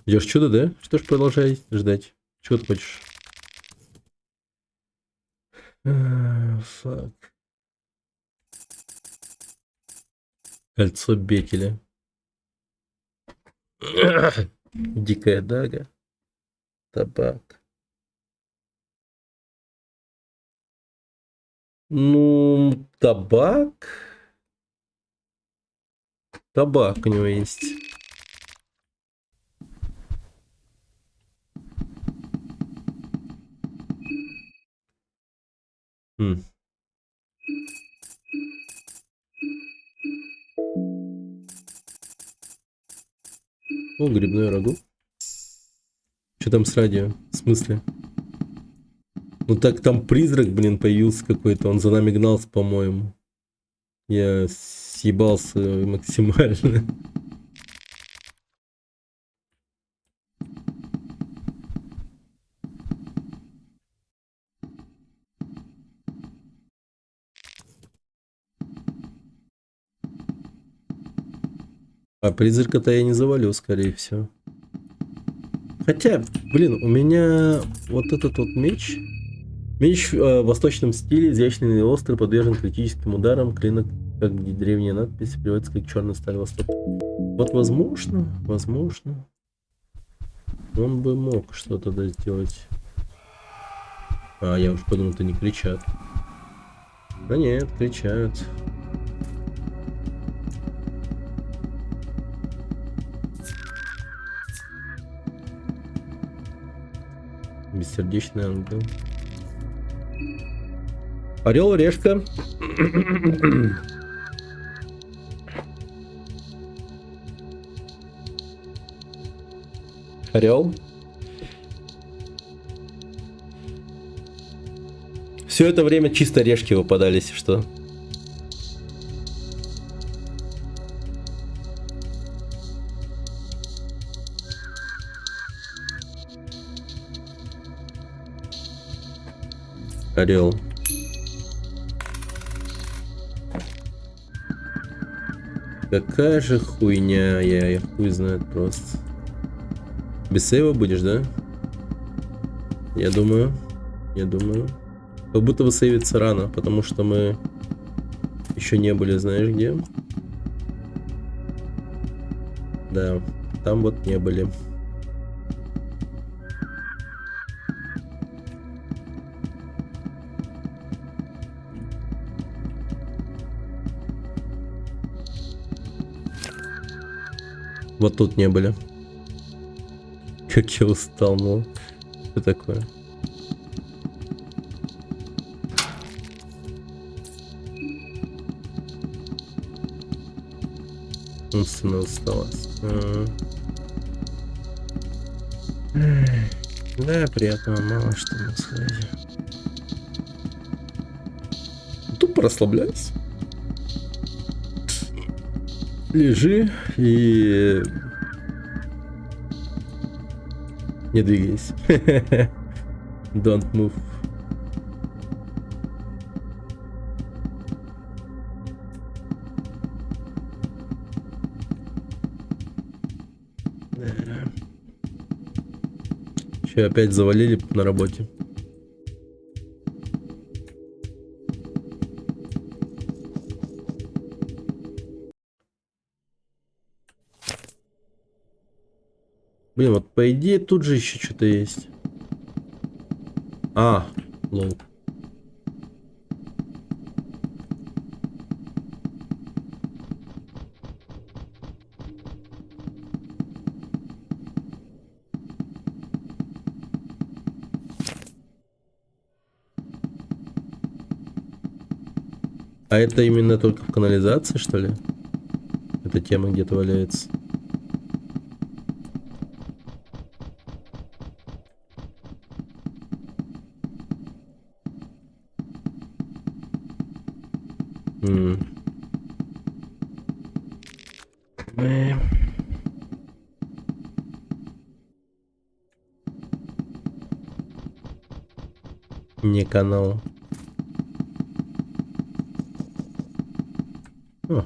Ждешь чудо, да? Что ж, продолжай ждать. Чего ты хочешь? Фак. Кольцо Бекеля. Дикая дага. Табак. Ну, табак. Табак у него есть. О, грибное рагу. Что там с радио? В смысле? Ну так там призрак, блин, появился какой-то. Он за нами гнался, по-моему. Я съебался максимально. А призрака-то я не завалю, скорее всего. Хотя, блин, у меня вот этот вот меч. Меч в восточном стиле, изящный и острый, подвержен критическим ударам. Клинок, как древняя надпись, переводится как черная сталь востока. Вот возможно, он бы мог что-то сделать. А, я уж подумал, это не кричат. Да нет, кричат. Бессердечный ангел. Орел, решка. Орел. Все это время чисто решки выпадали, если что. Орел. Какая же хуйня, я хуй знает просто. Без сейва будешь, да? Я думаю. Как будто бы сейвиться рано, потому что мы еще не были, знаешь где? Да, там вот не были. Вот тут не были. Как я устал, ну. Что такое? Умственно усталость. Да, приятного мало что на связи. Тупо расслабляйся. Лежи и не двигайся. Don't move. Че, опять завалили на работе? Блин, вот по идее тут же еще что-то есть. А, лол. А это именно только в канализации, что ли? Эта тема где-то валяется. Не канал. О.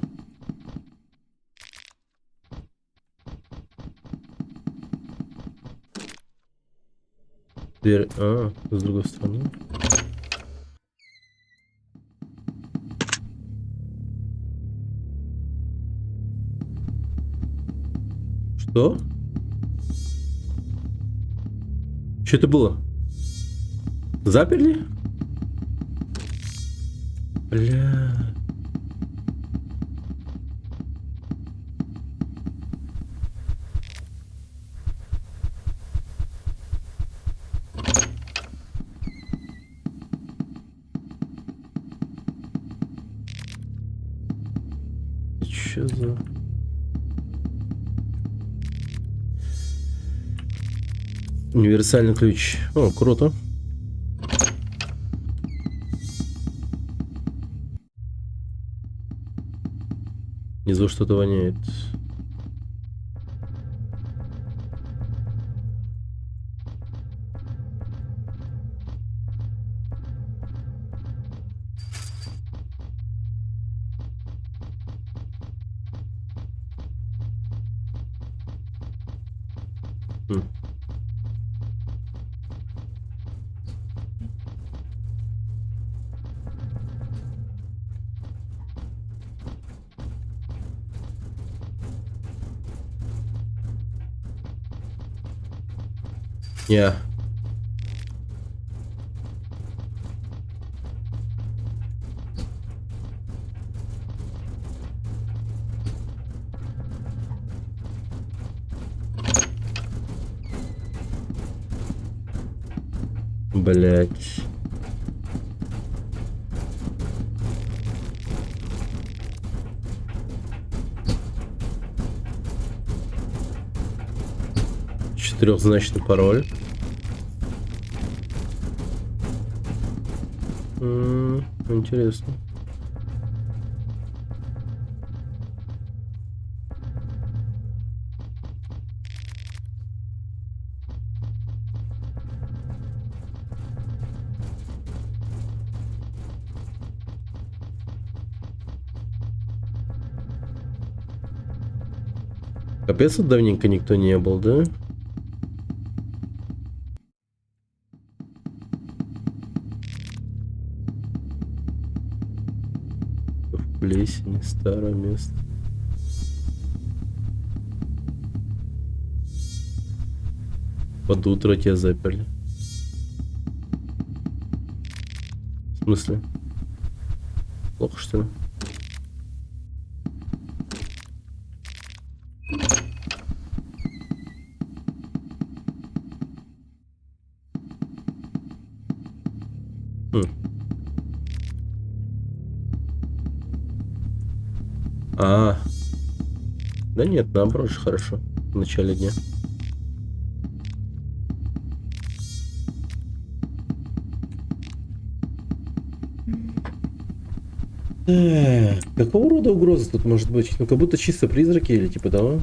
Дверь. А, с другой стороны. Что? Что это было? Заперли? Бля. Что за... Универсальный ключ. О, круто. Внизу что-то воняет. Я. Блять. Четырехзначный пароль. Интересно. Капец, давненько никто не был, да? В плесени, старое место. Под утро тебя заперли. В смысле? Плохо, что ли? А, да нет, наоборот же хорошо. В начале дня. Какого рода угроза тут может быть? Ну, как будто чисто призраки или типа того.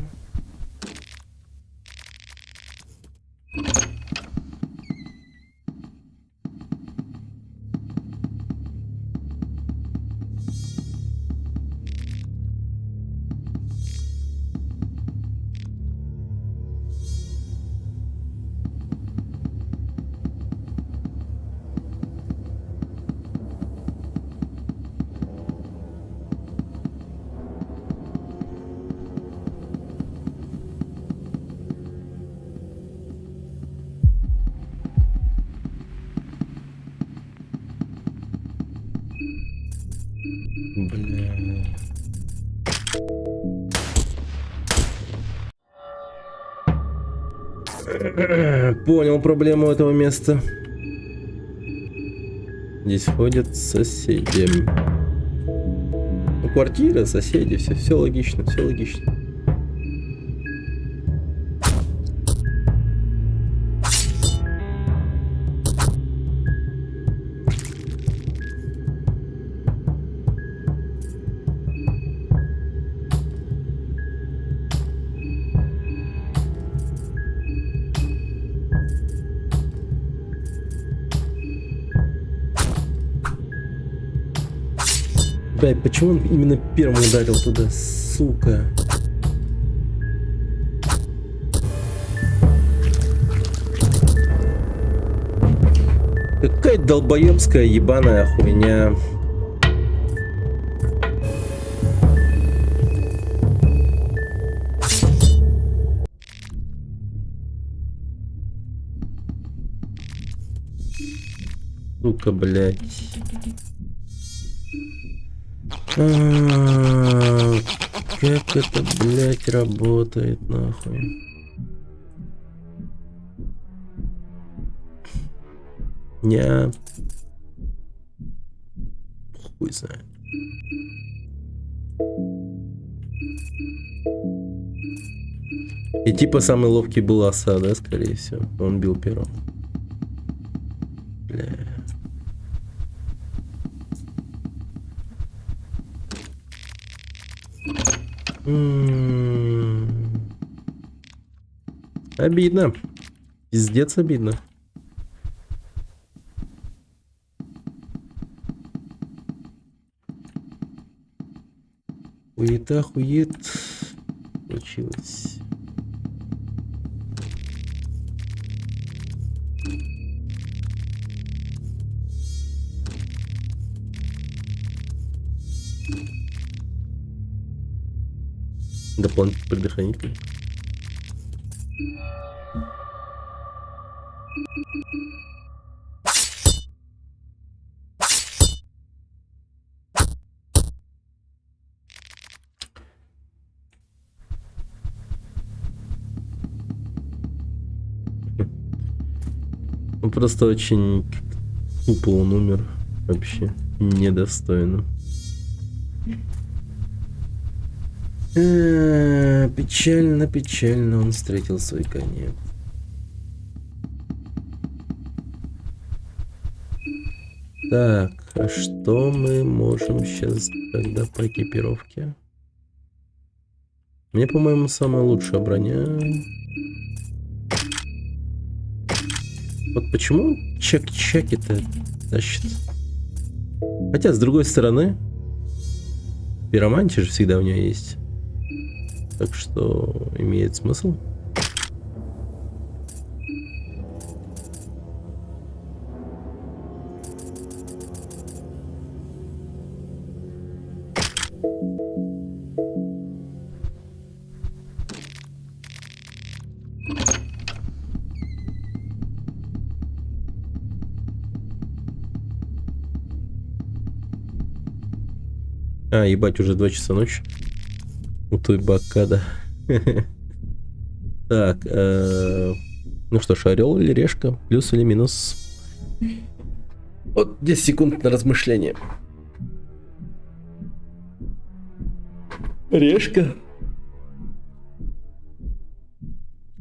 Бля. Понял проблему этого места. Здесь ходят соседи. Ну, квартира, соседи, все логично, все логично. Блядь, почему он именно первым ударил туда, сука? Какая долбоебская ебаная хуйня. Сука, блядь. Как это, блядь, работает, нахуй? Не. Хуй знает. И типа самый ловкий был Оса, да, скорее всего. Он бил первым. Бля. Обидно. Пиздец обидно. Хуета, хует. Получилось. Дополнительный предохранитель. Он просто очень тупо он умер. Вообще недостойно. Печально, печально он встретил свой конец. Так, а что мы можем сейчас тогда по экипировке? Мне, по-моему, самая лучшая броня. Вот почему чек-чеки-то тащит? Хотя, с другой стороны, пиромантия же всегда у нее есть. Так что имеет смысл. А, ебать, уже 2 часа ночи. У той бакада. Так, ну что ж, орел или решка? Плюс или минус? Вот 10 секунд на размышление. Решка.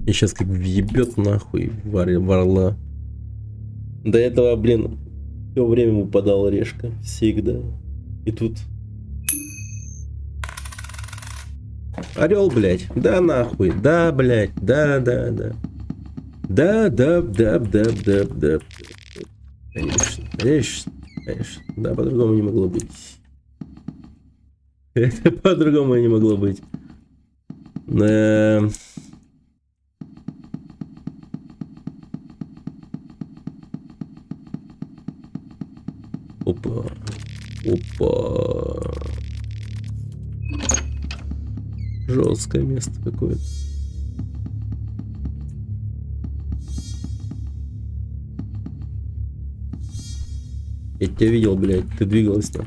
И сейчас как въебет нахуй ворла. До этого, блин, все время выпадал решка. Всегда. И тут... Орел, блядь. Да нахуй. Да, блядь. Да. Да. Конечно. Да, по-другому не могло быть. Это по-другому не могло быть. Опа. Жесткое место какое-то. Я тебя видел, блядь, ты двигалась там.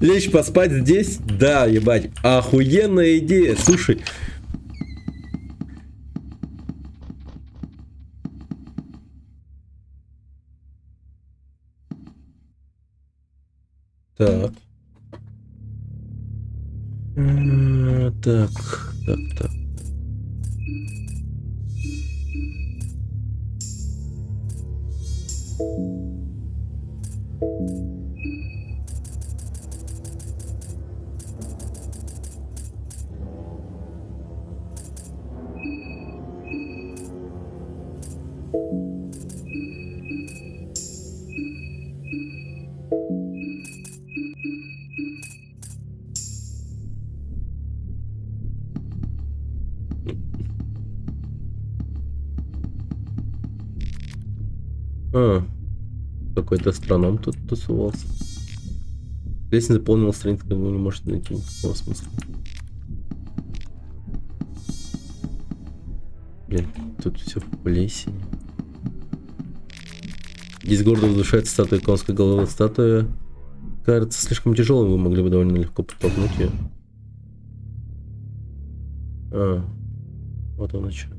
Лечь поспать здесь? Да, ебать. Охуенная идея. Слушай. Так. Так. Какой-то астроном тут тусовался. Здесь не заполнил страницу, как бы не может найти никакого смысла. Блин, тут все в плесени. Здесь гордо возвышается статуя конской головы. Статуя кажется слишком тяжелой, вы могли бы довольно легко подтолкнуть ее. Вот оно что.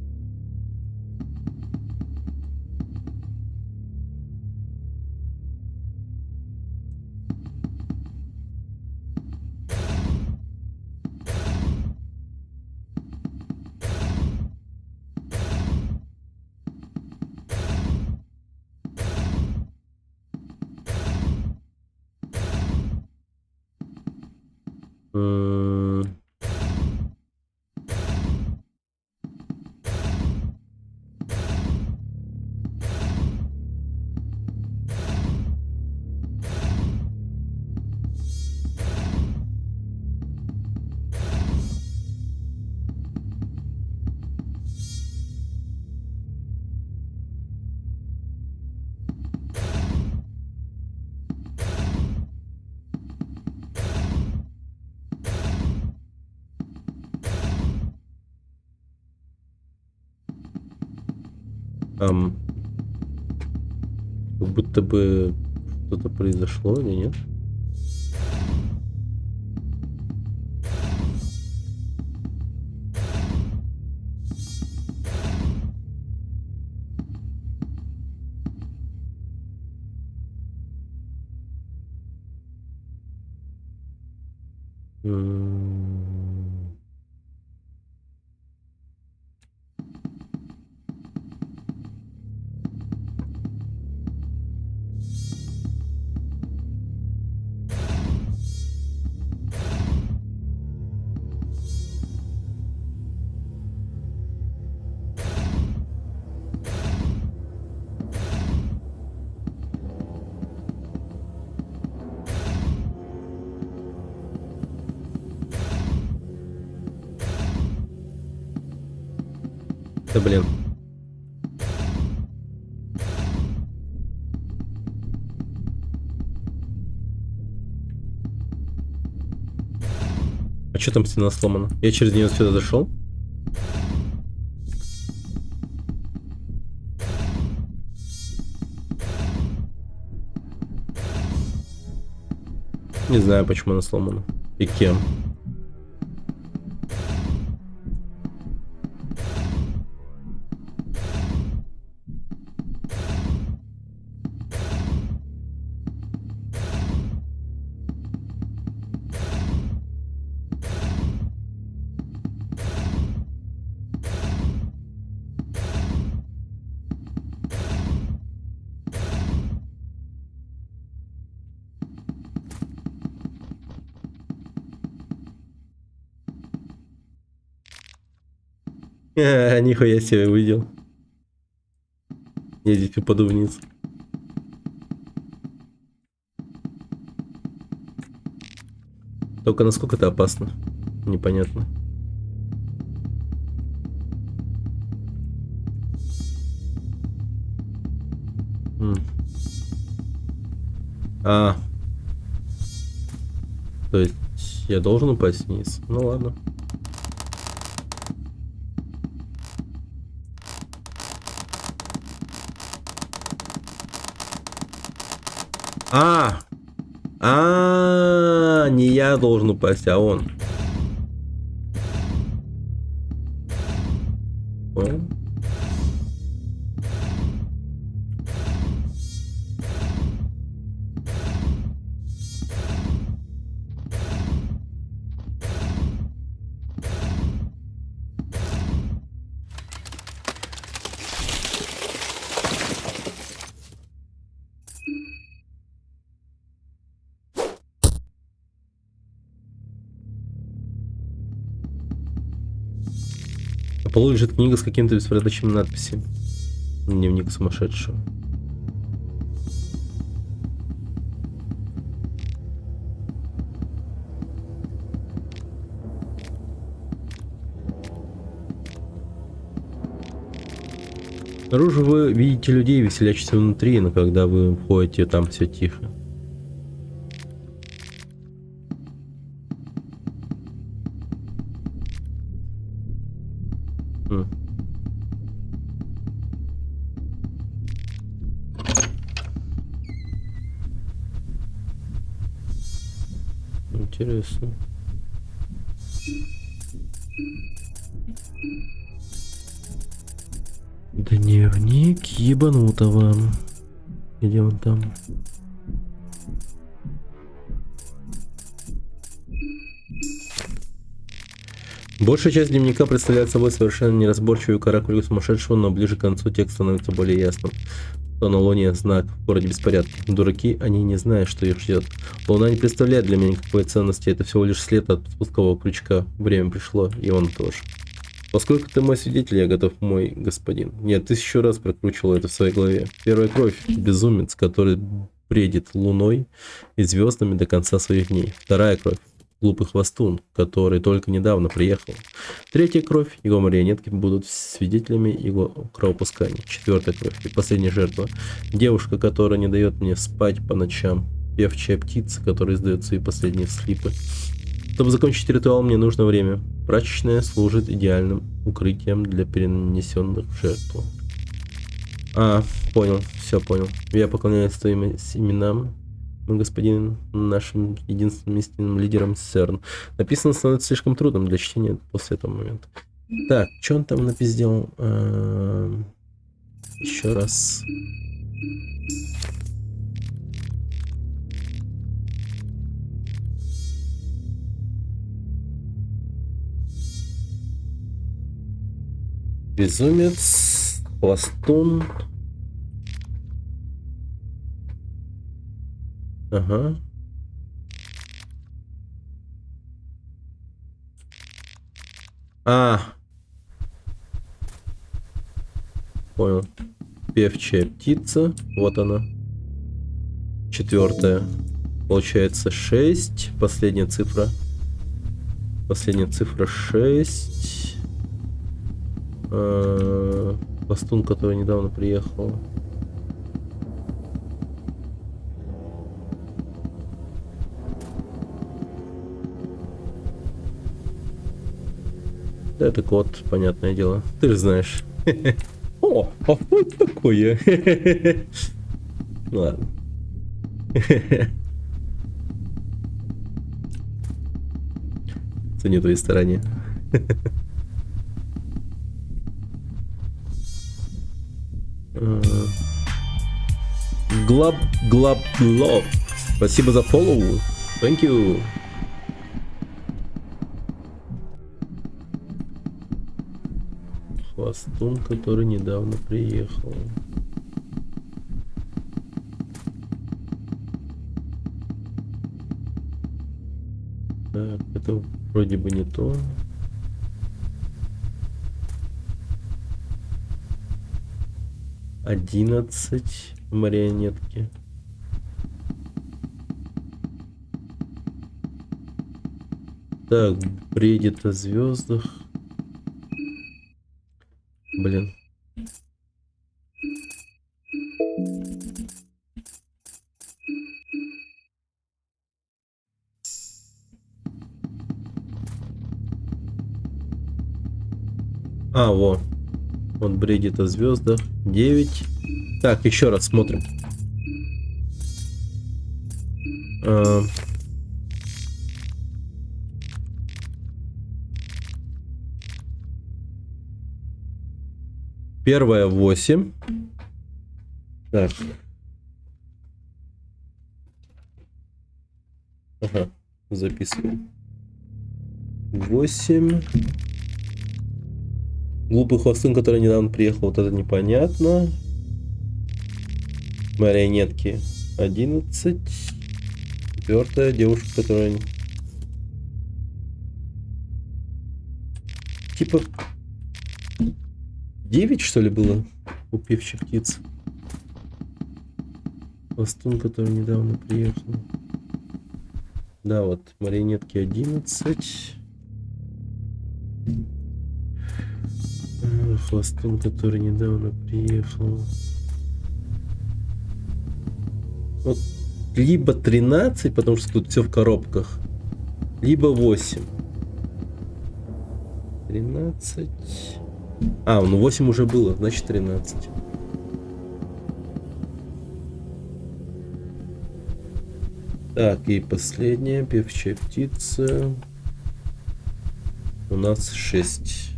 Как будто бы что-то произошло или нет? Да блин. А что там стена сломана? Я через нее сюда зашел? Не знаю, почему она сломана. И кем. Нихуя себе увидел. Я здесь упаду вниз. Только насколько это опасно? Непонятно. А. То есть я должен упасть вниз? Ну ладно. Не я должен упасть, а он. Понял? На полу лежит книга с каким-то беспорядочными надписями. Дневник сумасшедшего. Снаружи вы видите людей, веселящихся внутри, но когда вы входите, там все тихо. Интересно. Дневник ебанутого. Где он там? Большая часть дневника представляет собой совершенно неразборчивую каракулю сумасшедшего, но ближе к концу текст становится более ясным. То на Луне знак, в городе беспорядки. Дураки, они не знают, что их ждет. Луна не представляет для меня никакой ценности, это всего лишь след от спускового крючка. Время пришло, и он тоже. Поскольку ты мой свидетель, я готов, мой господин. Я 1000 раз прокручивал это в своей голове. Первая кровь – безумец, который бредит луной и звездами до конца своих дней. Вторая кровь – глупый хвостун, который только недавно приехал. Третья кровь – его марионетки будут свидетелями его кровопускания. Четвертая кровь и последняя жертва – девушка, которая не дает мне спать по ночам. Певчая птица, которая издает свои последние всхлипы. Чтобы закончить ритуал, мне нужно время. Прачечная служит идеальным укрытием для перенесенных в жертву. Понял, все понял. Я поклоняюсь твоим именам, мой господин, нашим единственным истинным лидером СЕРН. Написано становится слишком трудным для чтения после этого момента. Так, что он там напиздел? Еще раз. Безумец, хвостун. Ага. Понял. Певчая птица. Вот она. Четвертая. Получается 6. Последняя цифра. Последняя цифра 6. Хвостун, который недавно приехал. Да, это код, понятное дело. Ты же знаешь. О, а вот такое. Ладно. что не той стороне. Глаб Лов. Спасибо за фоллоу. Thank you. Хвостун, который недавно приехал. Так, это вроде бы не то. Одиннадцать марионетки. Так, бредит о звездах. Блин. А, во. Он бредит о звездах. 9. Так, еще раз смотрим. Первая 8. Так. Ага, записываем. 8. Глупый хвостун, который недавно приехал, вот это непонятно. Марионетки 11. Четвертая девушка, которая... Типа... 9, что ли, было у певчих птиц? Хвостун, который недавно приехал. Да, вот, марионетки 11. Хвостун, который недавно приехал. Вот, либо 13, потому что тут все в коробках, либо 8. 13. А, ну 8 уже было, значит 13. Так, и последняя певчая птица. У нас 6.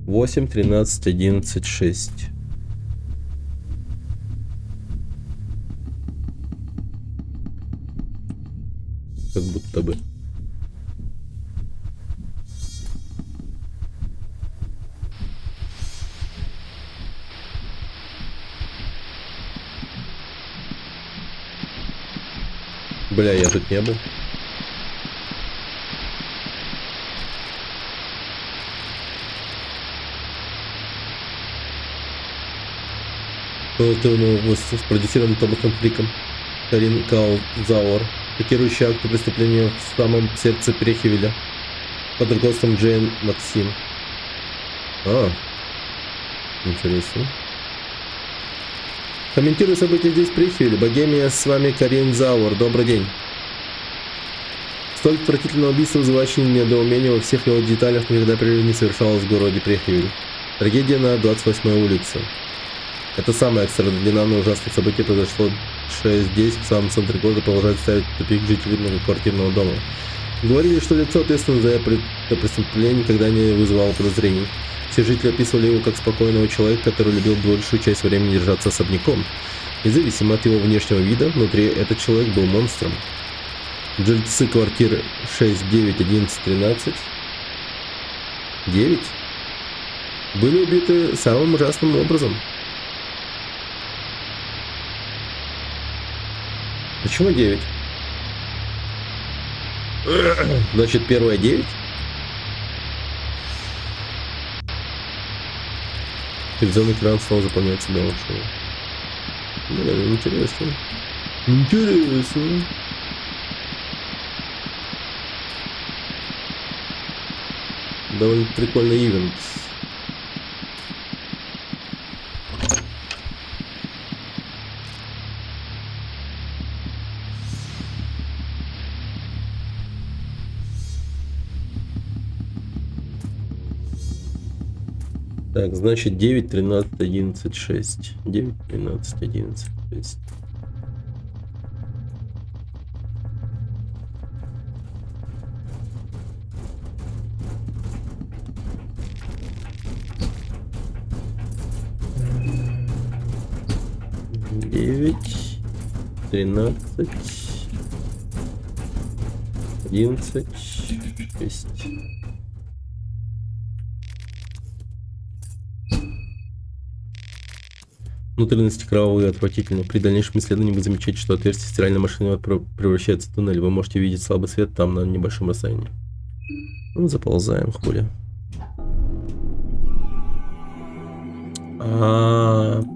8, 13, 11, 6. Как будто бы. Бля, я тут не был. Спродюсирован Томасом Фликом. Карин Каузауэр. Шокирующий акт преступления в самом сердце Прехевеля. Под руководством Джейн Максим. А, интересно. Комментирую события здесь, в Прехевеле. Богемия, с вами Карин Зауэр. Добрый день. Столь отвратительного убийства, вызывающего недоумение во всех его деталях, никогда прежде не совершалось в городе Прехевель. Трагедия на 28-й улице. Это самое экстраординарное ужасное событие произошло 6 здесь, в самом центре города, продолжает ставить в тупик жителей многоквартирного дома. Говорили, что лицо, ответственное за это преступление, никогда не вызывало подозрений. Все жители описывали его как спокойного человека, который любил большую часть времени держаться особняком. Независимо от его внешнего вида, внутри этот человек был монстром. Жильцы квартиры 6, 9, 11, 13, 9 были убиты самым ужасным образом. Почему 9? Значит, первая 9? Телевизионный экран снова заполняет себя лучше. Блин, интересно. Интересно. Довольно прикольный ивент. Так, значит 9, 13, 11, 6. 9, 13, 11, 6. 9, 13, 11, 6. Внутренности кровавые и отвратительные. При дальнейшем исследовании вы замечаете, что отверстие стиральной машины превращается в туннель. Вы можете видеть слабый свет там на небольшом расстоянии. Ну, заползаем, хули.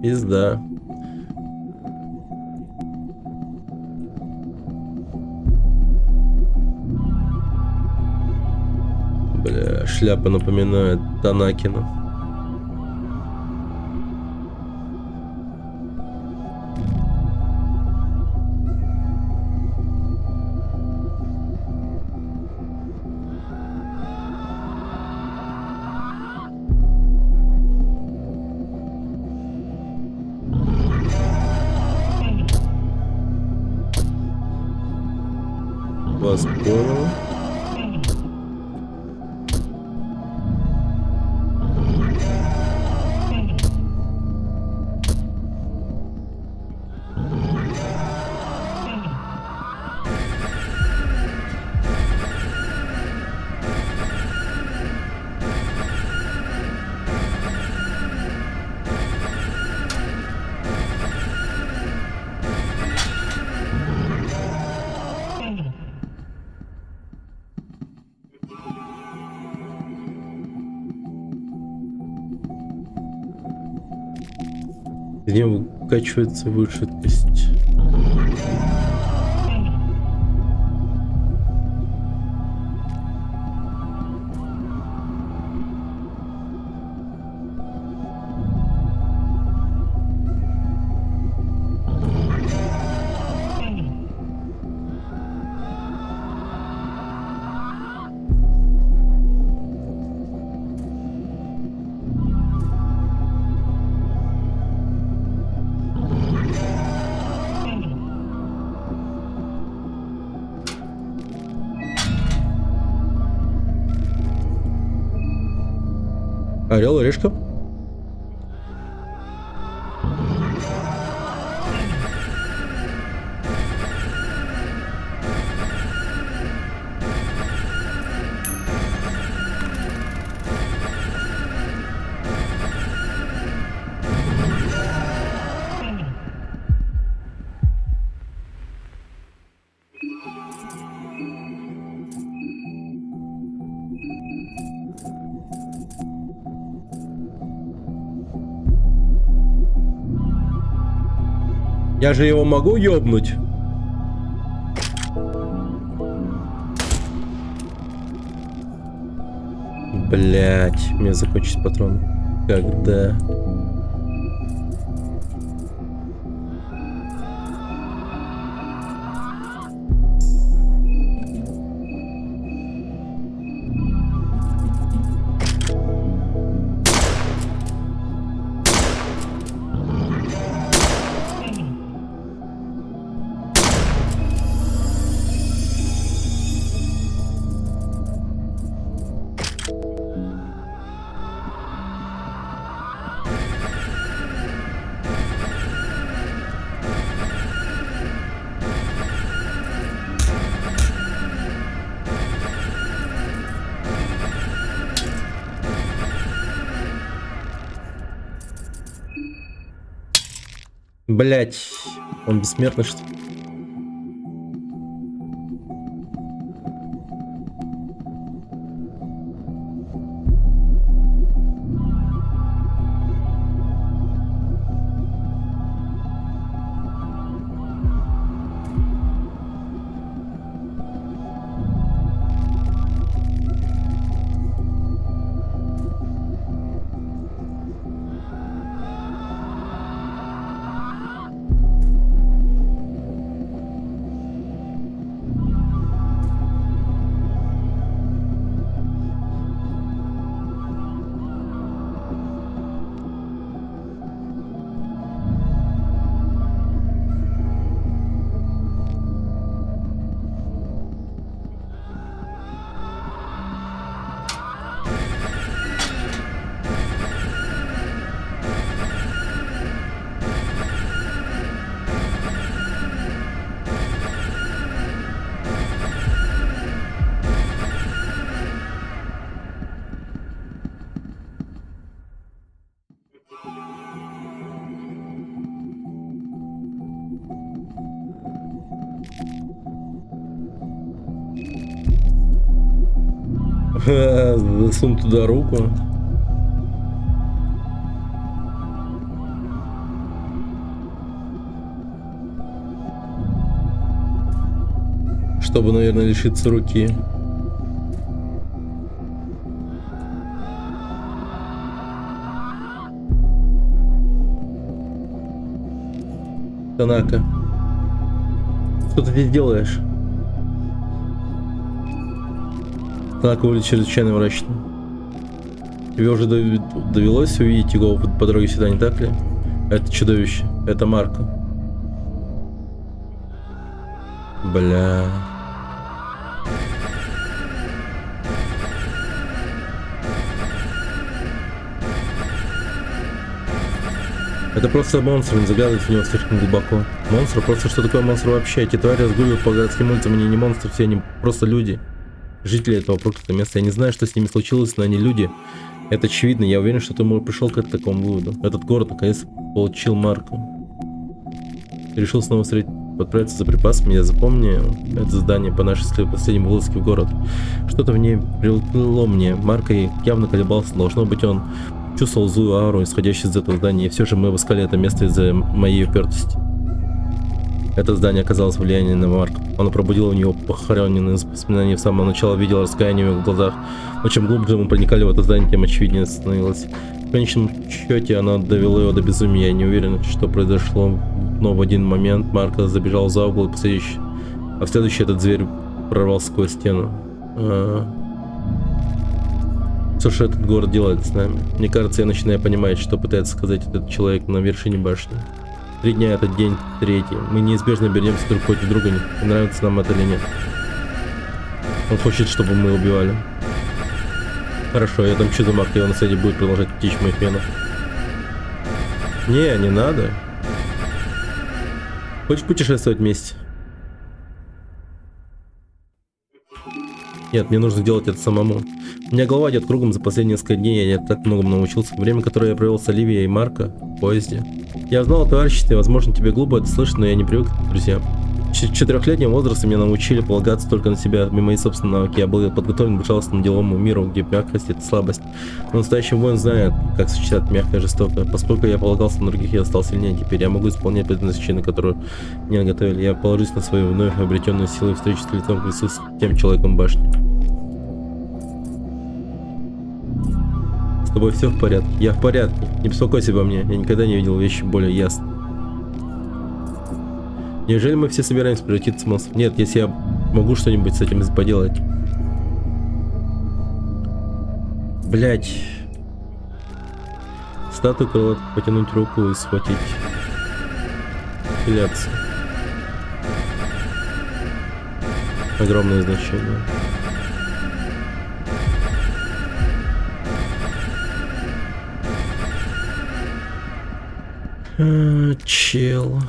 Пизда. Бля, шляпа напоминает Танакина. Вас понял. Из него выкачивается жидкость. Орел и решка. Я же его могу ёбнуть? Блять, у меня закончились патроны. Когда? Блять, он бессмертный, что ли? Засунь туда руку. Чтобы, наверное, лишиться руки. Танака. Что ты здесь делаешь? Танака выглядит чрезвычайно мрачно. Тебе уже довелось увидеть его по дороге сюда, не так ли? Это чудовище. Это Марко. Бля. Это просто монстр, не заглядывайте в него слишком глубоко. Монстр? Просто что такое монстр вообще? Эти твари разгуливают по городским улицам, они не монстры, все они просто люди. Жители этого проклятого места. Я не знаю, что с ними случилось, но они люди. Это очевидно, я уверен, что ты пришел к такому выводу. Этот город наконец получил Марко. Ты решил снова отправиться за припасами, я запомню это здание по нашей последней вылазке в город. Что-то в ней привлекло мне. Марко явно колебался, должно быть он чувствовал злую ауру, исходящую из этого здания, и все же мы обыскали это место из-за моей упертости. Это здание оказалось влиянием на Марка. Оно пробудило в него похороненные воспоминания. В самого начала видел раскаяние в его глазах, но чем глубже мы проникали в это здание, тем очевиднее становилось. В конечном счете оно довело его до безумия. Я не уверен, что произошло, но в один момент Марко забежал за угол, а в следующий этот зверь прорвался сквозь стену. Что же этот город делает с нами? Мне кажется, я начинаю понимать, что пытается сказать этот человек на вершине башни. 3 дня это день 3. Мы неизбежно обернемся друг против друга, не нравится нам это или нет. Он хочет, чтобы мы убивали. Хорошо, я отомщу за Марка, и он на сайте будет продолжать течь в моих венах. Не надо. Хочешь путешествовать вместе? Нет, мне нужно делать это самому. У меня голова идет кругом за последние несколько дней, я так многому научился. Время, которое я провел с Оливией и Марко в поезде. Я знал о товариществе, возможно, тебе глупо это слышать, но я не привык к друзьям. В 4-летнем возрасте меня научили полагаться только на себя, мимо моей собственной навыки. Я был подготовлен к безжалостному деловому миру, где мягкость — это слабость. Но настоящий воин знает, как сочетать мягкое и жестокое. Поскольку я полагался на других, я стал сильнее. Теперь я могу исполнять предназначение, на которое меня готовили. Я положусь на свою вновь обретенную силу и встречусь лицом к лицу с тем человеком в башне. С тобой все в порядке? Я в порядке. Не беспокойся обо мне. Я никогда не видел вещи более ясно. Неужели мы все собираемся превратиться в монстров? Нет, если я могу что-нибудь с этим поделать. Блять. Статую крылатых, потянуть руку и схватить. Филяться. Огромное значение. Чел.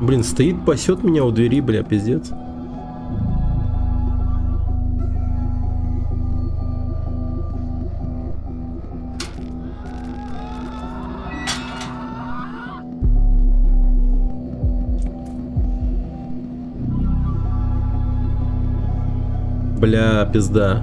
Блин, стоит, пасет меня у двери, бля, пиздец. Бля, пизда.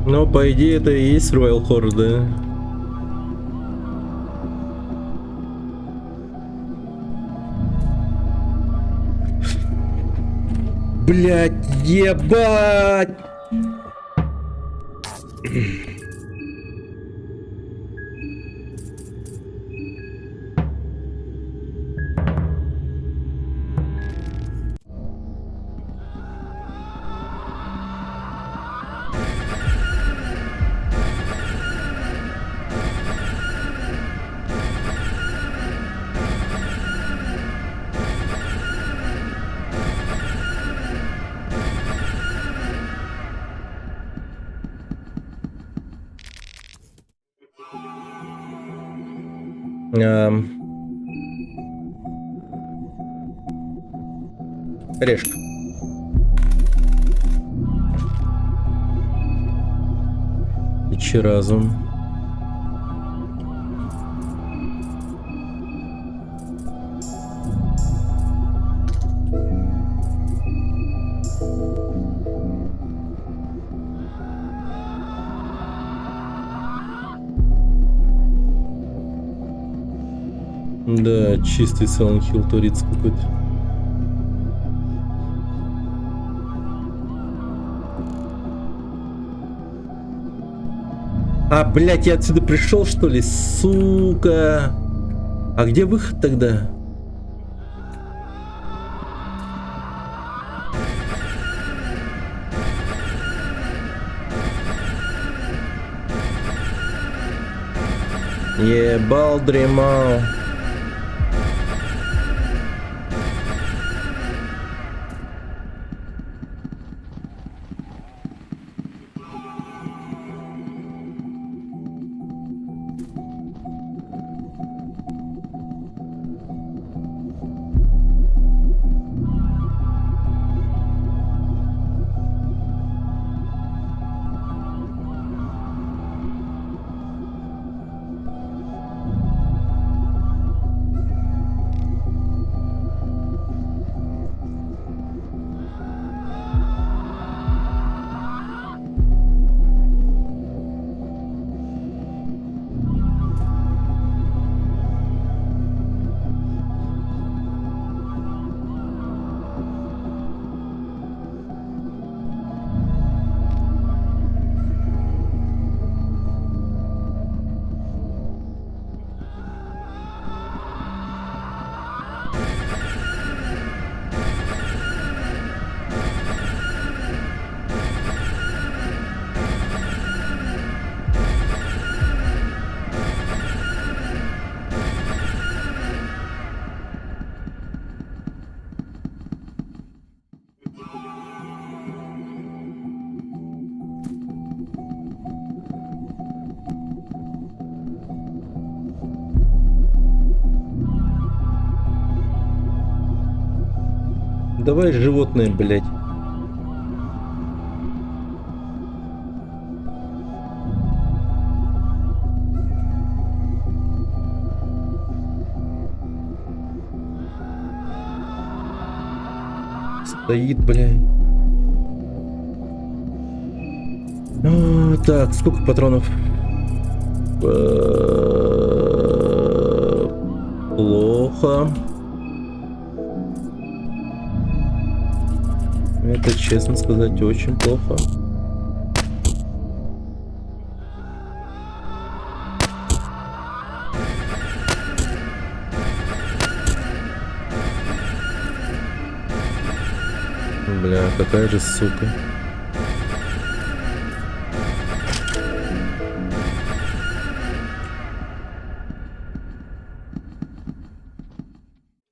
Но по идее это и есть Royal Horror, да? Блять, ебать! Орешка. Ичи разум. Да, чистый Silent Hill туриц какой-то. А, блядь, я отсюда пришел, что ли? Сука. А где выход тогда? Ебал, дремал. Давай животное, блядь. Стоит, блядь. Так, сколько патронов? Плохо. Это, честно сказать, очень плохо. Бля, какая же сука.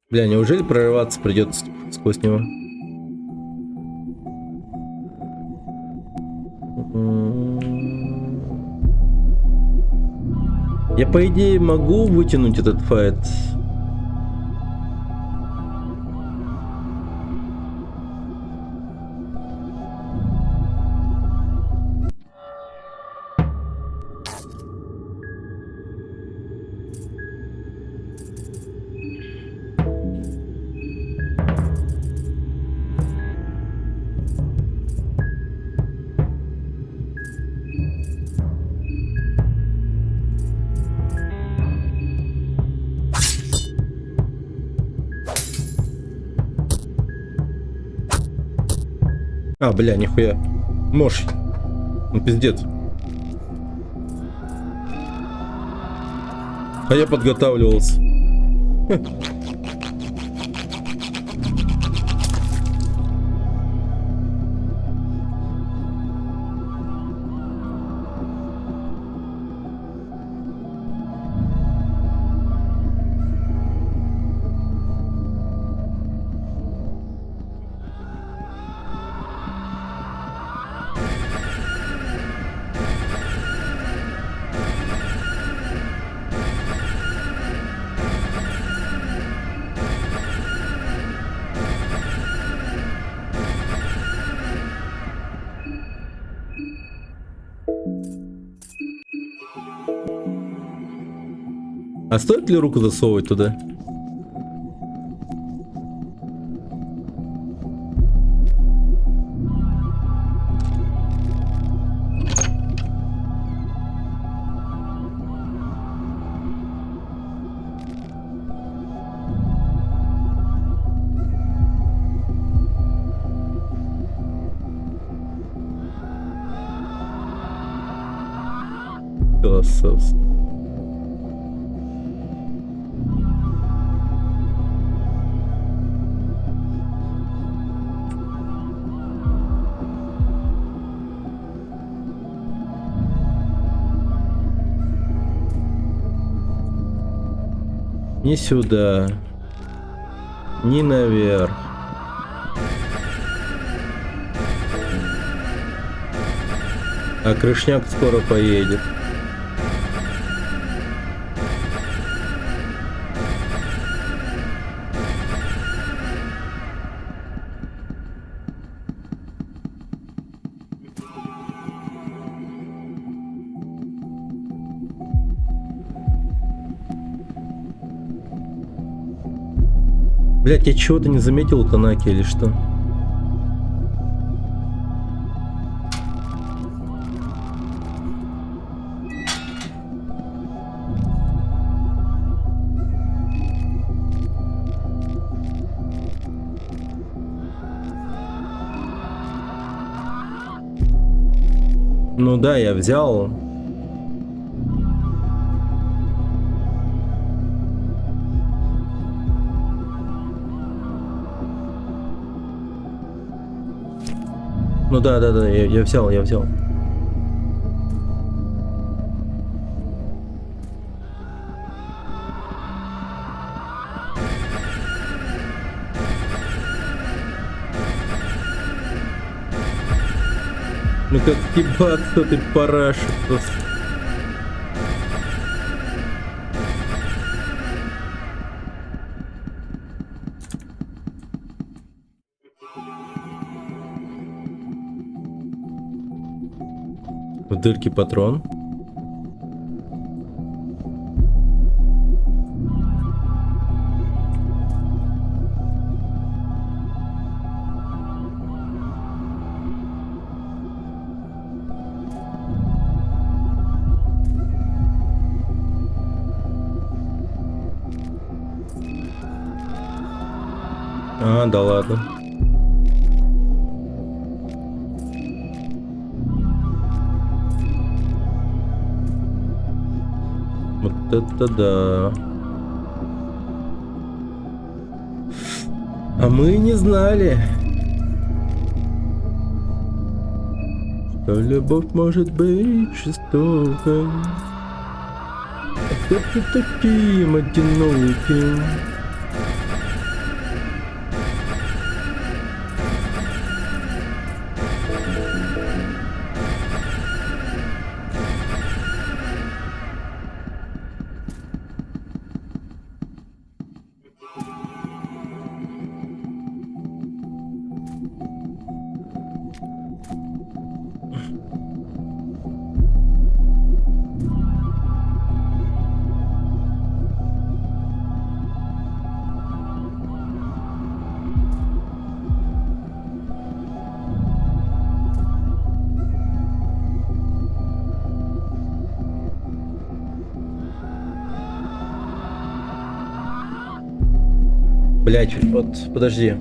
Бля, неужели прорываться придется сквозь него? Я, по идее, могу вытянуть этот файт. А, бля, нихуя. Мощь. Ну, пиздец. А я подготавливался. А стоит ли руку засовывать туда? Философс. Ни сюда, ни наверх. А крышняк скоро поедет. Блять, я чего-то не заметил у Танаки или что? Ну да, я взял. Ну да, я взял. Ну как ебаться ты парашют просто. В дырке патрон. А, да ладно. Вот это да. А мы не знали, что любовь может быть жестокой. А кто ты таким одиноким? Блять, вот подожди.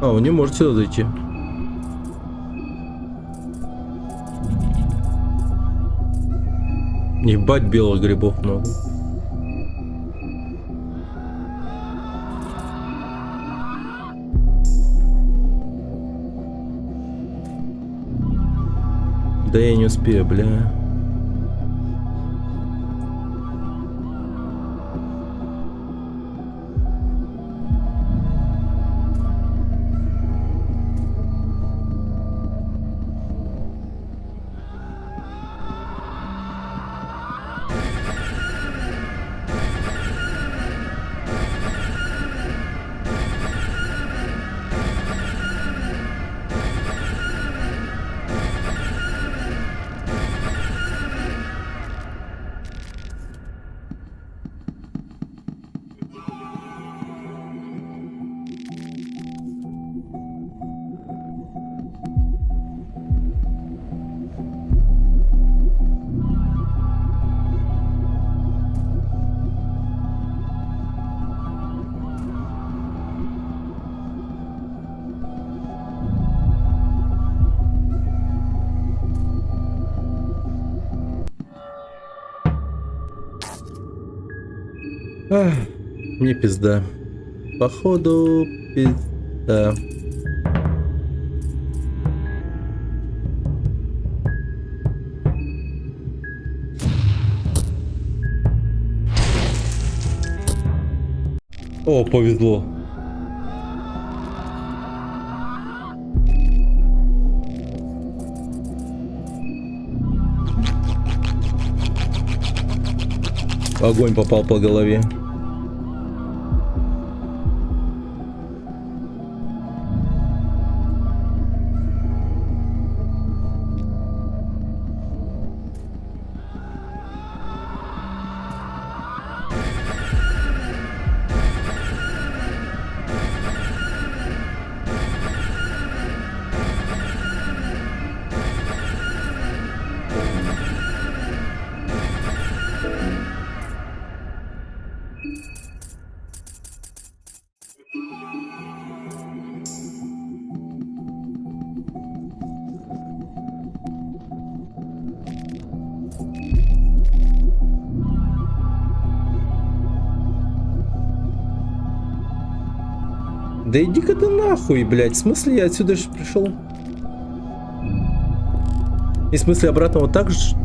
А, он не может сюда зайти. Ебать, белых грибов много. Да я не успею, бля. Ах, мне пизда. Походу, пизда. О, повезло. Огонь попал по голове. Да иди-ка ты нахуй, блядь. В смысле я отсюда же пришел? И в смысле обратно вот так же?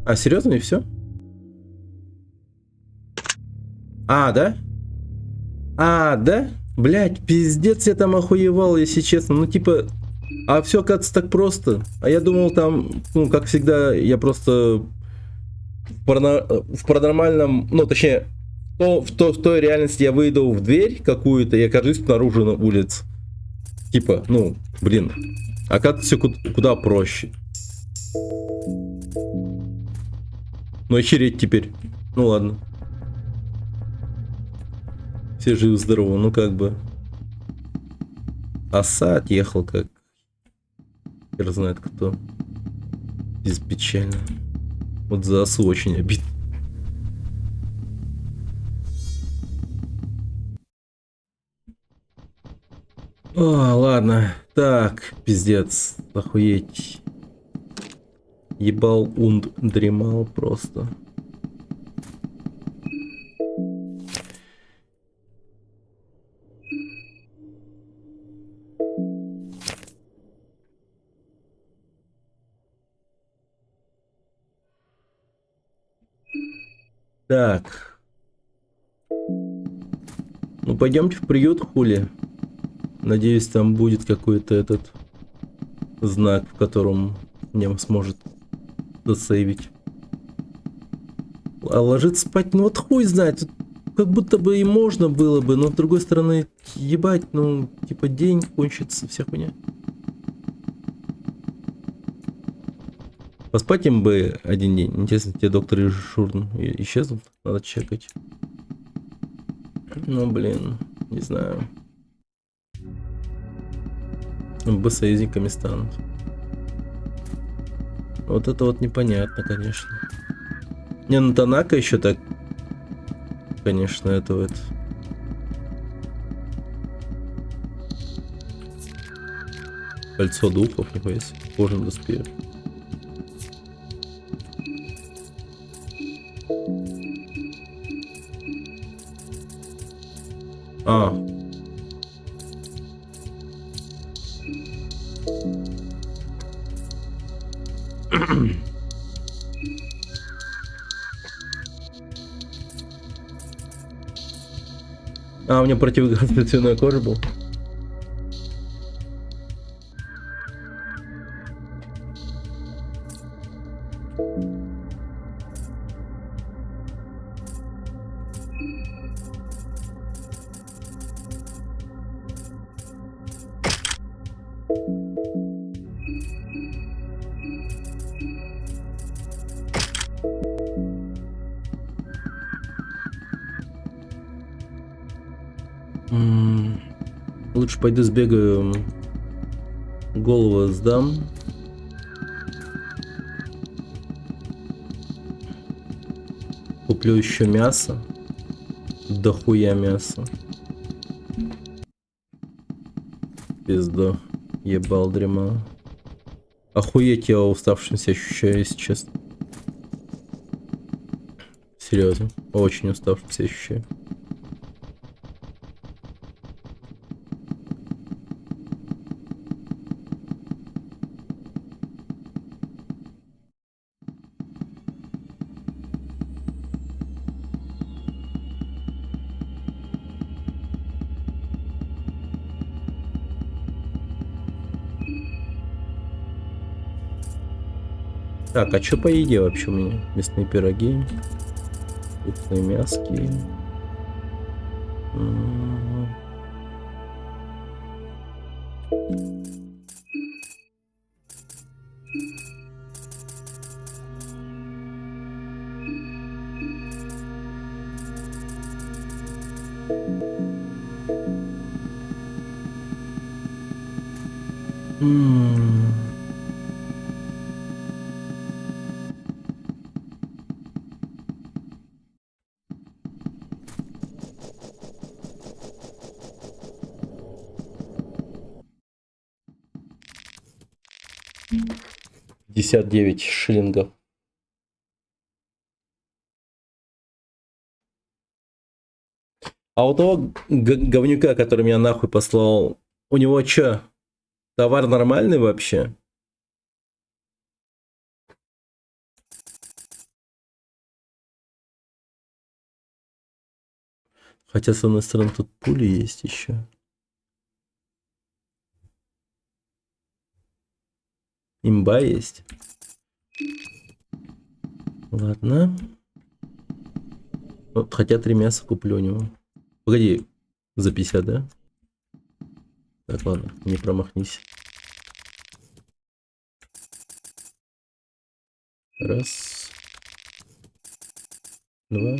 А, серьезно, и все? А, да? А, да? Блядь, пиздец, я там охуевал, если честно. Ну, типа, а все, оказывается, так просто. А я думал там, ну, как всегда, я просто в паранормальном, ну, точнее, в той реальности я выйду в дверь какую-то и окажусь снаружи на улице. Типа, ну, блин. А как все куда проще. Ну, охереть теперь. Ну, ладно. Все живы-здоровы, ну, как бы. Оса отъехал, как... Хер знает кто. Без печально. Вот за осу очень обидно. О, ладно. Так, пиздец. Охуеть. Ебал дремал просто. Так. Ну, пойдемте в приют, хули. Надеюсь, там будет какой-то этот знак, в котором мне сможет засейвить. А ложиться спать, ну вот хуй знает. Тут как будто бы и можно было бы, но с другой стороны, ебать, ну, типа день кончится, вся хуйня. Поспать им бы один день. Интересно, те доктор и Шурн исчезнут? Надо чекать. Ну, блин, не знаю. Бы союзниками станут. Вот это вот непонятно, конечно. Не, ну Танака еще так. Конечно, это вот. Кольцо духов, нихуя себе. Кожаный доспех. А. А, у меня противогаз цветной кожи был. Лучше пойду сбегаю, голову сдам. Куплю еще мясо. Дохуя мяса. Пизда. Ебал дремал. Охуеть я уставшим себя ощущаю, если честно. Серьезно. Очень уставшим себя ощущаю. Так, а что по еде вообще у меня? Мясные пироги, вкусные мяски. $59 шиллингов. А у того говнюка, который меня нахуй послал, у него чё, товар нормальный вообще? Хотя, с одной стороны, тут пули есть еще. Имба есть. Ладно. Вот, хотя 3 мяса куплю у него. Погоди, за 50, да? Так, ладно, не промахнись. Раз. Два.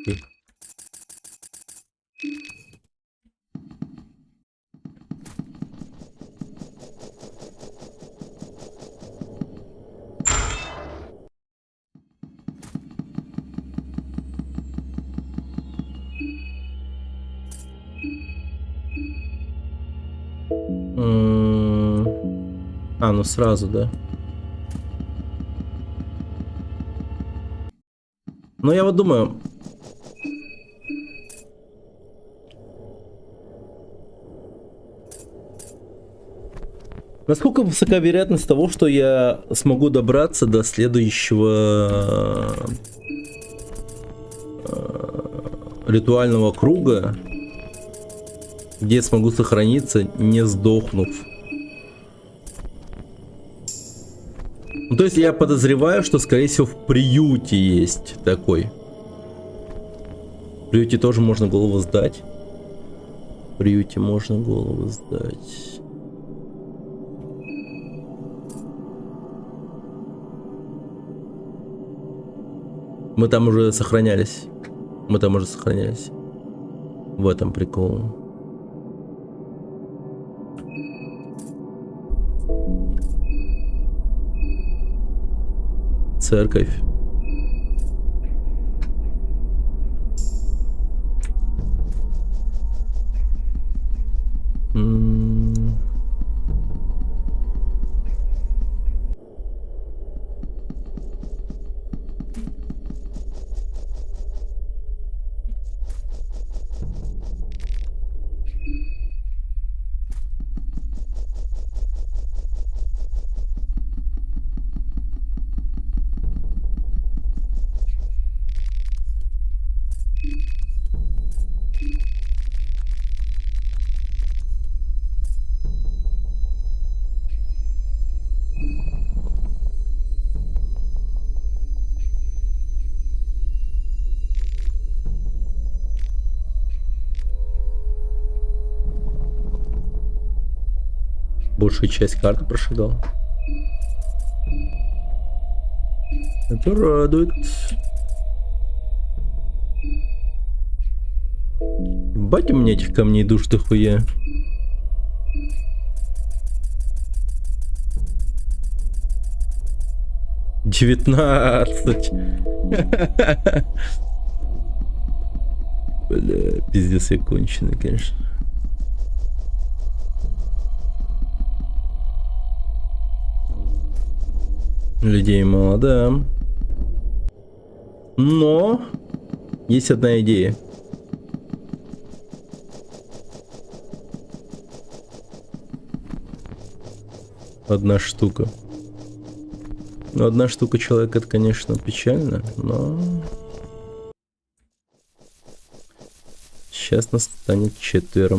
Три. А, ну сразу, да? Ну, я вот думаю... Насколько высока вероятность того, что я смогу добраться до следующего ритуального круга, где я смогу сохраниться, не сдохнув? Ну, то есть я подозреваю, что, скорее всего, в приюте есть такой. В приюте тоже можно голову сдать. В приюте можно голову сдать. Мы там уже сохранялись. В этом прикол. Церковь. большую часть карты прошагал. Это радует. Ебать, у меня этих камней душ дохуя. $19. Бля, пиздец, я конченый, конечно. Людей мало, да. Но есть одна идея. Одна штука. Ну, одна штука человека, это, конечно, печально, но... Сейчас нас станет 4.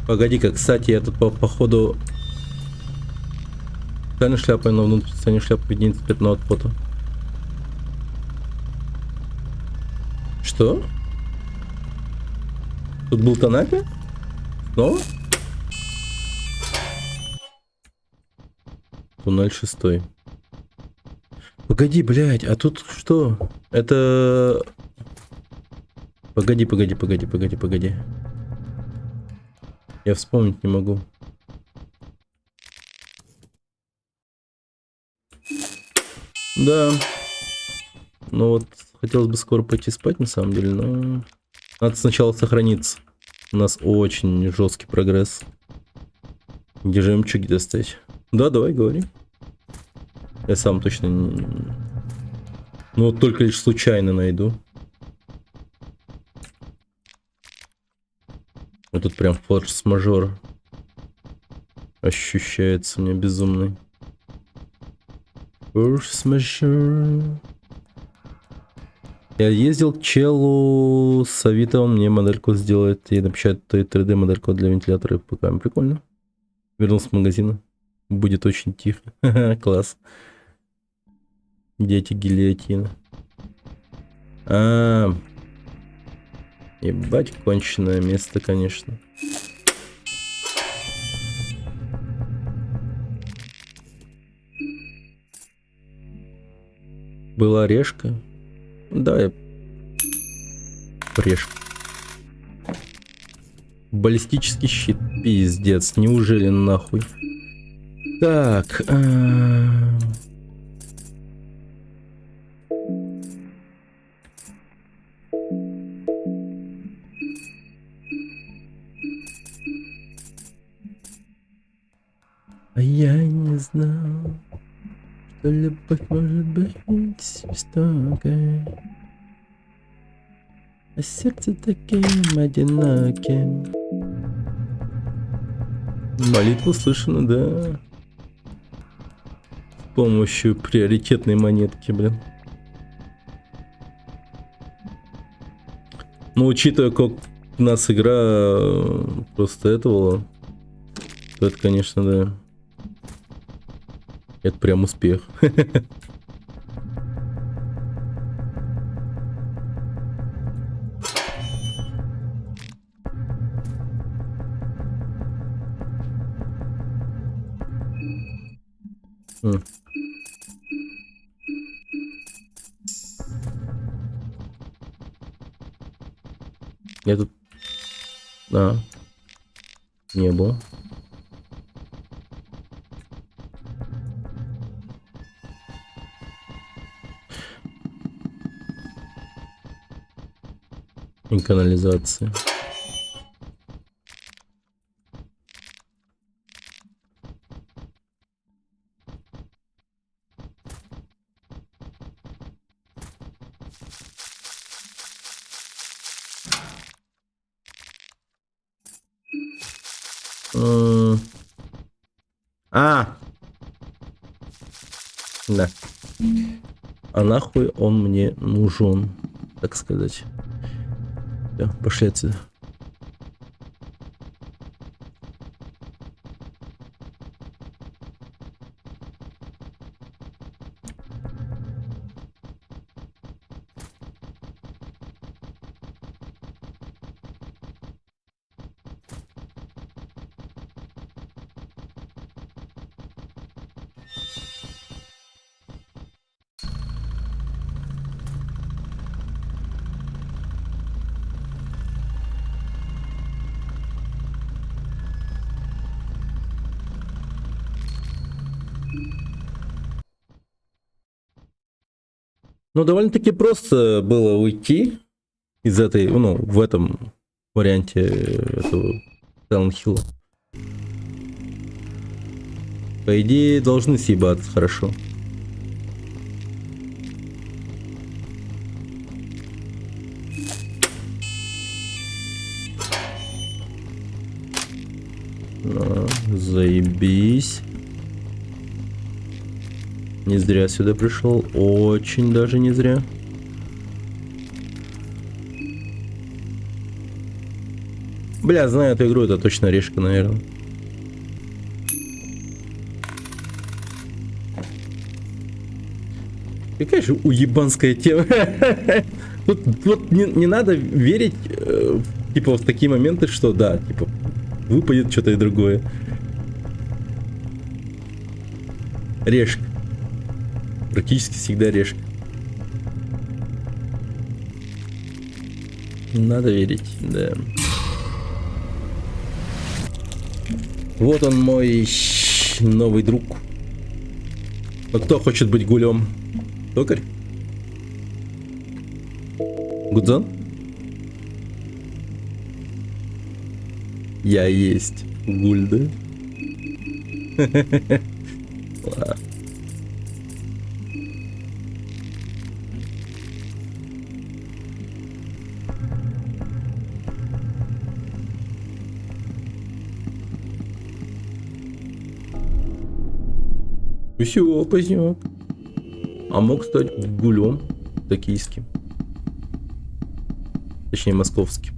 Погоди-ка, кстати, я тут походу... Специальной шляпой, но внутри специальной шляпы виднеется пятно от пота. Что? Тут был Танака? Снова? Туннель 6. Погоди, блядь, а тут что? Это... Погоди. Я вспомнить не могу. Да. Ну вот, хотелось бы скоро пойти спать, на самом деле, но... Надо сначала сохраниться. У нас очень жесткий прогресс. Где жемчуги достать? Да, давай, говори. Я сам точно не... Ну вот только лишь случайно найду. Вот тут прям форс-мажор ощущается мне безумный. Форс-мажор. Я ездил к челу с Авито, он мне модельку сделает и напечатает 3D модельку для вентилятора и ПК. Прикольно. Вернулся в магазин. Будет очень тихо. Класс. Дети гильотина. Ебать, конченое место, конечно. Была решка. Да, я... Решка. Баллистический щит. Пиздец, неужели нахуй? Так. А я не знал, что любовь может быть жестокой, а сердце таким одиноким. Молитва услышана, да. С помощью приоритетной монетки, блин. Но учитывая, как у нас игра просто этого, то это, конечно, да. Это прям успех. Я тут... не было. И канализация. Да. А нахуй он мне нужен, так сказать. Всё, пошли отсюда. Ну, довольно-таки просто было уйти из этой, ну, в этом варианте этого Silent Hill. По идее, должны съебаться хорошо. Ну, заебись. Не зря сюда пришел. Очень даже не зря. Бля, знаю эту игру, это точно решка, наверное. Какая же уебанская тема. Вот не надо верить, типа, в такие моменты, что да, типа, выпадет что-то и другое. Решка. Практически всегда решка. Надо верить, да. Вот он, мой новый друг. А кто хочет быть гулем? Токарь? Гудзон? Я есть гуль, да? Ладно. Все, поздняк. А мог стать гулем токийским. Точнее, московским.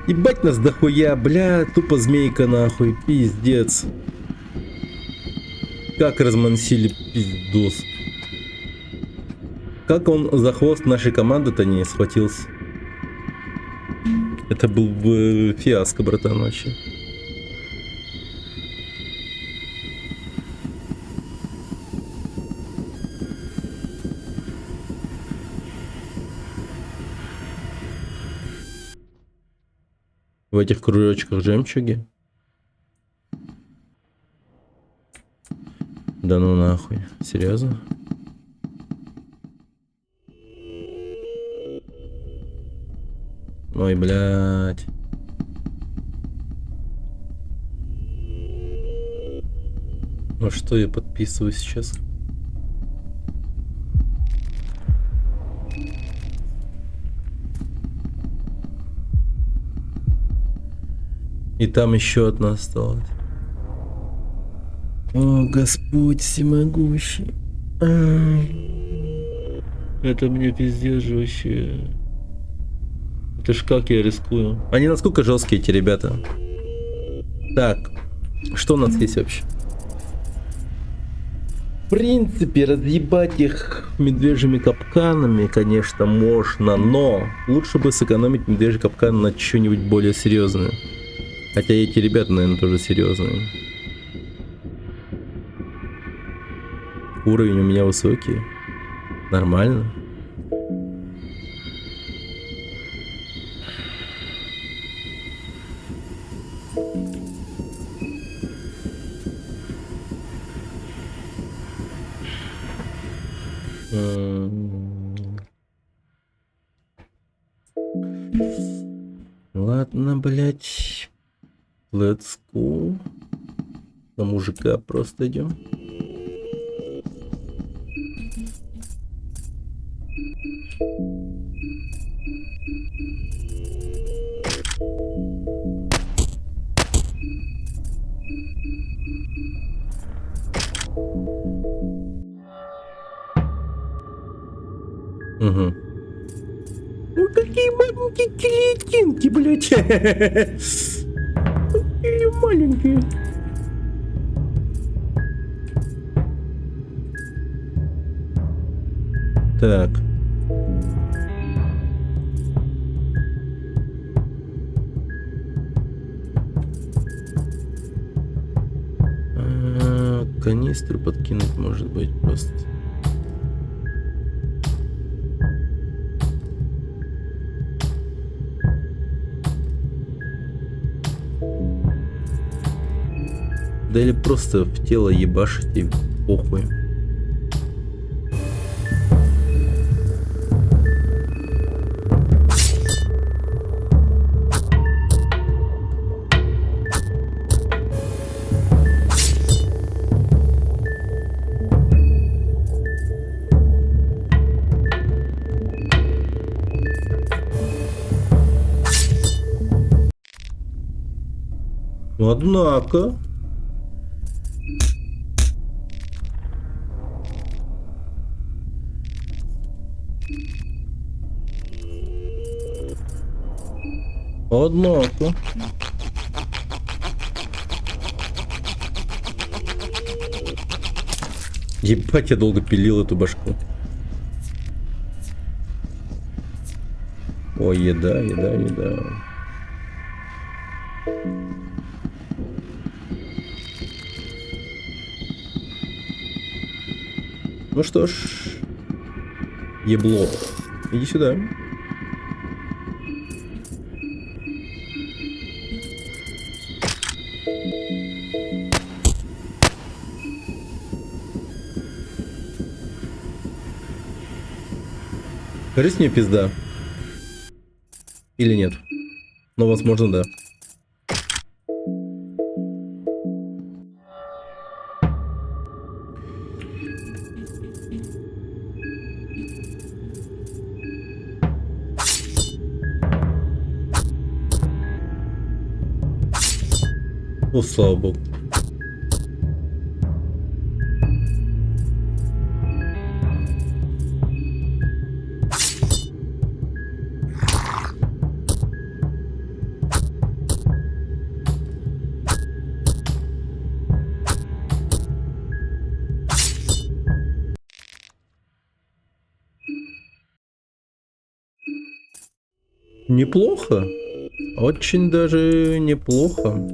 Ебать нас дохуя, бля, тупо змейка нахуй, пиздец. Как размансили, пиздос. Как он за хвост нашей команды-то не схватился? Это был бы фиаско, братан, вообще. В этих кружочках жемчуги. Да ну нахуй. Серьезно? Ой, блядь. Ну что я подписываю сейчас? И там еще одна осталась. О, Господь всемогущий. Это мне пиздец же вообще. Это ж как я рискую. Они насколько жесткие, эти ребята. Так, что у нас есть вообще? В принципе, разъебать их медвежьими капканами, конечно, можно, но лучше бы сэкономить медвежий капкан на что-нибудь более серьезное. Хотя эти ребята, наверное, тоже серьезные. Уровень у меня высокий. Нормально. Ладно, блять. Let's go. На мужика просто идем. Угу. Ну какие маленькие клетинки, блядь. Какие маленькие. Так. Канистру подкинуть, может быть, просто. Да или просто в тело ебашить и похуй. Однако. Однако. Ебать, я долго пилил эту башку. Ой, еда, еда, еда. Ну что ж, ебло, иди сюда. Кажись, мне пизда. Или нет? Но возможно, да. О, слава богу. Неплохо. Очень даже неплохо.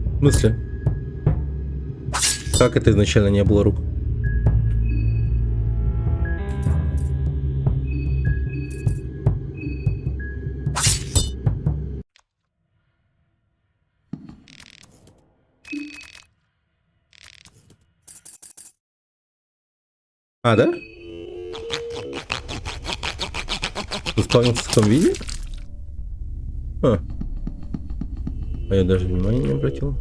В смысле? Как это изначально не было рук? А, да? Заспавнился в таком виде? А я даже внимания не обратил.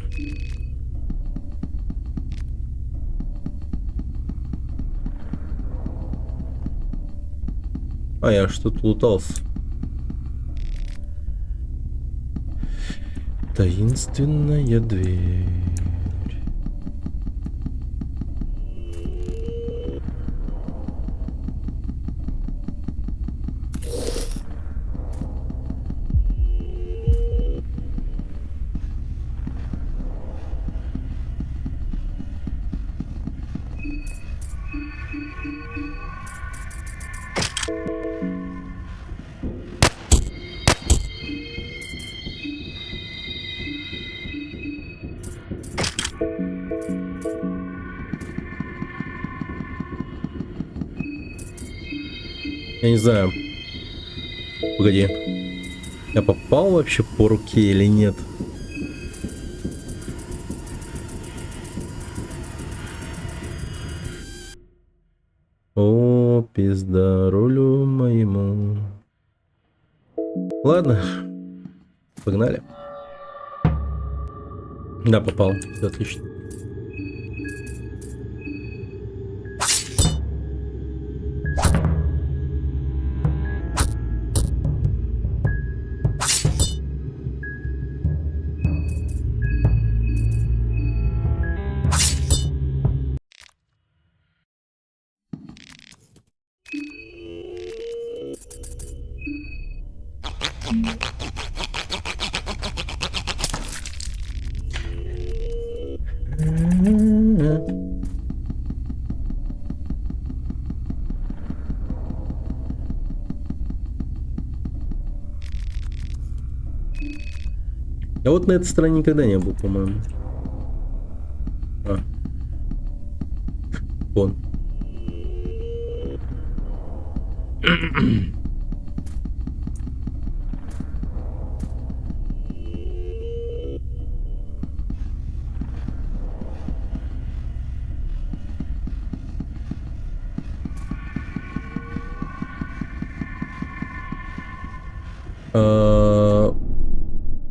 А я что-то лутался. Таинственная дверь. Я не знаю. Погоди. Я попал вообще по руке или нет? О, пизда рулю моему. Ладно. Погнали. Да, попал. Всё отлично. Я вот на этой стороне никогда не был, по-моему. А. Вон.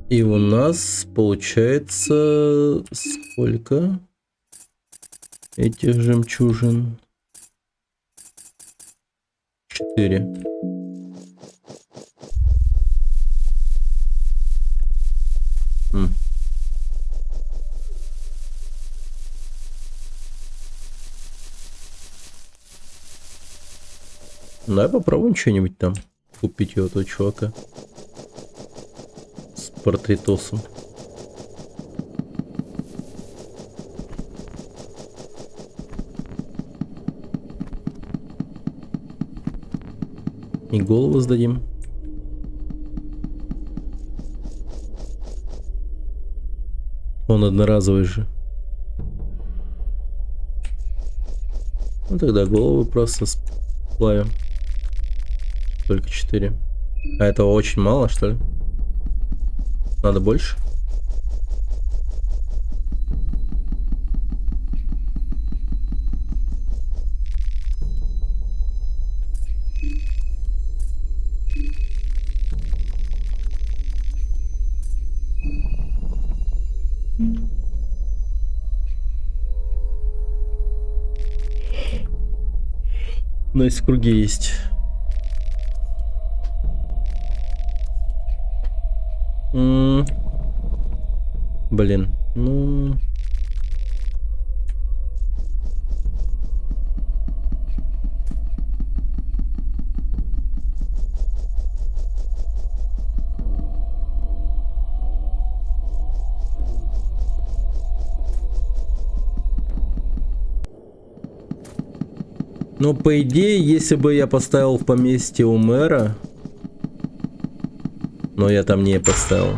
И у нас получается сколько этих жемчужин? 4. Давай попробуем что-нибудь там купить у этого чувака с портретосом. И голову сдадим. Он одноразовый же. Ну тогда голову просто сплавим. Только 4. А этого очень мало, что ли? Надо больше? Но есть в круге есть. Блин, ну... Ну, по идее, если бы я поставил в поместье у мэра, но я там не поставил.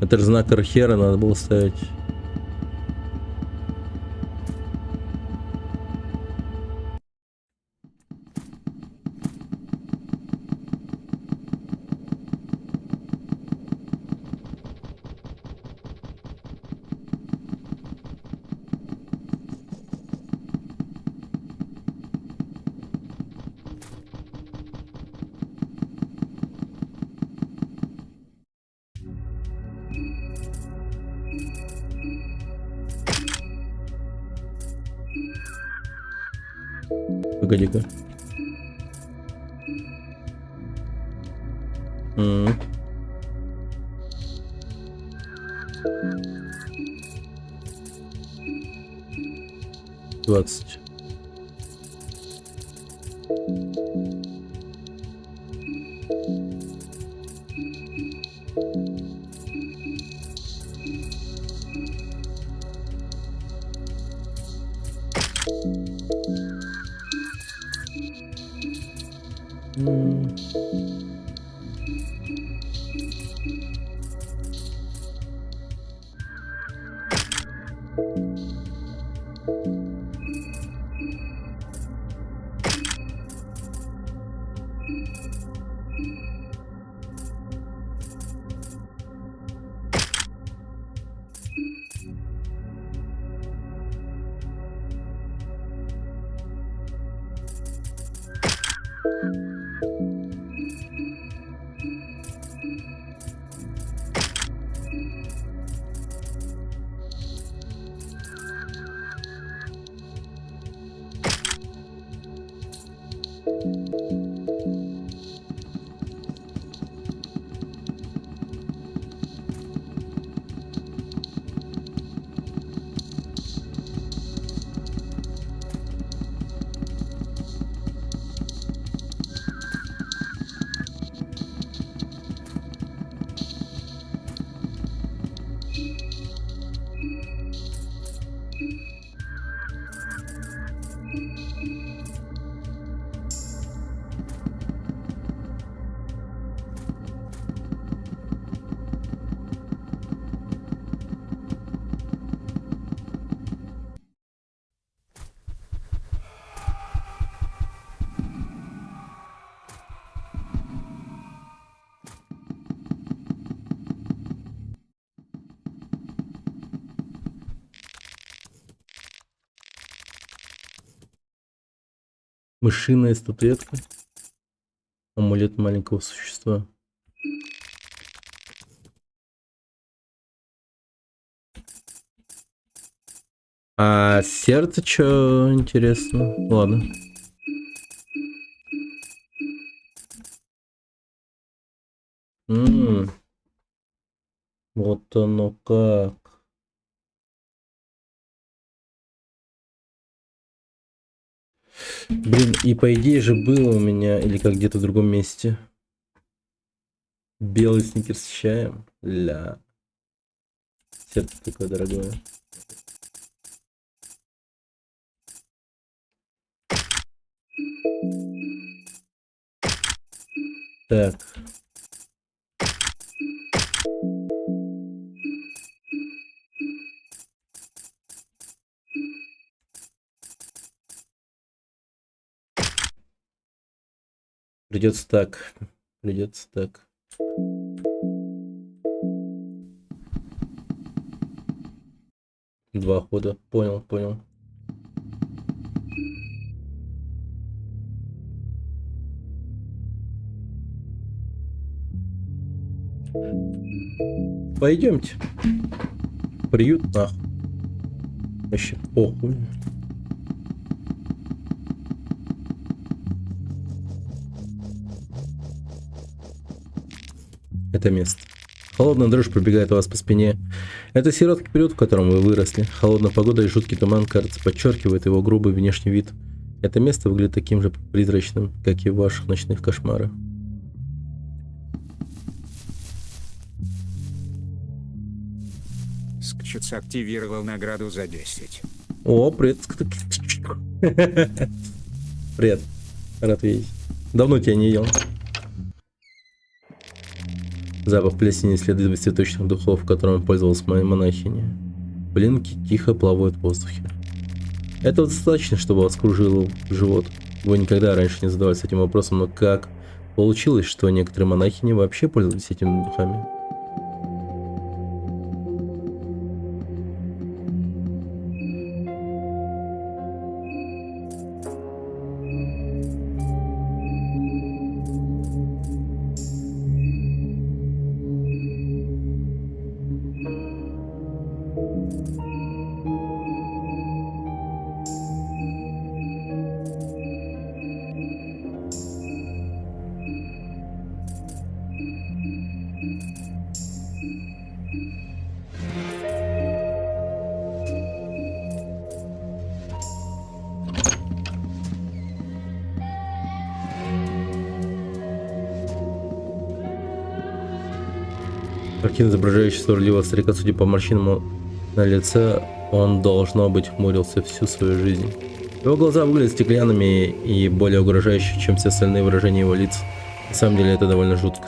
Это же знак Архера надо было ставить. Погоди-ка. М. Двадцать. М. Мышиная статуэтка. Амулет маленького существа. А сердце что интересно? Ладно. М. Вот оно как. Блин, и по идее же было у меня, или как где-то в другом месте, белый сникерс с чаем. Ля. Сердце такое дорогое. Так. Придется так. Придется так. Два хода. Понял, понял. Пойдемте. Приют нахуй. Вообще похуй. Это место. Холодная дрожь пробегает у вас по спине. Это сиротский период, в котором вы выросли. Холодная погода и жуткий туман, кажется, подчеркивает его грубый внешний вид. Это место выглядит таким же призрачным, как и в ваших ночных кошмарах. Скчец активировал награду за 10. О, привет. Привет. Рад видеть. Давно тебя не ел. Запах плесени следует цветочных духов, которым пользовалась моя монахиня. Блинки тихо плавают в воздухе. Этого достаточно, чтобы вас кружил живот. Вы никогда раньше не задавались этим вопросом, но как получилось, что некоторые монахини вообще пользовались этими духами? Картина, изображающая сварливого старика, судя по морщинам на лице, он, должно быть, хмурился всю свою жизнь. Его глаза выглядят стеклянными и более угрожающими, чем все остальные выражения его лиц. На самом деле это довольно жутко.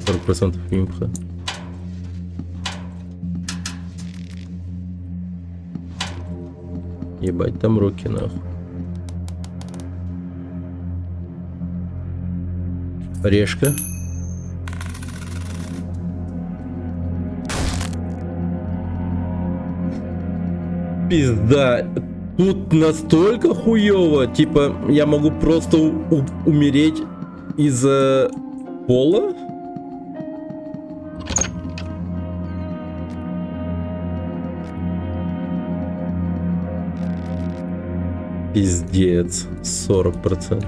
%% импха. Ебать, там руки нахуй. Решка. Пизда. Тут настолько хуёво. Типа, я могу просто умереть из-за пола? Пиздец. 40%.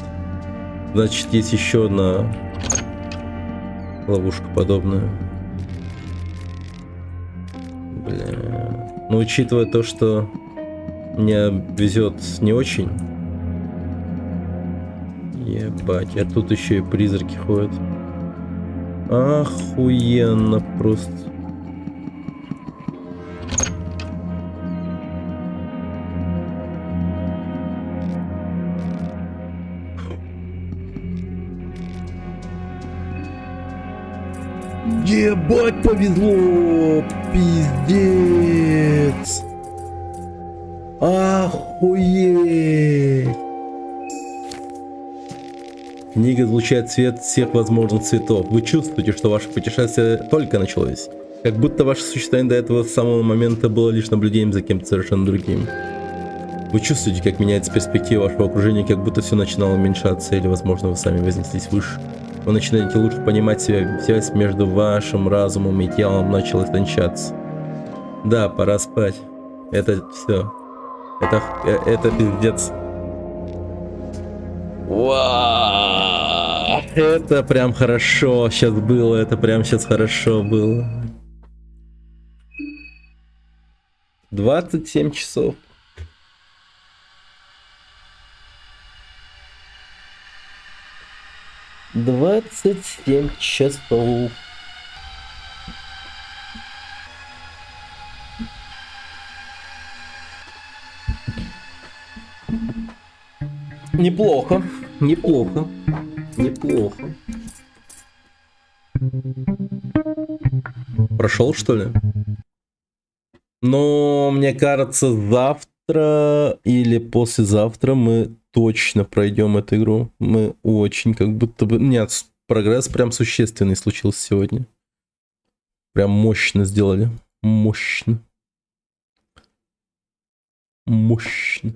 Значит, есть еще одна ловушка подобная. Бля. Но учитывая то, что мне везет не очень. Ебать, а тут еще и призраки ходят. Охуенно просто. Ебать, повезло! Пиздец! Охуеть! Книга излучает цвет всех возможных цветов. Вы чувствуете, что ваше путешествие только началось. Как будто ваше существование до этого самого момента было лишь наблюдением за кем-то совершенно другим. Вы чувствуете, как меняется перспектива вашего окружения, как будто все начинало уменьшаться, или, возможно, вы сами вознеслись выше. Вы начинаете лучше понимать себя, связь между вашим разумом и телом начала истончаться. Да, пора спать. Это все. Это пиздец. Вау! Это прям хорошо сейчас было. Это прям сейчас хорошо было. 27 часов. Двадцать 27 часов. Неплохо, неплохо, неплохо. Прошел, что ли? Но мне кажется, завтра или послезавтра мы точно пройдем эту игру. Мы очень как будто бы... Нет, прогресс прям существенный случился сегодня. Прям мощно сделали. Мощно. Мощно.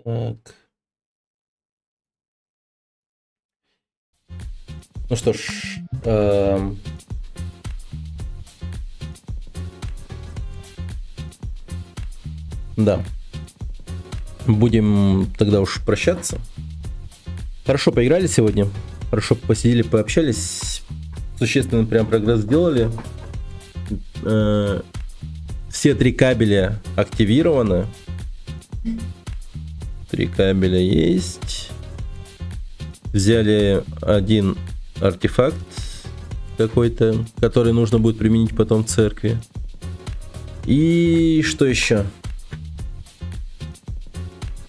Так. Ну что ж, да, будем тогда уж прощаться. Хорошо поиграли сегодня, хорошо посидели, пообщались, существенный прям прогресс сделали. Все 3 кабеля активированы. 3 кабеля есть. Взяли один артефакт какой-то, который нужно будет применить потом в церкви. И что еще?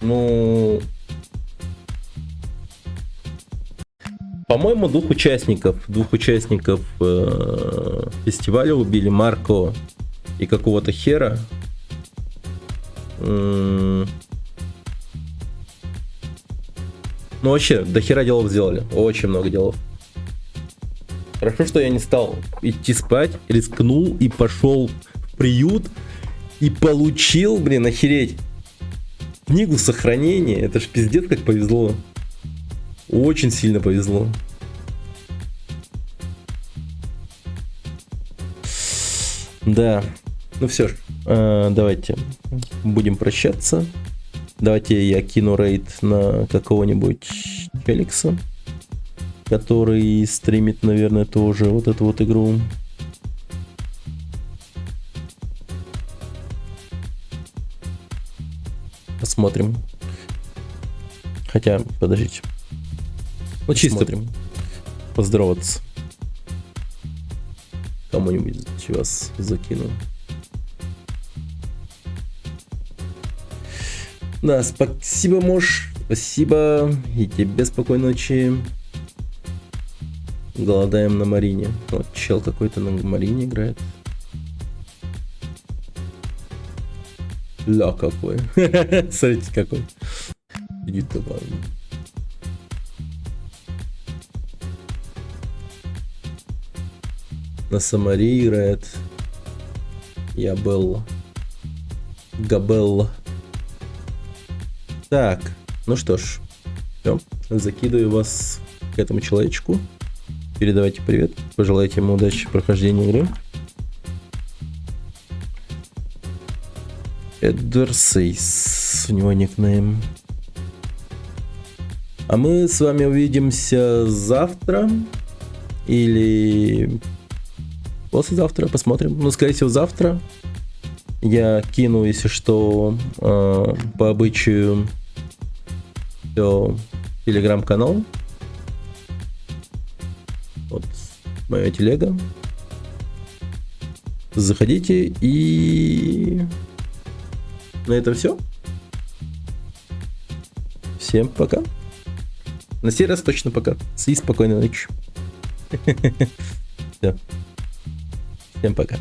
Ну, по-моему, двух участников фестиваля убили, Марко и какого-то хера. Ну вообще, до хера делов сделали. Очень много делов. Хорошо, что я не стал идти спать, рискнул и пошел в приют. И получил, блин, охереть, книгу сохранения. Это ж пиздец как повезло. Очень сильно повезло. Да. Ну все ж, давайте будем прощаться. Давайте я кину рейд на какого-нибудь Феликса, который стримит, наверное, тоже вот эту вот игру. Посмотрим. Хотя, подождите. Ну, чисто поздороваться. Кому-нибудь вас закину. Да, спасибо, Мош. Спасибо. И тебе спокойной ночи. Голодаем на Марине. Вот чел какой-то на Марине играет. Ля какой. Смотрите какой. Сидит такой. На Самаре играет. Я был Габелла. Так, ну что ж, все, закидываю вас к этому человечку. Передавайте привет, пожелайте ему удачи в прохождении игры. Эдверсейс, у него никнейм. А мы с вами увидимся завтра или послезавтра, посмотрим. Ну, скорее всего, завтра. Я кину, если что, по обычаю телеграм-канал. Вот моя телега. Заходите, и на этом все. Всем пока. На сей раз точно пока. И спокойной ночи. Все. Всем пока.